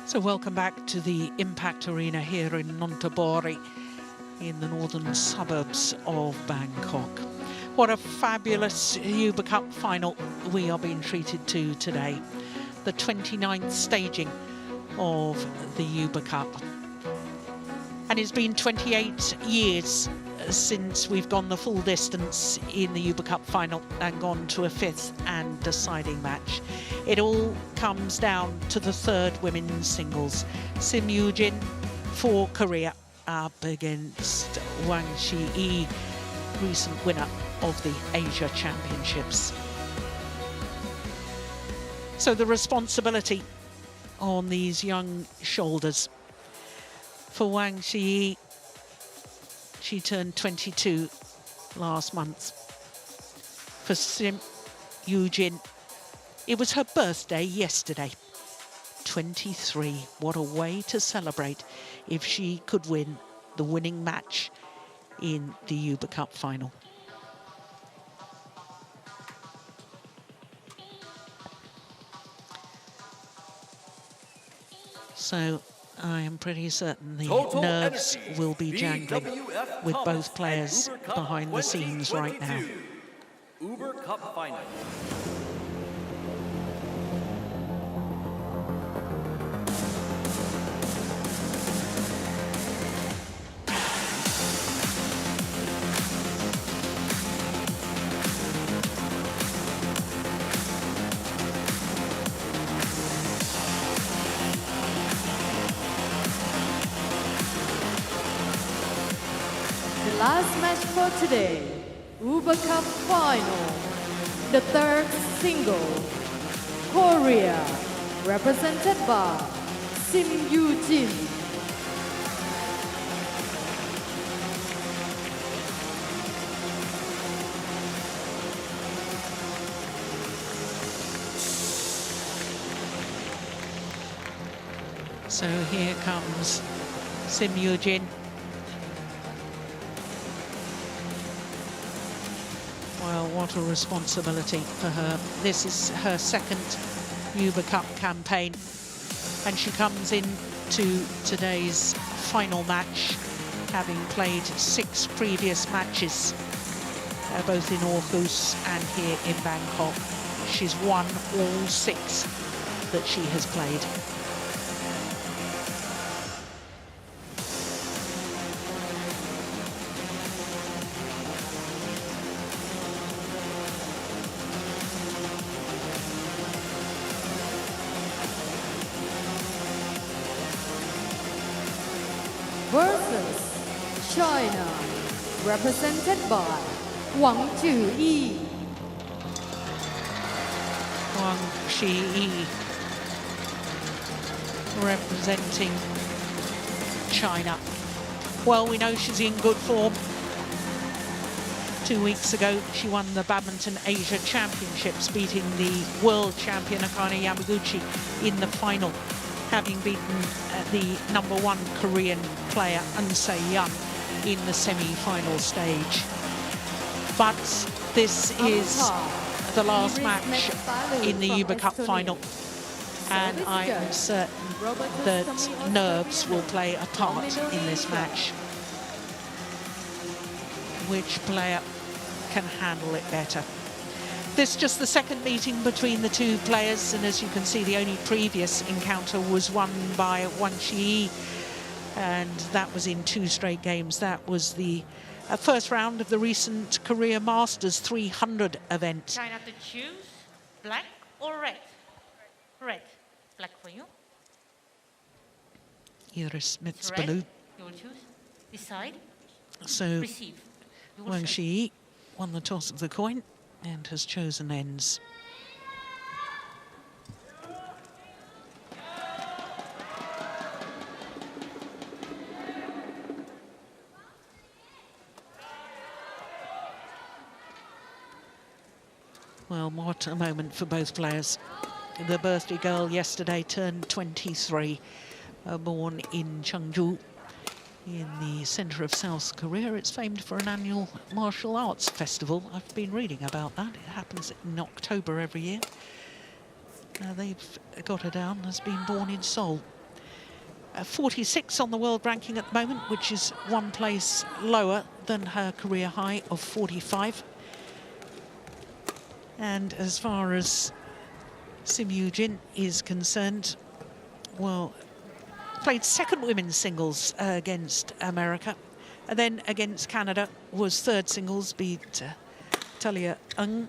So welcome back to the Impact Arena here in Nonthaburi in the northern suburbs of Bangkok. What a fabulous Uber Cup final we are being treated to today. The 29th staging of the Uber Cup. And it's been 28 years since we've gone the full distance in the Uber Cup final and gone to a 5th and deciding match. It all comes down to the 3rd women's singles. Sim Yoo-jin for Korea up against Wang Shi-yi, recent winner of the Asia Championships. So the responsibility on these young shoulders. For Wang Shi-yi, she turned 22 last month. For Sim Yoo-jin, it was her birthday yesterday. 23. What a way to celebrate if she could win the winning match in the Uber Cup final. So I am pretty certain the nerves will be jangling with both players behind the scenes right now. Uber Cup final. last match for today, Uber Cup final. The third single, Korea, represented by Sim Yoo-jin. So here comes Sim Yoo-jin. Well, what a responsibility for her. This is her second Uber Cup campaign, and she comes in to today's final match, having played 6 previous matches, both in Aarhus and here in Bangkok. She's won all 6 that she has played. Versus China, represented by Wang Zhiyi. Wang Zhiyi representing China. Well, we know she's in good form. 2 weeks ago, she won the Badminton Asia Championships, beating the world champion Akane Yamaguchi in the final, having beaten the #1 Korean player Eun Se-yeon in the semi-final stage. But this is the last match in the Uber Cup final, and I am certain that nerves will play a part in this match. Which player can handle it better? This is just the second meeting between the two players, and as you can see, the only previous encounter was won by Wang Zhiyi, and that was in 2 straight games. That was the first round of the recent Korea Masters 300 event. China to choose, black or red? Red. Black for you. Iris Red. Mitsbalu. You will choose. Decide. So Receive. You will Wang say. Zhiyi won the toss of the coin and has chosen ends. Well, what a moment for both players. The birthday girl yesterday turned 23, born in Cheongju, in the centre of South Korea. It's famed for an annual martial arts festival. I've been reading about that. It happens in October every year. They've got her down as being born in Seoul. 46 on the world ranking at the moment, which is 1 place lower than her career high of 45. And as far as Sim Yoo-jin is concerned, well, played second women's singles against America, and then against Canada was third singles, beat Talia Ng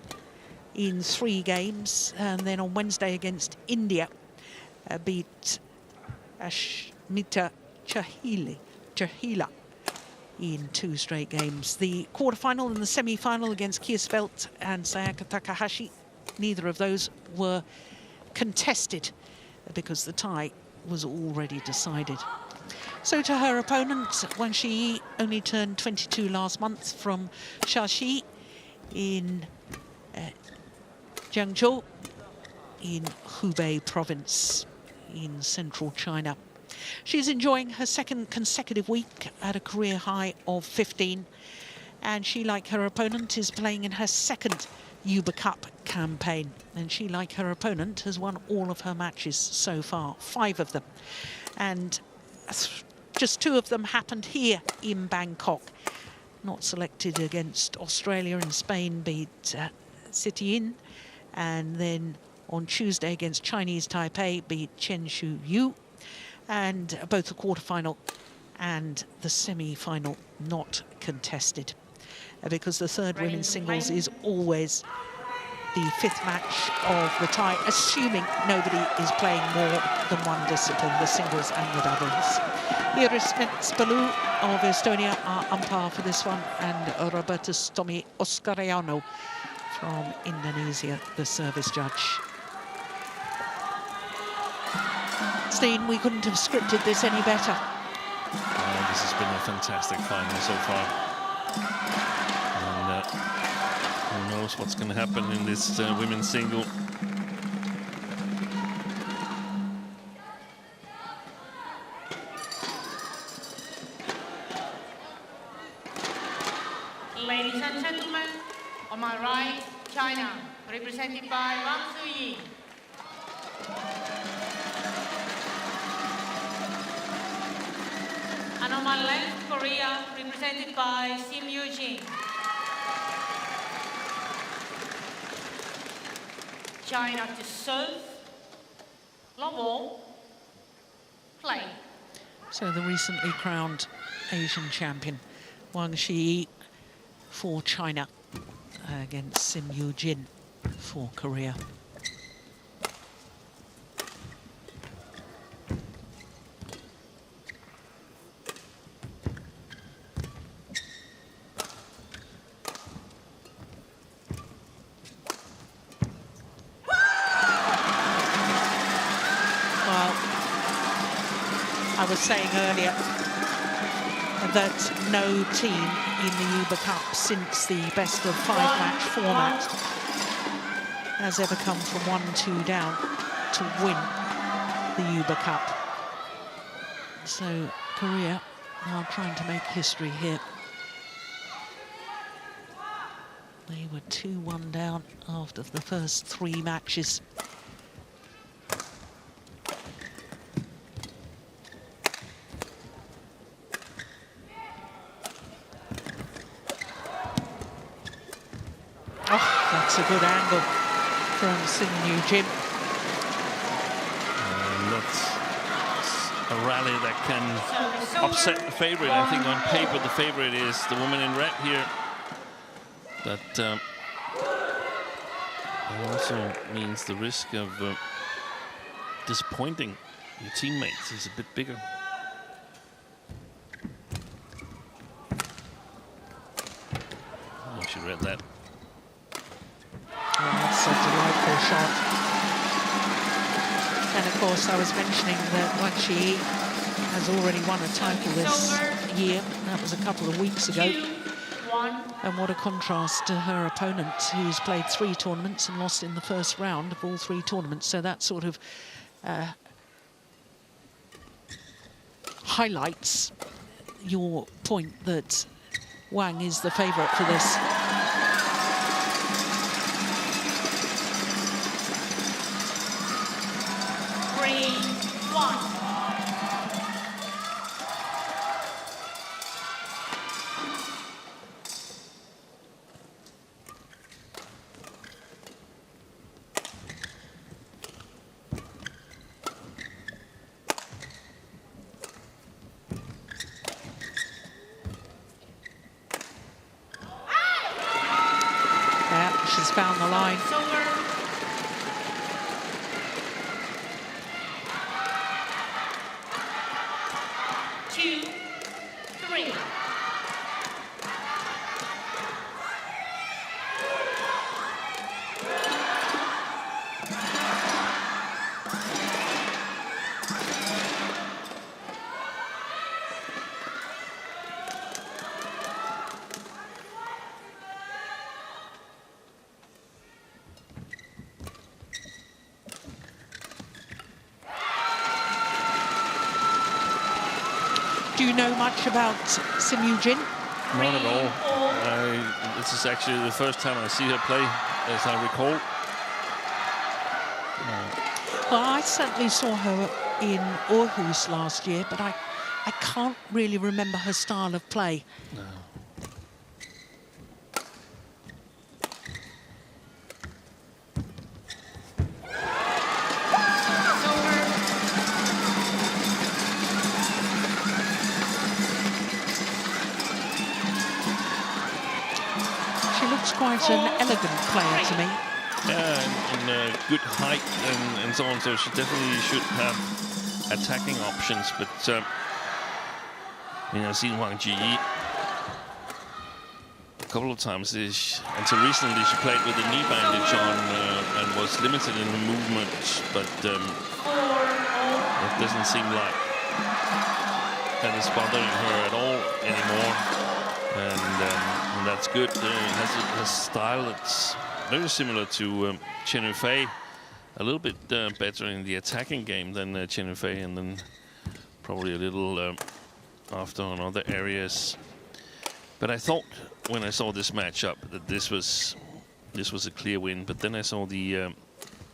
in 3 games, and then on Wednesday against India beat Ashmita Chahila in 2 straight games. The quarterfinal and the semi-final against Kiesfeld and Sayaka Takahashi, neither of those were contested because the tie was already decided. So to her opponent, Wang Zhiyi only turned 22 last month, from Shaxi in Jiangzhou in Hubei province in central China. She's enjoying her second consecutive week at a career high of 15, and she, like her opponent, is playing in her second Uber Cup campaign, and she, like her opponent, has won all of her matches so far, 5 of them, and just 2 of them happened here in Bangkok. Not selected against Australia and Spain, beat Sitian, and then on Tuesday against Chinese Taipei beat Chen Shu Yu, and both the quarterfinal and the semi-final not contested, because the third women's singles is always the 5th match of the tie, assuming nobody is playing more than one discipline, the singles and the doubles. Iris Metspalu of Estonia are umpire for this one, and Robertus Tomi Oscariano from Indonesia, the service judge. Steen, we couldn't have scripted this any better. This has been a fantastic final so far. And who knows what's going to happen in this women's single. Ladies and gentlemen, on my right, China, represented by Wang Suyi. And on my left, Korea, represented by Sim Yoo-jin. China to serve, love all, play. So the recently crowned Asian champion, Wang Shi for China against Sim Yoo-jin for Korea. I was saying earlier that no team in the Uber Cup since the best of 5 match format has ever come from 1-2 down to win the Uber Cup. So Korea are trying to make history here. They were 2-1 down after the first 3 matches. That's a good angle from Sim Yoo-jin. That's a rally that can upset the favorite. I think on paper the favorite is the woman in red here. That also means the risk of disappointing your teammates is a bit bigger. Oh, she read that. That's a delightful shot. And of course, I was mentioning that Wang Shi has already won a title this year. That was a couple of weeks ago. And what a contrast to her opponent, who's played 3 tournaments and lost in the first round of all 3 tournaments. So that sort of highlights your point that Wang is the favourite for this. She's found the line. Do you know much about Sim Yoo-jin? Not at all. This is actually the first time I see her play, as I recall. Well, I certainly saw her in Aarhus last year, but I can't really remember her style of play. No. Quite an elegant player to me. and good height and so on. So she definitely should have attacking options. But I mean, I've seen Wang Ji a couple of times. Until recently, she played with a knee bandage on and was limited in her movement. But it doesn't seem like that is bothering her at all anymore. And that's good. It has a style that's very similar to Chen Yufei. A little bit better in the attacking game than Chen Yufei, and then probably a little after on other areas. But I thought when I saw this matchup that this was a clear win. But then I saw the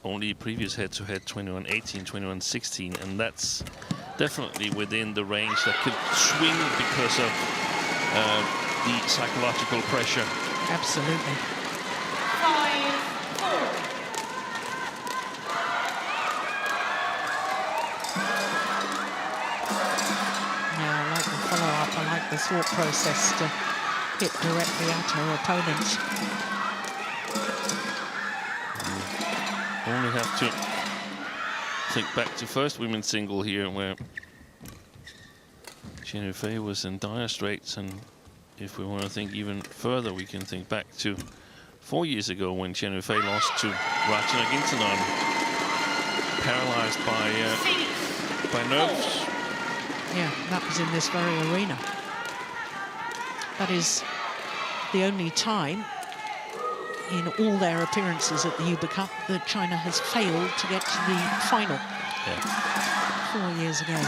only previous head-to-head 21-18, 21-16, and that's definitely within the range that could swing because of the psychological pressure. Absolutely. 5-4. Yeah, I like the follow-up. I like the thought process to hit directly at her opponent. Only have to think back to first women's single here, where Chen Yufei was in dire straits, and if we want to think even further, we can think back to 4 years ago when Chen Yufei lost to Ratchanok Intanon, paralyzed by nerves. Yeah, that was in this very arena. That is the only time in all their appearances at the Uber Cup that China has failed to get to the final. Yeah. 4 years ago.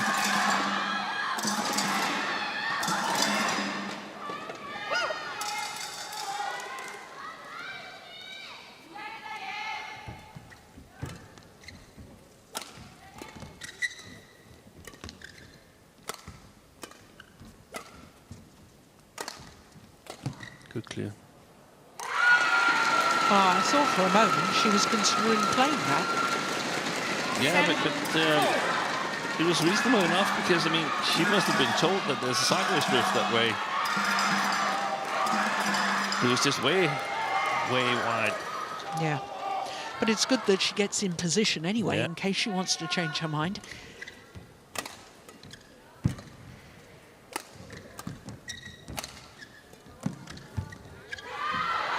Good clear. I thought for a moment she was considering playing that. Yeah, but it was reasonable enough, because, I mean, she must have been told that there's a sideways drift that way. It was just way wide. Yeah. But it's good that she gets in position anyway, in case she wants to change her mind.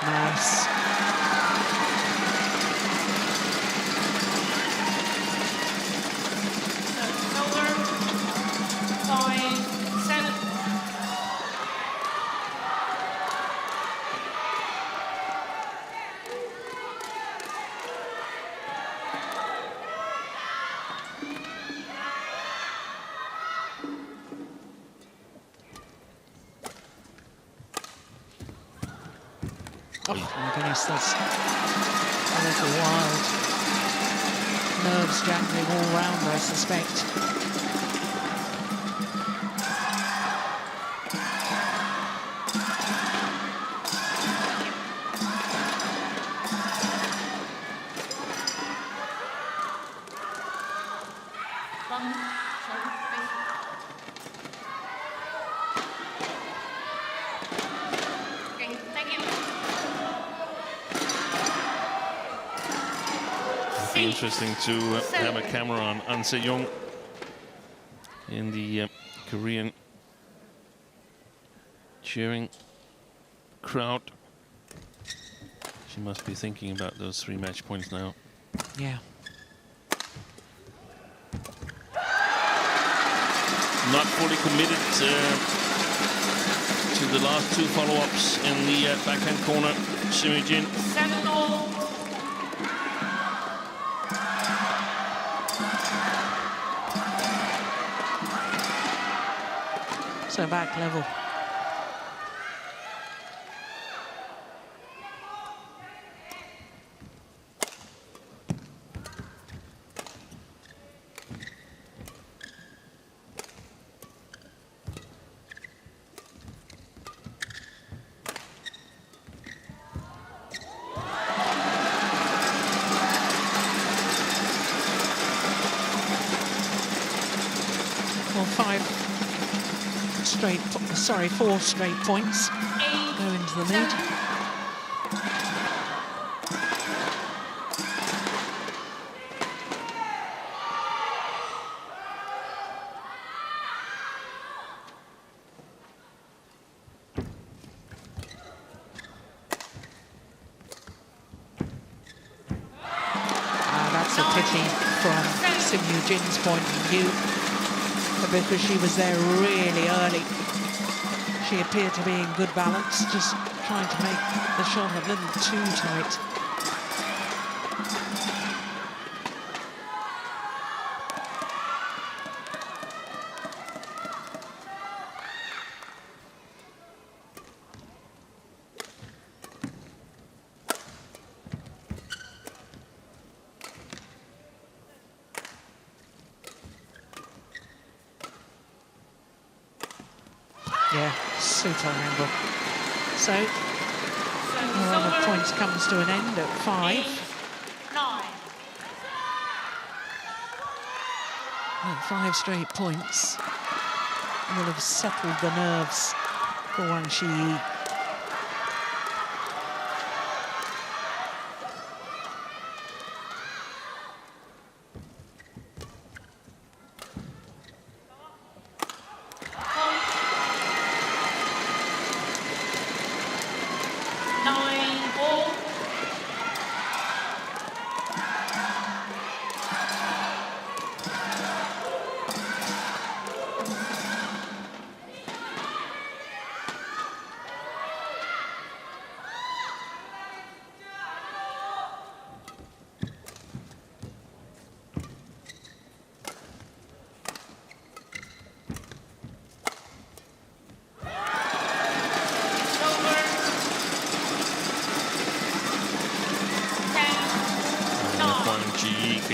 Nice. Oh my goodness, that's a little wild. Nerves jangling all round, I suspect. Interesting to have a camera on An Se-young in the Korean cheering crowd. She must be thinking about those 3 match points now. Yeah. Not fully committed to the last 2 follow-ups in the backhand corner. Simi Jin. 7-all. So back level. Well, 4 straight points go into the lead. pity from Sim Yoo-jin's point of view, because she was there really early. She appeared to be in good balance, just trying to make the shot a little too tight. Yeah, super angle. So, the run of points comes to an end at 5. 9. And 5 straight points will have settled the nerves for Wang Shiyi.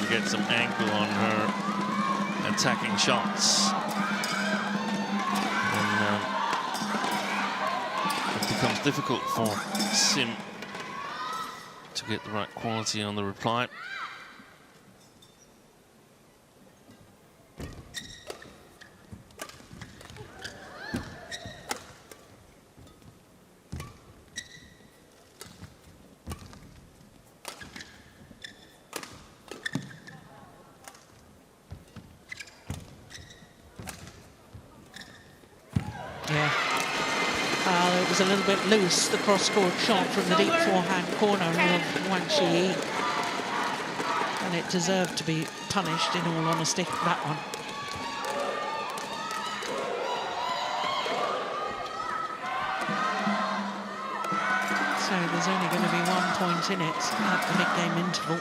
Get some angle on her attacking shots, and it becomes difficult for Sim to get the right quality on the reply. It was a little bit loose, the cross-court shot from the deep forehand corner of Wang Shiyi. And it deserved to be punished, in all honesty, that one. So there's only going to be 1 point in it at the mid-game interval.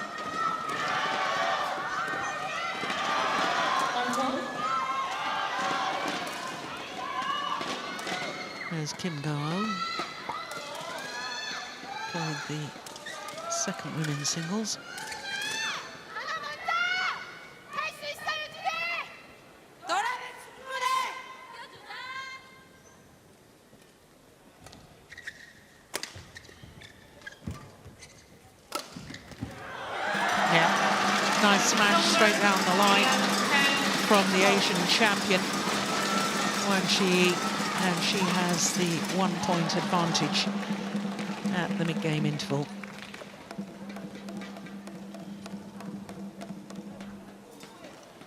There's Kim Go-eun playing the second women's singles. Yeah, nice smash straight down the line from the Asian champion, Wang Shiyi. And she has the 1 point advantage at the mid-game interval.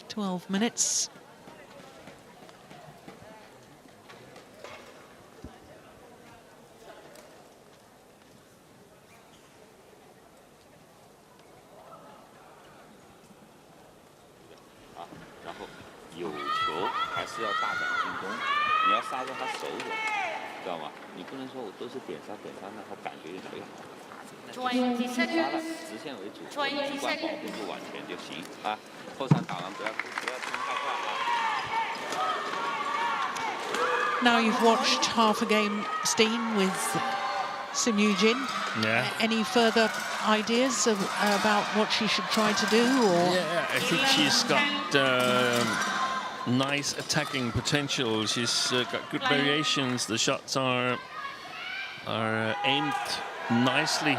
"12 minutes. Now you've watched half a game, Steen, with Sim Yoo-jin. Yeah. Any further ideas about what she should try to do? Or? Yeah, I think she's got nice attacking potential. She's got good variations. The shots are aimed nicely.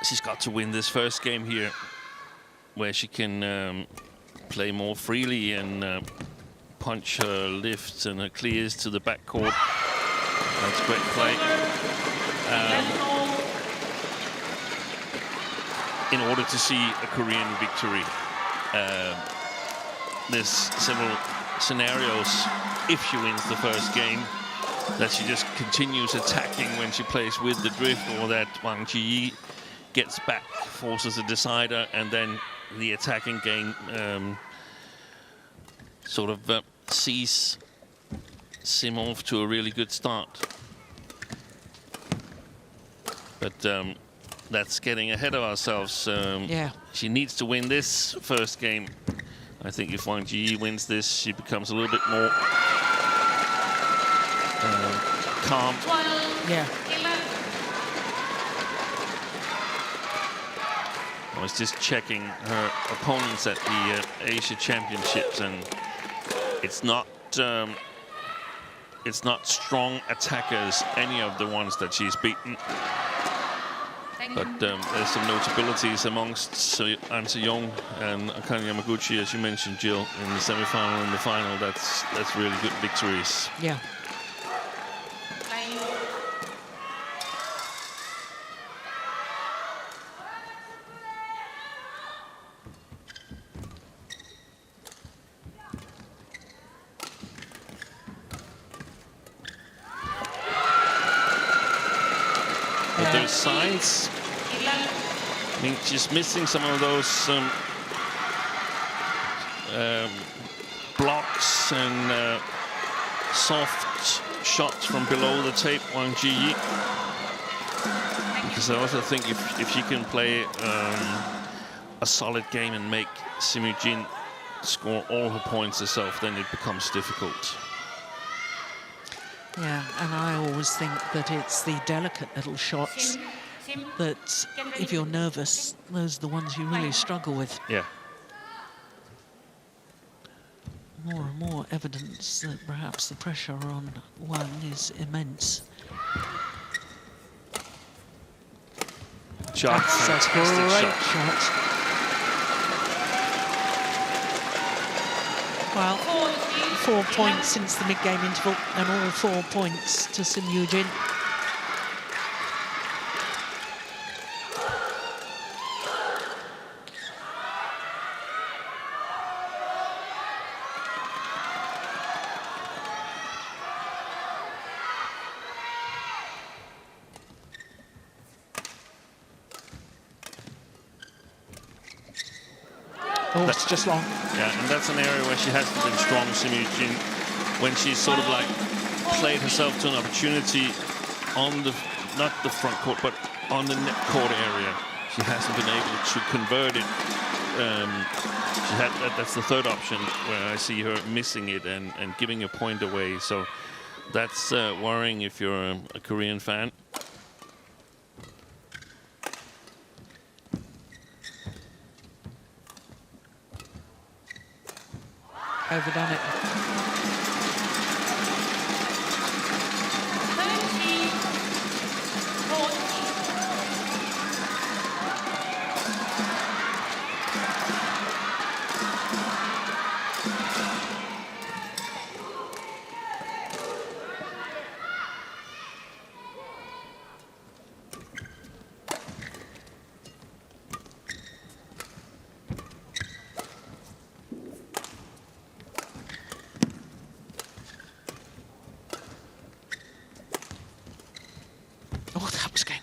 She's got to win this first game here, where she can play more freely and punch her lifts and her clears to the backcourt. That's great play. In order to see a Korean victory, there's several scenarios. If she wins the first game, that she just continues attacking when she plays with the drift, or that Wang Shiyi gets back, forces a decider, and then the attacking game sort of sees Sim off to a really good start. But that's getting ahead of ourselves. Yeah. She needs to win this first game. I think if Wang Ji wins this, she becomes a little bit more calm. Yeah. I was just checking her opponents at the Asia Championships, and it's not strong attackers, any of the ones that she's beaten. But there's some notabilities amongst An Se-young and Akane Yamaguchi, as you mentioned, Jill, in the semi-final and the final. That's really good victories. Yeah. But there's signs. I mean, she's missing some of those blocks and soft shots from below the tape, Wang Ji. Because I also think if she can play a solid game and make Sim Yoo-jin score all her points herself, then it becomes difficult. Yeah, and I always think that it's the delicate little shots that, if you're nervous, those are the ones you really struggle with. Yeah. More and more evidence that perhaps the pressure on Wang is immense. Shot. That's a great shot. Well, 4 points since the mid-game interval, and all 4 points to Sim Yoo-jin. Oh, it's just long. Yeah, and that's an area where she hasn't been strong, Sim Yoo-jin, when she's sort of like played herself to an opportunity on the, not the front court, but on the net court area. She hasn't been able to convert it. She had that's the third option where I see her missing it and giving a point away. So that's worrying if you're a Korean fan. Overdone it.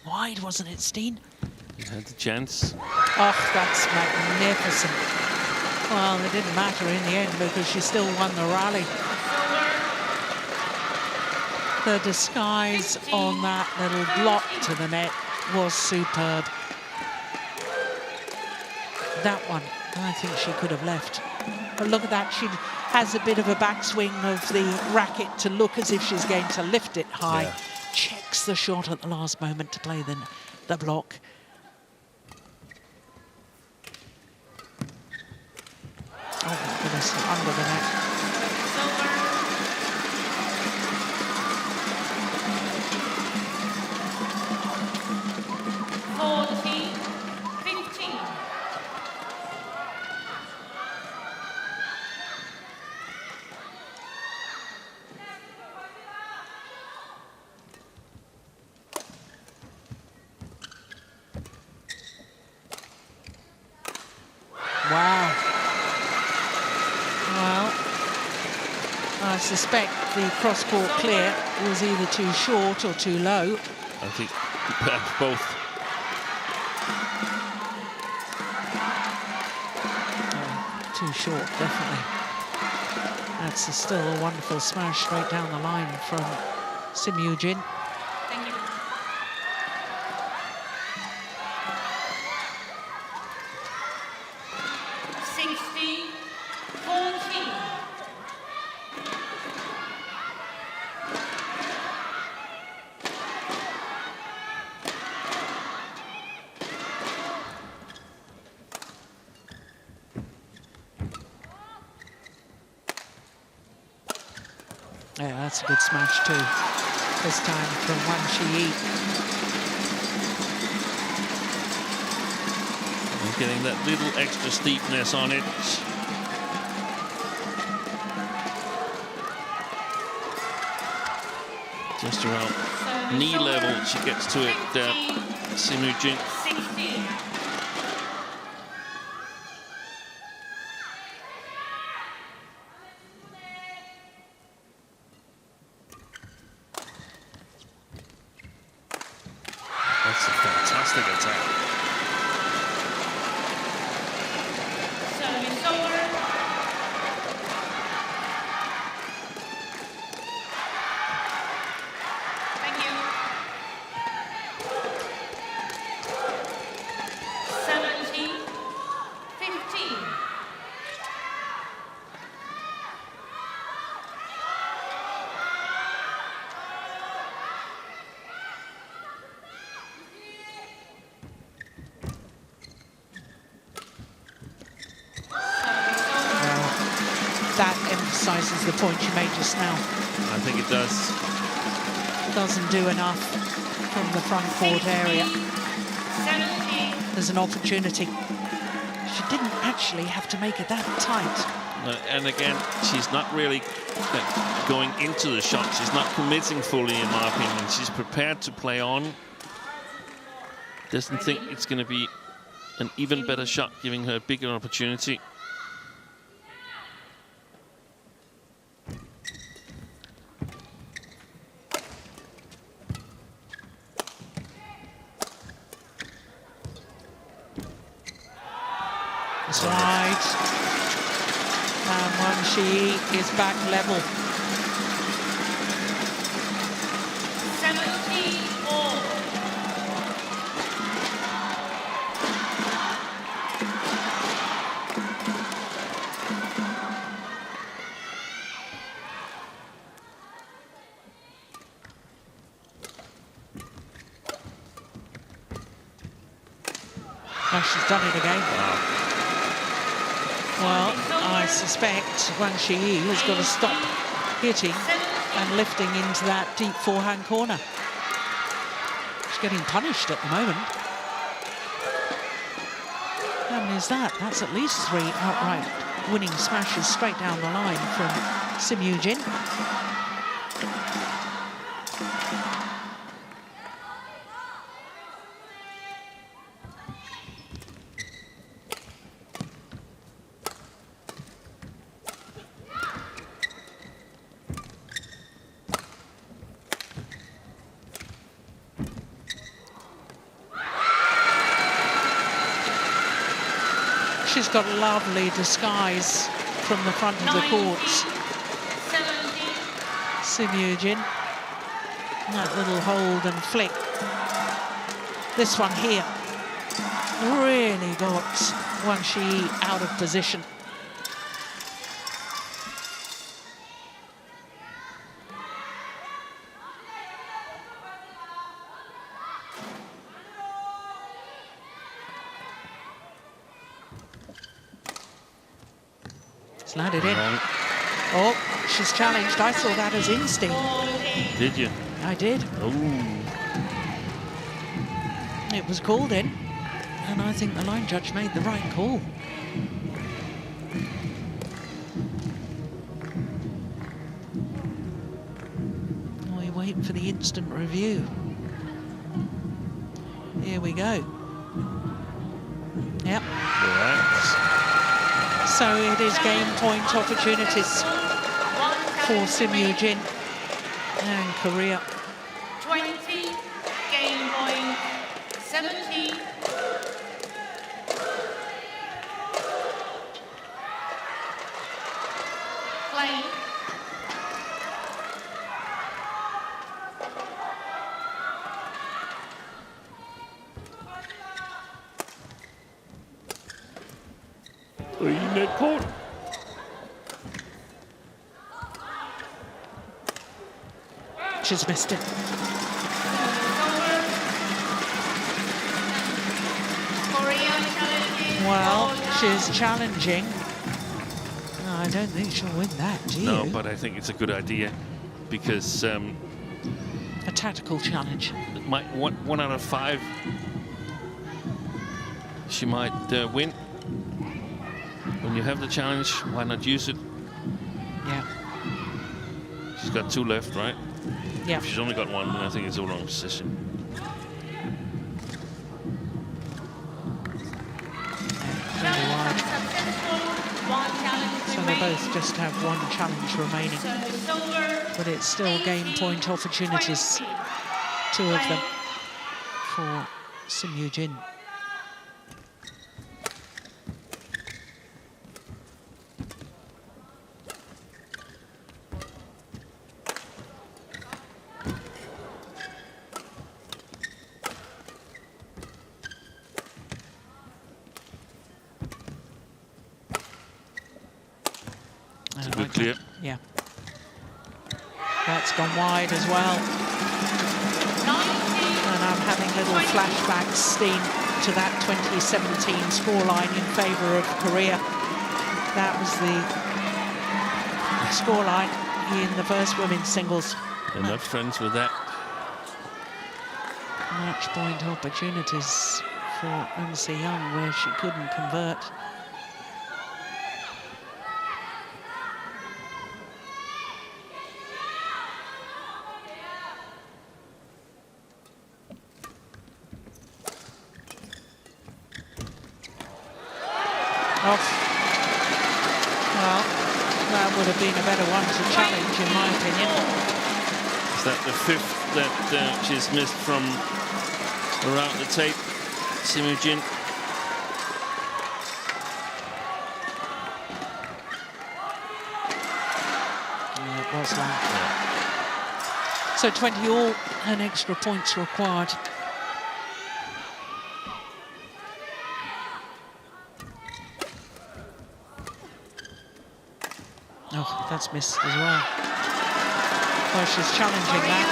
Wide, wasn't it, Steen? You had the chance. Oh, that's magnificent. Well, it didn't matter in the end because she still won the rally. The disguise on that little block to the net was superb. That one, I think she could have left. But look at that, she has a bit of a backswing of the racket to look as if she's going to lift it high. Yeah. Checks the shot at the last moment to play the block. Oh my goodness, under the net. Wow. Well, I suspect the cross-court clear was either too short or too low. I think perhaps both. too short, definitely. That's still a wonderful smash straight down the line from Sim Yoo-jin. Thank you. Yeah, that's a good smash too. This time from Wang Shi. He's getting that little extra steepness on it. Just around knee level, she gets to it, Sim Yoo-jin. That's a fantastic attack. Service over. Thank you. 17-15. That emphasises the point you made just now. I think it does. Doesn't do enough from the front court area. 17. There's an opportunity. She didn't actually have to make it that tight. And again, she's not really going into the shot. She's not committing fully, in my opinion. She's prepared to play on. Doesn't think it's going to be an even better shot, giving her a bigger opportunity. That's right. And Wang Shi is back level. 17-all. Oh, she's done it again. Well, I suspect Wang Shi has got to stop hitting and lifting into that deep forehand corner. She's getting punished at the moment. How many is that? That's at least 3 outright winning smashes straight down the line from Sim Yoo-jin. She's got a lovely disguise from the front of the courts. 17. Sim Yoo-jin. That little hold and flick. This one here really got Wang Shi out of position. Landed in. Oh, she's challenged. I saw that as instinct. Did you? I did. Oh. It was called in, and I think the line judge made the right call. We're waiting for the instant review. Here we go. Yep. Right. So it is game point opportunities for Sim Yoo-jin and Korea. 20, game point 17. Play. Net court. She's missed it. Well, she's challenging. No, I don't think she'll win that, do you? No, but I think it's a good idea because a tactical challenge. One out of 5, she might win. When you have the challenge, why not use it? Yeah. She's got 2 left, right? Yeah. If she's only got 1, then I think it's the wrong position. So they both just have 1 challenge remaining. But it's still game point opportunities, 2 of them for Sim Yoo-jin. Good clear. Yeah. That's gone wide as well. And I'm having little flashbacks, Steen, to that 2017 scoreline in favour of Korea. That was the scoreline in the first women's singles. They're not friends with that. Match point opportunities for Eun Young where she couldn't convert. Off. Well, that would have been a better one to challenge, in my opinion. Is that the 5th that she's missed from around the tape? Sim Yoo-jin. Yeah, it was long. So 20 all and extra points required. Oh, that's missed as well. Well, she's challenging that.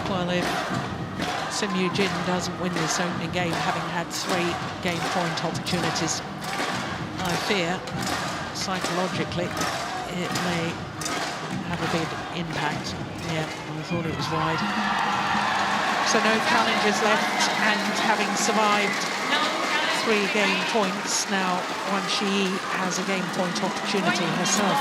Well, if Sim Yoo-jin doesn't win this opening game, having had 3 game point opportunities, I fear, psychologically, it may have a big impact. Yeah, I thought it was wide. So no challenges left, and having survived 3 game points, now Won Shi has a game point opportunity herself.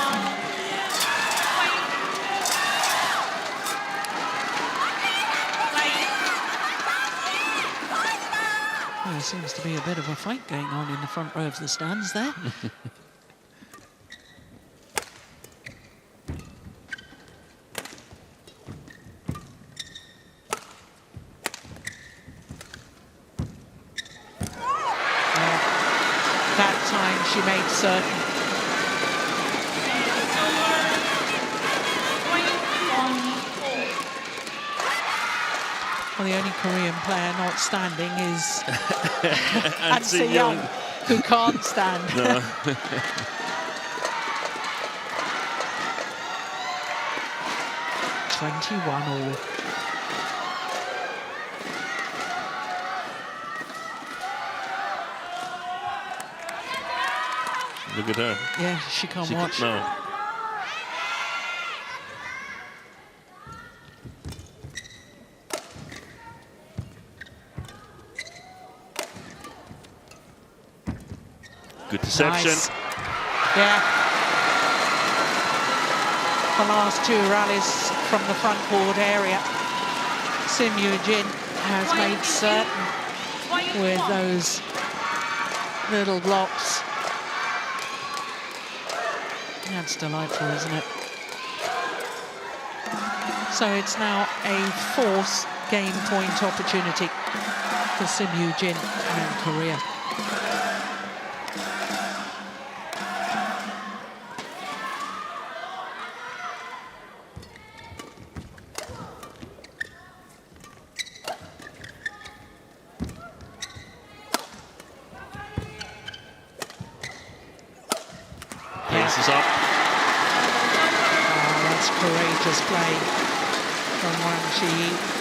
Well, there seems to be a bit of a fight going on in the front row of the stands there. She made certain. Well, the only Korean player not standing is An Se-young, who can't stand. No. 21 all. Look at her. Yeah, she can't watch. No. Good deception. Nice. Yeah. The last 2 rallies from the front board area. Sim Yoo-jin has made certain with those little blocks. That's delightful, isn't it? So it's now a 4th game point opportunity for Sim Yoo-jin and Korea. Pace is up. Oh, that's courageous play from Wang Qi.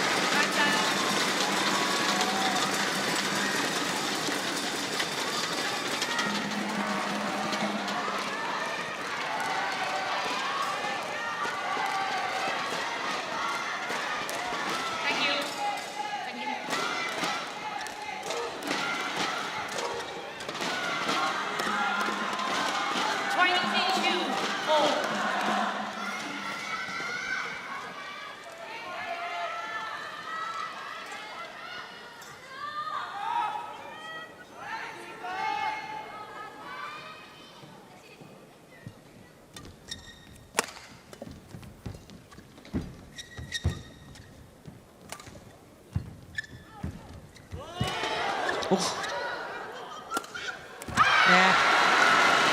Yeah,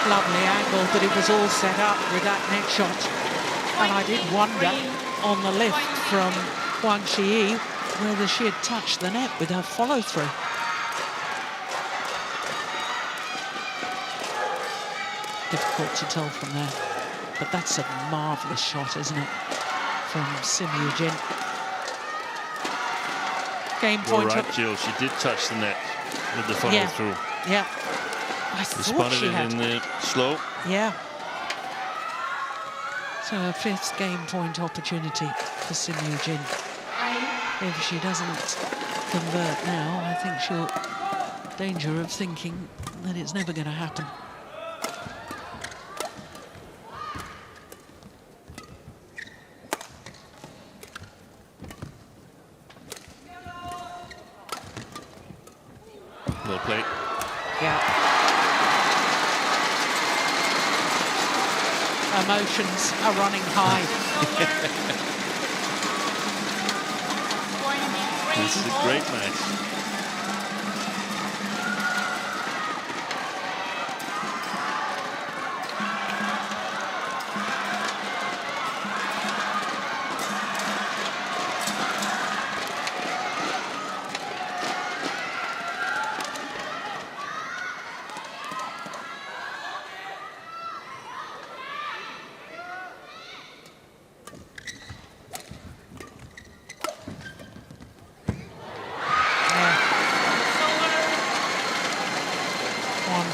lovely angle, but it was all set up with that net shot. And I did wonder on the lift from Wang Qi whether she had touched the net with her follow-through. Difficult to tell from there, but that's a marvellous shot, isn't it, from Sim Yoo-jin. Game point. You're right, Jill. She did touch the net with the follow-through. Yeah. I You thought spotted she it had. in the slow. Yeah. So a fifth game point opportunity for Sim Yoo-jin. If she doesn't convert now, I think she'll danger of thinking that it's never going to happen. Well played. Yeah. Emotions are running high. This is a great match.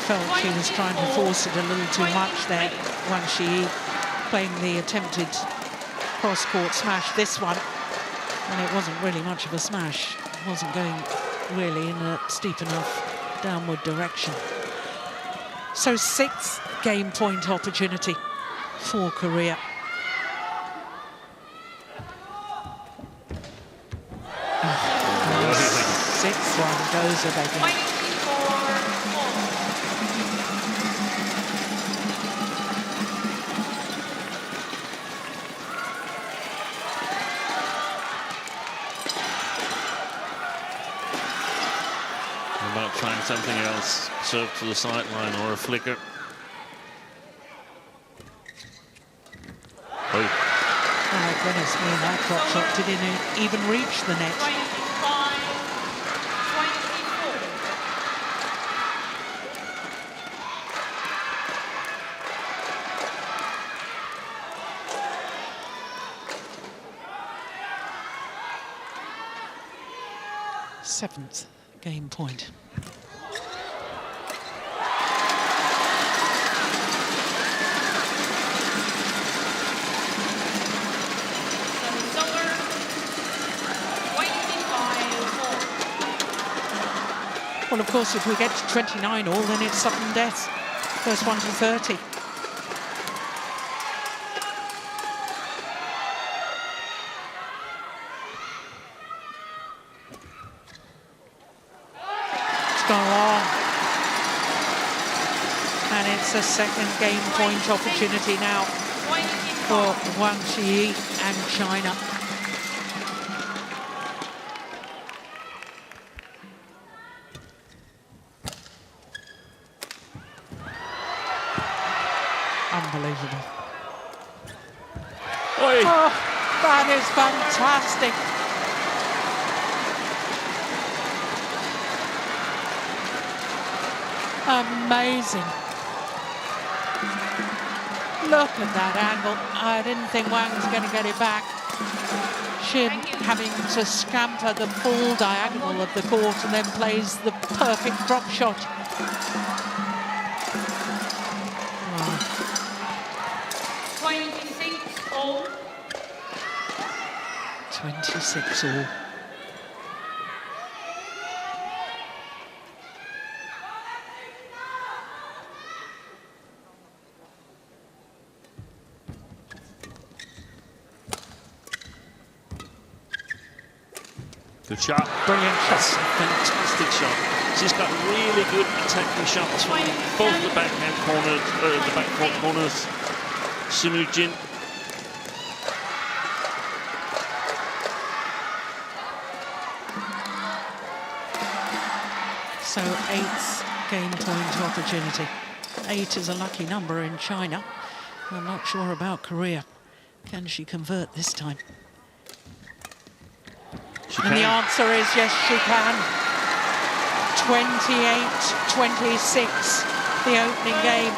Felt she was trying to force it a little too much there. Wang Qi playing the attempted cross-court smash, this one, and it wasn't really much of a smash. It wasn't going really in a steep enough downward direction. So sixth game point opportunity for Korea. Sixth one goes a begging. About trying something else, serve to the sideline or a flicker. Oh. Oh goodness me, that drop shot didn't even reach the net. Seventh game point. Well, of course, if we get to 29 all, then it's sudden death. First one to 30. It's gone long. And it's a second game point opportunity now for Wang Qi and China. Unbelievable. Oi. Oh, that is fantastic. Amazing. Look at that angle. I didn't think Wang was going to get it back. Shin having to scamper the full diagonal of the court and then plays the perfect drop shot. Wow. 26 all. 26 all. Good shot. Brilliant shot. Fantastic shot. She's got really good attacking shots from both the backhand corners, the backcourt corners. Simu Jin. So 8th game point opportunity. 8 is a lucky number in China. I'm not sure about Korea. Can she convert this time? And the answer is yes, she can. 28-26, the opening game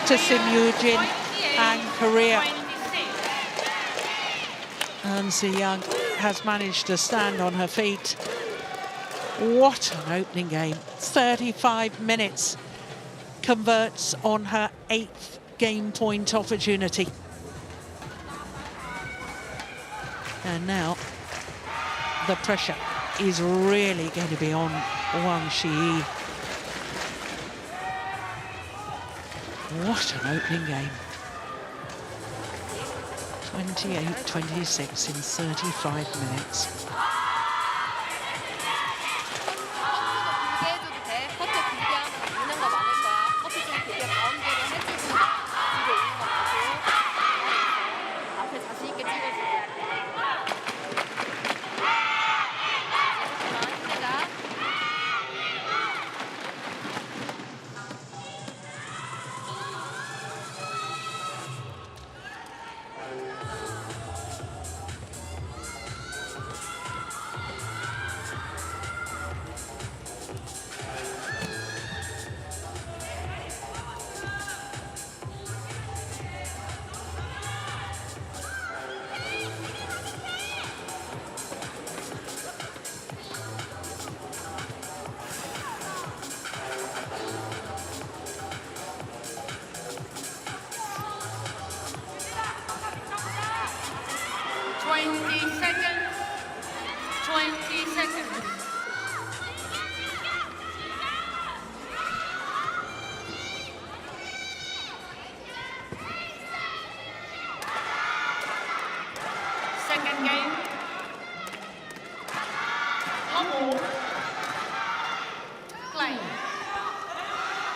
to Simu Jin and Korea. And Si Young has managed to stand on her feet. What an opening game. 35 minutes. Converts on her 8th game point opportunity. And now the pressure is really going to be on Wang Shi. What an opening game. 28-26 in 35 minutes.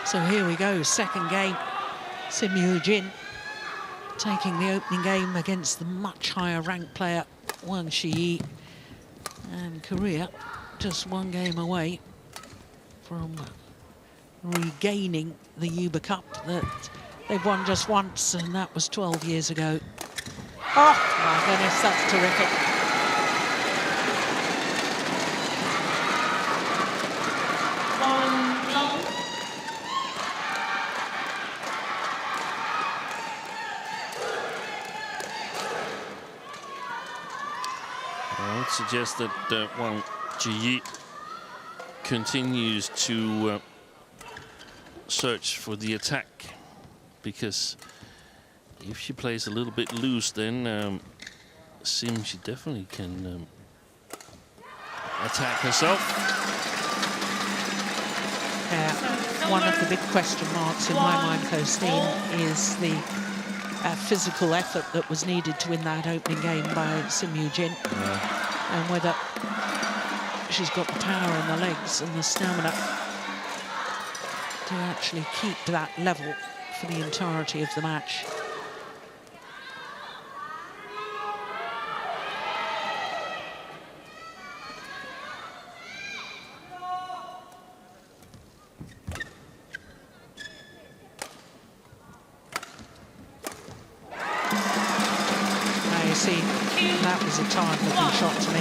So here we go, second game. Simu Jin taking the opening game against the much higher ranked player Wang Shi. And Korea just one game away from regaining the Yuba Cup that they've won just once, and that was 12 years ago. Oh my goodness, that's terrific. I would suggest that Wang Ji continues to search for the attack, because if she plays a little bit loose, then she definitely can attack herself. One of the big question marks in my mind, Costin, is the physical effort that was needed to win that opening game by Simu Jin, and whether she's got the power in the legs and the stamina to actually keep that level for the entirety of the match. see, that was a tired-looking shot to me.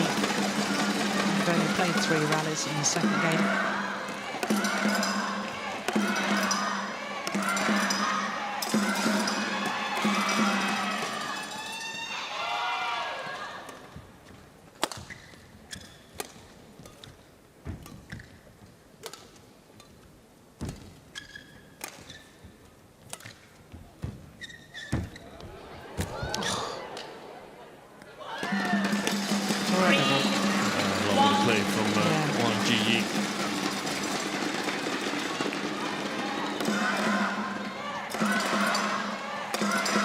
We've only played 3 rallies in the second game. Lovely play from Wang Jiyi.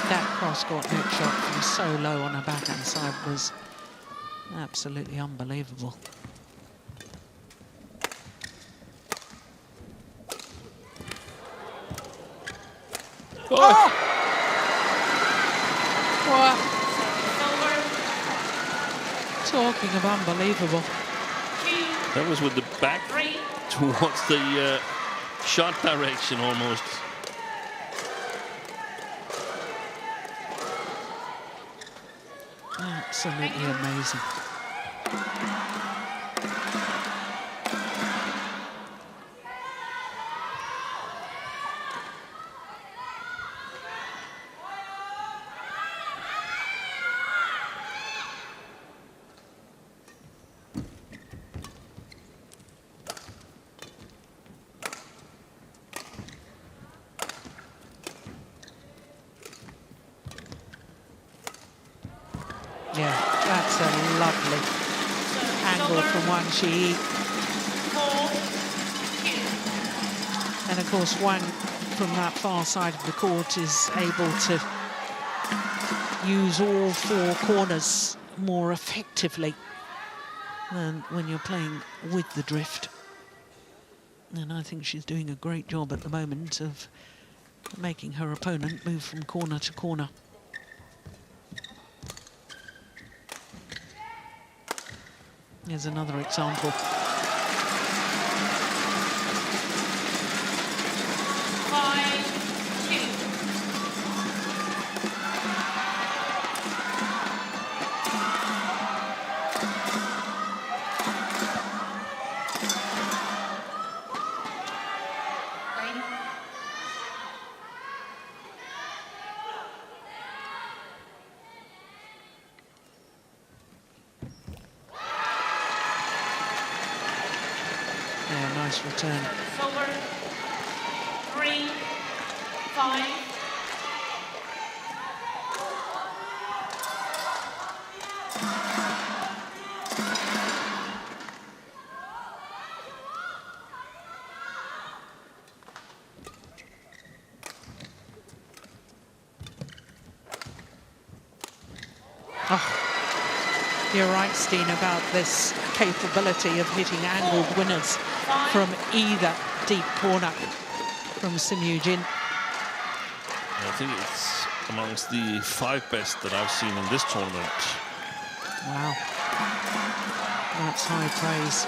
That cross-court net shot from so low on her backhand side was absolutely unbelievable. Oh! What? Talking of unbelievable. That was with the back towards the shot direction almost. Absolutely amazing. Yeah, that's a lovely angle from Wang Jiyi. And of course, Wang, from that far side of the court, is able to use all 4 corners more effectively than when you're playing with the drift. And I think she's doing a great job at the moment of making her opponent move from corner to corner. Here's another example. 5-2. Yeah, nice return. Silver. 3-5. Oh, you're right, Steen, about this capability of hitting angled winners from either deep corner from Sim Yoo-jin. I think it's amongst the 5 best that I've seen in this tournament. Wow, that's high praise.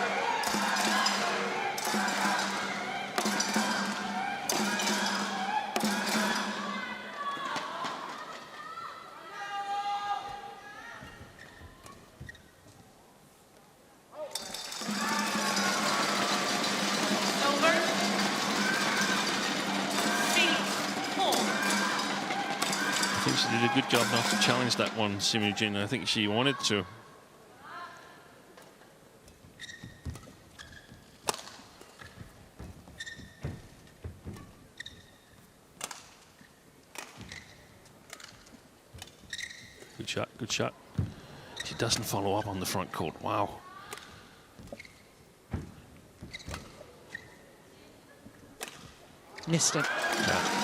I think she did a good job not to challenge that one, Sim Yoo-jin. I think she wanted to. Good shot, good shot. She doesn't follow up on the front court. Wow. Missed it. Yeah.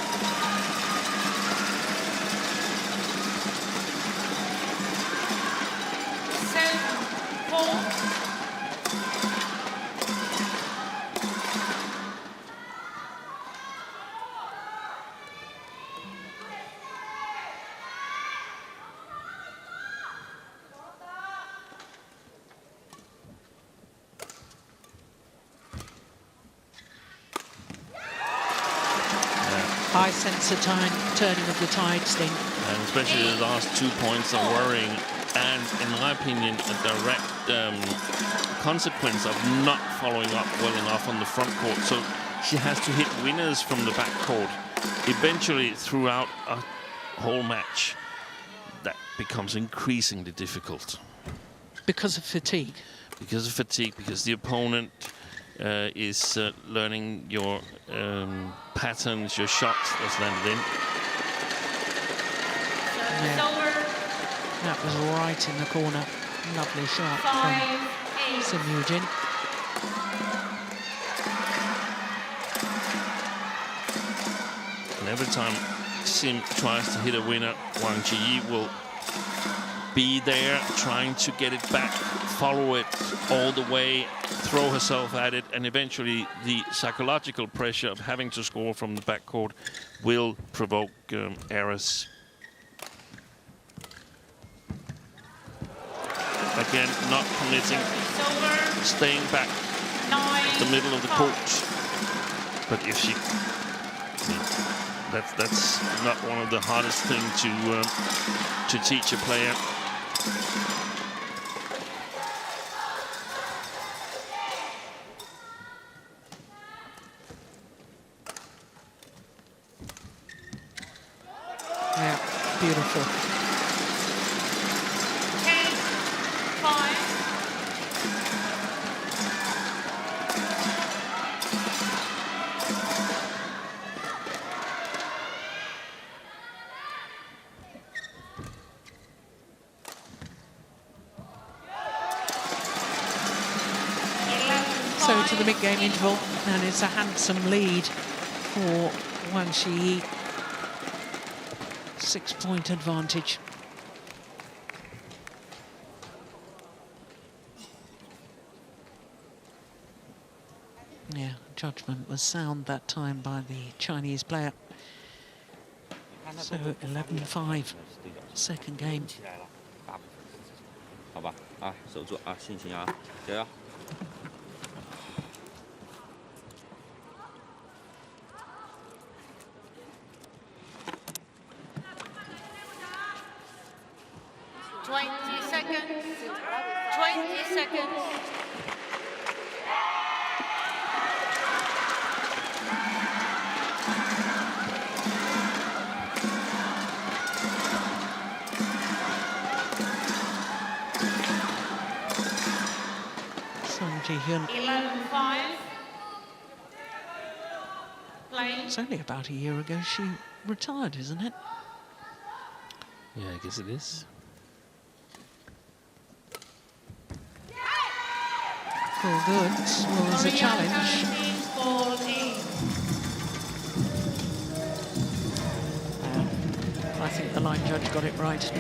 I sense a turning of the tide, Sting. And especially the last 2 points are worrying and, in my opinion, a direct consequence of not following up well enough on the front court. So she has to hit winners from the back court. Eventually, throughout a whole match, that becomes increasingly difficult. Because of fatigue? Because of fatigue, because the opponent is learning your patterns, your shots that's landed in. Yeah. That was right in the corner. Lovely shot from Sim Eugene. And every time Sim tries to hit a winner, Wang Ji will be there trying to get it back, follow it all the way, throw herself at it, and eventually the psychological pressure of having to score from the backcourt will provoke errors. Again, not committing, staying back the middle of the court. But if she, that's not one of the hardest things to teach a player. Yeah, beautiful. So to the mid-game interval, and it's a handsome lead for Wang Shiyi. 6-point advantage. Yeah, judgment was sound that time by the Chinese player. So 11-5, second game. 好吧，啊，守住啊，信心啊，加油！ 20 seconds. 20 seconds. Sung Ji-hyun. 11-5. Play. It's only about a year ago she retired, isn't it? Yeah, I guess it is. All good. Well, as a challenge. I think the line judge got it right.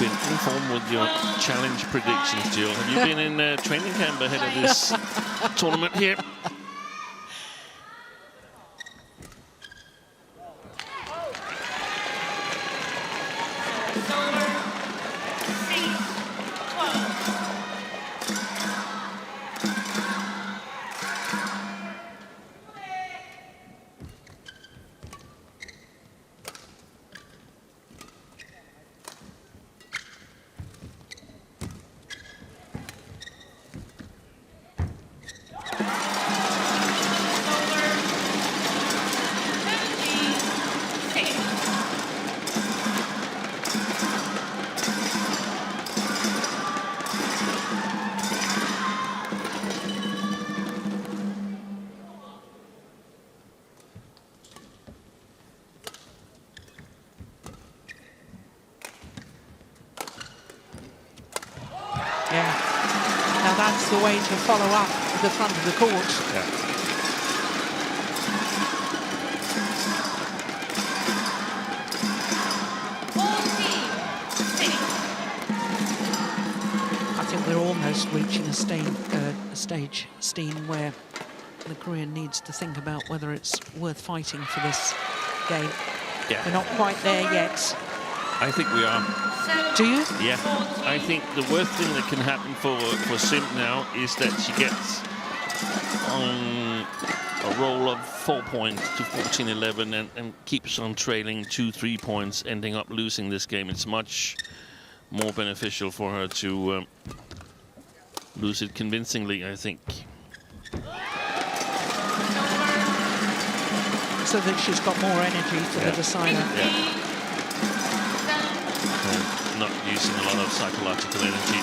Been informed with your challenge predictions, Jill. Have you been in training camp ahead of this tournament here? Yeah. Now that's the way to follow up the front of the court. Yeah. I think we're almost reaching a stage, Steen, where the Korean needs to think about whether it's worth fighting for this game. Yeah. We're not quite there yet. I think we are. Do you? Yeah. I think the worst thing that can happen for Sim now is that she gets on a roll of 4 points to 14-11 and keeps on trailing 2-3 points, ending up losing this game. It's much more beneficial for her to lose it convincingly, I think. So that she's got more energy for the decider. Yeah. Not using a lot of psychological energy.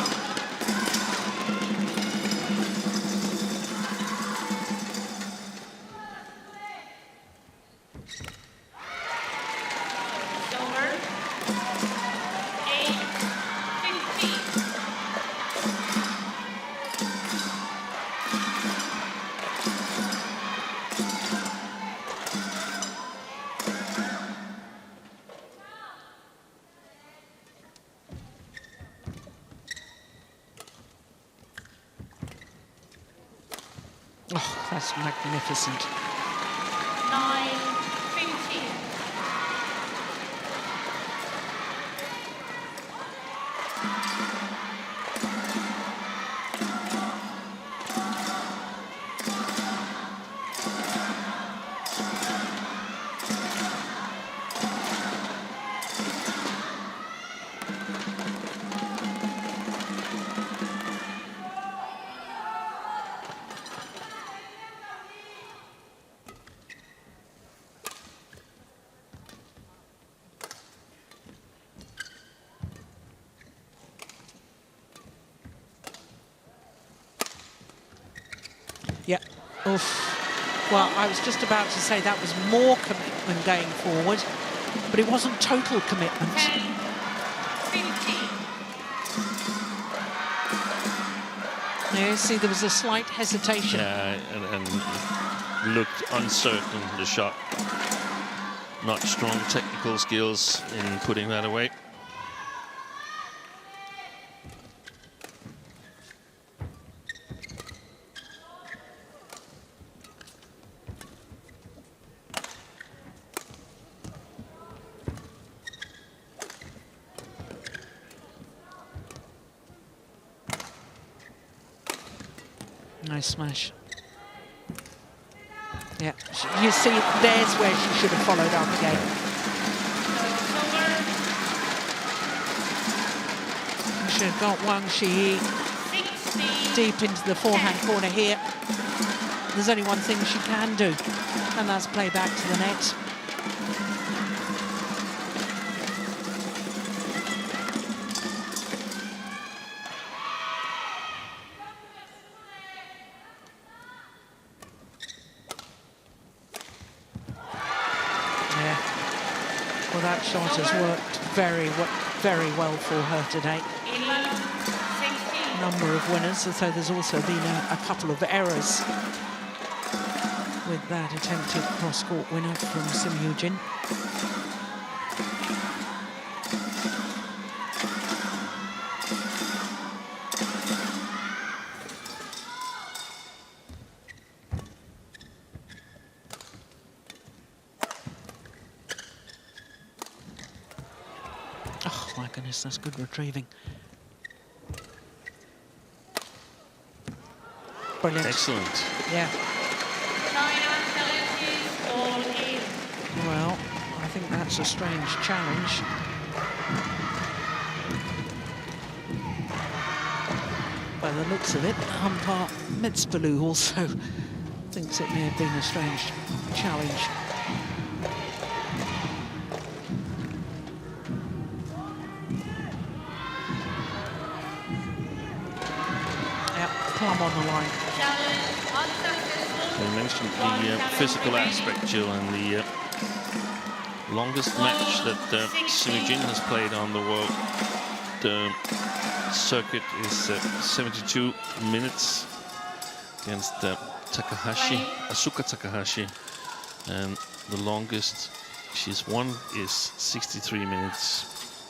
Oh, that's magnificent. 9-15. Yeah. Oof. Well, I was just about to say that was more commitment going forward, but it wasn't total commitment. 10, 15. Yeah, see, there was a slight hesitation. Yeah, and looked uncertain, the shot. Not strong technical skills in putting that away. Nice smash. Yeah, you see, there's where she should have followed up again. She should have got Wang Shi deep into the forehand corner here. There's only one thing she can do, and that's play back to the net. Well, that shot has worked very well for her today. Number of winners, so there's also been a couple of errors with that attempted cross-court winner from Sim Yoo-jin. Oh my goodness, that's good retrieving. Brilliant. Excellent. Yeah. China challenges all in. Well, I think that's a strange challenge. By the looks of it, umpire Mitzbalu also thinks it may have been a strange challenge. Plum on the line. You mentioned the physical aspect, Jill, and the longest match that Sim Yoo-jin has played on the world circuit is 72 minutes against Asuka Takahashi, and the longest she's won is 63 minutes.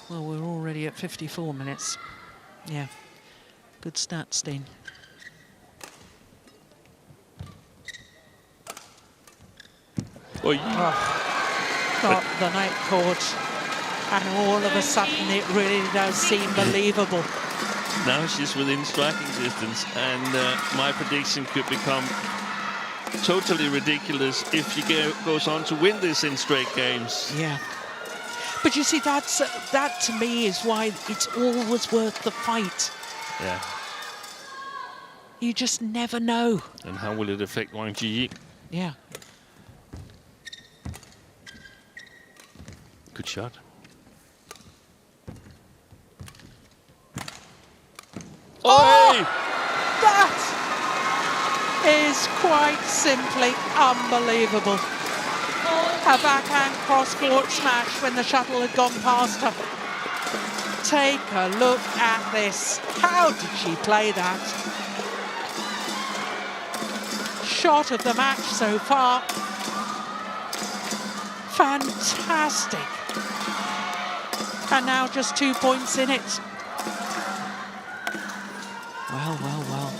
Well, we're already at 54 minutes. Yeah, good stats, Steen. Oh. got the net cord, and all of a sudden it really does seem believable. Now she's within striking distance, and my prediction could become totally ridiculous if she goes on to win this in straight games. Yeah. But you see, that to me is why it's always worth the fight. Yeah. You just never know. And how will it affect Wang Jiyi? Yeah. Good shot. Oh! That is quite simply unbelievable. A backhand cross-court smash when the shuttle had gone past her. Take a look at this. How did she play that? Shot of the match so far. Fantastic. And now just 2 points in it. Well, well, well.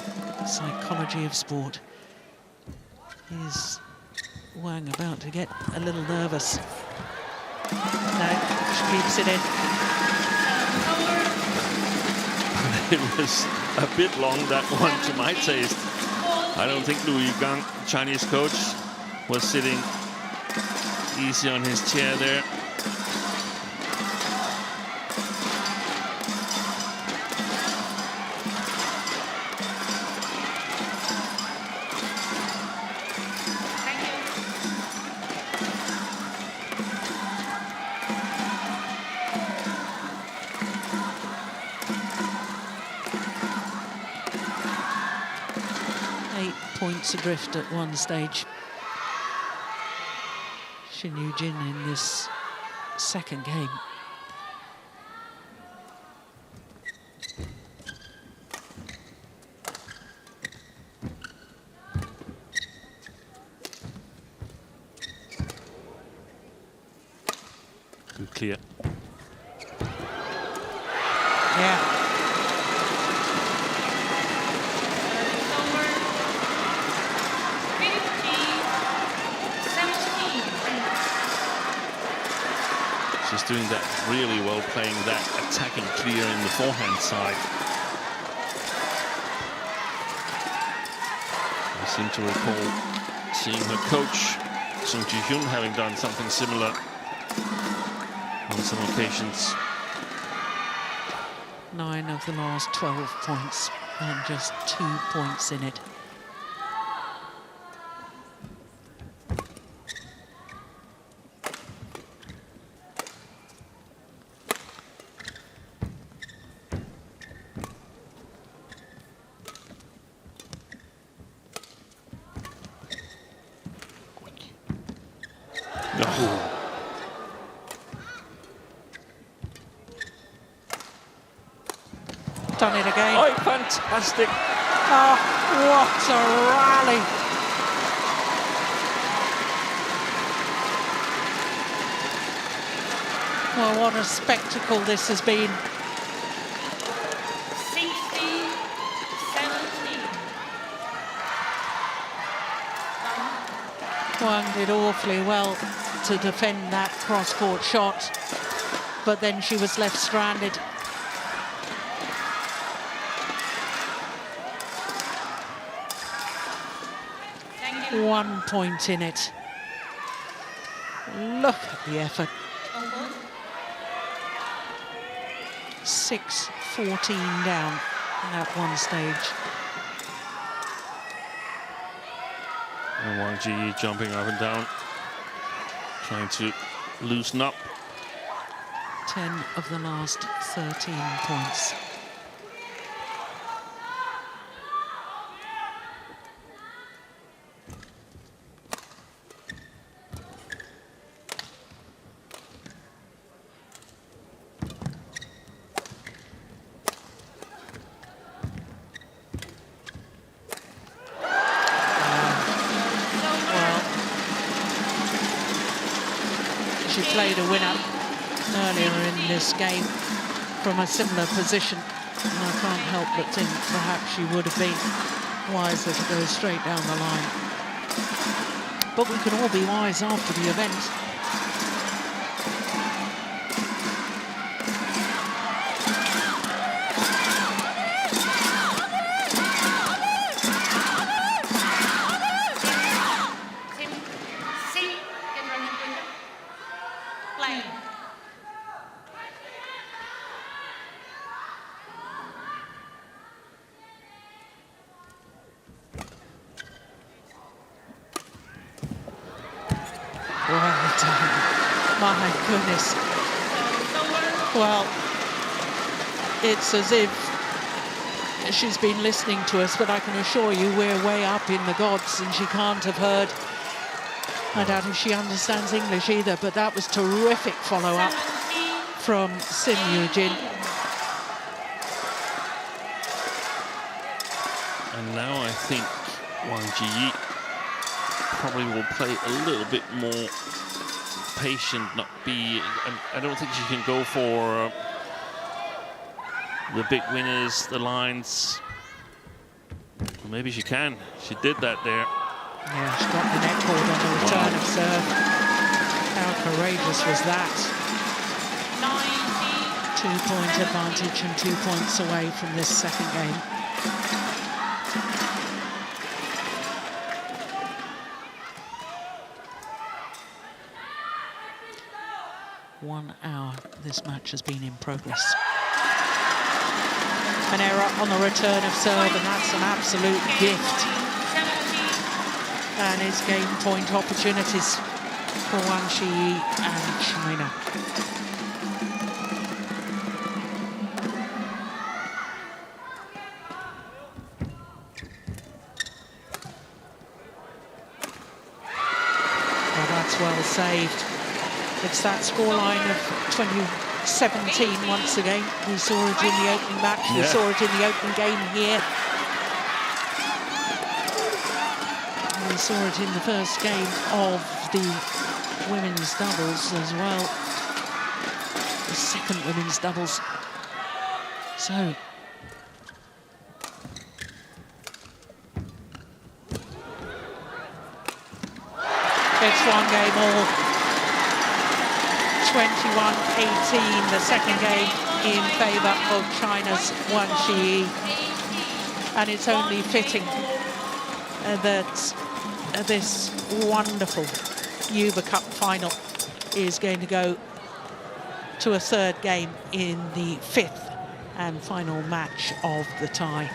Psychology of sport. Is Wang about to get a little nervous? No, she keeps it in. It was a bit long, that one, to my taste. I don't think Louis Gang, Chinese coach, was sitting easy on his chair there. Adrift at one stage. Shin Yu-jin in this second game. Good clear. Yeah. She's doing that really well, playing that attacking clear in the forehand side. I seem to recall seeing her coach, Sung Ji-hyun, having done something similar on some occasions. 9 of the last 12 points and just 2 points in it. Done it again. Oh, fantastic. Oh, what a rally. Well, what a spectacle this has been. 16-17. Wang did awfully well to defend that cross-court shot, but then she was left stranded. Thank you. 1 point in it. Look at the effort. 6-14 down at one stage. And Wang Jiyi jumping up and down, trying to loosen up. 10 of the last 13 points. She played a winner earlier in this game from a similar position, and I can't help but think perhaps she would have been wiser to go straight down the line. But we can all be wise after the event. Well done. My goodness. Well, it's as if she's been listening to us, but I can assure you we're way up in the gods and she can't have heard. I doubt if she understands English either, but that was terrific follow-up from Sim Yoo-jin. And now I think Wang Ji probably will play a little bit more patient, not be... I don't think she can go for the big winners, the lines. Well, maybe she can. She did that there. Yeah, she got the net cord on the return of serve. How courageous was that? 2-point advantage and 2 points away from this second game. One hour this match has been in progress. An error on the return of serve, and that's an absolute gift. And it's game point opportunities for Wang Shiyi and China. Well, that's well saved. It's that scoreline of 2017 once again. We saw it in the opening match, we saw it in the opening game here. We saw it in the first game of the women's doubles as well. The second women's doubles. So it's one game all. 21-18, the second game in favour of China's Wang Shiyi. And it's only fitting that this wonderful Uber Cup final is going to go to a third game in the fifth and final match of the tie.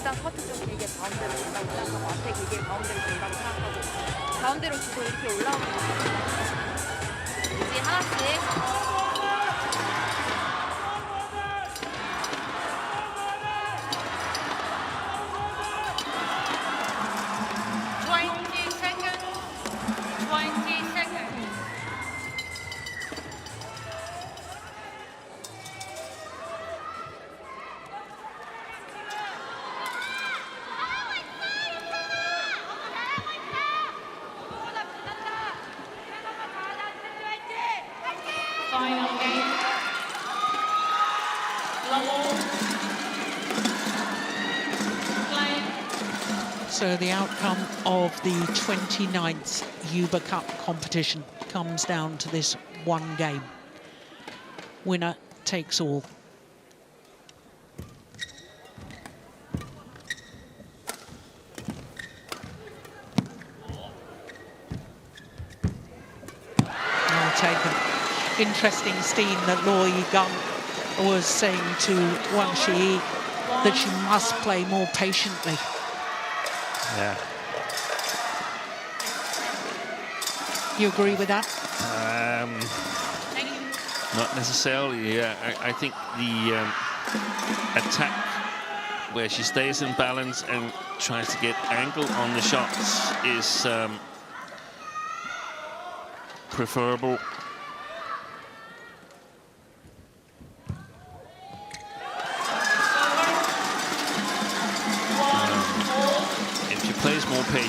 일단 커트 좀 길게 가운데로 준다고 생각하고 앞에 길게 가운데로 준다고 생각하고 가운데로 주고 이렇게 올라오면 이제 하나씩 So the outcome of the 29th Uber Cup competition comes down to this one game. Winner takes all. Well taken. Interesting, Steen, that Luo Yigang was saying to Wang Shiyi that she must play more patiently. Yeah. You agree with that? Not necessarily. Yeah, I think the attack where she stays in balance and tries to get angle on the shots is preferable.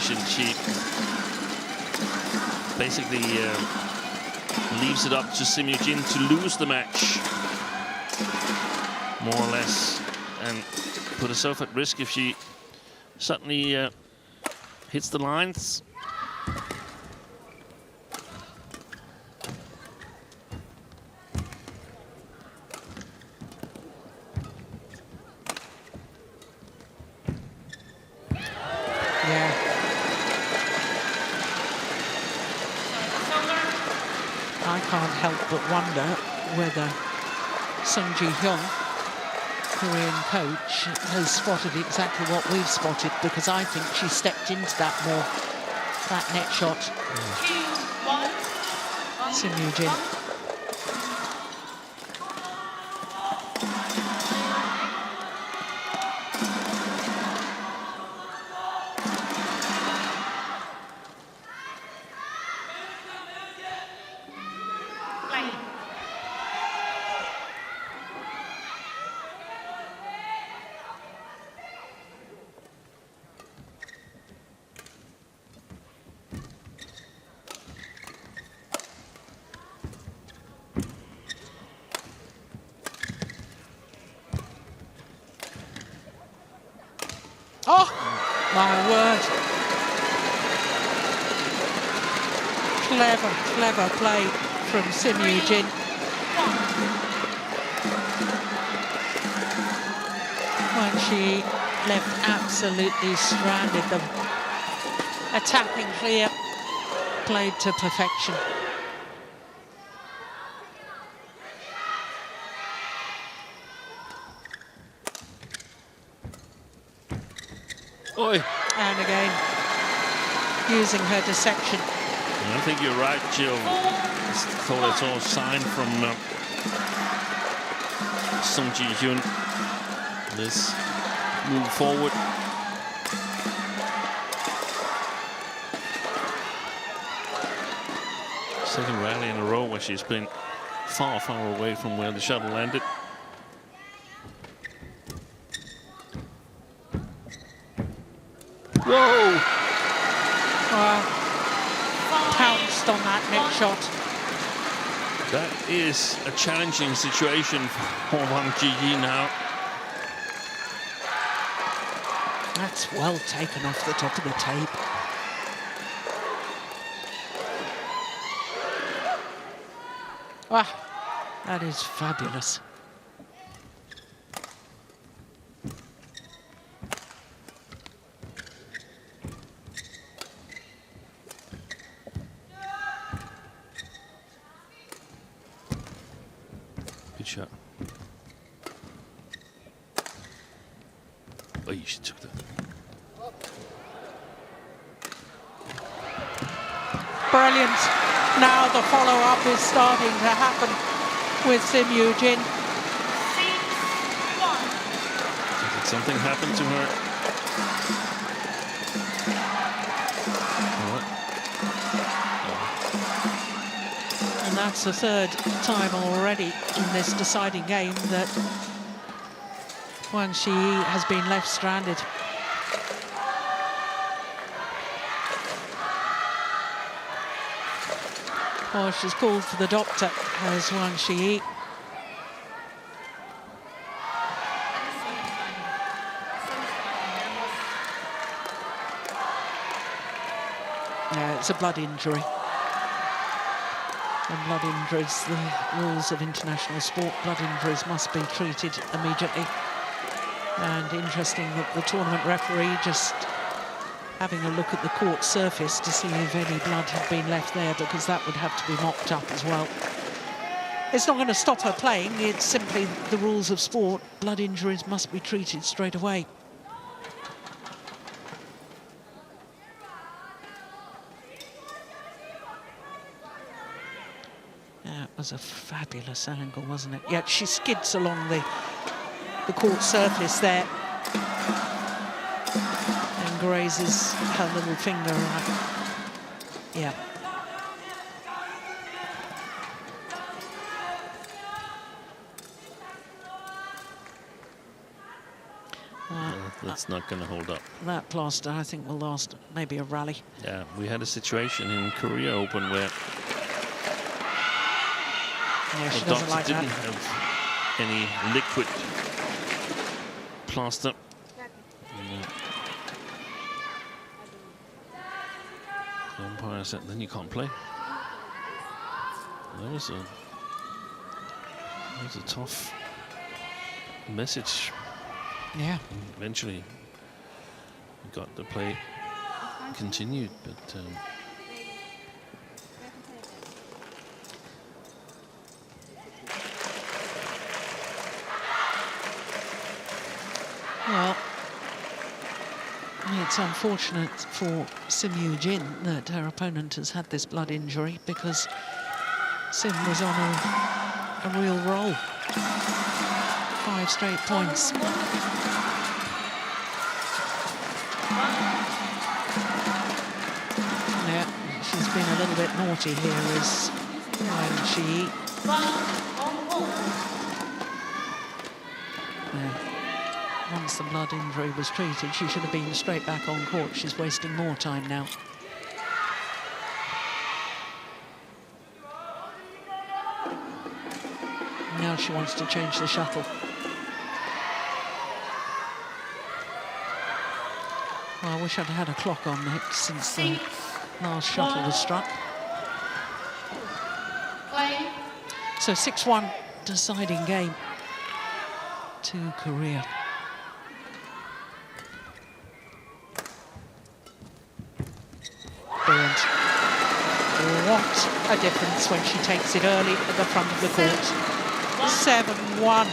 situation. She basically leaves it up to Sim Yoo-jin to lose the match, more or less, and put herself at risk if she suddenly hits the lines. I can't help but wonder whether Sung Ji-hyun, Korean coach, has spotted exactly what we've spotted, because I think she stepped into that more, that net shot. Sim Yoo-jin. Oh, my word. Clever, clever play from Sim Yoo-jin. When she left absolutely stranded them. A tapping clear, played to perfection. Oi. And again, using her deception. I think you're right, Jill. I thought I saw a sign from Sung Ji-hyun. Let's move forward. Second rally in a row where she's been far, far away from where the shuttle landed. Whoa! Wow. Pounced on that net shot. That is a challenging situation for Wang Ji-yi now. That's well taken off the top of the tape. Wow, that is fabulous. Good shot. Oh, she took that. Brilliant. Now the follow-up is starting to happen with Sim Yoo-jin. Did something happen to her? And that's the third time already in this deciding game that Wang Shi-yi has been left stranded. Oh, she's called for the doctor, has Wang Shi-yi. It's a blood injury. And blood injuries, the rules of international sport, blood injuries must be treated immediately. And interesting that the tournament referee just having a look at the court surface to see if any blood had been left there, because that would have to be mopped up as well. It's not going to stop her playing, it's simply the rules of sport. Blood injuries must be treated straight away. That was a fabulous angle, wasn't it? Yet she skids along the court surface there. Grazes her little finger right. Yeah. that's not going to hold up. That plaster, I think, will last maybe a rally. Yeah, we had a situation in Korea Open where She the doesn't doctor like didn't that. have any liquid plaster. The umpire said, then you can't play. That was a tough message. Yeah. Eventually, we got the play continued, but well, it's unfortunate for Sim Yoo-jin that her opponent has had this blood injury, because Sim was on a real roll. 5 straight points. Yeah, she's been a little bit naughty here as Wang Shi. Once the blood injury was treated, she should have been straight back on court. She's wasting more time now. Now she wants to change the shuttle. Well, I wish I'd had a clock on it since the last shuttle was struck. So 6-1 deciding game to Korea. Brilliant. What a difference when she takes it early at the front of the court. 7-1.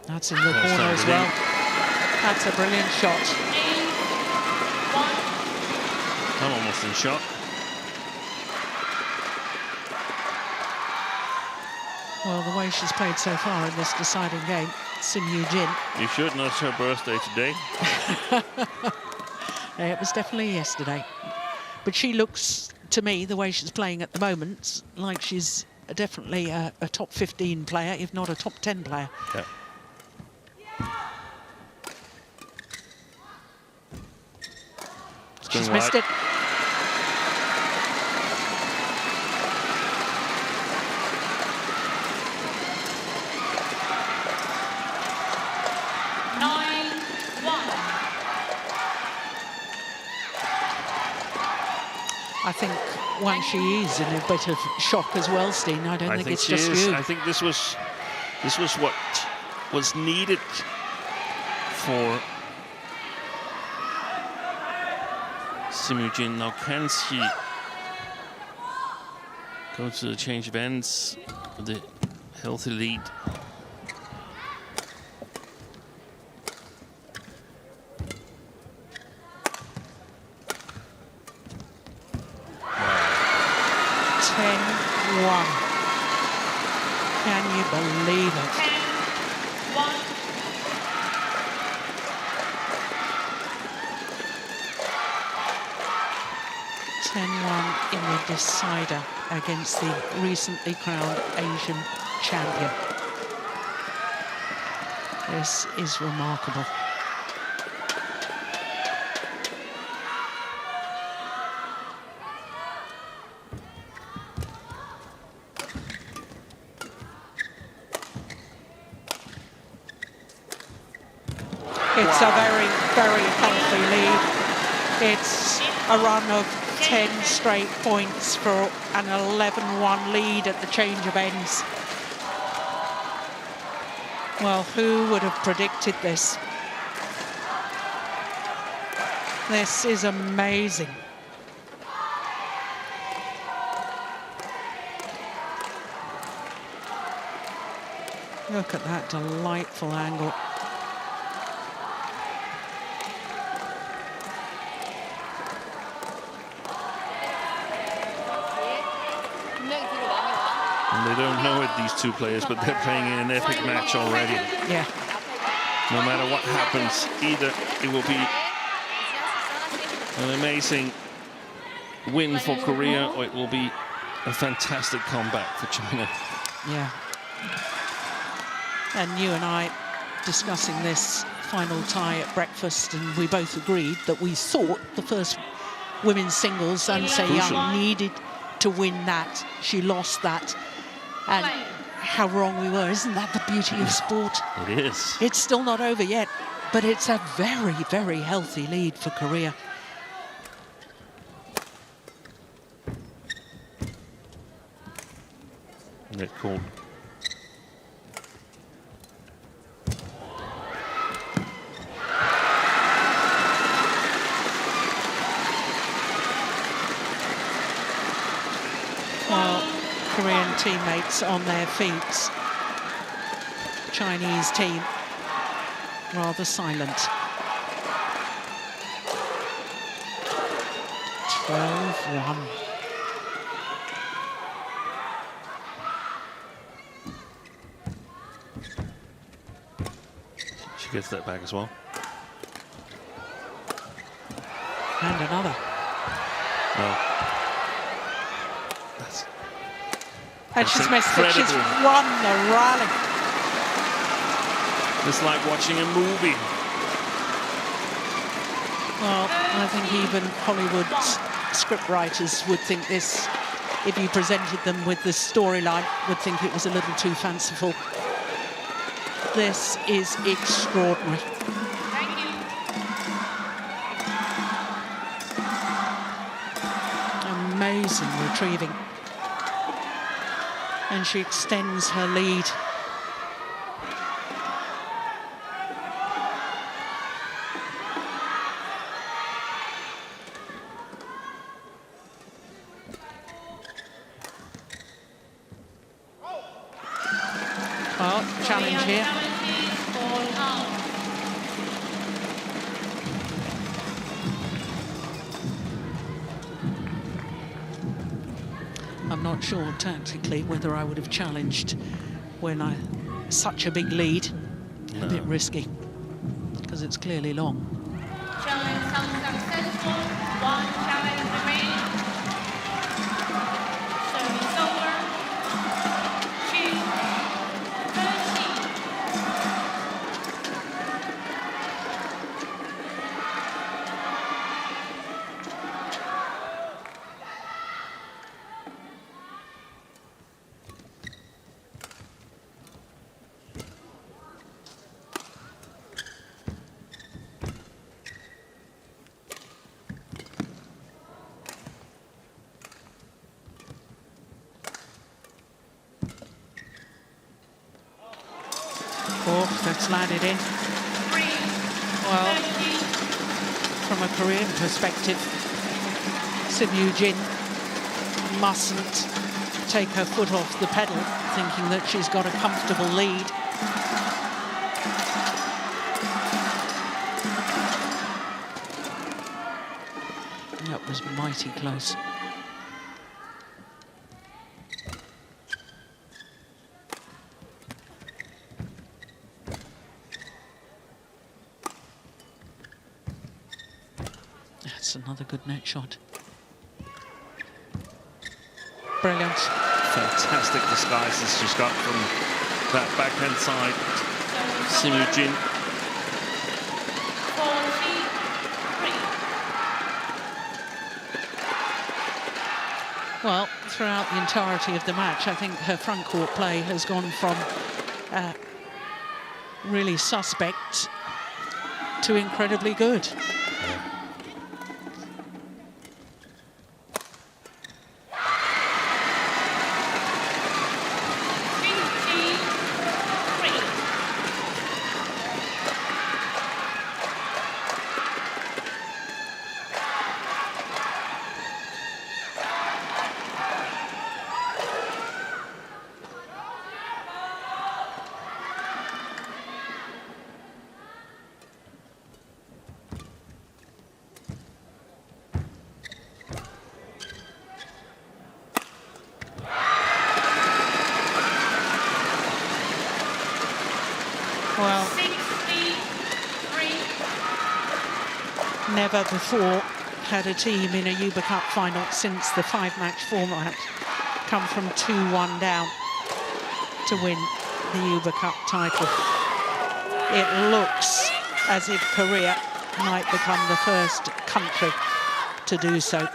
That's in the corner as well. That's a brilliant shot. I'm almost in shot. Well, the way she's played so far in this deciding game, Sim Yoo-jin. You should know it's her birthday today. It was definitely yesterday. But she looks, to me, the way she's playing at the moment, like she's definitely a top 15 player, if not a top 10 player. Yeah. She's missed it. I think Wang Shi is in a bit of shock as well, Steen. I don't think it's just you. I think this was what was needed for Sim Yoo-jin. Now, can she go to the change of ends with a healthy lead? Can you believe it? 10-1 in the decider against the recently crowned Asian champion. This is remarkable. It's a very, very healthy lead. It's a run of 10 straight points for an 11-1 lead at the change of ends. Well, who would have predicted this? This is amazing. Look at that delightful angle. And they don't know it, these two players, but they're playing in an epic match already. Yeah. No matter what happens, either it will be An amazing win for Korea, or it will be a fantastic comeback for China. Yeah. And you and I discussing this final tie at breakfast, and we both agreed that we thought the first women's singles, Sun Se-young needed to win that. She lost that. And how wrong we were. Isn't that the beauty of sport? It is. It's still not over yet, but it's a very, very healthy lead for Korea. Net called. Well, Korean teammates on their feet. Chinese team rather silent. 12-1. She gets that back as well. And another. No. And she's missed it. She's won the rally. It's like watching a movie. Well, I think even Hollywood's scriptwriters would think this, if you presented them with this storyline, would think it was a little too fanciful. This is extraordinary. Thank you. Amazing retrieving. And she extends her lead. Well, challenge here. I'm not sure tactically whether I would have challenged when such a big lead. No. A bit risky, because it's clearly long. Challenge unsuccessful. One challenge remaining. Service over. Oh, that's landed in. Well, from a Korean perspective, Sim Yoo-jin mustn't take her foot off the pedal, thinking that she's got a comfortable lead. That was mighty close. That's another good net shot. Brilliant. Fantastic disguises she's got from that backhand side. Sim Yoo-jin. Well, throughout the entirety of the match, I think her front court play has gone from really suspect to incredibly good. Well, never before had a team in a Uber Cup final since the 5-match format come from 2-1 down to win the Uber Cup title. It looks as if Korea might become the first country to do so.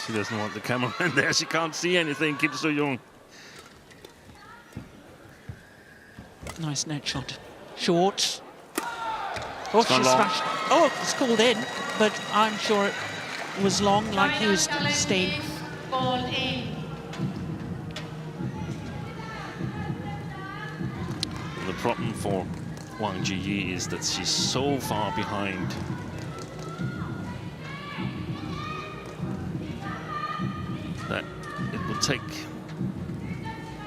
She doesn't want the cameraman there. She can't see anything. Kim So-young. Nice net shot. Short. Oh, she long. smashed. Oh, it's called in, but I'm sure it was long, like Houston Steen. Ball in. The problem for Wang Jiyi is that she's so far behind. That it will take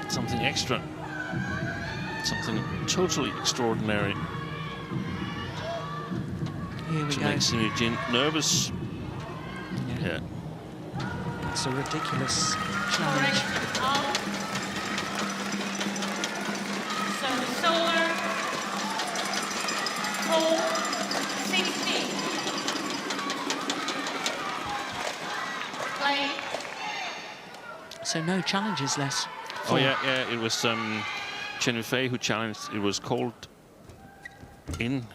something extra, something totally extraordinary Here we to go. make Sun Jin nervous. Yeah. It's a ridiculous challenge. Correct. Out. So the solar. Roll. 60. Play. So no challenges less. Oh yeah, it was Chen Yufei who challenged. It was called in.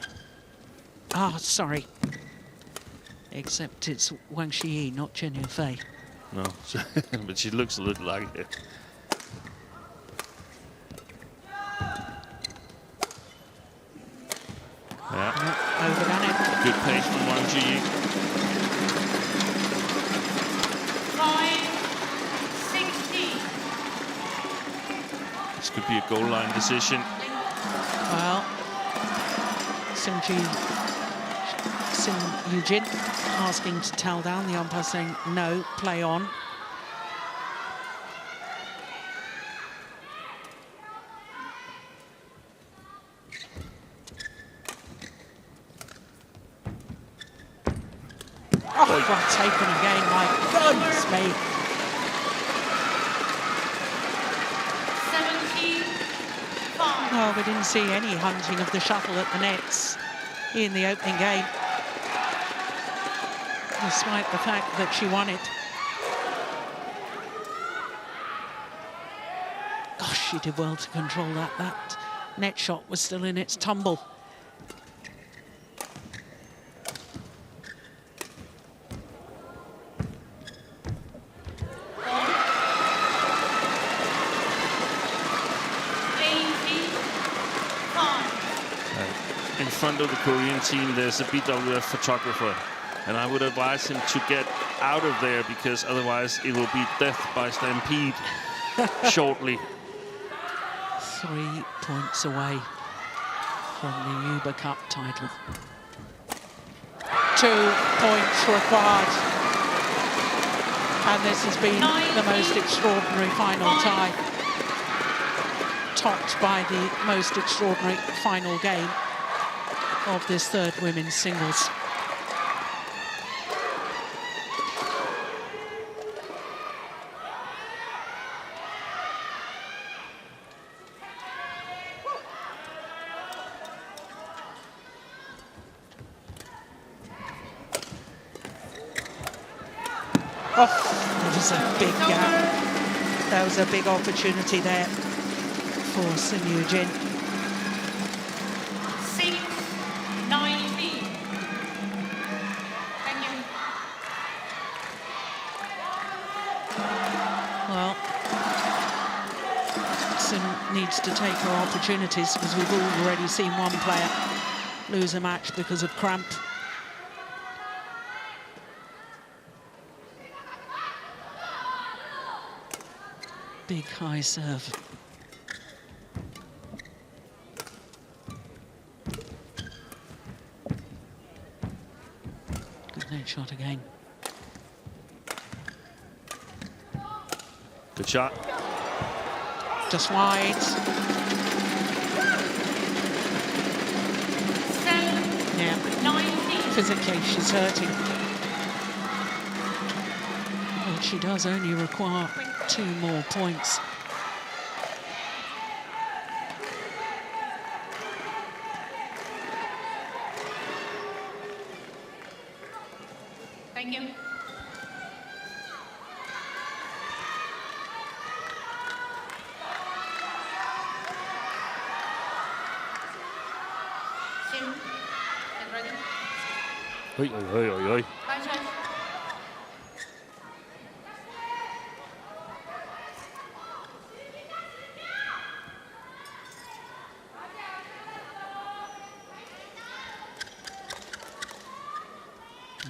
Ah, sorry. Except it's Wang Shiyi, not Chen Yufei. No, but she looks a little like it. Yeah. Overdone it. Good pace from Wang Jiyi. 5-60. This could be a goal line decision. Well, Sin Yujin asking to tell down, the umpire saying no, play on. Oh, well taken again, my goodness me. 75. Oh, we didn't see any hunting of the shuttle at the nets in the opening game, despite the fact that she won it. Gosh, she did well to control that. That net shot was still in its tumble. In front of the Korean team, there's a BWF photographer, and I would advise him to get out of there because otherwise it will be death by stampede shortly. 3 points away from the Uber Cup title. 2 points required. And this has been the most extraordinary final tie, topped by the most extraordinary final game of this third women's singles. Oh, that was a big gap. That was a big opportunity there for Sun Yujin. 6-90. Thank you. Well, Sun needs to take her opportunities because we've already seen one player lose a match because of cramp. Big high serve. Good net shot again. Good shot. Just wide. Yeah. 90. Physically, she's hurting. Well, she does only require 2 more points. Oi, oi, oi, oi, oi.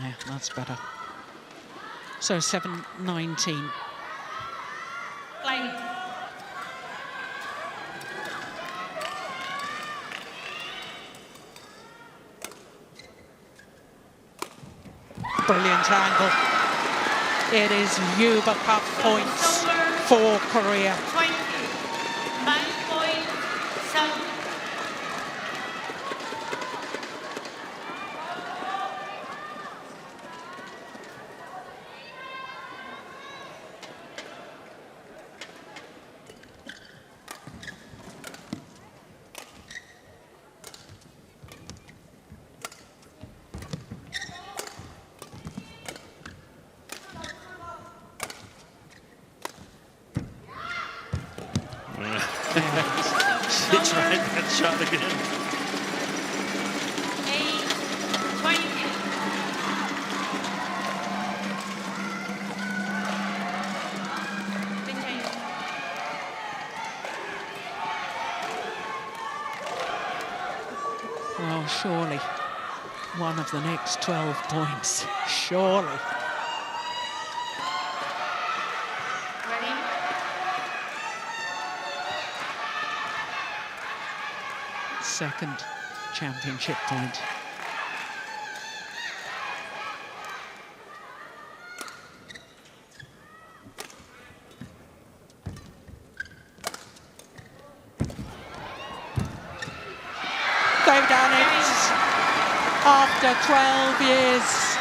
Yeah, that's better. So 7-19. Play. Brilliant angle. It is Yuba Cup points for Korea. 29.7. She tried that shot again. 8-20. Well, surely one of the next 12 points. Surely. Ready? Second championship point. They've done it. After 12 years,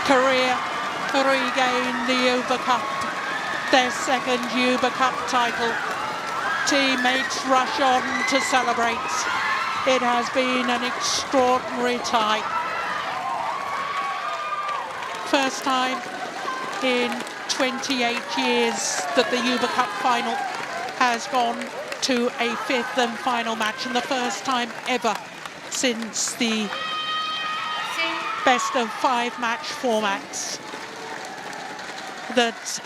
Korea regained the Yuba Cup, their second Yuba Cup title. Teammates rush on to celebrate. It has been an extraordinary tie. First time in 28 years that the Yuba Cup final has gone to a fifth and final match, and the first time ever since the best of 5 match formats that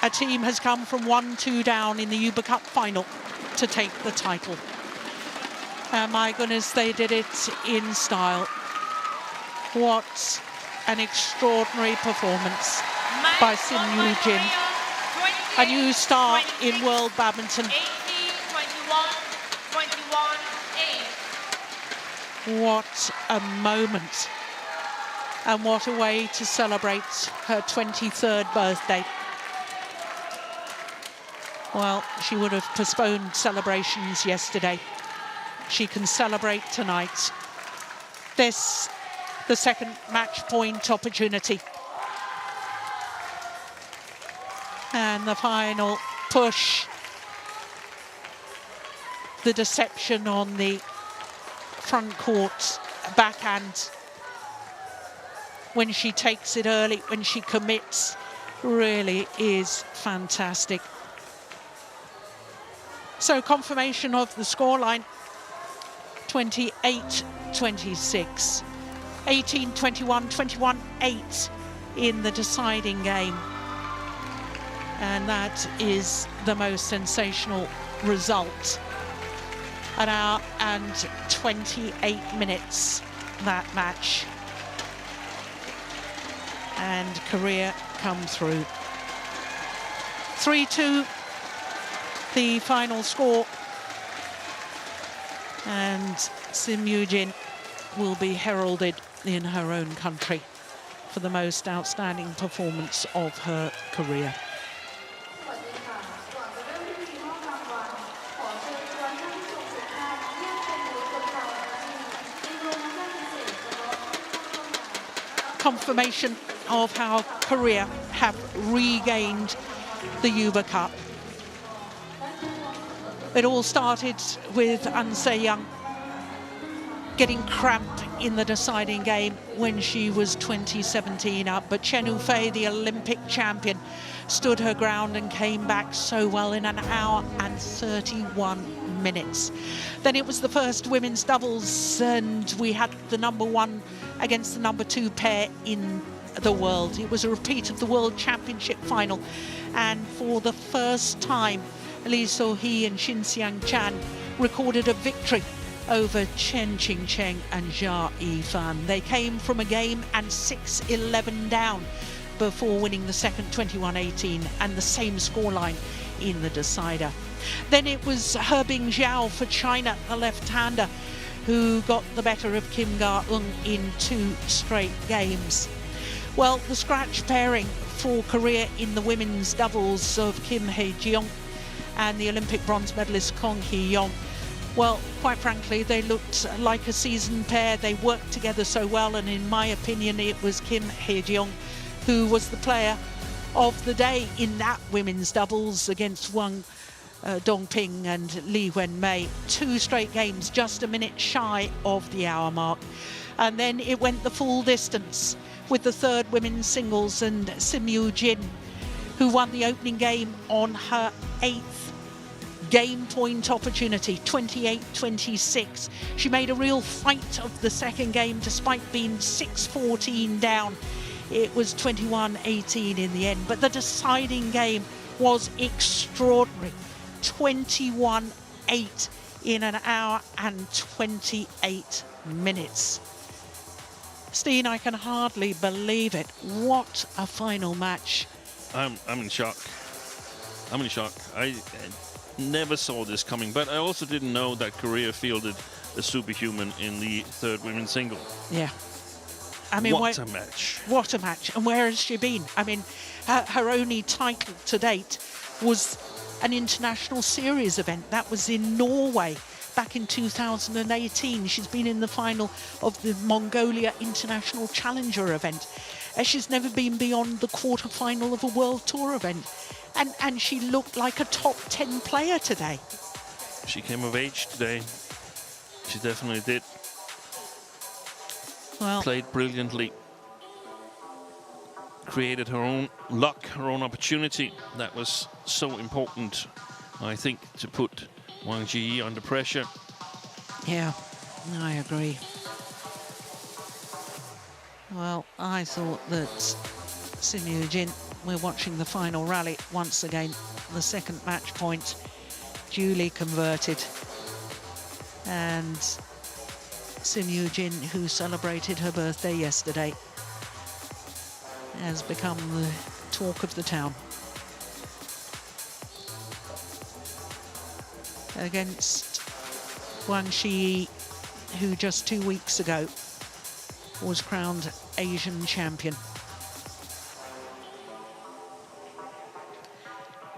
a team has come from 1-2 down in the Yuba Cup final to take the title. And my goodness, they did it in style. What an extraordinary performance by Sim Yoo-jin. A new star in world badminton. 21-8. What a moment. And what a way to celebrate her 23rd birthday. Well, she would have postponed celebrations yesterday. She can celebrate tonight. This, the second match point opportunity. And the final push. The deception on the front court backhand. When she takes it early, when she commits, really is fantastic. So confirmation of the scoreline, 28-26, 18-21, 21-8 in the deciding game. And that is the most sensational result. An hour and 28 minutes, that match. And Korea come through. 3-2, the final score. And Sim Yoo-jin will be heralded in her own country for the most outstanding performance of her career. Confirmation of how Korea have regained the Yuba Cup. It all started with An Se-young getting cramped in the deciding game when she was 2017 up. But Chen Yufei, the Olympic champion, stood her ground and came back so well in an hour and 31 minutes. Then it was the first women's doubles, and we had the #1 against the #2 pair in the world. It was a repeat of the World Championship final, and for the first time, Li So-hee and Xin Xiang-chan recorded a victory over Chen Qingcheng and Jia Yifan. They came from a game and 6-11 down before winning the second 21-18 and the same scoreline in the decider. Then it was Hebing Zhao for China, the left-hander, who got the better of Kim Ga-eun in 2 straight games. Well, the scratch pairing for Korea in the women's doubles of Kim Hae-jeong and the Olympic bronze medalist Kong Hee-yong, well, quite frankly, they looked like a seasoned pair. They worked together so well, and in my opinion, it was Kim Hae-jeong who was the player of the day in that women's doubles against Wang Dongping and Li Wenmei. 2 straight games, just a minute shy of the hour mark. And then it went the full distance with the third women's singles, and Sim Yoo-jin, who won the opening game on her 8th game point opportunity, 28-26. She made a real fight of the second game despite being 6-14 down. It was 21-18 in the end, but the deciding game was extraordinary. 21-8 in an hour and 28 minutes. Steen, I can hardly believe it. What a final match. I'm in shock. I'm in shock. I never saw this coming, but I also didn't know that Korea fielded a superhuman in the third women's single. Yeah. I mean, what a match. What a match. And where has she been? I mean, her only title to date was an international series event. That was in Norway back in 2018. She's been in the final of the Mongolia International Challenger event. She's never been beyond the quarterfinal of a World Tour event. And she looked like a top 10 player today. She came of age today. She definitely did. Well, played brilliantly. Created her own luck, her own opportunity. That was so important, I think, to put Wang Ji under pressure. Yeah, I agree. Well, I thought that Sim Yoo-jin, we're watching the final rally once again. The second match point duly converted. And Sim Yoo-jin, who celebrated her birthday yesterday, has become the talk of the town. Against Wang Shi, who just 2 weeks ago was crowned Asian champion.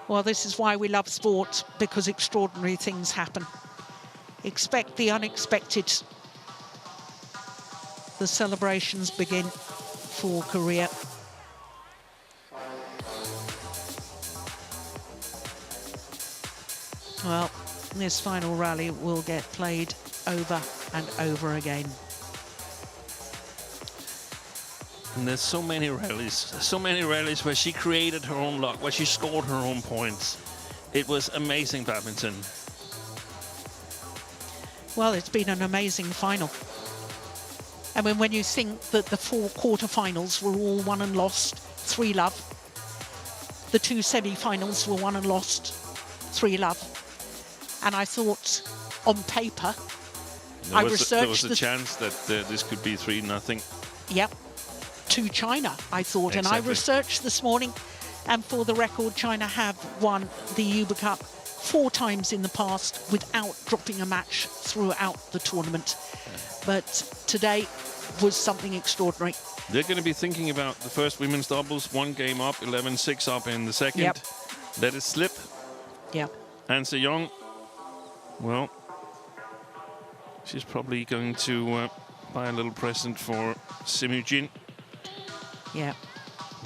Well, this is why we love sport, because extraordinary things happen. Expect the unexpected. The celebrations begin for Korea. Well, this final rally will get played over and over again. And there's so many rallies where she created her own luck, where she scored her own points. It was amazing badminton. Well, it's been an amazing final. I mean, when you think that the 4 quarterfinals were all won and lost, 3-love. The 2 semi-finals were won and lost, 3-love. And I thought, on paper, there was a chance that this could be 3-0. Yep, to China, I thought. Exactly. And I researched this morning, and for the record, China have won the Uber Cup 4 times in the past without dropping a match throughout the tournament. But today was something extraordinary. They're going to be thinking about the first women's doubles, 1 game up, 11-6 up in the second. Yep. Let it slip. Yep. And Se-young, well, she's probably going to buy a little present for Sim Yoo-jin. Yeah.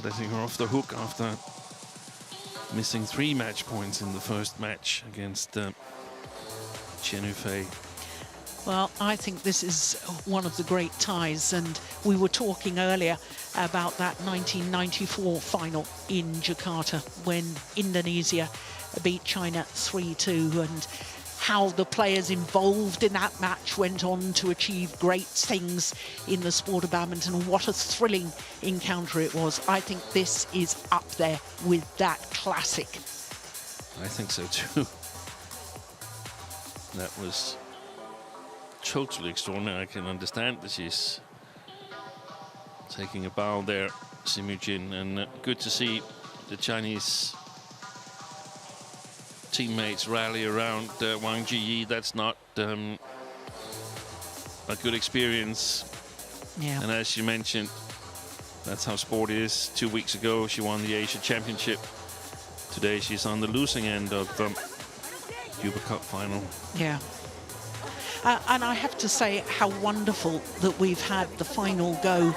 Letting her off the hook after missing 3 match points in the first match against Chen Yufei. Well, I think this is one of the great ties, and we were talking earlier about that 1994 final in Jakarta when Indonesia beat China 3-2, and how the players involved in that match went on to achieve great things in the sport of badminton. What a thrilling encounter it was. I think this is up there with that classic. I think so too. That was totally extraordinary. I can understand that she's taking a bow there, Simu Jin, and good to see the Chinese teammates rally around Wang Jiyi. That's not a good experience. Yeah. And as you mentioned, that's how sport is. 2 weeks ago, she won the Asia Championship. Today, she's on the losing end of Uber Cup final. Yeah. And I have to say how wonderful that we've had the final go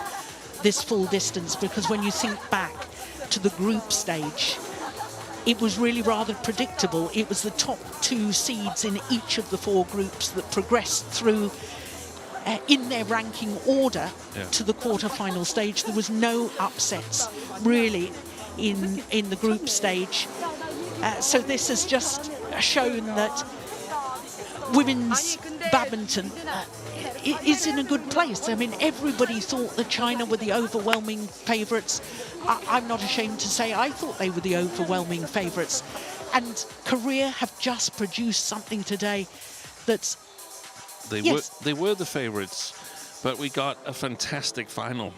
this full distance, because when you think back to the group stage, it was really rather predictable. It was the top 2 seeds in each of the 4 groups that progressed through in their ranking order to the quarter-final stage. There was no upsets really in the group stage. So this has just shown that women's badminton is in a good place. I mean, everybody thought that China were the overwhelming favourites. I'm not ashamed to say I thought they were the overwhelming favourites. And Korea have just produced something today that's... They were the favourites, but we got a fantastic final.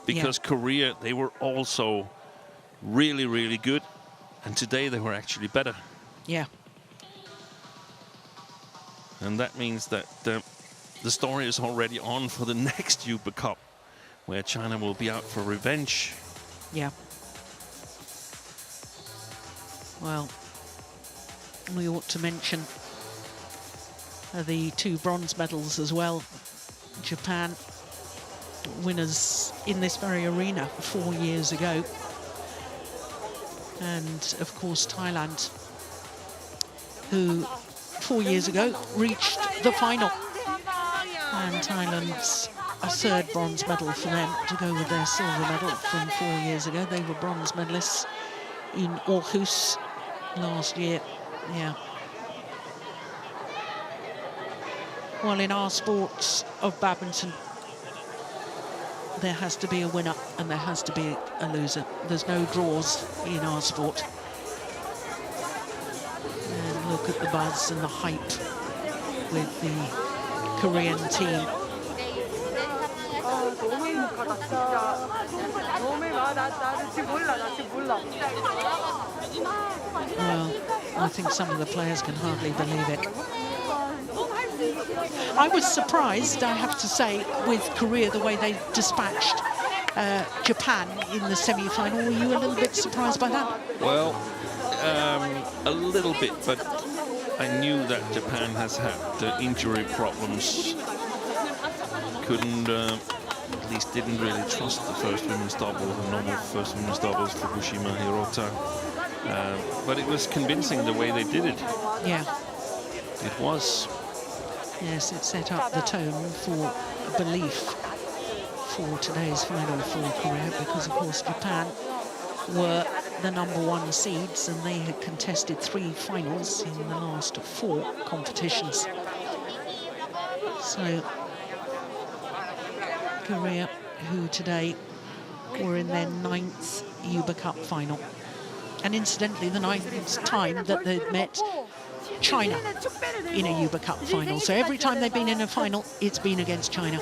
Because Korea, they were also really, really good. And today they were actually better. Yeah. And that means that the story is already on for the next Uber Cup, where China will be out for revenge. Yeah. Well, we ought to mention the 2 bronze medals as well. Japan, winners in this very arena 4 years ago. And, of course, Thailand, who 4 years ago reached the final. And Thailand's a 3rd bronze medal for them to go with their silver medal from 4 years ago. They were bronze medalists in Aarhus last year. Yeah. Well, in our sports of badminton, there has to be a winner and there has to be a loser. There's no draws in our sport. And look at the buzz and the hype with the Korean team. Well, I think some of the players can hardly believe it. I was surprised, I have to say, with Korea, the way they dispatched Japan in the semi-final. Were you a little bit surprised by that? Well, a little bit, but I knew that Japan has had injury problems. Couldn't, at least didn't really trust the first women's double, the normal first women's doubles, Fukushima, Hirota. But it was convincing the way they did it. Yeah. It was. Yes, it set up the tone for belief for today's final for Korea, because, of course, Japan were the #1 seeds and they had contested 3 finals in the last 4 competitions. So, Korea, who today were in their 9th Uber Cup final. And incidentally, the 9th time that they'd met China in a Uber Cup final. So every time they've been in a final, it's been against China.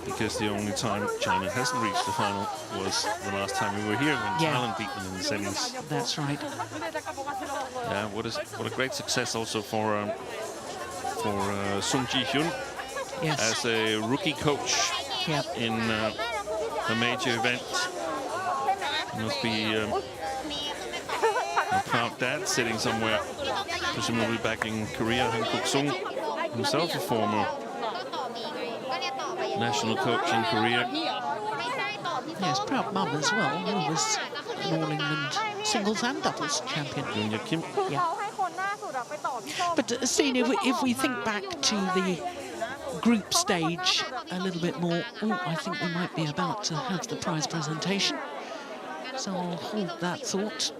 Because the only time China hasn't reached the final was the last time we were here when Thailand beat them in the semis. That's right. Yeah, what a great success also for Sung Ji-hyun as a rookie coach in a major event. He must be a proud dad sitting somewhere, presumably back in Korea. Han Kuk-sung, himself a former national coach in Korea. Yes, proud mum as well, who was an All England singles and doubles champion. Junya Kim. Yeah. But Sina, if we think back to the group stage a little bit more. Oh, I think we might be about to have the prize presentation, so I'll hold that thought.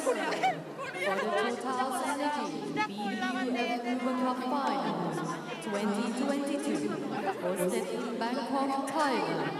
For the TotalEnergies BWF World Cup Finals 2022, hosted in Bangkok, Thailand.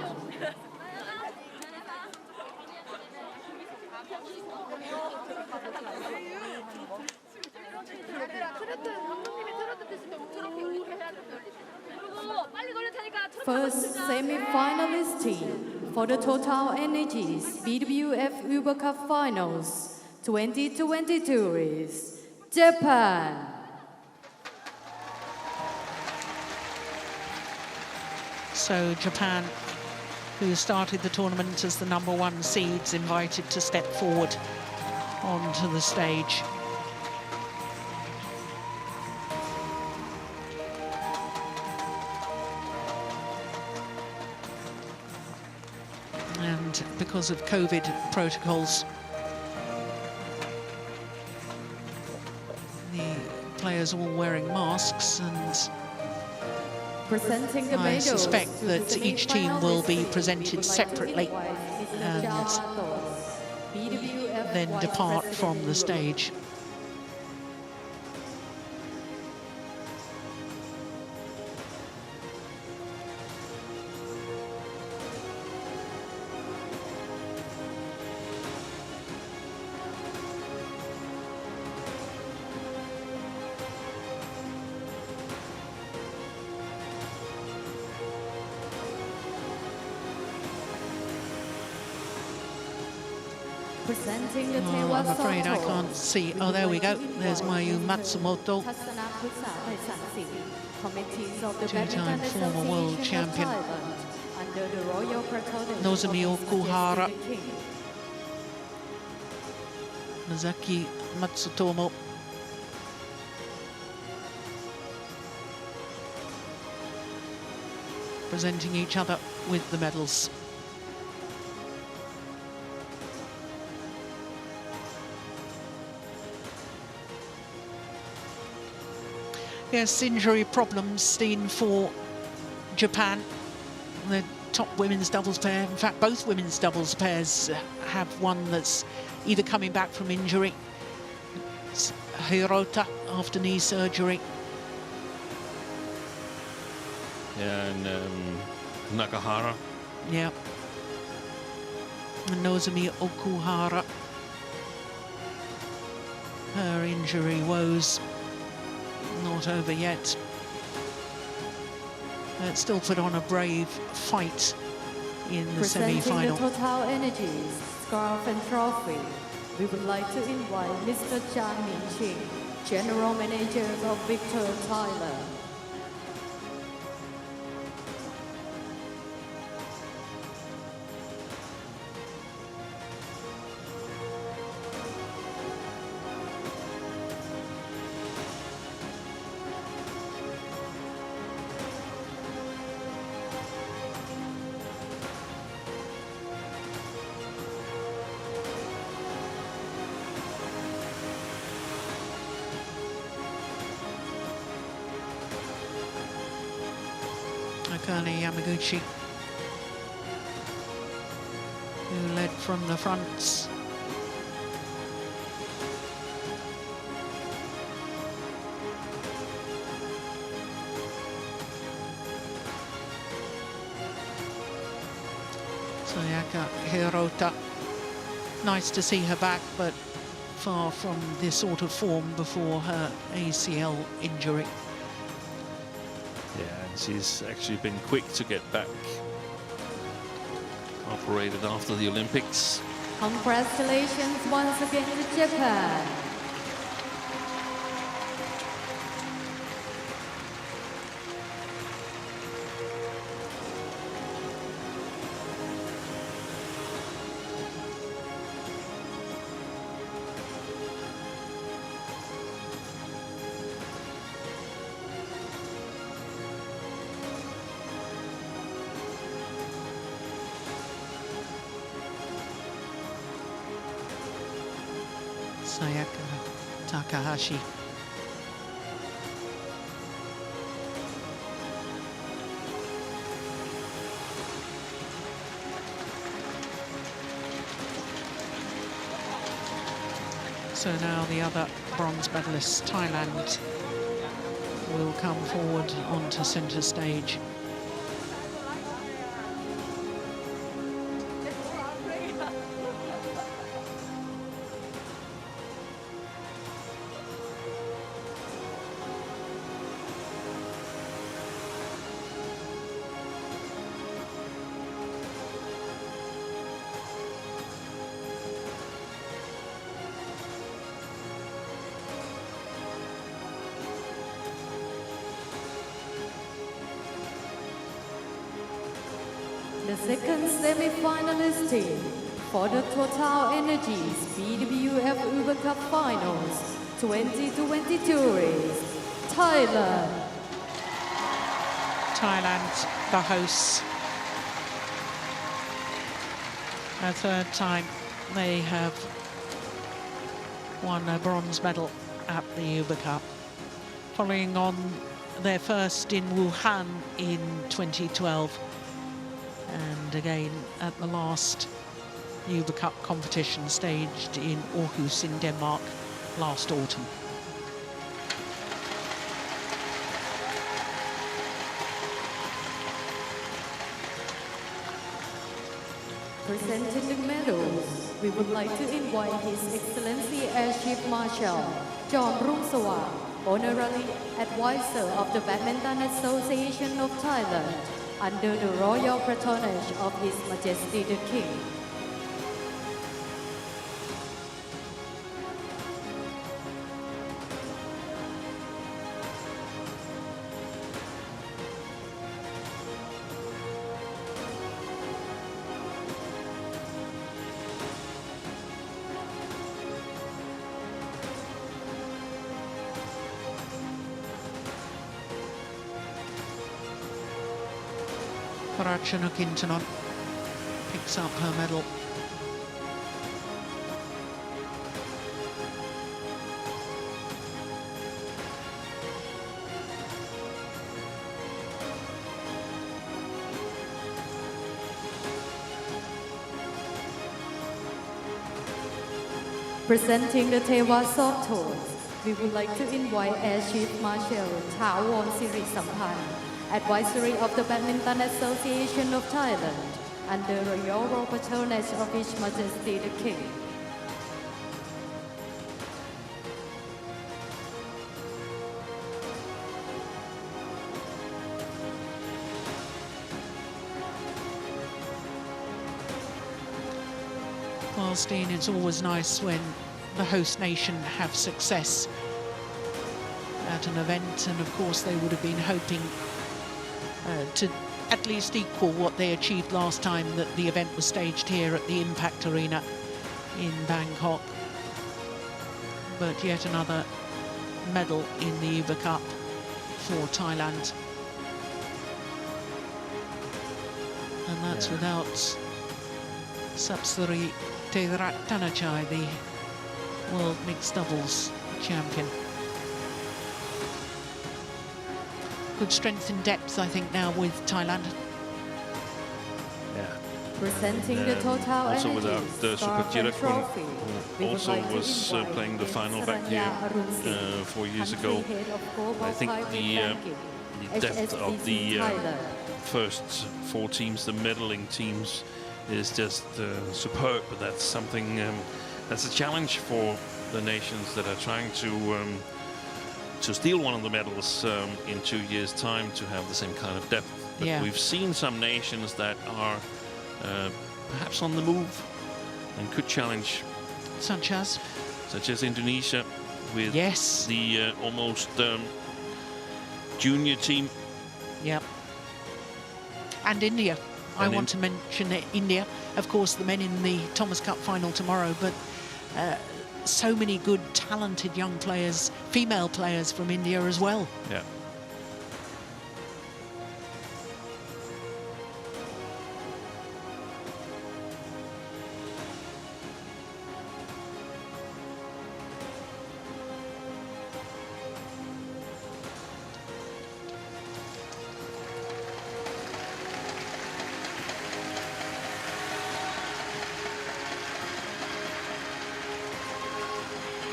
First semi-finalist team for the TotalEnergies BWF World Cup Finals 2022 is Japan. So Japan, who started the tournament as the #1 seeds, invited to step forward onto the stage. And because of COVID protocols, the players all wearing masks, and Presenting the I medals suspect to that the each team will be semi-finalist presented separately and then depart from the stage. Presenting the Oh, I'm afraid I can't see. Oh, there we go. There's Mayu Matsumoto, two-time former world champion. Nozomi Okuhara, Nozaki Matsutomo. Presenting each other with the medals. Yes, injury problems seen for Japan. The top women's doubles pair, in fact, both women's doubles pairs have one that's either coming back from injury. It's Hirota after knee surgery. Yeah, and Nakahara. Yeah. And Nozomi Okuhara. Her injury woes not over yet. Still put on a brave fight in the semi-final. Presenting the TotalEnergies scarf and trophy, we would like to invite Mr. Chan Min-ching, General Manager of Victor Thailand. Akane Yamaguchi, who led from the fronts. Sayaka Hirota, nice to see her back, but far from this sort of form before her ACL injury. Yeah, and she's actually been quick to get back. Operated after the Olympics. Congratulations once again to Japan. Sayaka Takahashi, So now the other bronze medalists, Thailand, will come forward onto centre stage. The second semi-finalist team for the TotalEnergies BWF World Cup Finals 2022 is Thailand. Thailand, the hosts. A third time they have won a bronze medal at the Uber Cup, following on their first in Wuhan in 2012. And again at the last Uber Cup competition staged in Aarhus in Denmark last autumn. Presenting the medals, we would like to invite His Excellency Air Chief Marshal John Rumsawat, Honorary Advisor of the Badminton Association of Thailand, under the royal patronage of His Majesty the King. Rachana Kintanon picks up her medal. Presenting the Tewa Soft Tours, we would like to invite Air Chief Marshal Thawon Sirisampan, Advisory of the Badminton Association of Thailand, under the royal patronage of His Majesty the King. Well, Steen, it's always nice when the host nation have success at an event, and of course they would have been hoping to at least equal what they achieved last time that the event was staged here at the Impact Arena in Bangkok. But yet another medal in the Uber Cup for Thailand. And that's without Sapsari Terattanachai, the world mixed doubles champion. Good strength and depth, I think, now with Thailand. Yeah. Presenting the TotalEnergies also without Super Trophy, who also was playing the final back here 4 years ago. I think the depth of the first 4 teams, the medaling teams, is just superb. But that's something that's a challenge for the nations that are trying to steal one of the medals in 2 years' time, to have the same kind of depth. But we've seen some nations that are perhaps on the move and could challenge. Such as Indonesia with the almost junior team. Yep. And India. I want to mention India. Of course, the men in the Thomas Cup final tomorrow, but so many good, talented young players, female players from India as well. Yeah.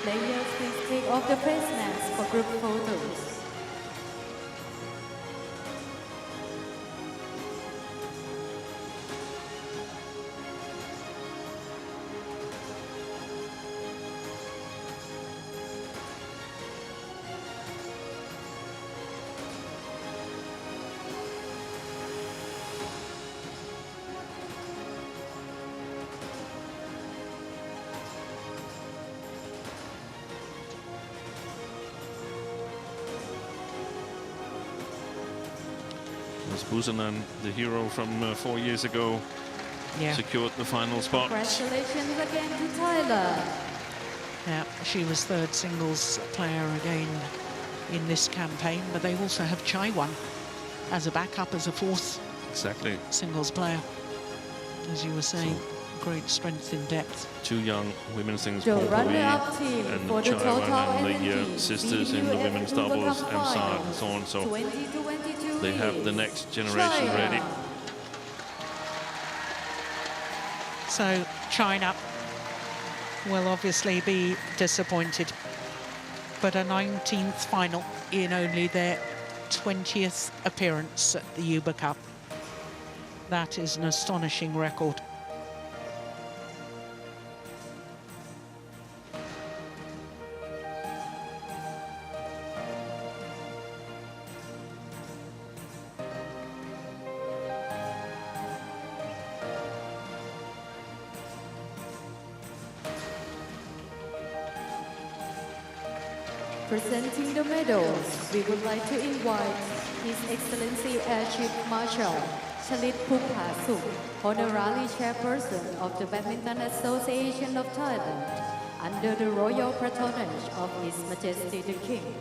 Players, please take off the face masks for group photos. Sudirman, the hero from 4 years ago, secured the final spot. Congratulations again to Tyler. Yeah, she was third singles player again in this campaign, but they also have Chaiwan as a backup, as a fourth singles player. As you were saying, great strength in depth. Two young women's singles, The and runner-up team for the Chaiwan, and the TotalEnergies sisters in the BWF women's World doubles, Cup Emsad and so on. So 2022 they have the next generation China. ready. So China will obviously be disappointed, but a 19th final in only their 20th appearance at the Uber Cup. That is an astonishing record. Presenting the medals, we would like to invite His Excellency Air Chief Marshal Chalit Phupasuk, Honorary Chairperson of the Badminton Association of Thailand, under the royal patronage of His Majesty the King.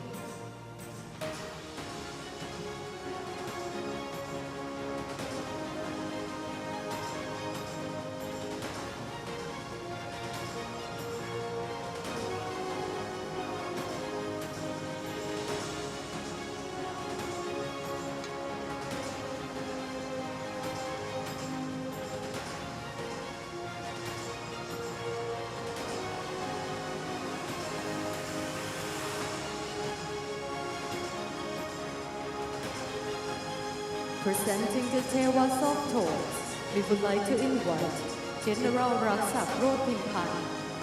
Presenting the Tewa Soft Tours, we would like to invite General Raksak Rodpinpan,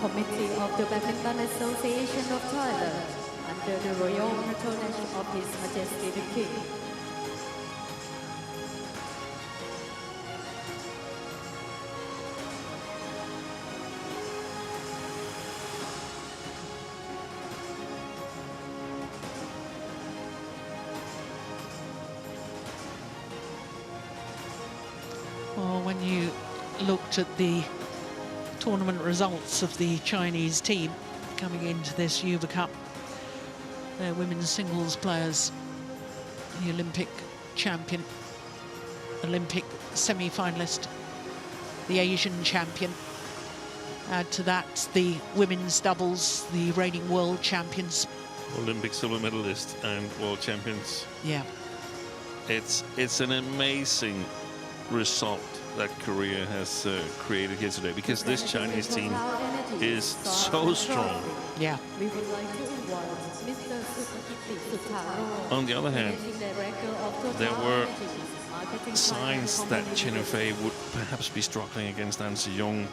Committee of the Badminton Association of Thailand, under the royal patronage of His Majesty the King. Well, when you looked at the tournament results of the Chinese team coming into this Uber Cup, their women's singles players, the Olympic champion, Olympic semi-finalist, the Asian champion. Add to that the women's doubles, the reigning world champions. Olympic silver medalist and world champions. Yeah. It's an amazing result that Korea has created here today, because this Chinese team is so strong. Yeah. We would like to invite Mr. Sukakiti Sutaro, On the other hand, Managing Director of there were TotalEnergies Marketing signs Finance that Company Chen Limited. Yufei would perhaps be struggling against An Se-young.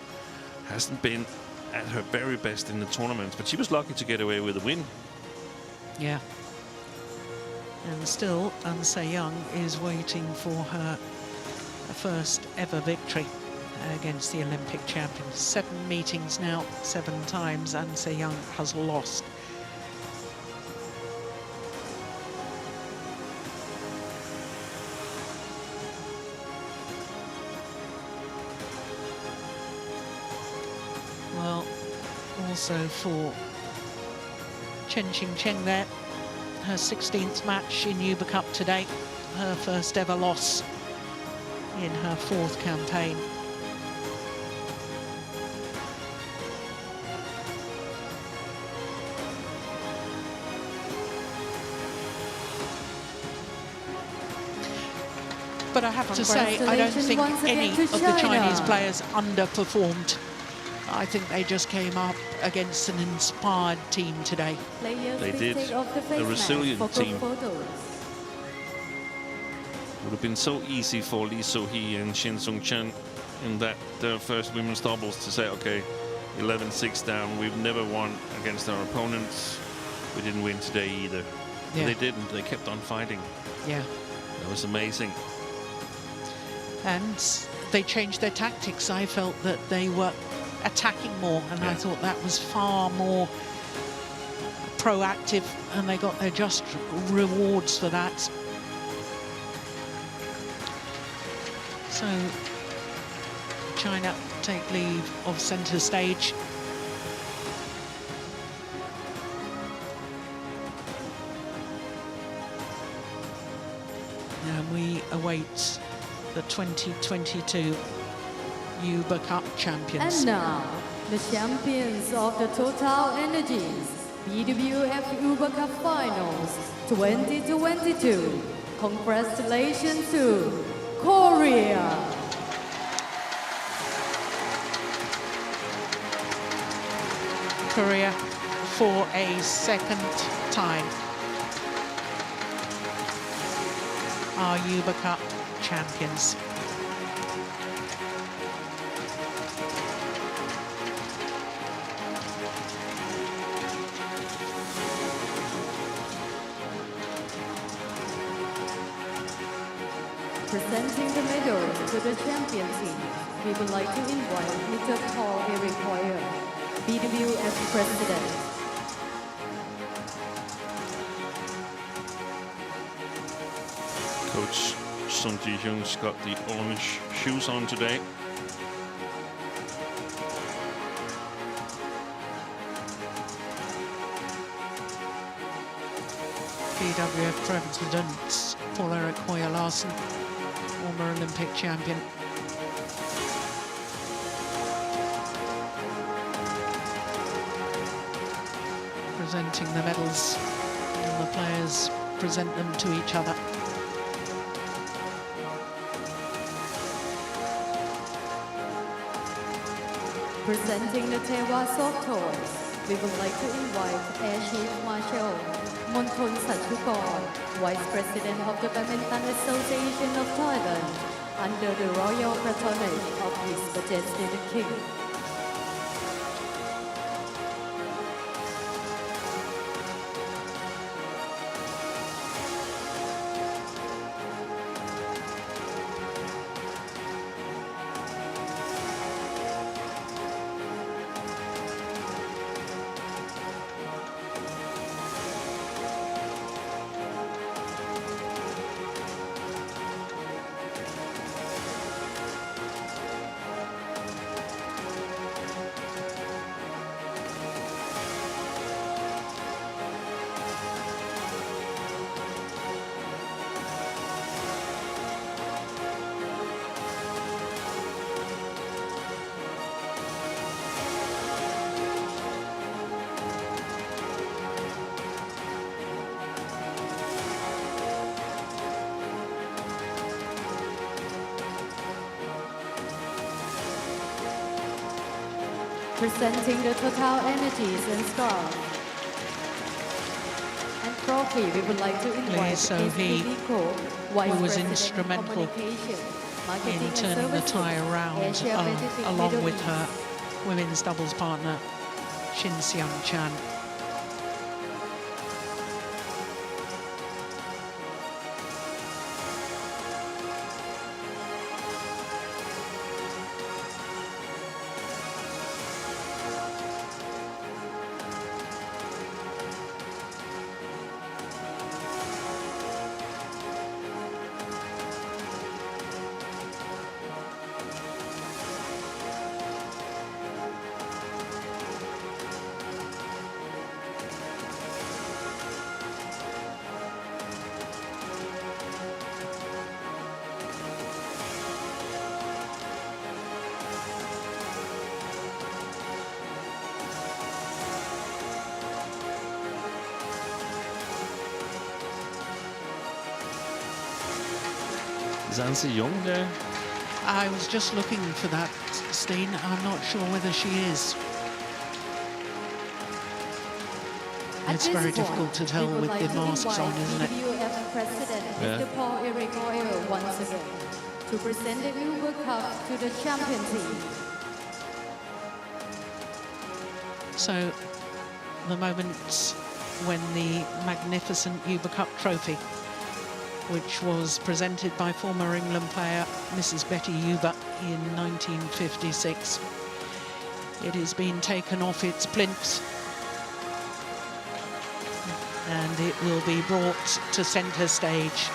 Hasn't been at her very best in the tournament, but she was lucky to get away with a win. Yeah. And still, An Se-young is waiting for her first ever victory against the Olympic champion. 7 meetings now, 7 times An Se-young has lost. Well, also for Chen Qingcheng there, her 16th match in Uber Cup today, her first ever loss in her 4th campaign. But I have to say, I don't think any of the Chinese players underperformed I think they just came up against an inspired team today. Players They did. take off the face A mask resilient for group team. photos. Would have been so easy for Lee So-hee and Shin Sung-chen in that first women's doubles to say, okay, 11-6 down. We've never won against our opponents. We didn't win today either. Yeah. They didn't. They kept on fighting. Yeah. That was amazing. And they changed their tactics. I felt that they were attacking more, and I thought that was far more proactive, and they got their just rewards for that. So China take leave of centre stage. And we await the 2022 Uber Cup champions. And now, the champions of the TotalEnergies BWF Uber Cup Finals 2022. Congratulations to Korea. Korea for a second time are Uber Cup champions. Presenting the medals to the champion team, we would like to invite Mr. Paul Eric Hoyer, BWF President. Coach Sun Ji-hyun's got the orange shoes on today. BWF President Paul Eric Hoyer Larsen, former Olympic champion. Presenting the medals, and the players present them to each other. Presenting the Tewa Soft Toys, we would like to invite Air Chief Marshal Monton Satukor, Vice President of the Badminton Association of Thailand, under the royal patronage of His Majesty the King. Presenting the TotalEnergies and scarf and trophy, we would like to invite So-hee, Vice who was President instrumental Communication, Marketing in turning the and tie Services, around, Asia-Pacific along Middle with East. her women's doubles partner, Shin Seung-chan. Zhang Si-yong there. I was just looking for that 16. I'm not sure whether she is. It's very difficult to tell with the masks on, isn't it? BWF President Mr. Paul Eric Oil once again to present the Uber Cup to the champion team. So, the moment when the magnificent Uber Cup trophy, which was presented by former England player Mrs. Betty Uber in 1956, it has been taken off its plinth and it will be brought to centre stage.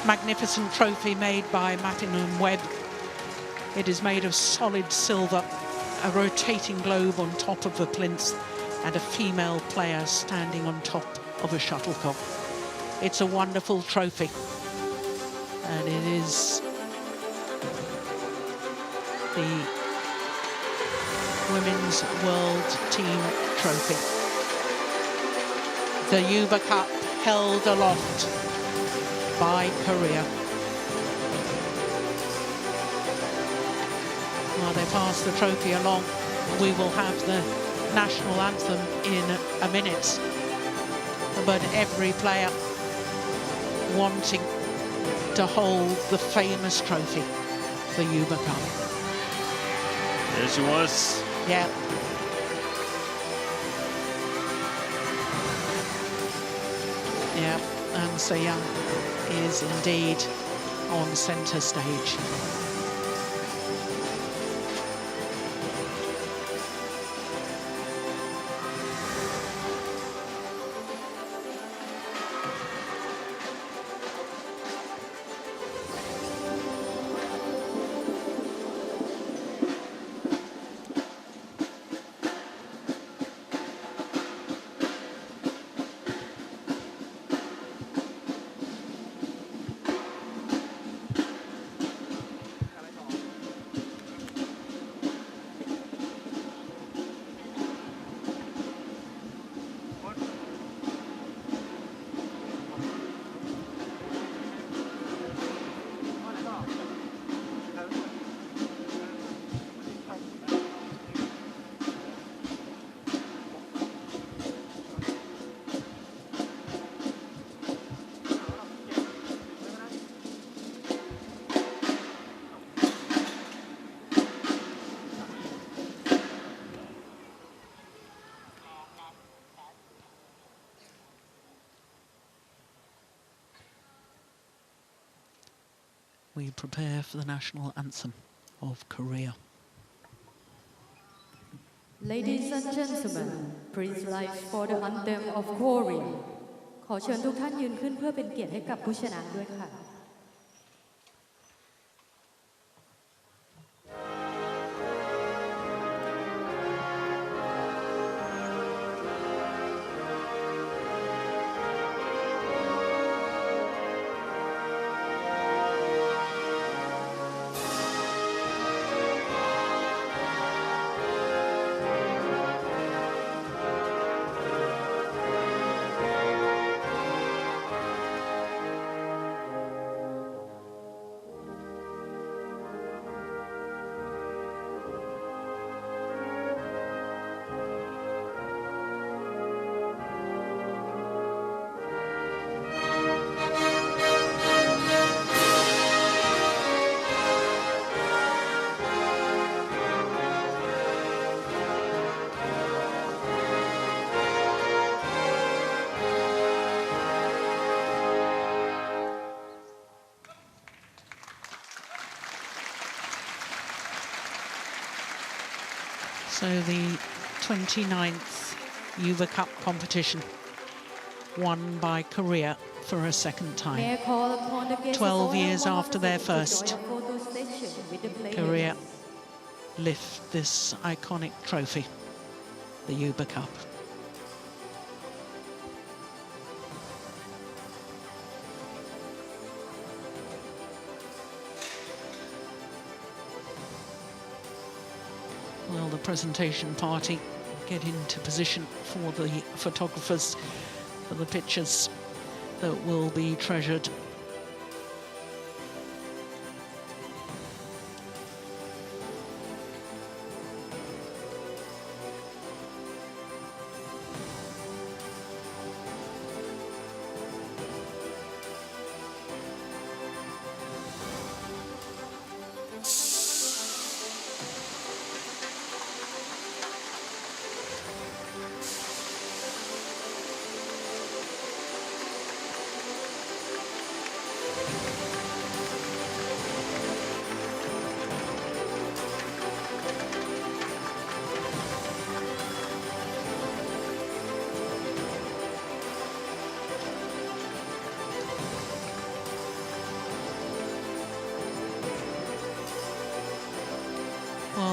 Magnificent trophy made by Martin and Webb. It is made of solid silver, a rotating globe on top of the plinth, and a female player standing on top of a shuttlecock. It's a wonderful trophy, and it is the Women's World Team Trophy. The Uber Cup held aloft by Korea. While they pass the trophy along, we will have the national anthem in a minute. But every player wanting to hold the famous trophy, the Uber Cup. There she was. Yeah. Yeah, and So Young is indeed on centre stage. We prepare for the national anthem of Korea. Ladies and gentlemen, please rise for the anthem of Korea. ขอเชิญทุกท่านยืนขึ้นเพื่อเป็นเกียรติให้กับผู้ชนะด้วยค่ะ So the 29th Uber Cup competition won by Korea for a second time. 12 years after their first, Korea lift this iconic trophy, the Uber Cup. Well, the presentation party get into position for the photographers for the pictures that will be treasured.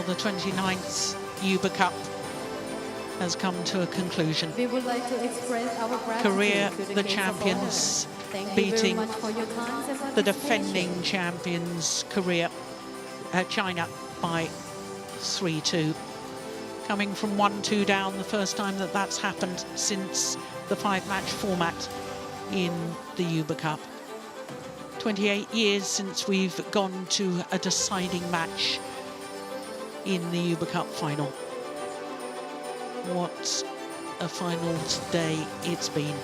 the 29th Uber Cup has come to a conclusion. We would like to express our gratitude Korea, to the guests of champions, honor. Thank you very beating much for your time and the participation. defending champions, China, by 3-2. Coming from 1-2 down, the first time that that's happened since the 5-match format in the Uber Cup. 28 years since we've gone to a deciding match in the Uber Cup final. What a final day it's been.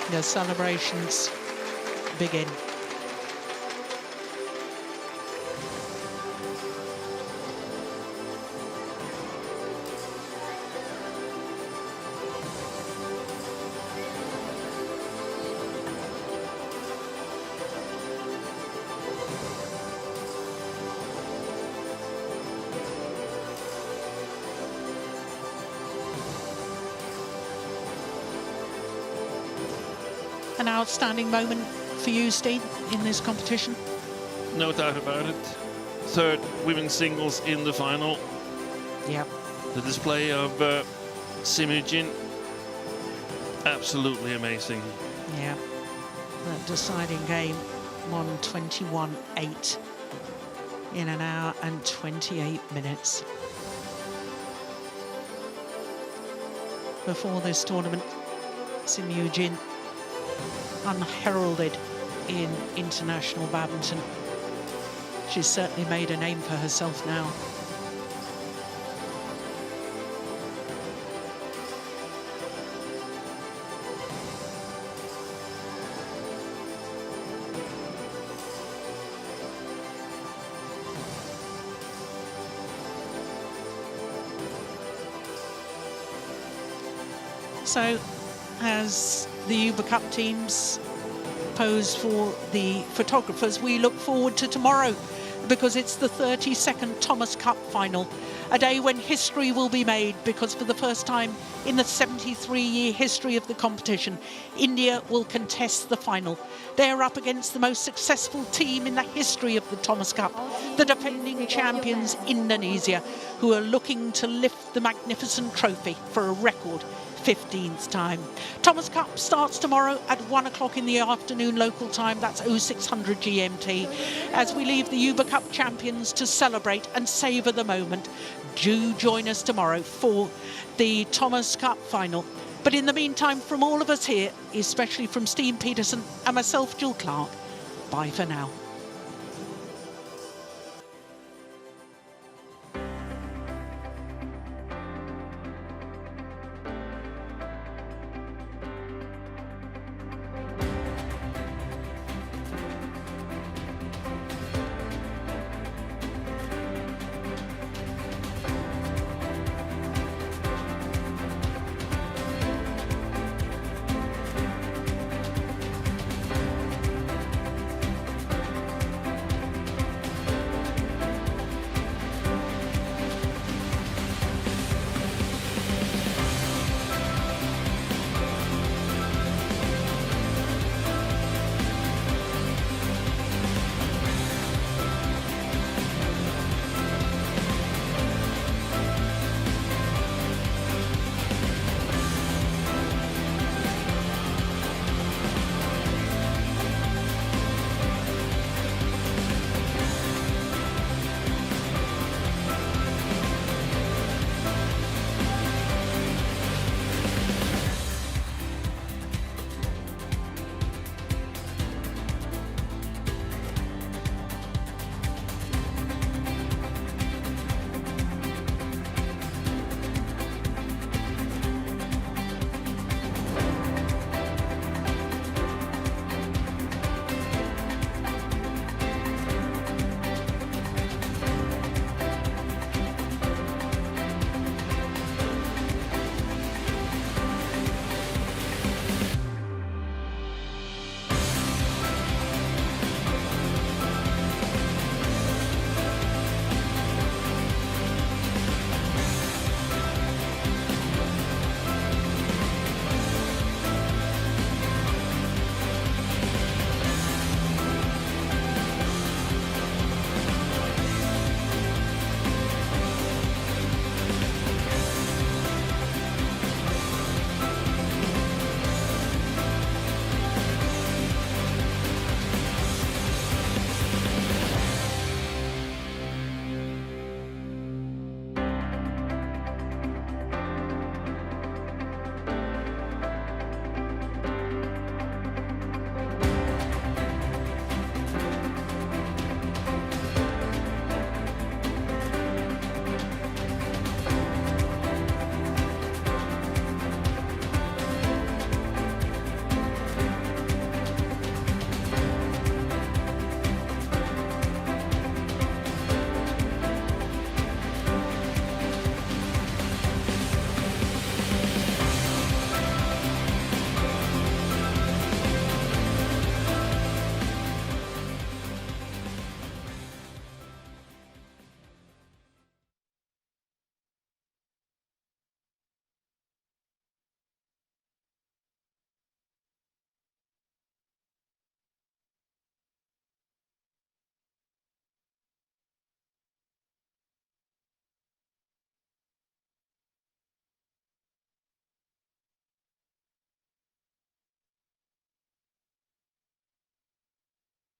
The celebrations begin. An outstanding moment for you, Steen, in this competition? No doubt about it. Third women's singles in the final. Yep. The display of Simujin, absolutely amazing. Yeah. That deciding game, 1:21.8 in an hour and 28 minutes. Before this tournament, Simujin, unheralded in international badminton. She's certainly made a name for herself now. So, as the Uber Cup teams pose for the photographers, we look forward to tomorrow, because it's the 32nd Thomas Cup final, a day when history will be made, because for the first time in the 73-year history of the competition, India will contest the final. They're up against the most successful team in the history of the Thomas Cup, the defending champions Indonesia, who are looking to lift the magnificent trophy for a record 15th time. Thomas Cup starts tomorrow at 1 o'clock in the afternoon local time, that's 0600 GMT. As we leave the Uber Cup champions to celebrate and savour the moment, do join us tomorrow for the Thomas Cup final. But in the meantime, from all of us here, especially from Steen Peterson and myself, Jill Clark, bye for now.